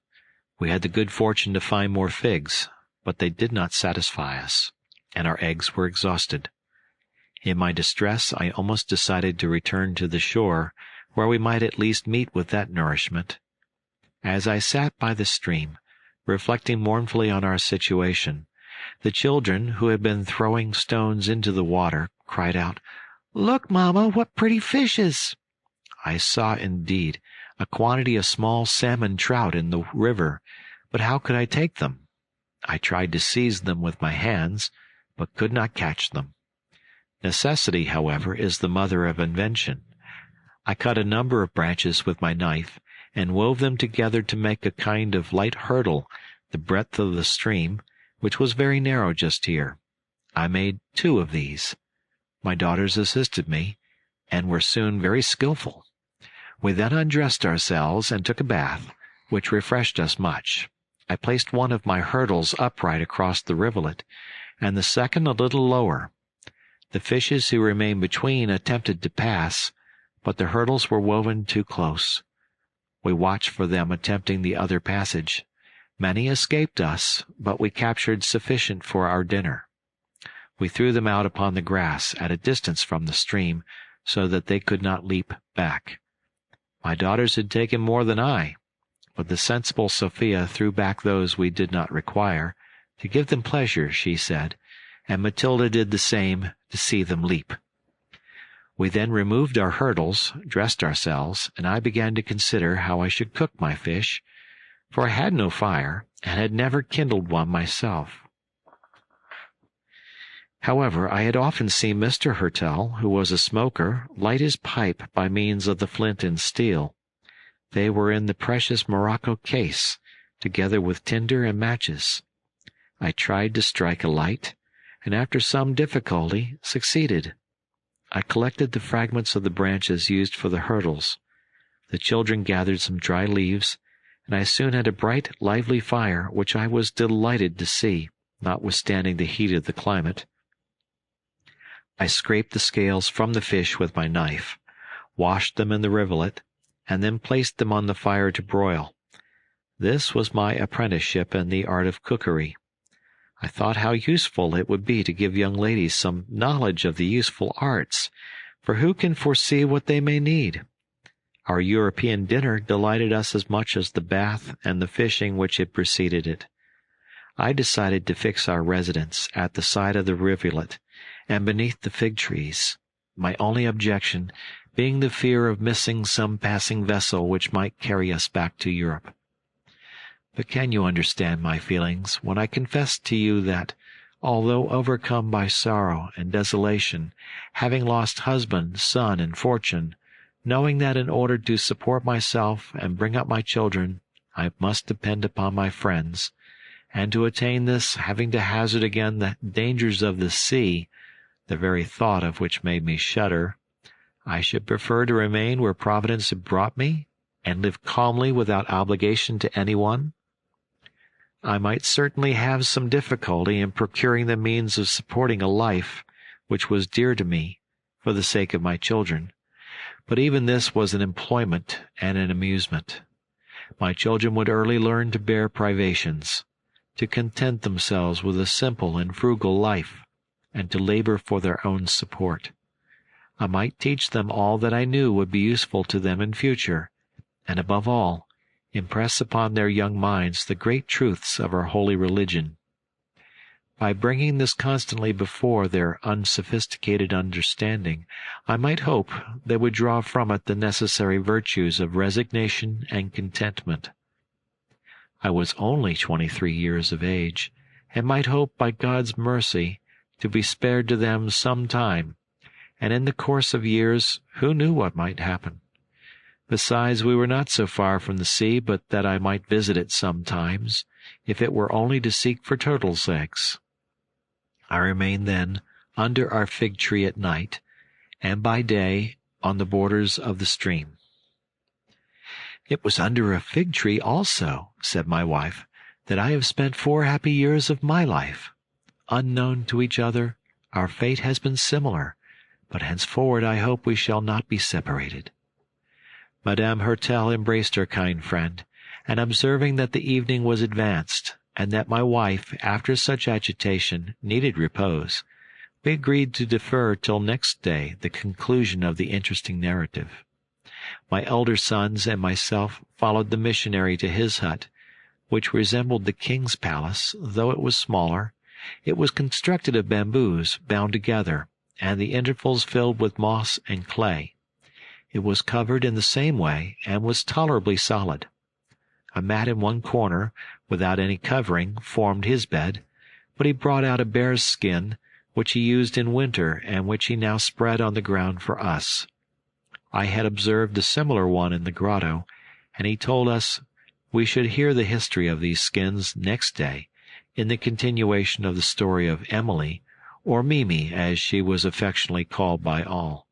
We had the good fortune to find more figs, but they did not satisfy us, and our eggs were exhausted. In my distress I almost decided to return to the shore, where we might at least meet with that nourishment. As I sat by the stream, reflecting mournfully on our situation, the children, who had been throwing stones into the water, cried out, "Look, Mamma, what pretty fishes!" I saw, indeed, a quantity of small salmon trout in the river, but how could I take them? I tried to seize them with my hands, but could not catch them. Necessity, however, is the mother of invention. I cut a number of branches with my knife, and wove them together to make a kind of light hurdle the breadth of the stream, which was very narrow just here. I made 2 of these. My daughters assisted me, and were soon very skillful. We then undressed ourselves and took a bath, which refreshed us much. I placed one of my hurdles upright across the rivulet, and the second a little lower. The fishes who remained between attempted to pass, but the hurdles were woven too close. We watched for them attempting the other passage. Many escaped us, but we captured sufficient for our dinner. We threw them out upon the grass at a distance from the stream, so that they could not leap back. My daughters had taken more than I, but the sensible Sophia threw back those we did not require, to give them pleasure, she said, and Matilda did the same to see them leap. We then removed our hurdles, dressed ourselves, and I began to consider how I should cook my fish, for I had no fire, and had never kindled one myself. However, I had often seen Mr. Hertel, who was a smoker, light his pipe by means of the flint and steel. They were in the precious morocco case, together with tinder and matches. I tried to strike a light, and after some difficulty succeeded. I collected the fragments of the branches used for the hurdles. The children gathered some dry leaves, and I soon had a bright, lively fire, which I was delighted to see, notwithstanding the heat of the climate. I scraped the scales from the fish with my knife, washed them in the rivulet, and then placed them on the fire to broil. This was my apprenticeship in the art of cookery. I thought how useful it would be to give young ladies some knowledge of the useful arts, for who can foresee what they may need? Our European dinner delighted us as much as the bath and the fishing which had preceded it. I decided to fix our residence at the side of the rivulet, and beneath the fig trees, my only objection being the fear of missing some passing vessel which might carry us back to Europe. But can you understand my feelings when I confess to you that, although overcome by sorrow and desolation, having lost husband, son, and fortune, knowing that in order to support myself and bring up my children I must depend upon my friends, and to attain this having to hazard again the dangers of the sea, the very thought of which made me shudder, I should prefer to remain where Providence had brought me, and live calmly without obligation to anyone? I might certainly have some difficulty in procuring the means of supporting a life which was dear to me, for the sake of my children, but even this was an employment and an amusement. My children would early learn to bear privations, to content themselves with a simple and frugal life, and to labor for their own support. I might teach them all that I knew would be useful to them in future, and above all, impress upon their young minds the great truths of our holy religion. By bringing this constantly before their unsophisticated understanding, I might hope they would draw from it the necessary virtues of resignation and contentment. I was only 23 years of age, and might hope by God's mercy to be spared to them some time, and in the course of years who knew what might happen? Besides, we were not so far from the sea but that I might visit it sometimes, if it were only to seek for turtles' eggs. I remained then under our fig tree at night, and by day on the borders of the stream. "It was under a fig tree also," said my wife, "that I have spent 4 happy years of my life. Unknown to each other, our fate has been similar, but henceforward I hope we shall not be separated." Madame Hertel embraced her kind friend, and observing that the evening was advanced, and that my wife, after such agitation, needed repose, we agreed to defer till next day the conclusion of the interesting narrative. My elder sons and myself followed the missionary to his hut, which resembled the king's palace, though it was smaller. It was constructed of bamboos bound together, and the intervals filled with moss and clay. It was covered in the same way, and was tolerably solid. A mat in one corner, without any covering, formed his bed, but he brought out a bear's skin, which he used in winter, and which he now spread on the ground for us. I had observed a similar one in the grotto, and he told us we should hear the history of these skins next day, in the continuation of the story of Emily, or Mimi, as she was affectionately called by all.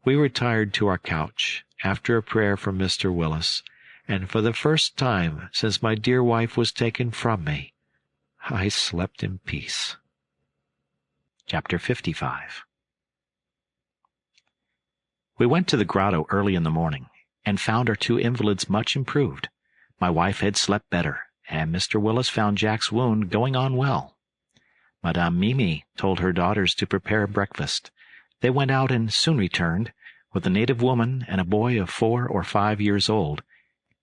We retired to our couch, after a prayer from Mr. Willis, and for the first time since my dear wife was taken from me, I slept in peace. Chapter 55. We went to the grotto early in the morning, and found our 2 invalids much improved. My wife had slept better, and Mr. Willis found Jack's wound going on well. Madame Mimi told her daughters to prepare breakfast. They went out and soon returned, with a native woman and a boy of 4 or 5 years old,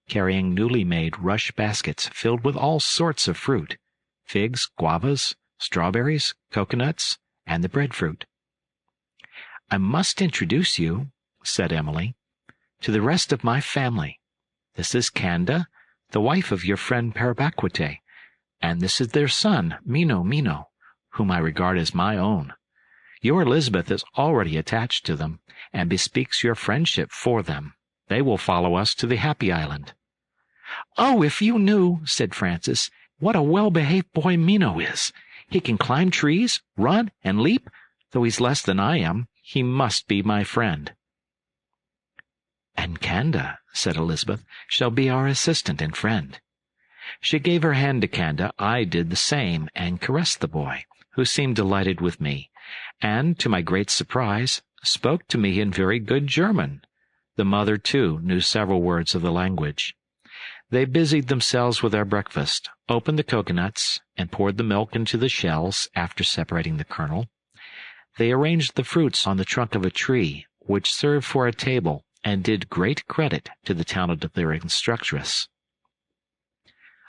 carrying newly made rush baskets filled with all sorts of fruit: figs, guavas, strawberries, coconuts, and the breadfruit. "I must introduce you," said Emily, "to the rest of my family. This is Canda, the wife of your friend Parabaquite, and this is their son, Mino, whom I regard as my own. Your Elizabeth is already attached to them, and bespeaks your friendship for them. They will follow us to the Happy Island." "Oh, if you knew," said Frances, "what a well-behaved boy Mino is. He can climb trees, run, and leap. Though he's less than I am, he must be my friend." "And Canda," said Elizabeth, "shall be our assistant and friend." She gave her hand to Canda. I did the same, and caressed the boy, who seemed delighted with me, and, to my great surprise, spoke to me in very good German. The mother, too, knew several words of the language. They busied themselves with our breakfast, opened the coconuts, and poured the milk into the shells after separating the kernel. They arranged the fruits on the trunk of a tree, which served for a table, and did great credit to the talent of their instructress.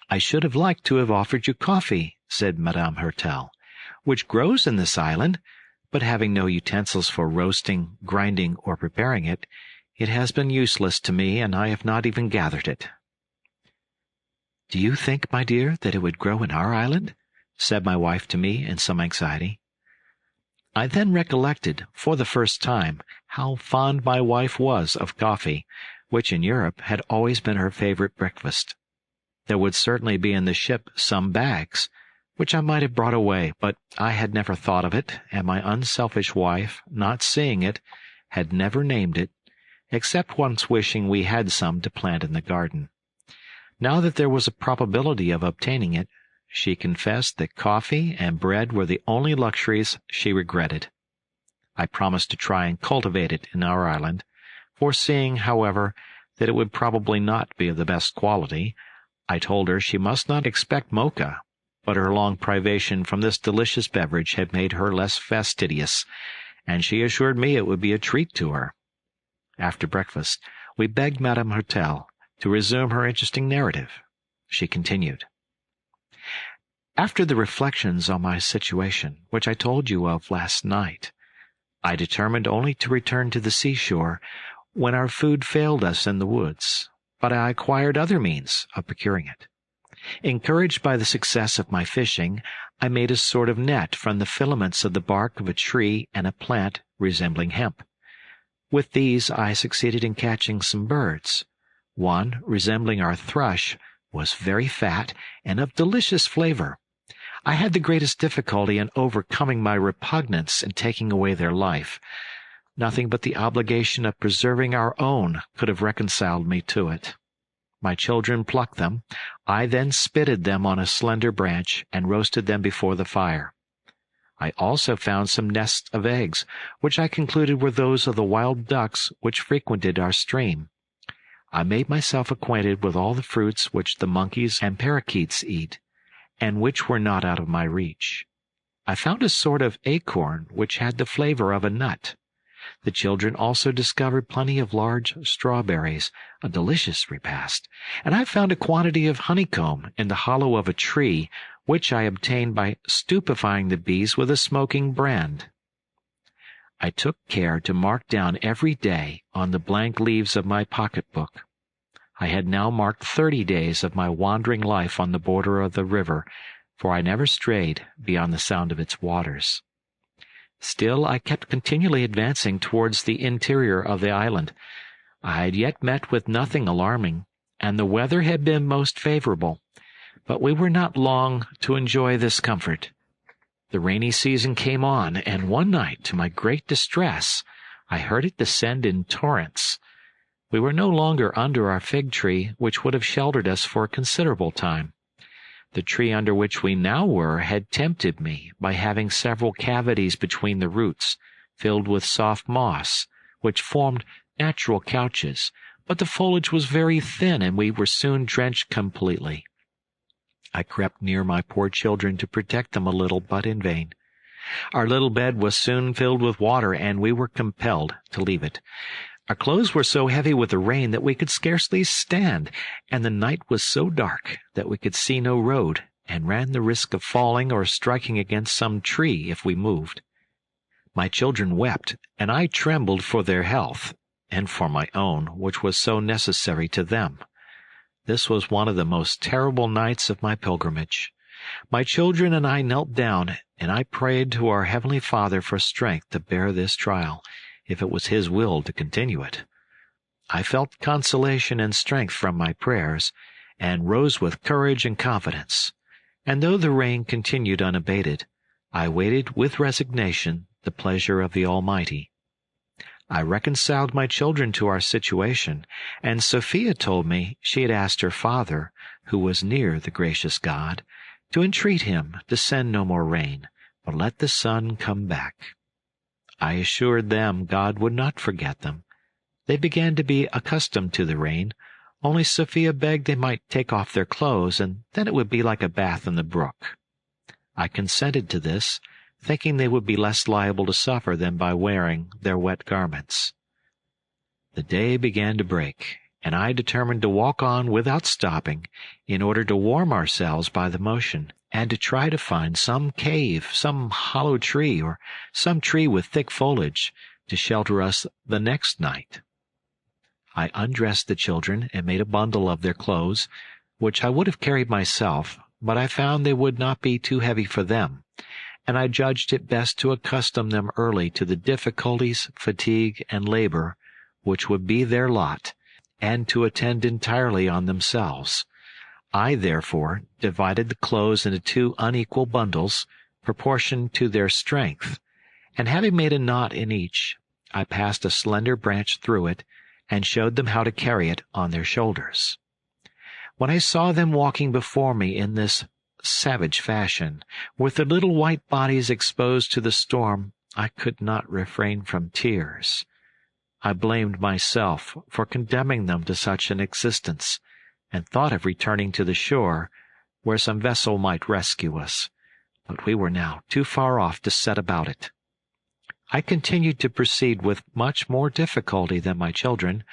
"I should have liked to have offered you coffee," said Madame Hertel, "which grows in this island, but having no utensils for roasting, grinding, or preparing it, it has been useless to me, and I have not even gathered it." "Do you think, my dear, that it would grow in our island?" said my wife to me in some anxiety. I then recollected, for the first time, how fond my wife was of coffee, which in Europe had always been her favorite breakfast. There would certainly be in the ship some bags, which I might have brought away, but I had never thought of it, and my unselfish wife, not seeing it, had never named it, except once wishing we had some to plant in the garden. Now that there was a probability of obtaining it, she confessed that coffee and bread were the only luxuries she regretted. I promised to try and cultivate it in our island, foreseeing, however, that it would probably not be of the best quality. I told her she must not expect mocha, but her long privation from this delicious beverage had made her less fastidious, and she assured me it would be a treat to her. After breakfast, we begged Madame Hertel to resume her interesting narrative. She continued. "After the reflections on my situation, which I told you of last night, I determined only to return to the seashore when our food failed us in the woods, but I acquired other means of procuring it. Encouraged by the success of my fishing, I made a sort of net from the filaments of the bark of a tree and a plant resembling hemp. With these I succeeded in catching some birds. One, resembling our thrush, was very fat and of delicious flavor. I had the greatest difficulty in overcoming my repugnance and taking away their life. Nothing but the obligation of preserving our own could have reconciled me to it. My children plucked them. I then spitted them on a slender branch and roasted them before the fire. I also found some nests of eggs, which I concluded were those of the wild ducks which frequented our stream. I made myself acquainted with all the fruits which the monkeys and parakeets eat, and which were not out of my reach. I found a sort of acorn which had the flavor of a nut. The children also discovered plenty of large strawberries, a delicious repast, and I found a quantity of honeycomb in the hollow of a tree, which I obtained by stupefying the bees with a smoking brand. I took care to mark down every day on the blank leaves of my pocket-book. I had now marked 30 days of my wandering life on the border of the river, for I never strayed beyond the sound of its waters. Still, I kept continually advancing towards the interior of the island. I had yet met with nothing alarming, and the weather had been most favorable, but we were not long to enjoy this comfort. The rainy season came on, and one night, to my great distress, I heard it descend in torrents. We were no longer under our fig tree, which would have sheltered us for a considerable time. The tree under which we now were had tempted me by having several cavities between the roots, filled with soft moss, which formed natural couches, but the foliage was very thin, and we were soon drenched completely. I crept near my poor children to protect them a little, but in vain. Our little bed was soon filled with water, and we were compelled to leave it. Our clothes were so heavy with the rain that we could scarcely stand, and the night was so dark that we could see no road, and ran the risk of falling or striking against some tree if we moved. My children wept, and I trembled for their health, and for my own, which was so necessary to them. This was one of the most terrible nights of my pilgrimage. My children and I knelt down, and I prayed to our Heavenly Father for strength to bear this trial, if it was His will to continue it. I felt consolation and strength from my prayers, and rose with courage and confidence. And though the rain continued unabated, I waited with resignation the pleasure of the Almighty. I reconciled my children to our situation, and Sophia told me she had asked her father, who was near the gracious God, to entreat him to send no more rain, but let the sun come back. I assured them God would not forget them. They began to be accustomed to the rain, only Sophia begged they might take off their clothes, and then it would be like a bath in the brook. I consented to this, thinking they would be less liable to suffer than by wearing their wet garments. The day began to break, and I determined to walk on without stopping, in order to warm ourselves by the motion, and to try to find some cave, some hollow tree, or some tree with thick foliage, to shelter us the next night. I undressed the children and made a bundle of their clothes, which I would have carried myself, but I found they would not be too heavy for them, and I judged it best to accustom them early to the difficulties, fatigue, and labor which would be their lot, and to attend entirely on themselves. I, therefore, divided the clothes into 2 unequal bundles, proportioned to their strength, and having made a knot in each, I passed a slender branch through it, and showed them how to carry it on their shoulders. When I saw them walking before me in this savage fashion, with their little white bodies exposed to the storm, I could not refrain from tears. I blamed myself for condemning them to such an existence, and thought of returning to the shore, where some vessel might rescue us, but we were now too far off to set about it. I continued to proceed with much more difficulty than my children,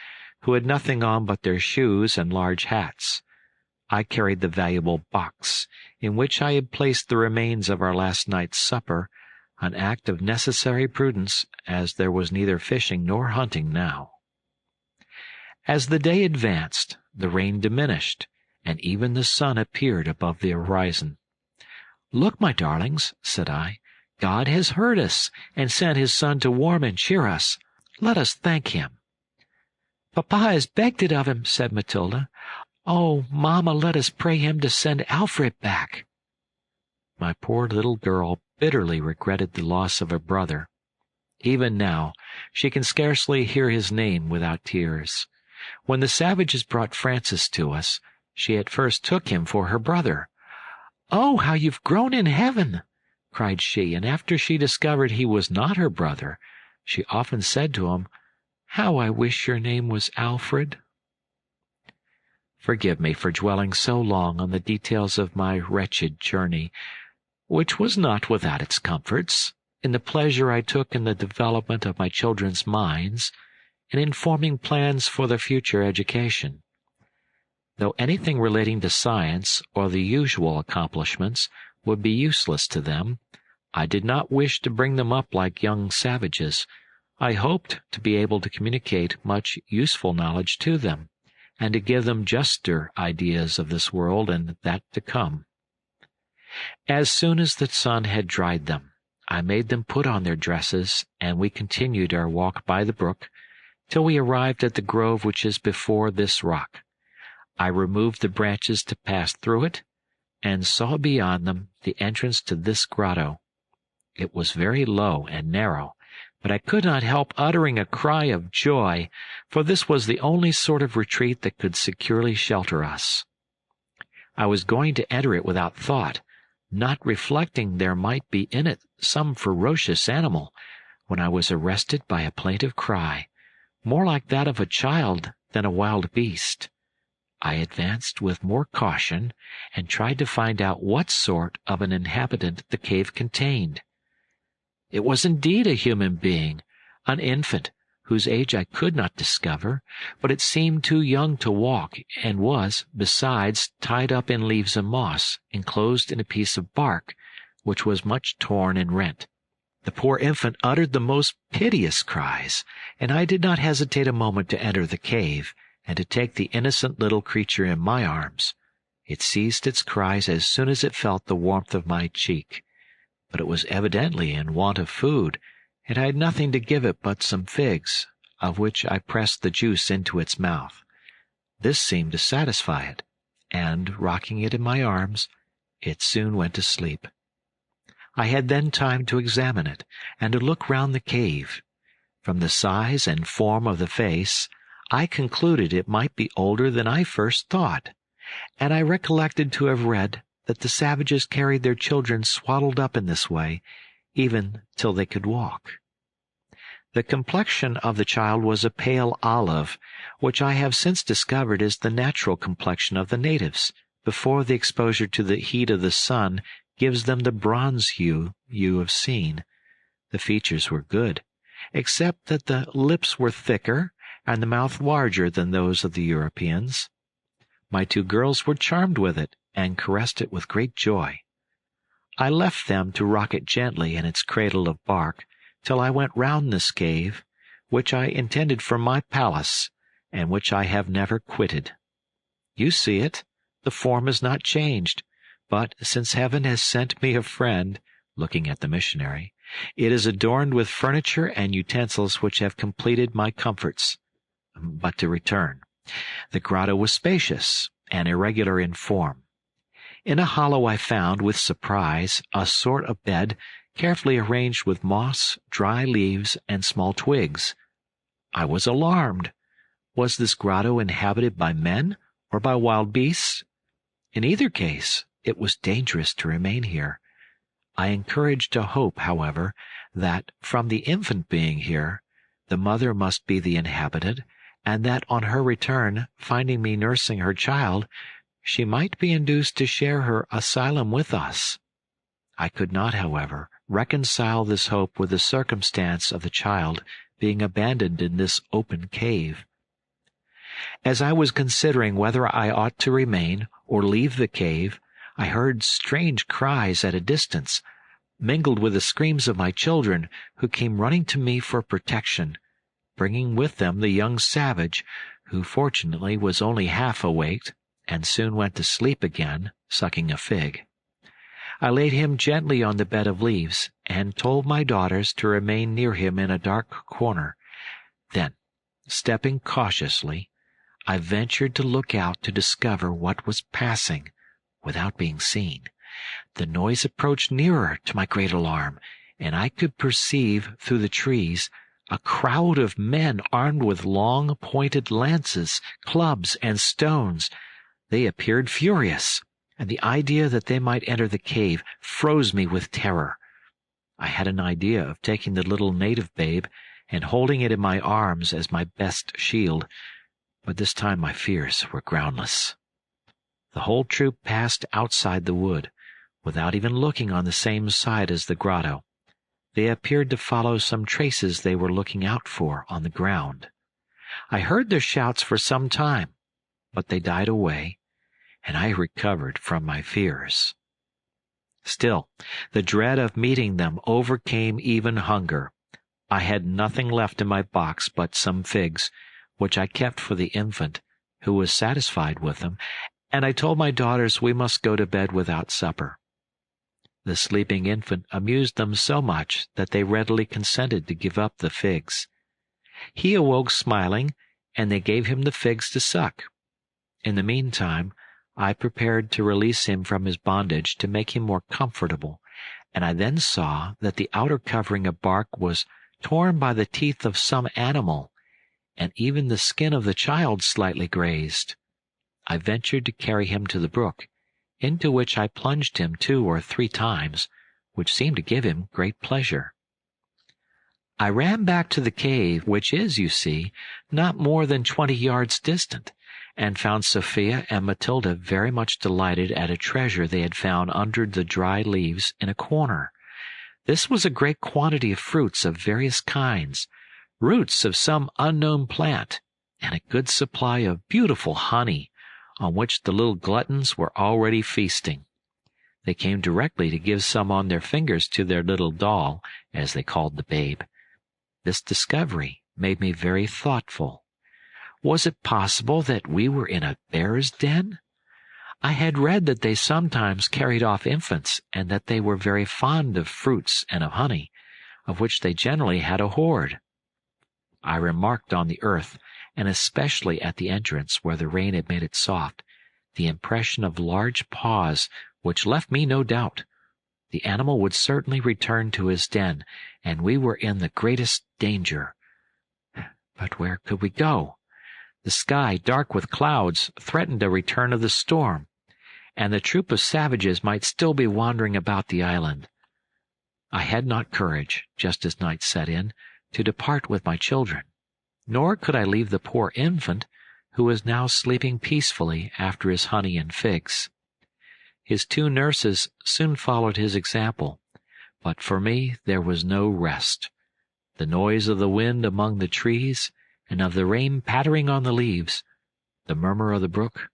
who had nothing on but their shoes and large hats. I carried the valuable box, in which I had placed the remains of our last night's supper, an act of necessary prudence, as there was neither fishing nor hunting now. As the day advanced, the rain diminished, and even the sun appeared above the horizon. "Look, my darlings," said I, "God has heard us, and sent His Son to warm and cheer us. Let us thank Him." "Papa has begged it of Him," said Matilda. "Oh, Mamma, let us pray Him to send Alfred back." My poor little girl bitterly regretted the loss of her brother. Even now, she can scarcely hear his name without tears. When the savages brought Francis to us, she at first took him for her brother. "Oh, how you've grown in heaven!" cried she, and after she discovered he was not her brother, she often said to him, "How I wish your name was Alfred." Forgive me for dwelling so long on the details of my wretched journey, which was not without its comforts, in the pleasure I took in the development of my children's minds, and in forming plans for their future education. Though anything relating to science or the usual accomplishments would be useless to them, I did not wish to bring them up like young savages. I hoped to be able to communicate much useful knowledge to them, and to give them juster ideas of this world and that to come. As soon as the sun had dried them, I made them put on their dresses, and we continued our walk by the brook, till we arrived at the grove which is before this rock. I removed the branches to pass through it, and saw beyond them the entrance to this grotto. It was very low and narrow, but I could not help uttering a cry of joy, for this was the only sort of retreat that could securely shelter us. I was going to enter it without thought, not reflecting there might be in it some ferocious animal, when I was arrested by a plaintive cry, more like that of a child than a wild beast. I advanced with more caution and tried to find out what sort of an inhabitant the cave contained. It was indeed a human being, an infant, whose age I could not discover, but it seemed too young to walk, and was, besides, tied up in leaves and moss, enclosed in a piece of bark, which was much torn and rent. The poor infant uttered the most piteous cries, and I did not hesitate a moment to enter the cave, and to take the innocent little creature in my arms. It ceased its cries as soon as it felt the warmth of my cheek, but it was evidently in want of food, and I had nothing to give it but some figs, of which I pressed the juice into its mouth. This seemed to satisfy it, and, rocking it in my arms, it soon went to sleep. I had then time to examine it, and to look round the cave. From the size and form of the face, I concluded it might be older than I first thought, and I recollected to have read that the savages carried their children swaddled up in this way, even till they could walk. The complexion of the child was a pale olive, which I have since discovered is the natural complexion of the natives, before the exposure to the heat of the sun gives them the bronze hue you have seen. The features were good, except that the lips were thicker and the mouth larger than those of the Europeans. My two girls were charmed with it, and caressed it with great joy. I left them to rock it gently in its cradle of bark, till I went round this cave, which I intended for my palace, and which I have never quitted. You see it, the form is not changed, but since heaven has sent me a friend, looking at the missionary, it is adorned with furniture and utensils which have completed my comforts. But to return. The grotto was spacious and irregular in form. In a hollow I found, with surprise, a sort of bed carefully arranged with moss, dry leaves, and small twigs. I was alarmed. Was this grotto inhabited by men or by wild beasts? In either case, it was dangerous to remain here. I encouraged a hope, however, that, from the infant being here, the mother must be the inhabitant, and that on her return, finding me nursing her child, she might be induced to share her asylum with us. I could not, however, reconcile this hope with the circumstance of the child being abandoned in this open cave. As I was considering whether I ought to remain or leave the cave, I heard strange cries at a distance, mingled with the screams of my children, who came running to me for protection, bringing with them the young savage, who fortunately was only half awaked, and soon went to sleep again, sucking a fig. I laid him gently on the bed of leaves, and told my daughters to remain near him in a dark corner. Then, stepping cautiously, I ventured to look out to discover what was passing, without being seen. The noise approached nearer, to my great alarm, and I could perceive through the trees a crowd of men armed with long pointed lances, clubs, and stones. They appeared furious, and the idea that they might enter the cave froze me with terror. I had an idea of taking the little native babe and holding it in my arms as my best shield, but this time my fears were groundless. The whole troop passed outside the wood, without even looking on the same side as the grotto. They appeared to follow some traces they were looking out for on the ground. I heard their shouts for some time, but they died away, and I recovered from my fears. Still, the dread of meeting them overcame even hunger. I had nothing left in my box but some figs, which I kept for the infant, who was satisfied with them, and I told my daughters we must go to bed without supper. The sleeping infant amused them so much that they readily consented to give up the figs. He awoke smiling, and they gave him the figs to suck. In the meantime, I prepared to release him from his bondage to make him more comfortable, and I then saw that the outer covering of bark was torn by the teeth of some animal, and even the skin of the child slightly grazed. I ventured to carry him to the brook, into which I plunged him 2 or 3 times, which seemed to give him great pleasure. I ran back to the cave, which is, you see, not more than 20 yards distant, and found Sophia and Matilda very much delighted at a treasure they had found under the dry leaves in a corner. This was a great quantity of fruits of various kinds, roots of some unknown plant, and a good supply of beautiful honey, on which the little gluttons were already feasting. They came directly to give some on their fingers to their little doll, as they called the babe. This discovery made me very thoughtful. Was it possible that we were in a bear's den? I had read that they sometimes carried off infants, and that they were very fond of fruits and of honey, of which they generally had a hoard. I remarked on the earth, and especially at the entrance where the rain had made it soft, the impression of large paws, which left me no doubt. The animal would certainly return to his den, and we were in the greatest danger. But where could we go? The sky, dark with clouds, threatened a return of the storm, and the troop of savages might still be wandering about the island. I had not courage, just as night set in, to depart with my children, nor could I leave the poor infant, who was now sleeping peacefully after his honey and figs. His 2 nurses soon followed his example, but for me there was no rest. The noise of the wind among the trees, and of the rain pattering on the leaves, the murmur of the brook,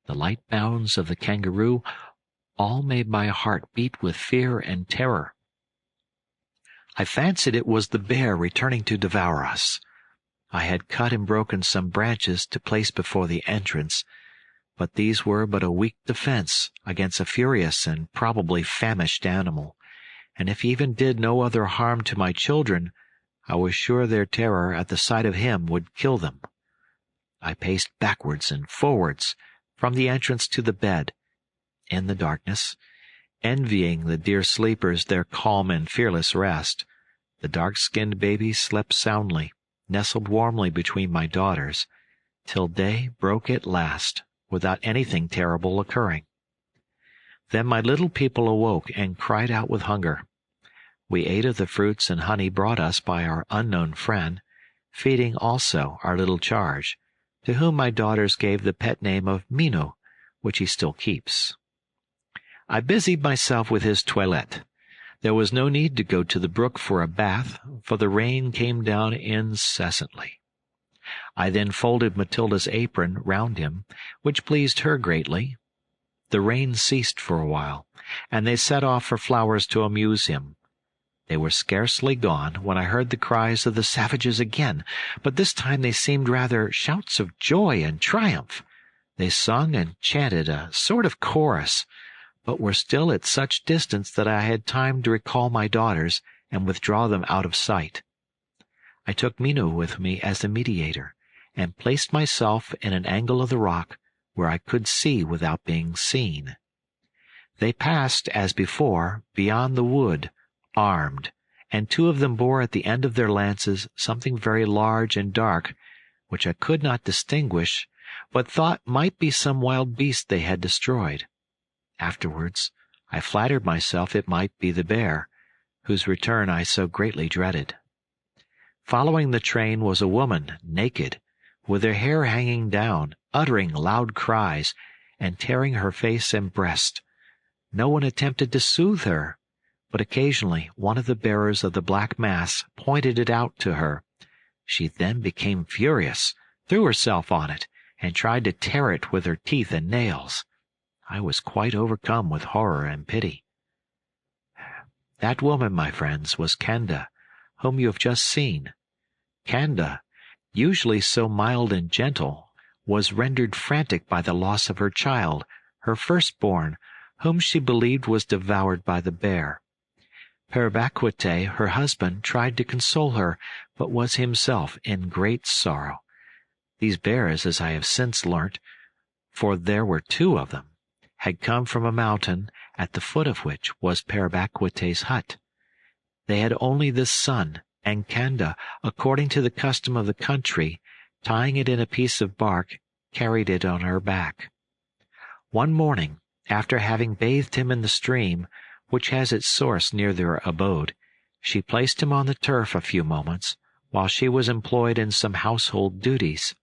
the light bounds of the kangaroo, all made my heart beat with fear and terror. I fancied it was the bear returning to devour us. I had cut and broken some branches to place before the entrance, but these were but a weak defense against a furious and probably famished animal, and if he even did no other harm to my children, I was sure their terror at the sight of him would kill them. I paced backwards and forwards from the entrance to the bed, in the darkness, envying the dear sleepers their calm and fearless rest. The dark-skinned baby slept soundly, nestled warmly between my daughters, till day broke at last, without anything terrible occurring. Then my little people awoke and cried out with hunger. We ate of the fruits and honey brought us by our unknown friend, feeding also our little charge, to whom my daughters gave the pet name of Mino, which he still keeps. I busied myself with his toilette. There was no need to go to the brook for a bath, for the rain came down incessantly. I then folded Matilda's apron round him, which pleased her greatly. The rain ceased for a while, and they set off for flowers to amuse him. They were scarcely gone when I heard the cries of the savages again, but this time they seemed rather shouts of joy and triumph. They sung and chanted a sort of chorus, but were still at such distance that I had time to recall my daughters and withdraw them out of sight. I took Mino with me as a mediator, and placed myself in an angle of the rock where I could see without being seen. They passed, as before, beyond the wood, armed, and 2 of them bore at the end of their lances something very large and dark, which I could not distinguish, but thought might be some wild beast they had destroyed. Afterwards, I flattered myself it might be the bear, whose return I so greatly dreaded. Following the train was a woman, naked, with her hair hanging down, uttering loud cries, and tearing her face and breast. No one attempted to soothe her, but occasionally one of the bearers of the black mass pointed it out to her. She then became furious, threw herself on it, and tried to tear it with her teeth and nails. I was quite overcome with horror and pity. That woman, my friends, was Kanda, whom you have just seen. Kanda, usually so mild and gentle, was rendered frantic by the loss of her child, her firstborn, whom she believed was devoured by the bear. Parabaquite, her husband, tried to console her, but was himself in great sorrow. These bears, as I have since learnt, for there were 2 of them, had come from a mountain at the foot of which was Parabaquite's hut. They had only this son, and Kanda, according to the custom of the country, tying it in a piece of bark, carried it on her back. One morning, after having bathed him in the stream, which has its source near their abode, she placed him on the turf a few moments, while she was employed in some household duties.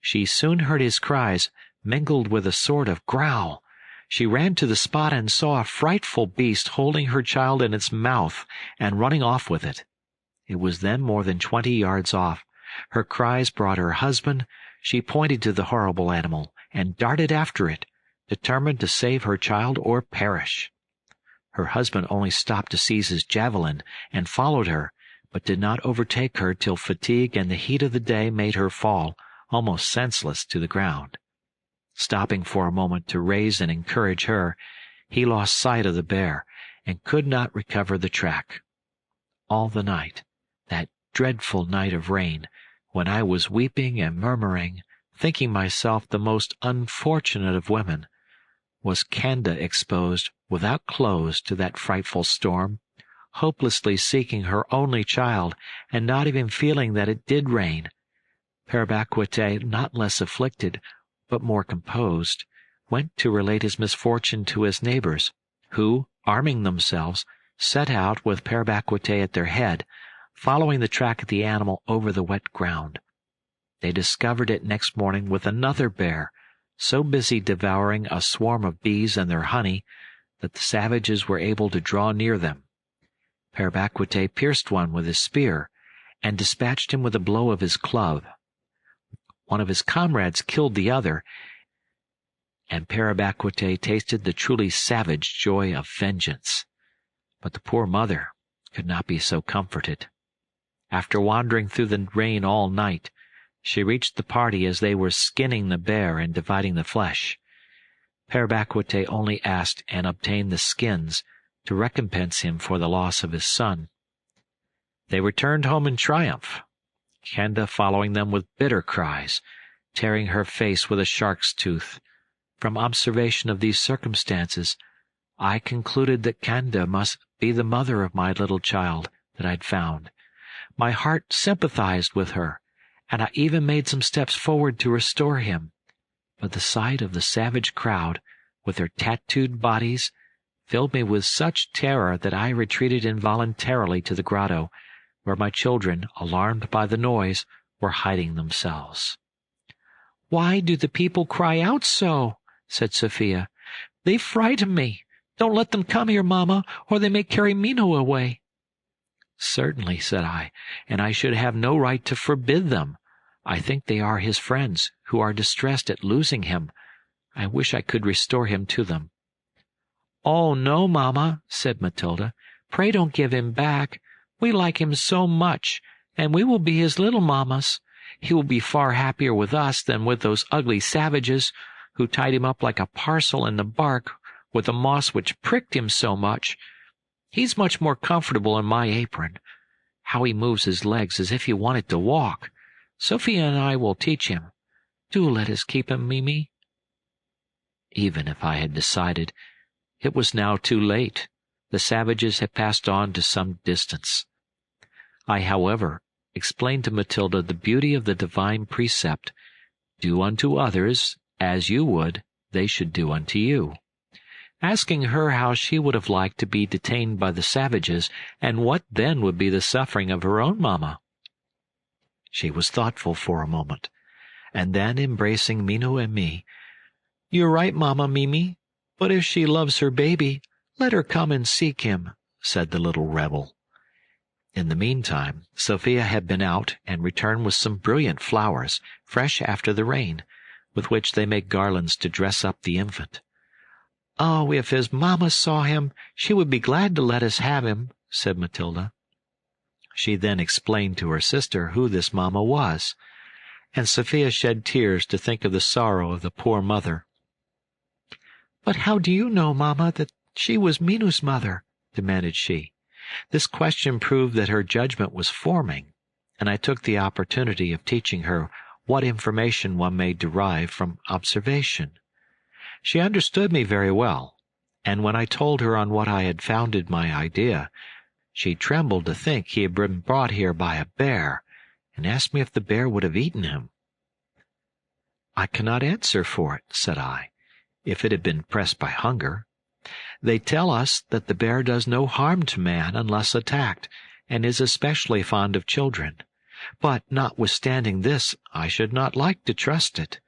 She soon heard his cries, mingled with a sort of growl. She ran to the spot and saw a frightful beast holding her child in its mouth and running off with it. It was then more than 20 yards off. Her cries brought her husband. She pointed to the horrible animal and darted after it, determined to save her child or perish. Her husband only stopped to seize his javelin and followed her, but did not overtake her till fatigue and the heat of the day made her fall, almost senseless, to the ground. Stopping for a moment to raise and encourage her, he lost sight of the bear and could not recover the track. All the night, that dreadful night of rain, when I was weeping and murmuring, thinking myself the most unfortunate of women, was Kanda exposed without clothes to that frightful storm, hopelessly seeking her only child, and not even feeling that it did rain. Père Bacuete, not less afflicted, but more composed, went to relate his misfortune to his neighbors, who, arming themselves, set out with Père Bacuete at their head, following the track of the animal over the wet ground. They discovered it next morning with another bear, so busy devouring a swarm of bees and their honey that the savages were able to draw near them. Père Bacuete pierced one with his spear and dispatched him with a blow of his club. One of his comrades killed the other, and Père Bacuete tasted the truly savage joy of vengeance. But the poor mother could not be so comforted. After wandering through the rain all night, she reached the party as they were skinning the bear and dividing the flesh. Père Bacuete only asked and obtained the skins to recompense him for the loss of his son. They returned home in triumph, Kanda following them with bitter cries, tearing her face with a shark's tooth. From observation of these circumstances, I concluded that Kanda must be the mother of my little child that I'd found. My heart sympathized with her, and I even made some steps forward to restore him. But the sight of the savage crowd, with their tattooed bodies, filled me with such terror that I retreated involuntarily to the grotto, where my children, alarmed by the noise, were hiding themselves. "Why do the people cry out so?" said Sophia. "They frighten me. Don't let them come here, Mamma, or they may carry Mino away." "Certainly," said I, "and I should have no right to forbid them. I think they are his friends, who are distressed at losing him. I wish I could restore him to them." "Oh, no, Mamma," said Matilda. "Pray don't give him back. We like him so much, and we will be his little mammas. He will be far happier with us than with those ugly savages, who tied him up like a parcel in the bark with the moss which pricked him so much. He's much more comfortable in my apron. How he moves his legs as if he wanted to walk. Sophia and I will teach him. Do let us keep him, Mimi." Even if I had decided, it was now too late. The savages had passed on to some distance. I, however, explained to Matilda the beauty of the divine precept, "Do unto others as you would they should do unto you," asking her how she would have liked to be detained by the savages, and what then would be the suffering of her own mamma. She was thoughtful for a moment, and then, embracing Mino and me, "You're right, Mamma Mimi, but if she loves her baby, let her come and seek him," said the little rebel. In the meantime, Sophia had been out and returned with some brilliant flowers, fresh after the rain, with which they make garlands to dress up the infant. "Oh, if his mamma saw him, she would be glad to let us have him," said Matilda. She then explained to her sister who this mamma was, and Sophia shed tears to think of the sorrow of the poor mother. "But how do you know, Mamma, that she was Minu's mother?" demanded she. This question proved that her judgment was forming, and I took the opportunity of teaching her what information one may derive from observation. She understood me very well, and when I told her on what I had founded my idea, She trembled to think he had been brought here by a bear, and asked me if the bear would have eaten him. "I cannot answer for it," said I, "if it had been pressed by hunger. They tell us that the bear does no harm to man unless attacked, and is especially fond of children. But notwithstanding this, I should not like to trust it.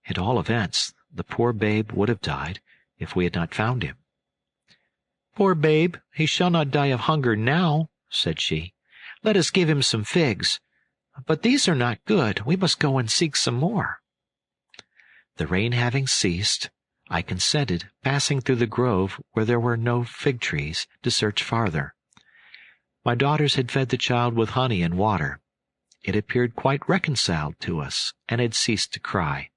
At all events, the poor babe would have died if we had not found him." "Poor babe, he shall not die of hunger now," said she. "Let us give him some figs. But these are not good. We must go and seek some more." The rain having ceased, I consented, passing through the grove where there were no fig trees, to search farther. My daughters had fed the child with honey and water. It appeared quite reconciled to us, and had ceased to cry.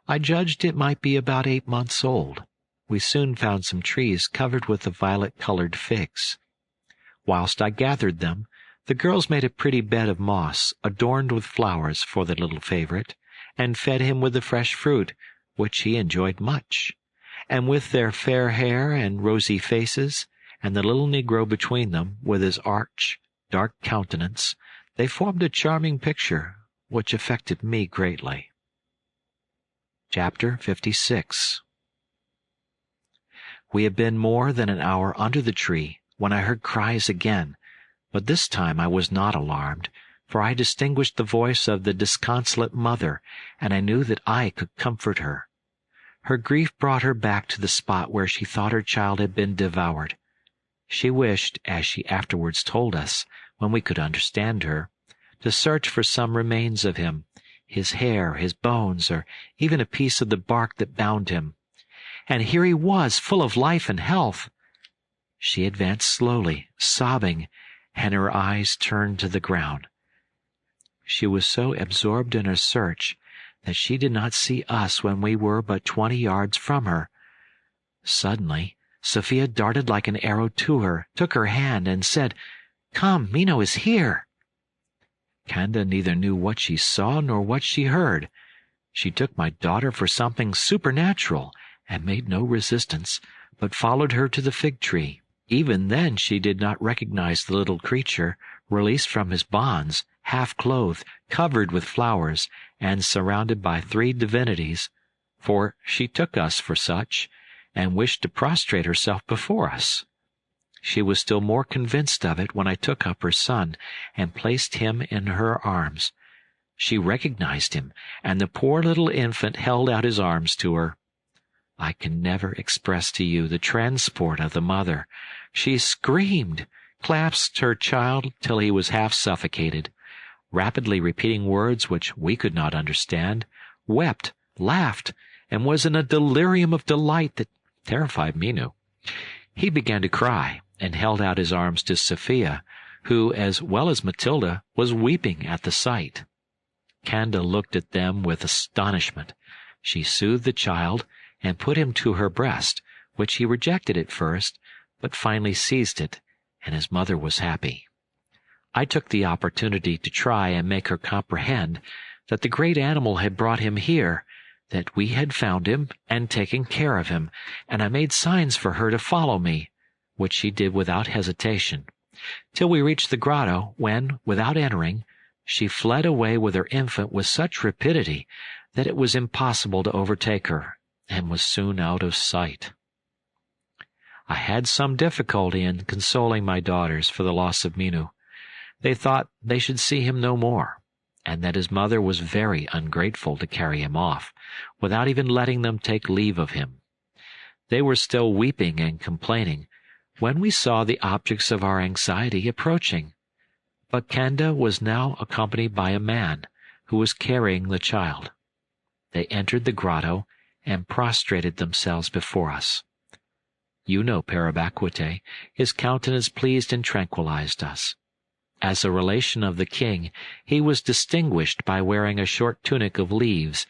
I judged it might be about 8 months old. We soon found some trees covered with the violet-colored figs. Whilst I gathered them, the girls made a pretty bed of moss, adorned with flowers, for the little favorite, and fed him with the fresh fruit, which he enjoyed much. And with their fair hair and rosy faces, and the little negro between them, with his arch, dark countenance, they formed a charming picture, which affected me greatly. Chapter 56. We had been more than an hour under the tree when I heard cries again, but this time I was not alarmed, for I distinguished the voice of the disconsolate mother, and I knew that I could comfort her. Her grief brought her back to the spot where she thought her child had been devoured. She wished, as she afterwards told us, when we could understand her, to search for some remains of him, his hair, his bones, or even a piece of the bark that bound him. And here he was, full of life and health. She advanced slowly, sobbing, and her eyes turned to the ground. She was so absorbed in her search that she did not see us when we were but 20 yards from her. Suddenly, Sophia darted like an arrow to her, took her hand, and said, "Come, Mino is here." Kanda neither knew what she saw nor what she heard. She took my daughter for something supernatural, and made no resistance, but followed her to the fig tree. Even then she did not recognize the little creature, released from his bonds, half-clothed, covered with flowers, and surrounded by 3 divinities, for she took us for such, and wished to prostrate herself before us. She was still more convinced of it when I took up her son, and placed him in her arms. She recognized him, and the poor little infant held out his arms to her. I can never express to you the transport of the mother. She screamed, clasped her child till he was half suffocated, rapidly repeating words which we could not understand, wept, laughed, and was in a delirium of delight that terrified Minu. He began to cry, and held out his arms to Sophia, who, as well as Matilda, was weeping at the sight. Kanda looked at them with astonishment. She soothed the child, and put him to her breast, which he rejected at first, but finally seized it, and his mother was happy. I took the opportunity to try and make her comprehend that the great animal had brought him here, that we had found him and taken care of him, and I made signs for her to follow me, which she did without hesitation, till we reached the grotto, when, without entering, she fled away with her infant with such rapidity that it was impossible to overtake her, and was soon out of sight. I had some difficulty in consoling my daughters for the loss of Minu. They thought they should see him no more, and that his mother was very ungrateful to carry him off, without even letting them take leave of him. They were still weeping and complaining when we saw the objects of our anxiety approaching. But Kanda was now accompanied by a man who was carrying the child. They entered the grotto and prostrated themselves before us. You know Parabaquite. His countenance pleased and tranquilized us. As a relation of the king, he was distinguished by wearing a short tunic of leaves.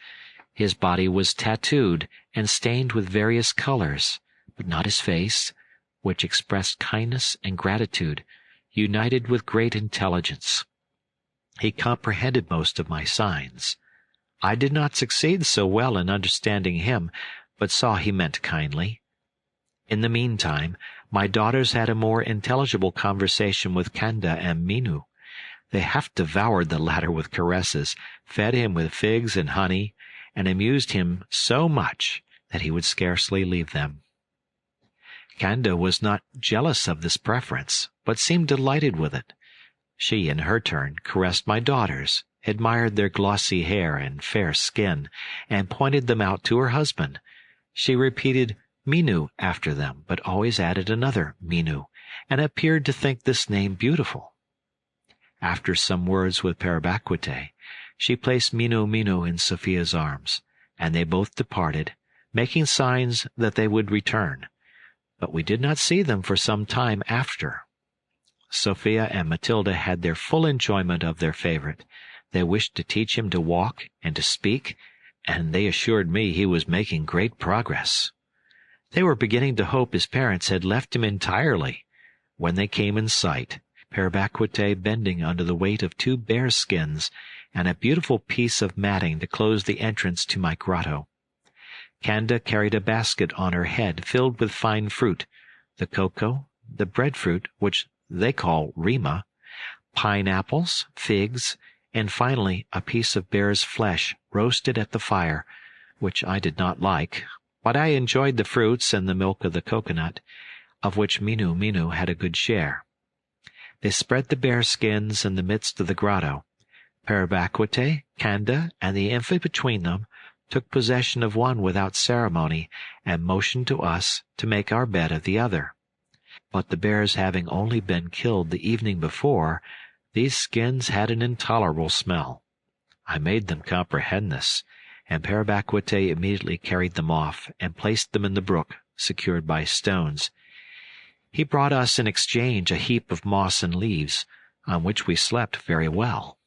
His body was tattooed and stained with various colors, but not his face, which expressed kindness and gratitude, united with great intelligence. He comprehended most of my signs. I did not succeed so well in understanding him, but saw he meant kindly. In the meantime, My daughters had a more intelligible conversation with Kanda and Minu. They half devoured the latter with caresses, fed him with figs and honey, and amused him so much that he would scarcely leave them. Kanda was not jealous of this preference, but seemed delighted with it. She, in her turn, caressed my daughters, admired their glossy hair and fair skin, and pointed them out to her husband. She repeated Minu after them, but always added another Minu, and appeared to think this name beautiful. After some words with Parabaquite, she placed Minu Minu in Sophia's arms, and they both departed, making signs that they would return. But we did not see them for some time after. Sophia and Matilda had their full enjoyment of their favorite. They wished to teach him to walk and to speak, and they assured me he was making great progress. They were beginning to hope his parents had left him entirely, when they came in sight, Parabaquite bending under the weight of 2 bear skins and a beautiful piece of matting to close the entrance to my grotto. Kanda carried a basket on her head filled with fine fruit, the cocoa, the breadfruit, which they call rima, pineapples, figs, and finally a piece of bear's flesh roasted at the fire, which I did not like, but I enjoyed the fruits and the milk of the coconut, of which Minu Minu had a good share. They spread the bear skins in the midst of the grotto. Parabaquite, Kanda, and the infant between them took possession of one without ceremony and motioned to us to make our bed of the other. But the bears having only been killed the evening before, these skins had an intolerable smell. I made them comprehend this, and Parabaquite immediately carried them off and placed them in the brook, secured by stones. He brought us in exchange a heap of moss and leaves, on which we slept very well.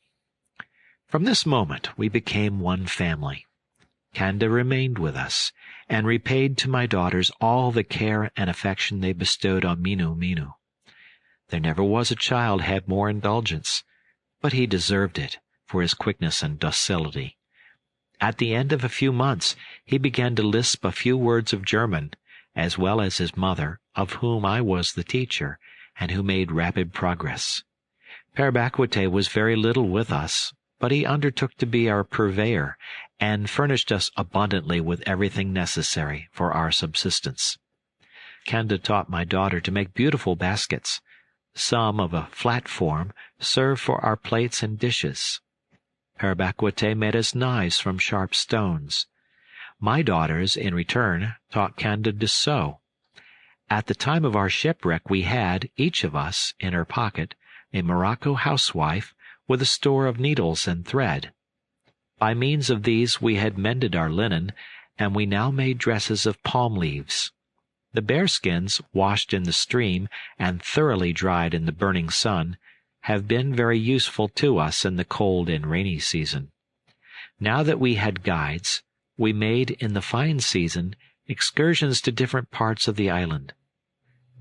From this moment we became one family. Kanda remained with us, and repaid to my daughters all the care and affection they bestowed on Minu Minu. There never was a child had more indulgence, but he deserved it for his quickness and docility. At the end of a few months he began to lisp a few words of German, as well as his mother, of whom I was the teacher, and who made rapid progress. Parabaquite was very little with us, but he undertook to be our purveyor, and furnished us abundantly with everything necessary for our subsistence. Kanda taught my daughter to make beautiful baskets. Some of a flat form served for our plates and dishes. Parabaquite made us knives from sharp stones. My daughters, in return, taught Kanda to sew. At the time of our shipwreck we had, each of us, in her pocket, a Morocco housewife with a store of needles and thread. By means of these we had mended our linen, and we now made dresses of palm leaves. The bearskins, washed in the stream and thoroughly dried in the burning sun, have been very useful to us in the cold and rainy season. Now that we had guides, we made in the fine season excursions to different parts of the island.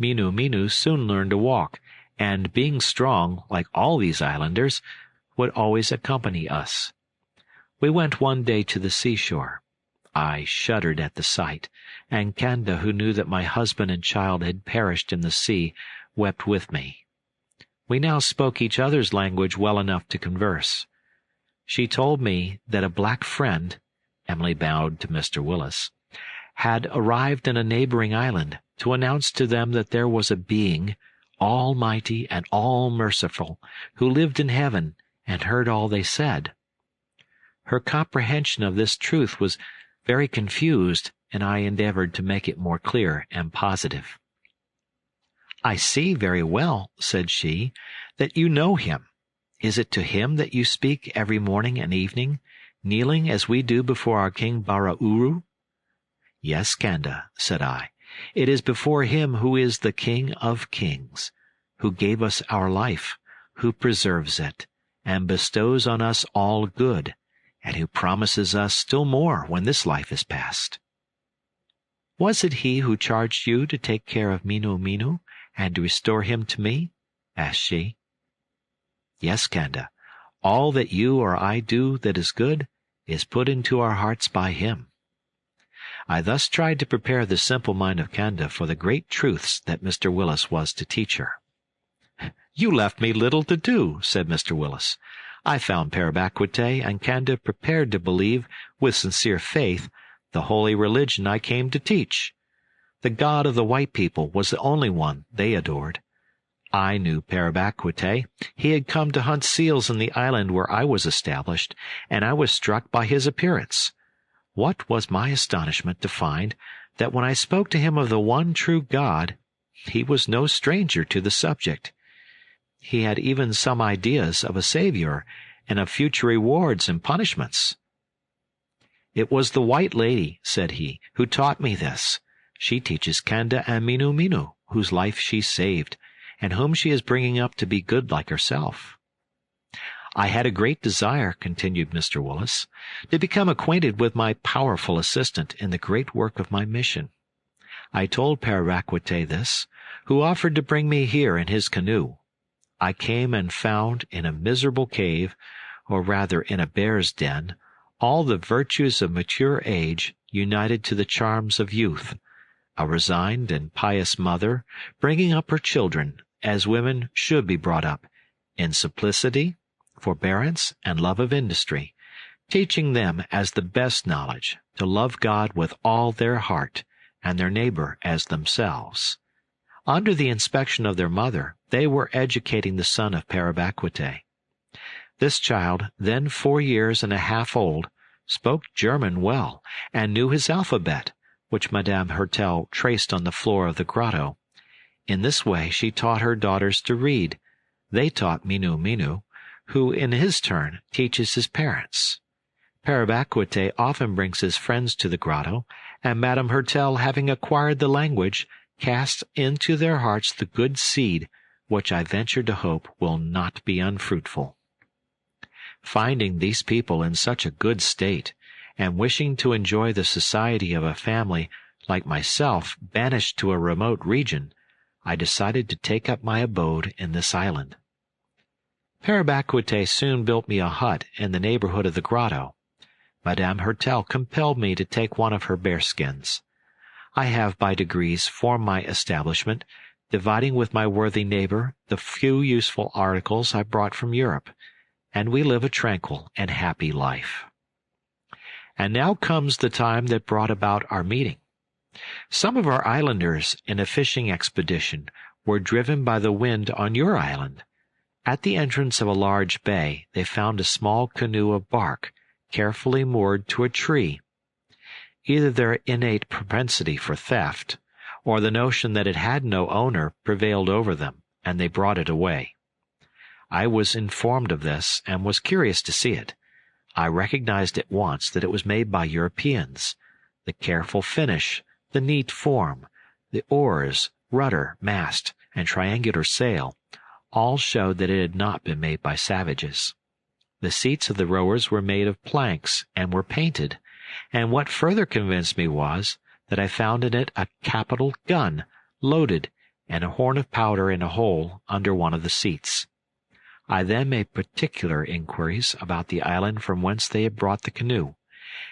Minu Minu soon learned to walk, and being strong, like all these islanders, would always accompany us. We went one day to the seashore. I shuddered at the sight, and Kanda, who knew that my husband and child had perished in the sea, wept with me. We now spoke each other's language well enough to converse. She told me that a black friend, Emily bowed to Mr. Willis, had arrived in a neighboring island to announce to them that there was a being, almighty and all-merciful, who lived in heaven and heard all they said. Her comprehension of this truth was very confused, and I endeavored to make it more clear and positive. "I see very well," said she, "that you know him. Is it to him that you speak every morning and evening, kneeling as we do before our King Barauru?" "Yes, Kanda," said I. "It is before him who is the King of Kings, who gave us our life, who preserves it, and bestows on us all good, and who promises us still more when this life is past." "Was it he who charged you to take care of Minu Minu and to restore him to me?" asked she. "Yes, Kanda. All that you or I do that is good is put into our hearts by him." I thus tried to prepare the simple mind of Canda for the great truths that Mr. Willis was to teach her. "You left me little to do," said Mr. Willis. "I found Père Baquite and Canda prepared to believe, with sincere faith, the holy religion I came to teach. The God of the white people was the only one they adored. I knew Père Baquite. He had come to hunt seals in the island where I was established, and I was struck by his appearance. What was my astonishment to find that when I spoke to him of the one true God, he was no stranger to the subject. He had even some ideas of a Savior and of future rewards and punishments. "It was the white lady," said he, "who taught me this. She teaches Canda and Minu Minu, whose life she saved, and whom she is bringing up to be good like herself." "I had a great desire," continued Mr. Willis, "to become acquainted with my powerful assistant in the great work of my mission. I told Père Baquite this, who offered to bring me here in his canoe. I came and found in a miserable cave, or rather in a bear's den, all the virtues of mature age united to the charms of youth, a resigned and pious mother bringing up her children as women should be brought up, in simplicity, forbearance, and love of industry, teaching them as the best knowledge to love God with all their heart and their neighbor as themselves. Under the inspection of their mother, they were educating the son of Père Baquite. This child, then 4 years and a half old, spoke German well and knew his alphabet, which Madame Hertel traced on the floor of the grotto. In this way she taught her daughters to read. They taught Minu Minu, who in his turn teaches his parents. Père Baquite often brings his friends to the grotto, and Madame Hertel, having acquired the language, casts into their hearts the good seed, which I venture to hope will not be unfruitful. Finding these people in such a good state, and wishing to enjoy the society of a family like myself banished to a remote region, I decided to take up my abode in this island. Père Baquite soon built me a hut in the neighborhood of the grotto. Madame Hertel compelled me to take one of her bearskins. I have by degrees formed my establishment, dividing with my worthy neighbor the few useful articles I brought from Europe, and we live a tranquil and happy life. And now comes the time that brought about our meeting. Some of our islanders in a fishing expedition were driven by the wind on your island. At the entrance of a large bay they found a small canoe of bark, carefully moored to a tree. Either their innate propensity for theft, or the notion that it had no owner prevailed over them, and they brought it away. I was informed of this, and was curious to see it. I recognized at once that it was made by Europeans. The careful finish, the neat form, the oars, rudder, mast, and triangular sail, all showed that it had not been made by savages. The seats of the rowers were made of planks and were painted, and what further convinced me was that I found in it a capital gun, loaded, and a horn of powder in a hole under one of the seats. I then made particular inquiries about the island from whence they had brought the canoe,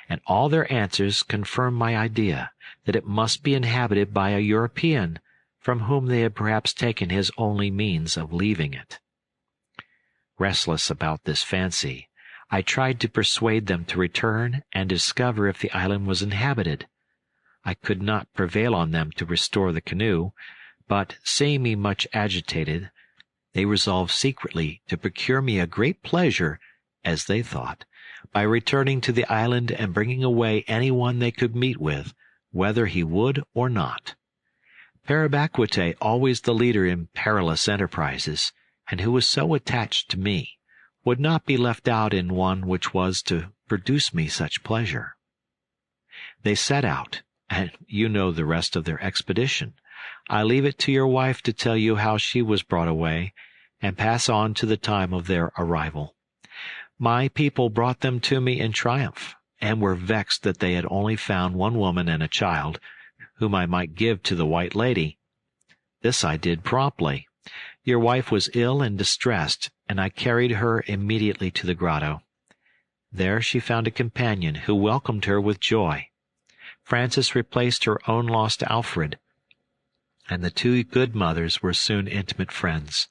and all their answers confirmed my idea that it must be inhabited by a European, from whom they had perhaps taken his only means of leaving it. Restless about this fancy, I tried to persuade them to return and discover if the island was inhabited. I could not prevail on them to restore the canoe, but, seeing me much agitated, they resolved secretly to procure me a great pleasure, as they thought, by returning to the island and bringing away any one they could meet with, whether he would or not. Père Baquite, always the leader in perilous enterprises, and who was so attached to me, would not be left out in one which was to produce me such pleasure. They set out, and you know the rest of their expedition. I leave it to your wife to tell you how she was brought away, and pass on to the time of their arrival. My people brought them to me in triumph, and were vexed that they had only found one woman and a child, whom I might give to the white lady. This I did promptly. Your wife was ill and distressed, and I carried her immediately to the grotto. There she found a companion who welcomed her with joy. Frances replaced her own lost Alfred, and the two good mothers were soon intimate friends.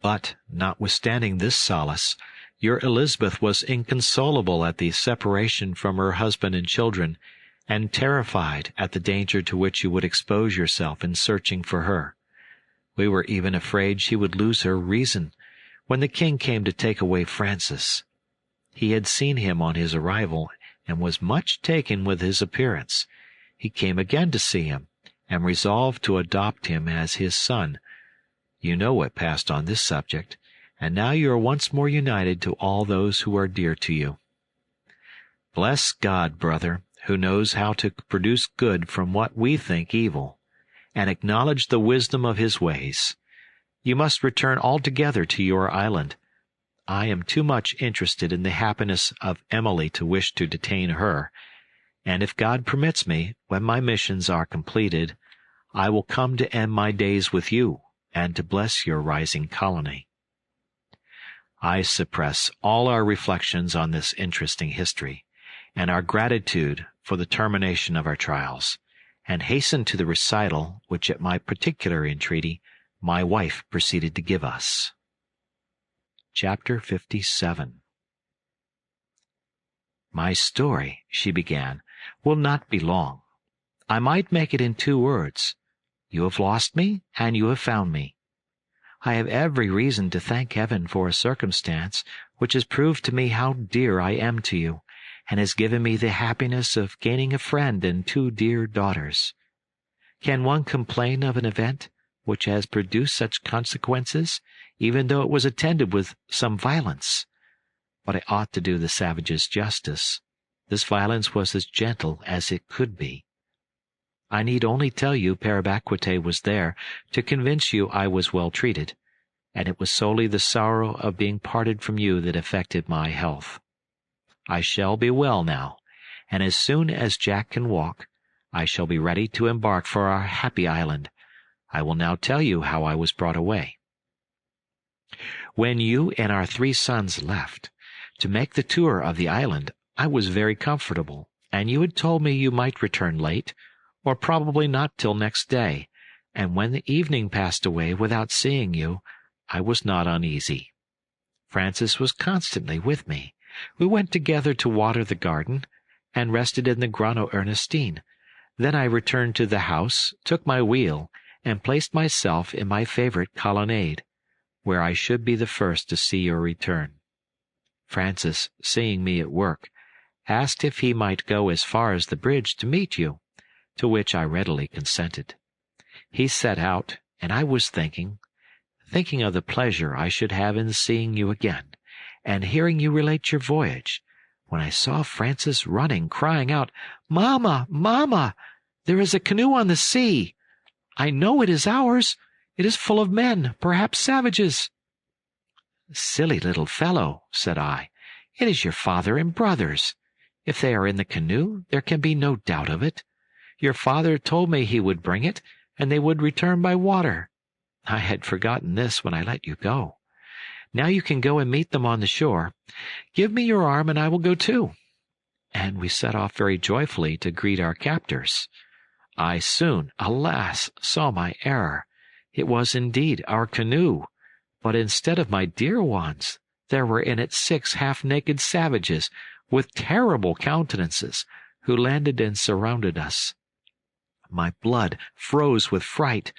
But, notwithstanding this solace, your Elizabeth was inconsolable at the separation from her husband and children, and terrified at the danger to which you would expose yourself in searching for her. We were even afraid she would lose her reason when the king came to take away Francis. He had seen him on his arrival, and was much taken with his appearance. He came again to see him, and resolved to adopt him as his son. You know what passed on this subject, and now you are once more united to all those who are dear to you. Bless God, brother, who knows how to produce good from what we think evil, and acknowledge the wisdom of his ways. You must return altogether to your island. I am too much interested in the happiness of Emily to wish to detain her, and if God permits me, when my missions are completed, I will come to end my days with you, and to bless your rising colony. I suppress all our reflections on this interesting history, and our gratitude for the termination of our trials, and hasten to the recital which at my particular entreaty my wife proceeded to give us. Chapter 57. My story, she began, will not be long. I might make it in 2 words. You have lost me, and you have found me. I have every reason to thank Heaven for a circumstance which has proved to me how dear I am to you, and has given me the happiness of gaining a friend and 2 dear daughters. Can one complain of an event which has produced such consequences, even though it was attended with some violence? But I ought to do the savages justice. This violence was as gentle as it could be. I need only tell you Père Baquite was there to convince you I was well treated, and it was solely the sorrow of being parted from you that affected my health. I shall be well now, and as soon as Jack can walk, I shall be ready to embark for our happy island. I will now tell you how I was brought away. When you and our 3 sons left to make the tour of the island, I was very comfortable, and you had told me you might return late, or probably not till next day, and when the evening passed away without seeing you, I was not uneasy. Francis was constantly with me. We went together to water the garden, and rested in the Grano Ernestine. Then I returned to the house, took my wheel, and placed myself in my favorite colonnade, where I should be the first to see your return. Francis, seeing me at work, asked if he might go as far as the bridge to meet you, to which I readily consented. He set out, and I was thinking of the pleasure I should have in seeing you again, and hearing you relate your voyage, when I saw Francis running, crying out, "Mamma, Mamma, there is a canoe on the sea! I know it is ours. It is full of men, perhaps savages." "Silly little fellow," said I, "it is your father and brothers. If they are in the canoe, there can be no doubt of it. Your father told me he would bring it, and they would return by water. I had forgotten this when I let you go. Now you can go and meet them on the shore. Give me your arm, and I will go too." And we set off very joyfully to greet our captors. I soon, alas, saw my error. It was indeed our canoe, but instead of my dear ones, there were in it 6 half-naked savages, with terrible countenances, who landed and surrounded us. My blood froze with fright,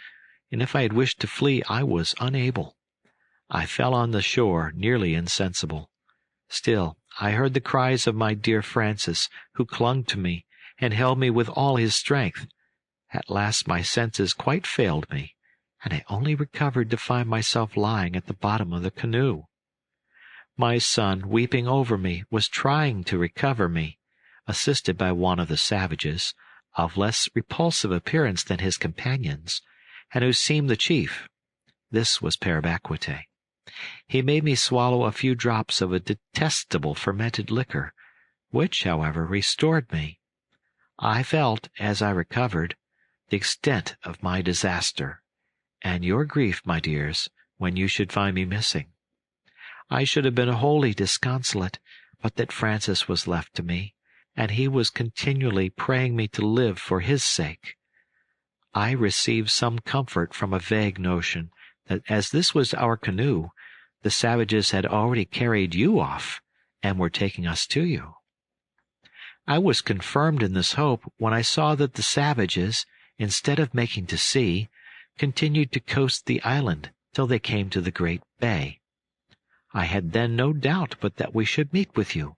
and if I had wished to flee, I was unable. I fell on the shore, nearly insensible. Still, I heard the cries of my dear Francis, who clung to me, and held me with all his strength. At last my senses quite failed me, and I only recovered to find myself lying at the bottom of the canoe. My son, weeping over me, was trying to recover me, assisted by one of the savages, of less repulsive appearance than his companions, and who seemed the chief. This was Père Baquite. He made me swallow a few drops of a detestable fermented liquor, which, however, restored me. I felt, as I recovered, the extent of my disaster, and your grief, my dears, when you should find me missing. I should have been wholly disconsolate, but that Francis was left to me, and he was continually praying me to live for his sake. I received some comfort from a vague notion that as this was our canoe, the savages had already carried you off and were taking us to you. I was confirmed in this hope when I saw that the savages, instead of making to sea, continued to coast the island till they came to the great bay. I had then no doubt but that we should meet with you,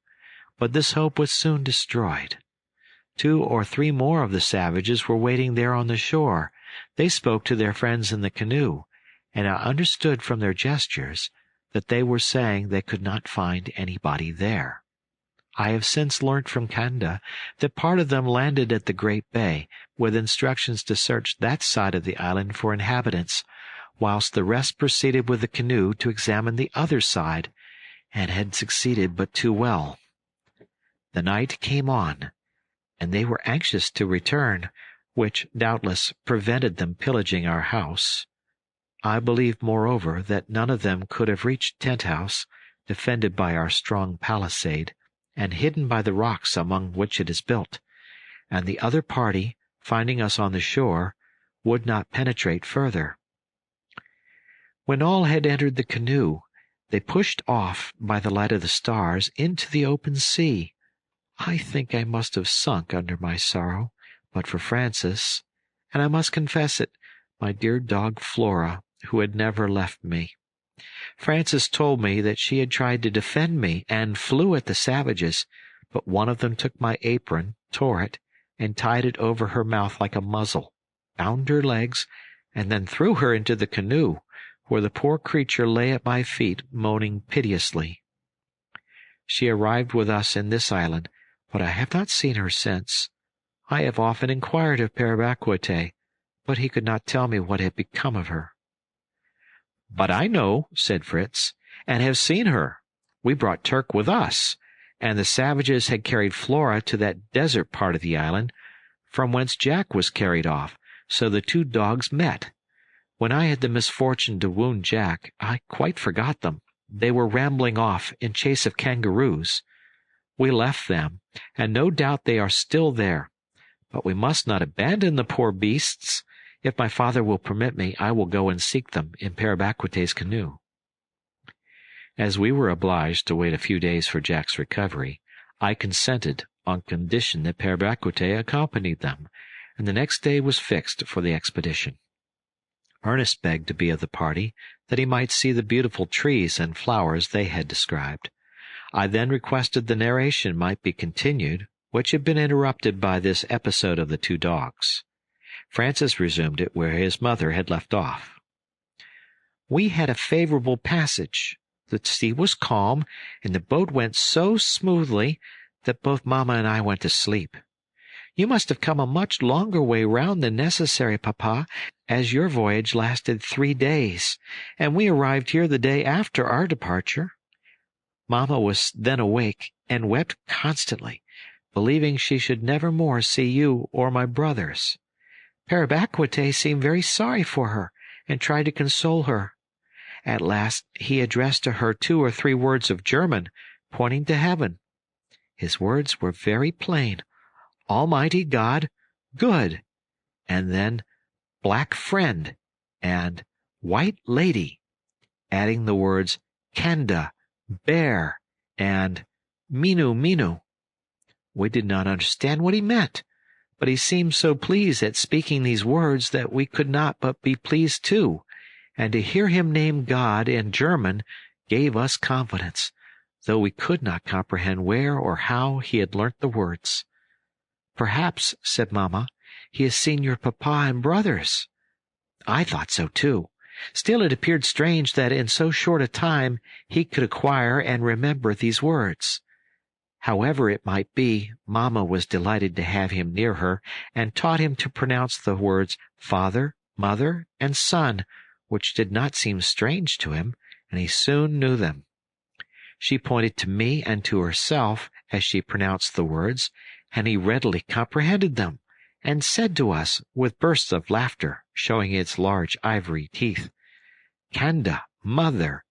but this hope was soon destroyed. 2 or 3 more of the savages were waiting there on the shore. They spoke to their friends in the canoe, and I understood from their gestures that they were saying they could not find anybody there. I have since learnt from Kanda that part of them landed at the Great Bay, with instructions to search that side of the island for inhabitants, whilst the rest proceeded with the canoe to examine the other side, and had succeeded but too well. The night came on, and they were anxious to return, which doubtless prevented them pillaging our house. I believe, moreover, that none of them could have reached Tent House, defended by our strong palisade, and hidden by the rocks among which it is built, and the other party, finding us on the shore, would not penetrate further. When all had entered the canoe, they pushed off by the light of the stars into the open sea. I think I must have sunk under my sorrow, but for Francis, and I must confess it, my dear dog Flora, who had never left me. Francis told me that she had tried to defend me and flew at the savages, but one of them took my apron, tore it, and tied it over her mouth like a muzzle, bound her legs, and then threw her into the canoe, where the poor creature lay at my feet, moaning piteously. She arrived with us in this island, but I have not seen her since. I have often inquired of Père Bacuete, but he could not tell me what had become of her. "But I know," said Fritz, "and have seen her. We brought Turk with us, and the savages had carried Flora to that desert part of the island, from whence Jack was carried off, so the 2 dogs met. When I had the misfortune to wound Jack, I quite forgot them. They were rambling off in chase of kangaroos. We left them, and no doubt they are still there. But we must not abandon the poor beasts. If my father will permit me, I will go and seek them in Père Bacuete's canoe." As we were obliged to wait a few days for Jack's recovery, I consented on condition that Père Bacuete accompanied them, and the next day was fixed for the expedition. Ernest begged to be of the party, that he might see the beautiful trees and flowers they had described. I then requested the narration might be continued, which had been interrupted by this episode of the 2 dogs. Francis resumed it where his mother had left off. "We had a favorable passage. The sea was calm, and the boat went so smoothly that both Mamma and I went to sleep. You must have come a much longer way round than necessary, Papa, as your voyage lasted 3 days, and we arrived here the day after our departure. Mamma was then awake, and wept constantly, believing she should never more see you or my brothers. Père Bacuete seemed very sorry for her, and tried to console her. At last he addressed to her 2 or 3 words of German, pointing to heaven. His words were very plain: Almighty God, good, and then Black Friend, and White Lady, adding the words Kanda, Bear, and Minu Minu. We did not understand what he meant, but he seemed so pleased at speaking these words that we could not but be pleased too, and to hear him name God in German gave us confidence, though we could not comprehend where or how he had learnt the words. Perhaps, said Mamma, he has seen your papa and brothers. I thought so too. Still it appeared strange that in so short a time he could acquire and remember these words. However it might be, Mamma was delighted to have him near her, and taught him to pronounce the words Father, Mother, and Son, which did not seem strange to him, and he soon knew them. She pointed to me and to herself as she pronounced the words, and he readily comprehended them, and said to us, with bursts of laughter, showing its large ivory teeth, Kanda, Mother,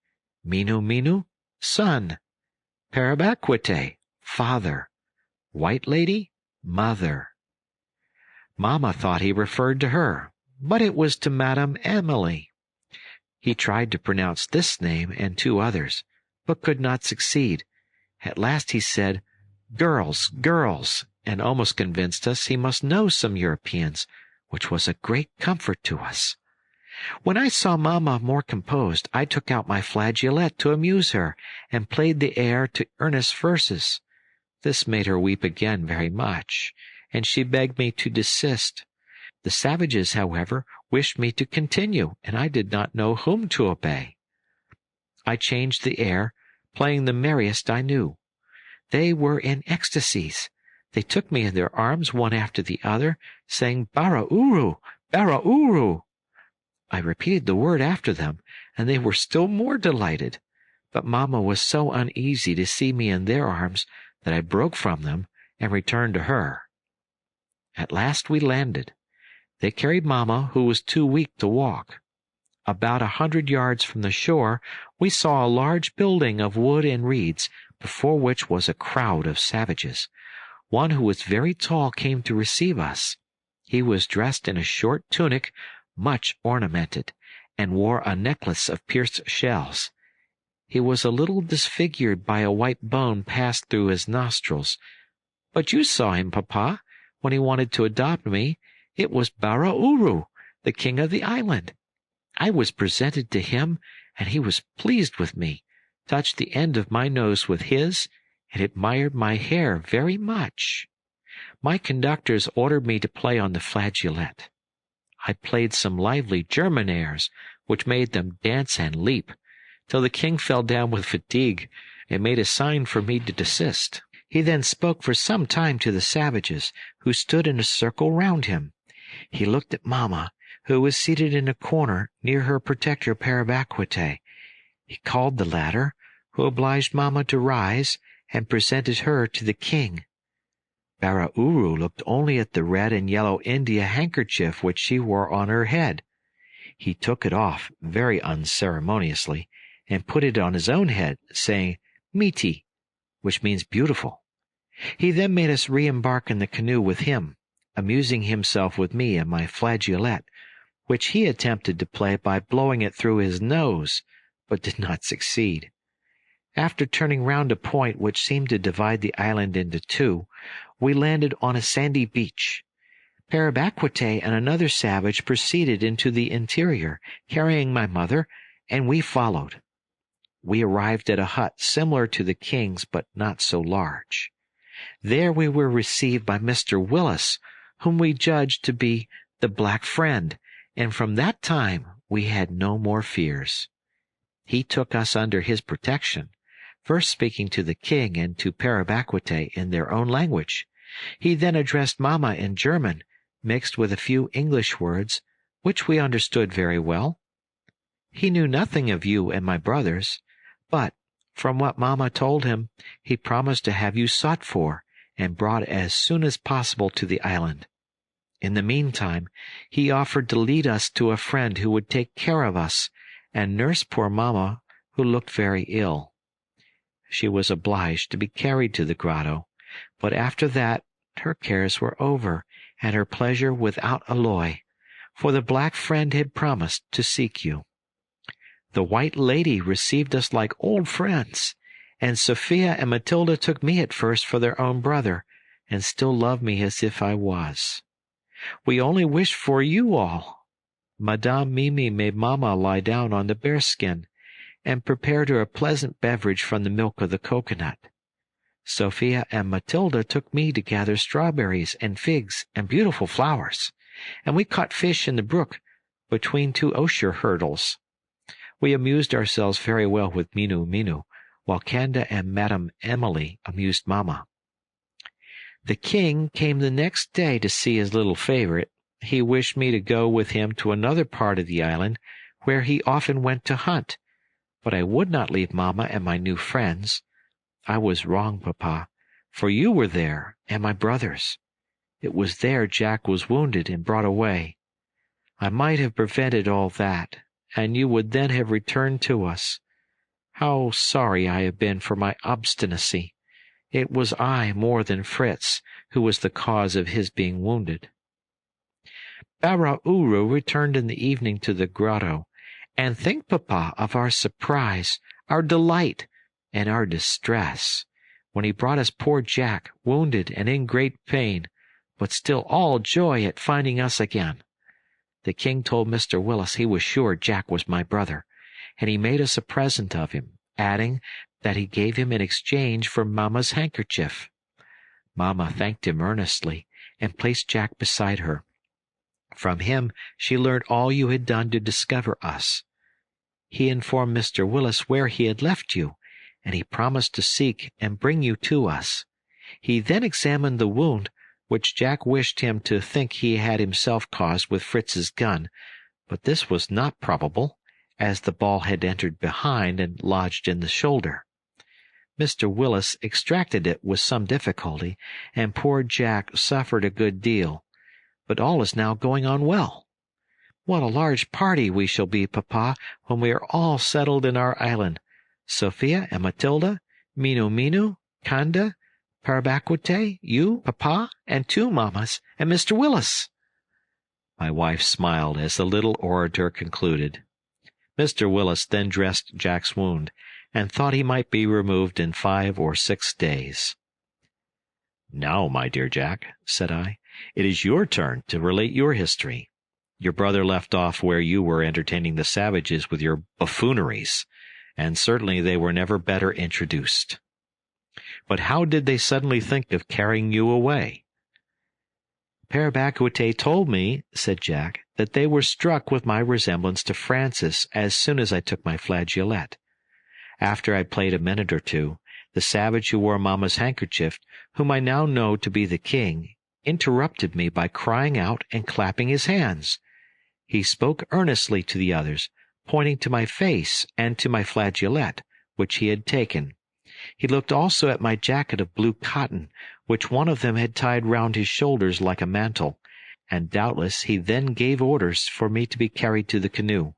Minu Minu, Son, Père Bacuete, Father, White lady? Mother. Mamma thought he referred to her, but it was to Madame Emily. He tried to pronounce this name and two others, but could not succeed. At last he said, "Girls, girls," and almost convinced us he must know some Europeans, which was a great comfort to us. When I saw Mamma more composed, I took out my flageolet to amuse her, and played the air to earnest verses. This made her weep again very much, and she begged me to desist. The savages, however, wished me to continue, and I did not know whom to obey. I changed the air, playing the merriest I knew. They were in ecstasies. They took me in their arms one after the other, saying, "Bara Uru! Bara Uru!" I repeated the word after them, and they were still more delighted. But Mamma was so uneasy to see me in their arms that I broke from them and returned to her. At last we landed. They carried Mamma, who was too weak to walk. About 100 yards from the shore, we saw a large building of wood and reeds, before which was a crowd of savages. One who was very tall came to receive us. He was dressed in a short tunic, much ornamented, and wore a necklace of pierced shells. He was a little disfigured by a white bone passed through his nostrils. But you saw him, Papa, when he wanted to adopt me. It was Bara Uru, the king of the island. I was presented to him, and he was pleased with me, touched the end of my nose with his, and admired my hair very much. My conductors ordered me to play on the flageolet. I played some lively German airs, which made them dance and leap, till the king fell down with fatigue, and made a sign for me to desist. He then spoke for some time to the savages, who stood in a circle round him. He looked at Mamma, who was seated in a corner near her protector Parabaquite. He called the latter, who obliged Mamma to rise, and presented her to the king. Bara Uru looked only at the red and yellow India handkerchief which she wore on her head. He took it off very unceremoniously, and put it on his own head, saying, "Miti," which means beautiful. He then made us re-embark in the canoe with him, amusing himself with me and my flageolet, which he attempted to play by blowing it through his nose, but did not succeed. After turning round a point which seemed to divide the island into two, we landed on a sandy beach. Parabaquite and another savage proceeded into the interior, carrying my mother, and we followed. We arrived at a hut similar to the king's, but not so large. There we were received by Mr. Wyss, whom we judged to be the Black Friend, and from that time we had no more fears. He took us under his protection, first speaking to the king and to Parabaquite in their own language. He then addressed Mamma in German, mixed with a few English words, which we understood very well. He knew nothing of you and my brothers, but, from what Mamma told him, he promised to have you sought for and brought as soon as possible to the island. In the meantime, he offered to lead us to a friend who would take care of us and nurse poor Mamma, who looked very ill. She was obliged to be carried to the grotto, but after that her cares were over, and her pleasure without alloy, for the Black Friend had promised to seek you. The White Lady received us like old friends, and Sophia and Matilda took me at first for their own brother, and still love me as if I was. We only wished for you all. Madame Mimi made Mamma lie down on the bearskin, and prepared her a pleasant beverage from the milk of the coconut. Sophia and Matilda took me to gather strawberries and figs and beautiful flowers, and we caught fish in the brook between two osier hurdles. We amused ourselves very well with Minu Minu, while Kanda and Madame Emily amused Mamma. The king came the next day to see his little favorite. He wished me to go with him to another part of the island, where he often went to hunt, but I would not leave Mamma and my new friends. I was wrong, Papa, for you were there, and my brothers. It was there Jack was wounded and brought away. I might have prevented all that, and you would then have returned to us. How sorry I have been for my obstinacy. It was I more than Fritz who was the cause of his being wounded. Bara-Uru returned in the evening to the grotto, and think, Papa, of our surprise, our delight, and our distress, when he brought us poor Jack, wounded and in great pain, but still all joy at finding us again. The king told Mr. Willis he was sure Jack was my brother, and he made us a present of him, adding that he gave him in exchange for Mamma's handkerchief. Mamma thanked him earnestly, and placed Jack beside her. From him she learned all you had done to discover us. He informed Mr. Willis where he had left you, and he promised to seek and bring you to us. He then examined the wound, which Jack wished him to think he had himself caused with Fritz's gun, but this was not probable, as the ball had entered behind and lodged in the shoulder. Mr. Willis extracted it with some difficulty, and poor Jack suffered a good deal, but all is now going on well. What a large party we shall be, Papa, when we are all settled in our island. Sophia and Matilda, Minu, Kanda, Parabaquite, you, Papa, and 2 mammas, and Mr. Willis. My wife smiled as the little orator concluded. Mr. Willis then dressed Jack's wound, and thought he might be removed in 5 or 6 days. "Now, my dear Jack," said I, "it is your turn to relate your history. Your brother left off where you were entertaining the savages with your buffooneries, and certainly they were never better introduced. But how did they suddenly think of carrying you away?" "Parabaquite told me," said Jack, "that they were struck with my resemblance to Francis as soon as I took my flageolet. After I played a minute or two, the savage who wore Mamma's handkerchief, whom I now know to be the king, interrupted me by crying out and clapping his hands. He spoke earnestly to the others, pointing to my face and to my flageolet, which he had taken. He looked also at my jacket of blue cotton, which one of them had tied round his shoulders like a mantle, and doubtless he then gave orders for me to be carried to the canoe.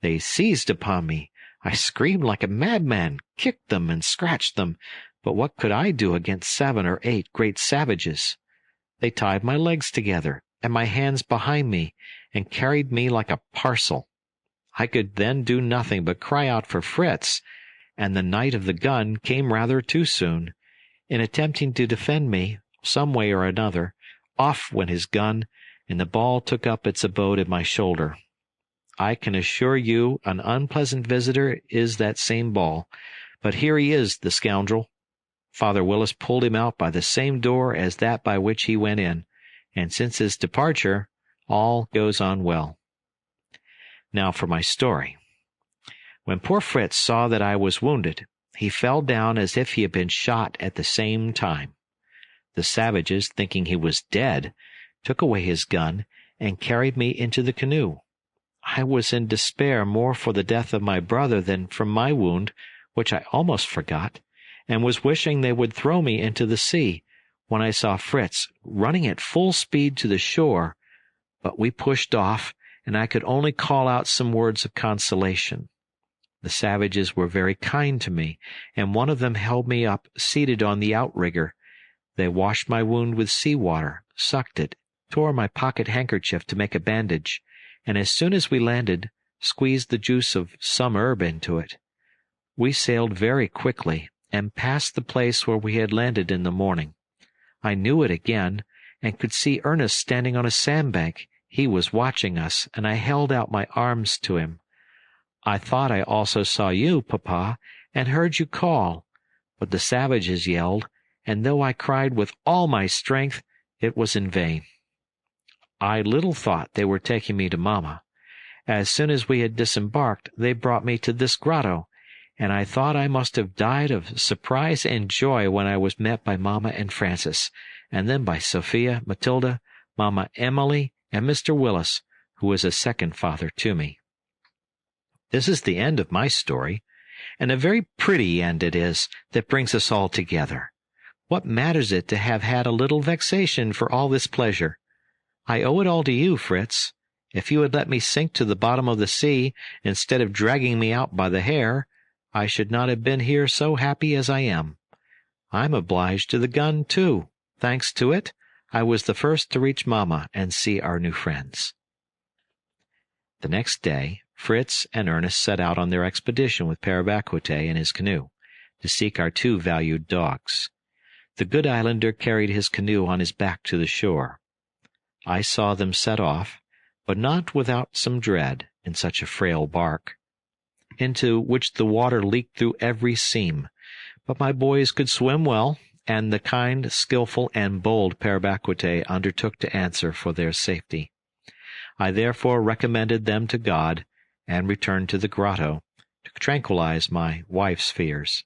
They seized upon me. I screamed like a madman, kicked them and scratched them, but what could I do against 7 or 8 great savages? They tied my legs together and my hands behind me, and carried me like a parcel. I could then do nothing but cry out for Fritz, and the night of the gun came rather too soon. In attempting to defend me, some way or another, off went his gun, and the ball took up its abode in my shoulder. I can assure you an unpleasant visitor is that same ball, but here he is, the scoundrel. Father Willis pulled him out by the same door as that by which he went in, and since his departure, all goes on well. Now for my story. When poor Fritz saw that I was wounded, he fell down as if he had been shot at the same time. The savages, thinking he was dead, took away his gun and carried me into the canoe. I was in despair more for the death of my brother than from my wound, which I almost forgot, and was wishing they would throw me into the sea, when I saw Fritz running at full speed to the shore, but we pushed off, and I could only call out some words of consolation. The savages were very kind to me, and one of them held me up, seated on the outrigger. They washed my wound with sea-water, sucked it, tore my pocket handkerchief to make a bandage, and as soon as we landed, squeezed the juice of some herb into it. We sailed very quickly, and passed the place where we had landed in the morning. I knew it again, and could see Ernest standing on a sandbank. He was watching us, and I held out my arms to him. I thought I also saw you, Papa, and heard you call, but the savages yelled, and though I cried with all my strength, it was in vain. I little thought they were taking me to Mamma. As soon as we had disembarked, they brought me to this grotto, and I thought I must have died of surprise and joy when I was met by Mamma and Francis, and then by Sophia, Matilda, Mamma Emily, and Mr. Willis, who was a second father to me. This is the end of my story, and a very pretty end it is that brings us all together. What matters it to have had a little vexation for all this pleasure? I owe it all to you, Fritz. If you had let me sink to the bottom of the sea, instead of dragging me out by the hair, I should not have been here so happy as I am. I'm obliged to the gun, too. Thanks to it, I was the first to reach Mama and see our new friends." The next day, Fritz and Ernest set out on their expedition with Parabacuite in his canoe, to seek our two valued dogs. The good islander carried his canoe on his back to the shore. I saw them set off, but not without some dread in such a frail bark, into which the water leaked through every seam. But my boys could swim well, and the kind, skilful, and bold Parabacuite undertook to answer for their safety. I therefore recommended them to God, and returned to the grotto, to tranquilize my wife's fears.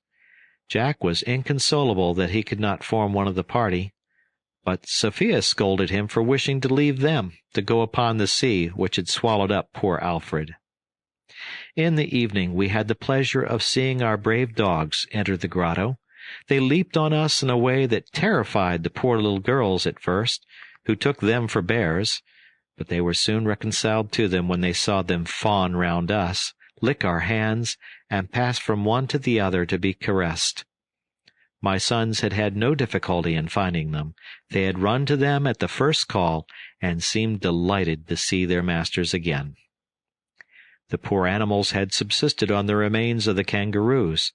Jack was inconsolable that he could not form one of the party, but Sophia scolded him for wishing to leave them to go upon the sea which had swallowed up poor Alfred. In the evening we had the pleasure of seeing our brave dogs enter the grotto. They leaped on us in a way that terrified the poor little girls at first, who took them for bears, but they were soon reconciled to them when they saw them fawn round us, lick our hands, and pass from one to the other to be caressed. My sons had had no difficulty in finding them. They had run to them at the first call, and seemed delighted to see their masters again. The poor animals had subsisted on the remains of the kangaroos,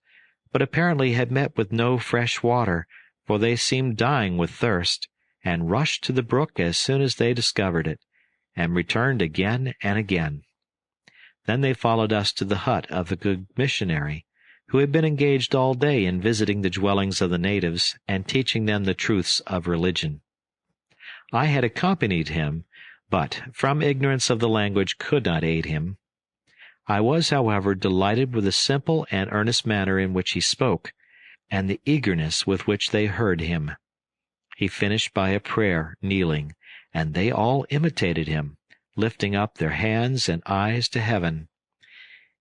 but apparently had met with no fresh water, for they seemed dying with thirst, and rushed to the brook as soon as they discovered it, and returned again and again. Then they followed us to the hut of the good missionary, who had been engaged all day in visiting the dwellings of the natives and teaching them the truths of religion. I had accompanied him, but, from ignorance of the language, could not aid him. I was, however, delighted with the simple and earnest manner in which he spoke, and the eagerness with which they heard him. He finished by a prayer, kneeling, and they all imitated him, lifting up their hands and eyes to heaven.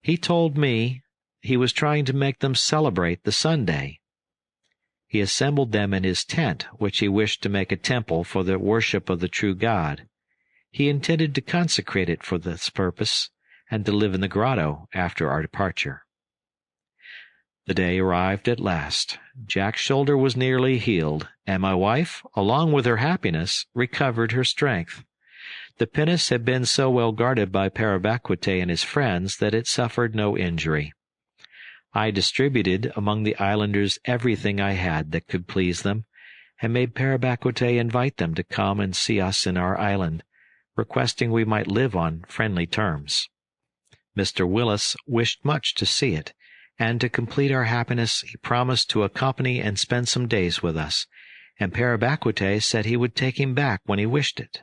He told me he was trying to make them celebrate the Sunday. He assembled them in his tent, which he wished to make a temple for the worship of the true God. He intended to consecrate it for this purpose, and to live in the grotto after our departure. The day arrived at last. Jack's shoulder was nearly healed, and my wife, along with her happiness, recovered her strength. The pinnace had been so well guarded by Parabacuite and his friends that it suffered no injury. I distributed among the islanders everything I had that could please them, and made Parabacuite invite them to come and see us in our island, requesting we might live on friendly terms. Mr. Wyss wished much to see it, and to complete our happiness he promised to accompany and spend some days with us, and Parabacuite said he would take him back when he wished it.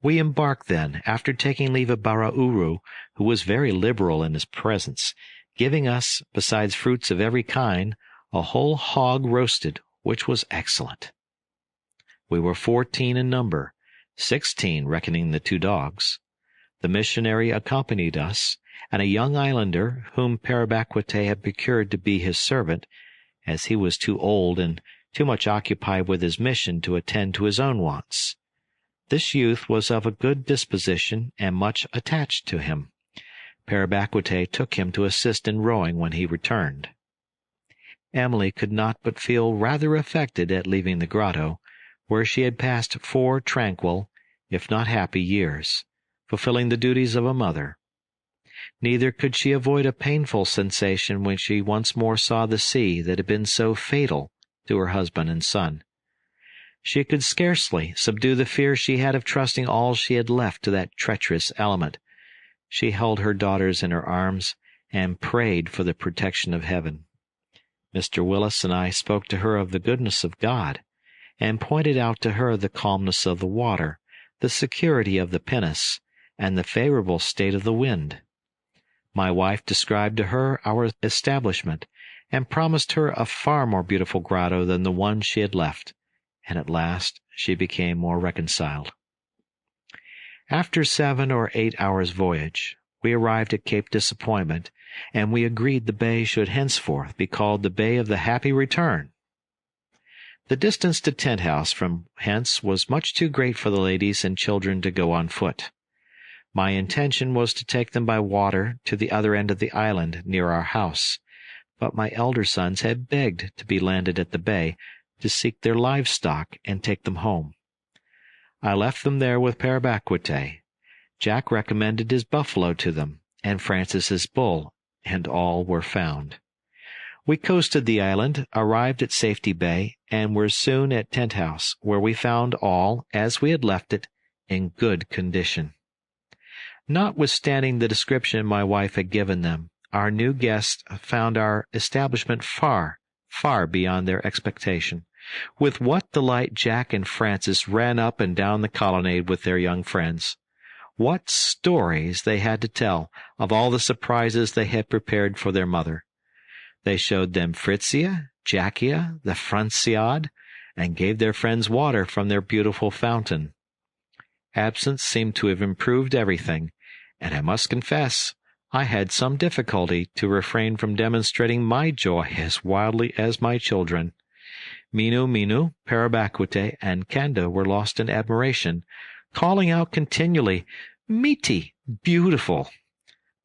We embarked then, after taking leave of Barauru, who was very liberal in his presents, giving us, besides fruits of every kind, a whole hog roasted, which was excellent. We were 14 in number, 16 reckoning the 2 dogs. The missionary accompanied us, and a young islander, whom Parabacuite had procured to be his servant, as he was too old and too much occupied with his mission to attend to his own wants. This youth was of a good disposition and much attached to him. Parabacuite took him to assist in rowing when he returned. Emily could not but feel rather affected at leaving the grotto, where she had passed 4 tranquil, if not happy years, fulfilling the duties of a mother. Neither could she avoid a painful sensation when she once more saw the sea that had been so fatal to her husband and son. She could scarcely subdue the fear she had of trusting all she had left to that treacherous element. She held her daughters in her arms, and prayed for the protection of heaven. Mr. Wyss and I spoke to her of the goodness of God, and pointed out to her the calmness of the water, the security of the pinnace, and the favorable state of the wind. My wife described to her our establishment, and promised her a far more beautiful grotto than the one she had left, and at last she became more reconciled. After 7 or 8 hours' voyage, we arrived at Cape Disappointment, and we agreed the bay should henceforth be called the Bay of the Happy Return. The distance to Tent House from hence was much too great for the ladies and children to go on foot. My intention was to take them by water to the other end of the island near our house, but my elder sons had begged to be landed at the bay to seek their livestock and take them home. I left them there with Parabaquite. Jack recommended his buffalo to them, and Francis his bull, and all were found. We coasted the island, arrived at Safety Bay, and were soon at Tent House, where we found all, as we had left it, in good condition. Notwithstanding the description my wife had given them, our new guests found our establishment far, far beyond their expectation. With what delight Jack and Francis ran up and down the colonnade with their young friends! What stories they had to tell of all the surprises they had prepared for their mother! They showed them Fritzia, Jackia, the Franciade, and gave their friends water from their beautiful fountain. Absence seemed to have improved everything, and I must confess I had some difficulty to refrain from demonstrating my joy as wildly as my children. Minu, Parabaquite, and Kanda were lost in admiration, calling out continually, "Miti, beautiful!"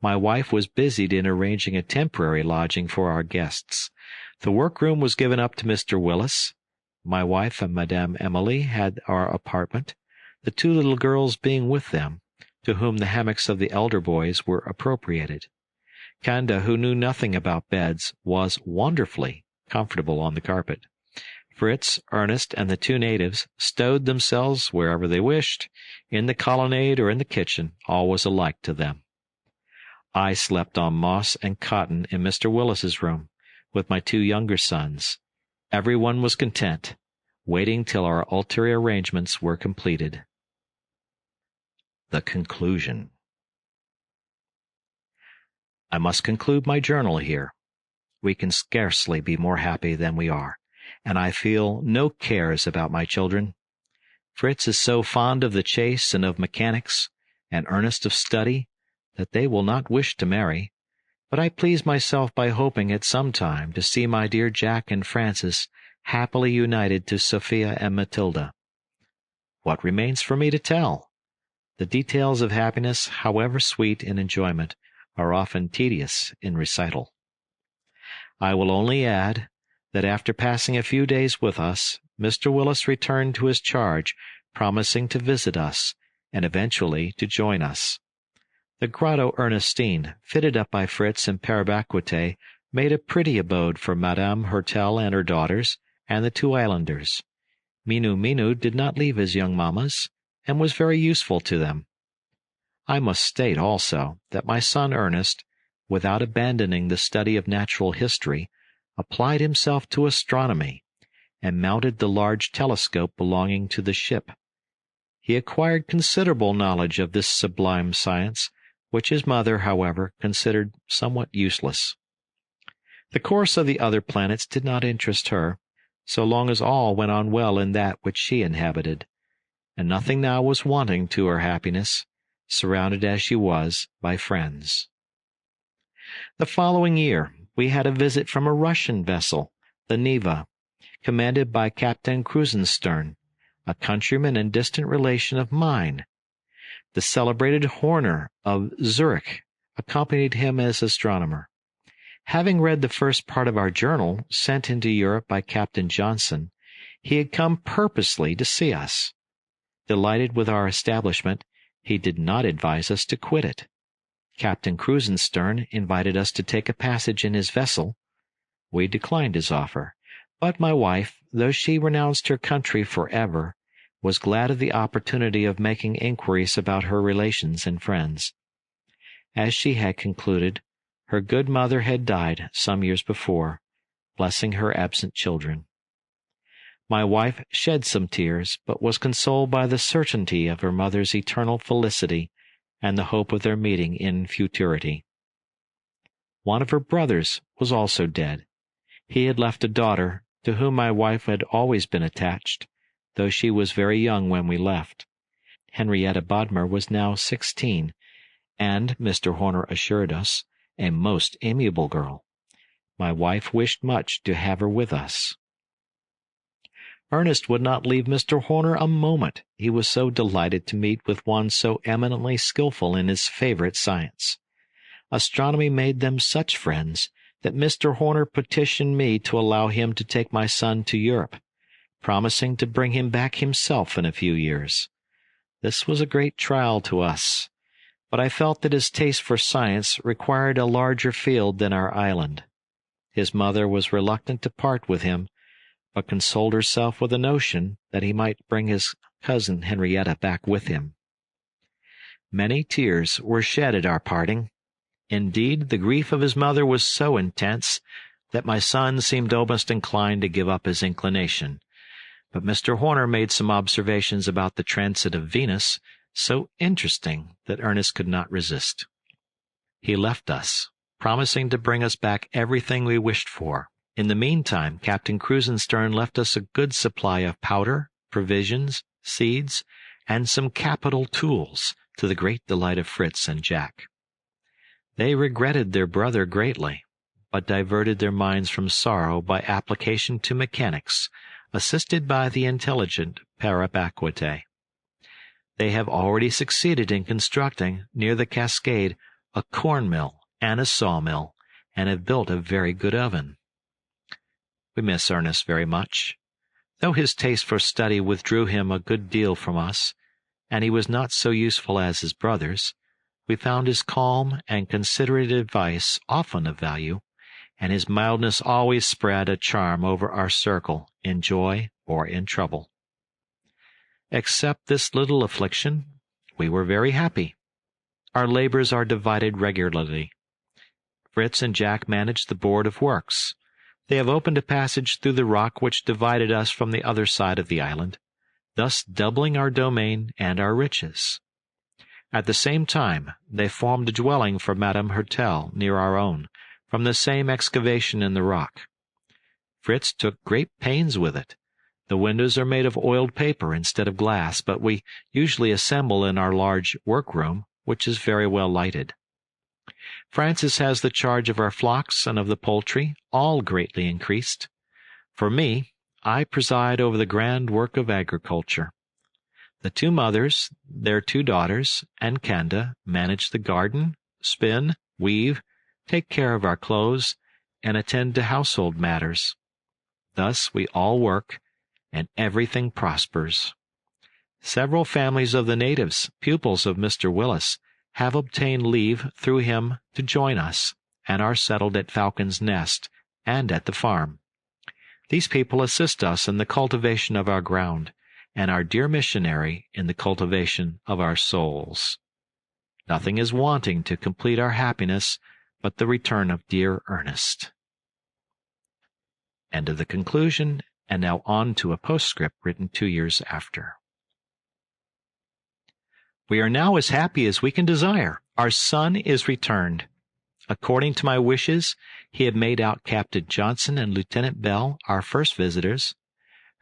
My wife was busied in arranging a temporary lodging for our guests. The workroom was given up to Mr. Willis. My wife and Madame Emily had our apartment, the two little girls being with them, to whom the hammocks of the elder boys were appropriated. Kanda, who knew nothing about beds, was wonderfully comfortable on the carpet. Fritz, Ernest, and the two natives stowed themselves wherever they wished, in the colonnade or in the kitchen, all was alike to them. I slept on moss and cotton in Mr. Willis's room, with my two younger sons. Every one was content, waiting till our ulterior arrangements were completed. The conclusion. I must conclude my journal here. We can scarcely be more happy than we are, and I feel no cares about my children. Fritz is so fond of the chase and of mechanics, and Ernest of study, that they will not wish to marry, but I please myself by hoping at some time to see my dear Jack and Francis happily united to Sophia and Matilda. What remains for me to tell? The details of happiness, however sweet in enjoyment, are often tedious in recital. I will only add that after passing a few days with us, Mr. Willis returned to his charge, promising to visit us, and eventually to join us. The Grotto Ernestine, fitted up by Fritz and Parabaquite, made a pretty abode for Madame Hertel and her daughters, and the two islanders. Minu did not leave his young mammas, and was very useful to them. I must state also that my son Ernest, without abandoning the study of natural history, applied himself to astronomy, and mounted the large telescope belonging to the ship. He acquired considerable knowledge of this sublime science, which his mother, however, considered somewhat useless. The course of the other planets did not interest her, so long as all went on well in that which she inhabited, and nothing now was wanting to her happiness, surrounded as she was by friends. The following year we had a visit from a Russian vessel, the Neva, commanded by Captain Krusenstern, a countryman and distant relation of mine. The celebrated Horner of Zurich accompanied him as astronomer. Having read the first part of our journal, sent into Europe by Captain Johnson, he had come purposely to see us. Delighted with our establishment, he did not advise us to quit it. Captain Krusenstern invited us to take a passage in his vessel. We declined his offer, but my wife, though she renounced her country forever, was glad of the opportunity of making inquiries about her relations and friends. As she had concluded, her good mother had died some years before, blessing her absent children. My wife shed some tears, but was consoled by the certainty of her mother's eternal felicity and the hope of their meeting in futurity. One of her brothers was also dead. He had left a daughter, to whom my wife had always been attached, though she was very young when we left. Henrietta Bodmer was now 16, and, Mr. Horner assured us, a most amiable girl. My wife wished much to have her with us. Ernest would not leave Mr. Horner a moment. He was so delighted to meet with one so eminently skilful in his favorite science. Astronomy made them such friends that Mr. Horner petitioned me to allow him to take my son to Europe, promising to bring him back himself in a few years. This was a great trial to us, but I felt that his taste for science required a larger field than our island. His mother was reluctant to part with him, but consoled herself with the notion that he might bring his cousin Henrietta back with him. Many tears were shed at our parting. Indeed, the grief of his mother was so intense that my son seemed almost inclined to give up his inclination. But Mr. Horner made some observations about the transit of Venus so interesting that Ernest could not resist. He left us, promising to bring us back everything we wished for. In the meantime, Captain Krusenstern left us a good supply of powder, provisions, seeds, and some capital tools, to the great delight of Fritz and Jack. They regretted their brother greatly, but diverted their minds from sorrow by application to mechanics, assisted by the intelligent Parabaquite. They have already succeeded in constructing, near the cascade, a corn-mill and a sawmill, and have built a very good oven. We miss Ernest very much. Though his taste for study withdrew him a good deal from us, and he was not so useful as his brothers, we found his calm and considerate advice often of value, and his mildness always spread a charm over our circle in joy or in trouble. Except this little affliction, we were very happy. Our labors are divided regularly. Fritz and Jack manage the Board of Works. They have opened a passage through the rock which divided us from the other side of the island, thus doubling our domain and our riches. At the same time, they formed a dwelling for Madame Hertel near our own, from the same excavation in the rock. Fritz took great pains with it. The windows are made of oiled paper instead of glass, but we usually assemble in our large workroom, which is very well lighted. Francis has the charge of our flocks and of the poultry, all greatly increased. For me, I preside over the grand work of agriculture. The two mothers, their two daughters, and Canda manage the garden, spin, weave, take care of our clothes, and attend to household matters. Thus we all work, and everything prospers. Several families of the natives, pupils of Mr. Wyss, have obtained leave through him to join us, and are settled at Falcon's Nest and at the farm. These people assist us in the cultivation of our ground, and our dear missionary in the cultivation of our souls. Nothing is wanting to complete our happiness but the return of dear Ernest. End of the conclusion, and now on to a postscript written 2 years after. We are now as happy as we can desire. Our son is returned. According to my wishes, he had made out Captain Johnson and Lieutenant Bell, our first visitors,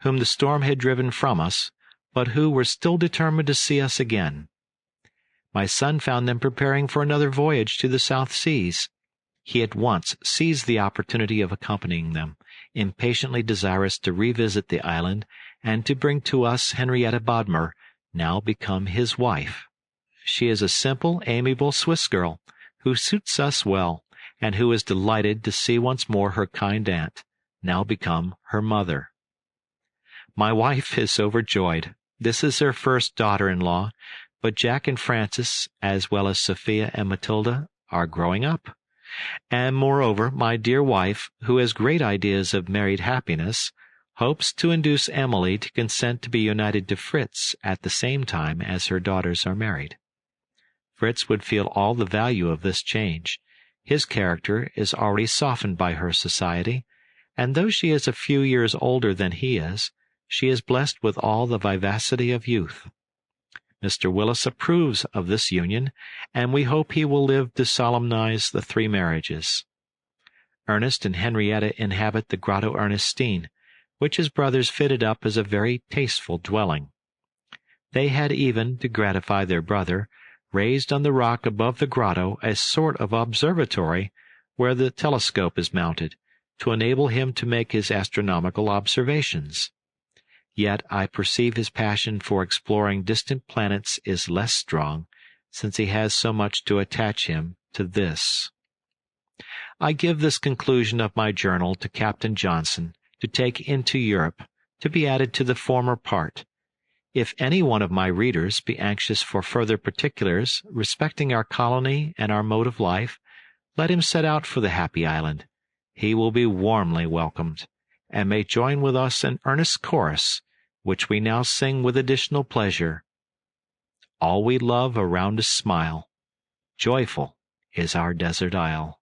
whom the storm had driven from us, but who were still determined to see us again. My son found them preparing for another voyage to the South Seas. He at once seized the opportunity of accompanying them, impatiently desirous to revisit the island and to bring to us Henrietta Bodmer, now become his wife. She is a simple, amiable Swiss girl, who suits us well, and who is delighted to see once more her kind aunt, now become her mother. My wife is overjoyed. This is her first daughter-in-law, but Jack and Francis, as well as Sophia and Matilda, are growing up. And moreover, my dear wife, who has great ideas of married happiness, hopes to induce Emily to consent to be united to Fritz at the same time as her daughters are married. Fritz would feel all the value of this change. His character is already softened by her society, and though she is a few years older than he is, she is blessed with all the vivacity of youth. Mr. Wyss approves of this union, and we hope he will live to solemnize the 3 marriages. Ernest and Henrietta inhabit the Grotto Ernestine, which his brothers fitted up as a very tasteful dwelling. They had even, to gratify their brother, raised on the rock above the grotto a sort of observatory where the telescope is mounted, to enable him to make his astronomical observations. Yet I perceive his passion for exploring distant planets is less strong, since he has so much to attach him to this. I give this conclusion of my journal to Captain Johnson to take into Europe, to be added to the former part. If any one of my readers be anxious for further particulars respecting our colony and our mode of life, let him set out for the happy island. He will be warmly welcomed, and may join with us an earnest chorus, which we now sing with additional pleasure. All we love around us smile. Joyful is our desert isle.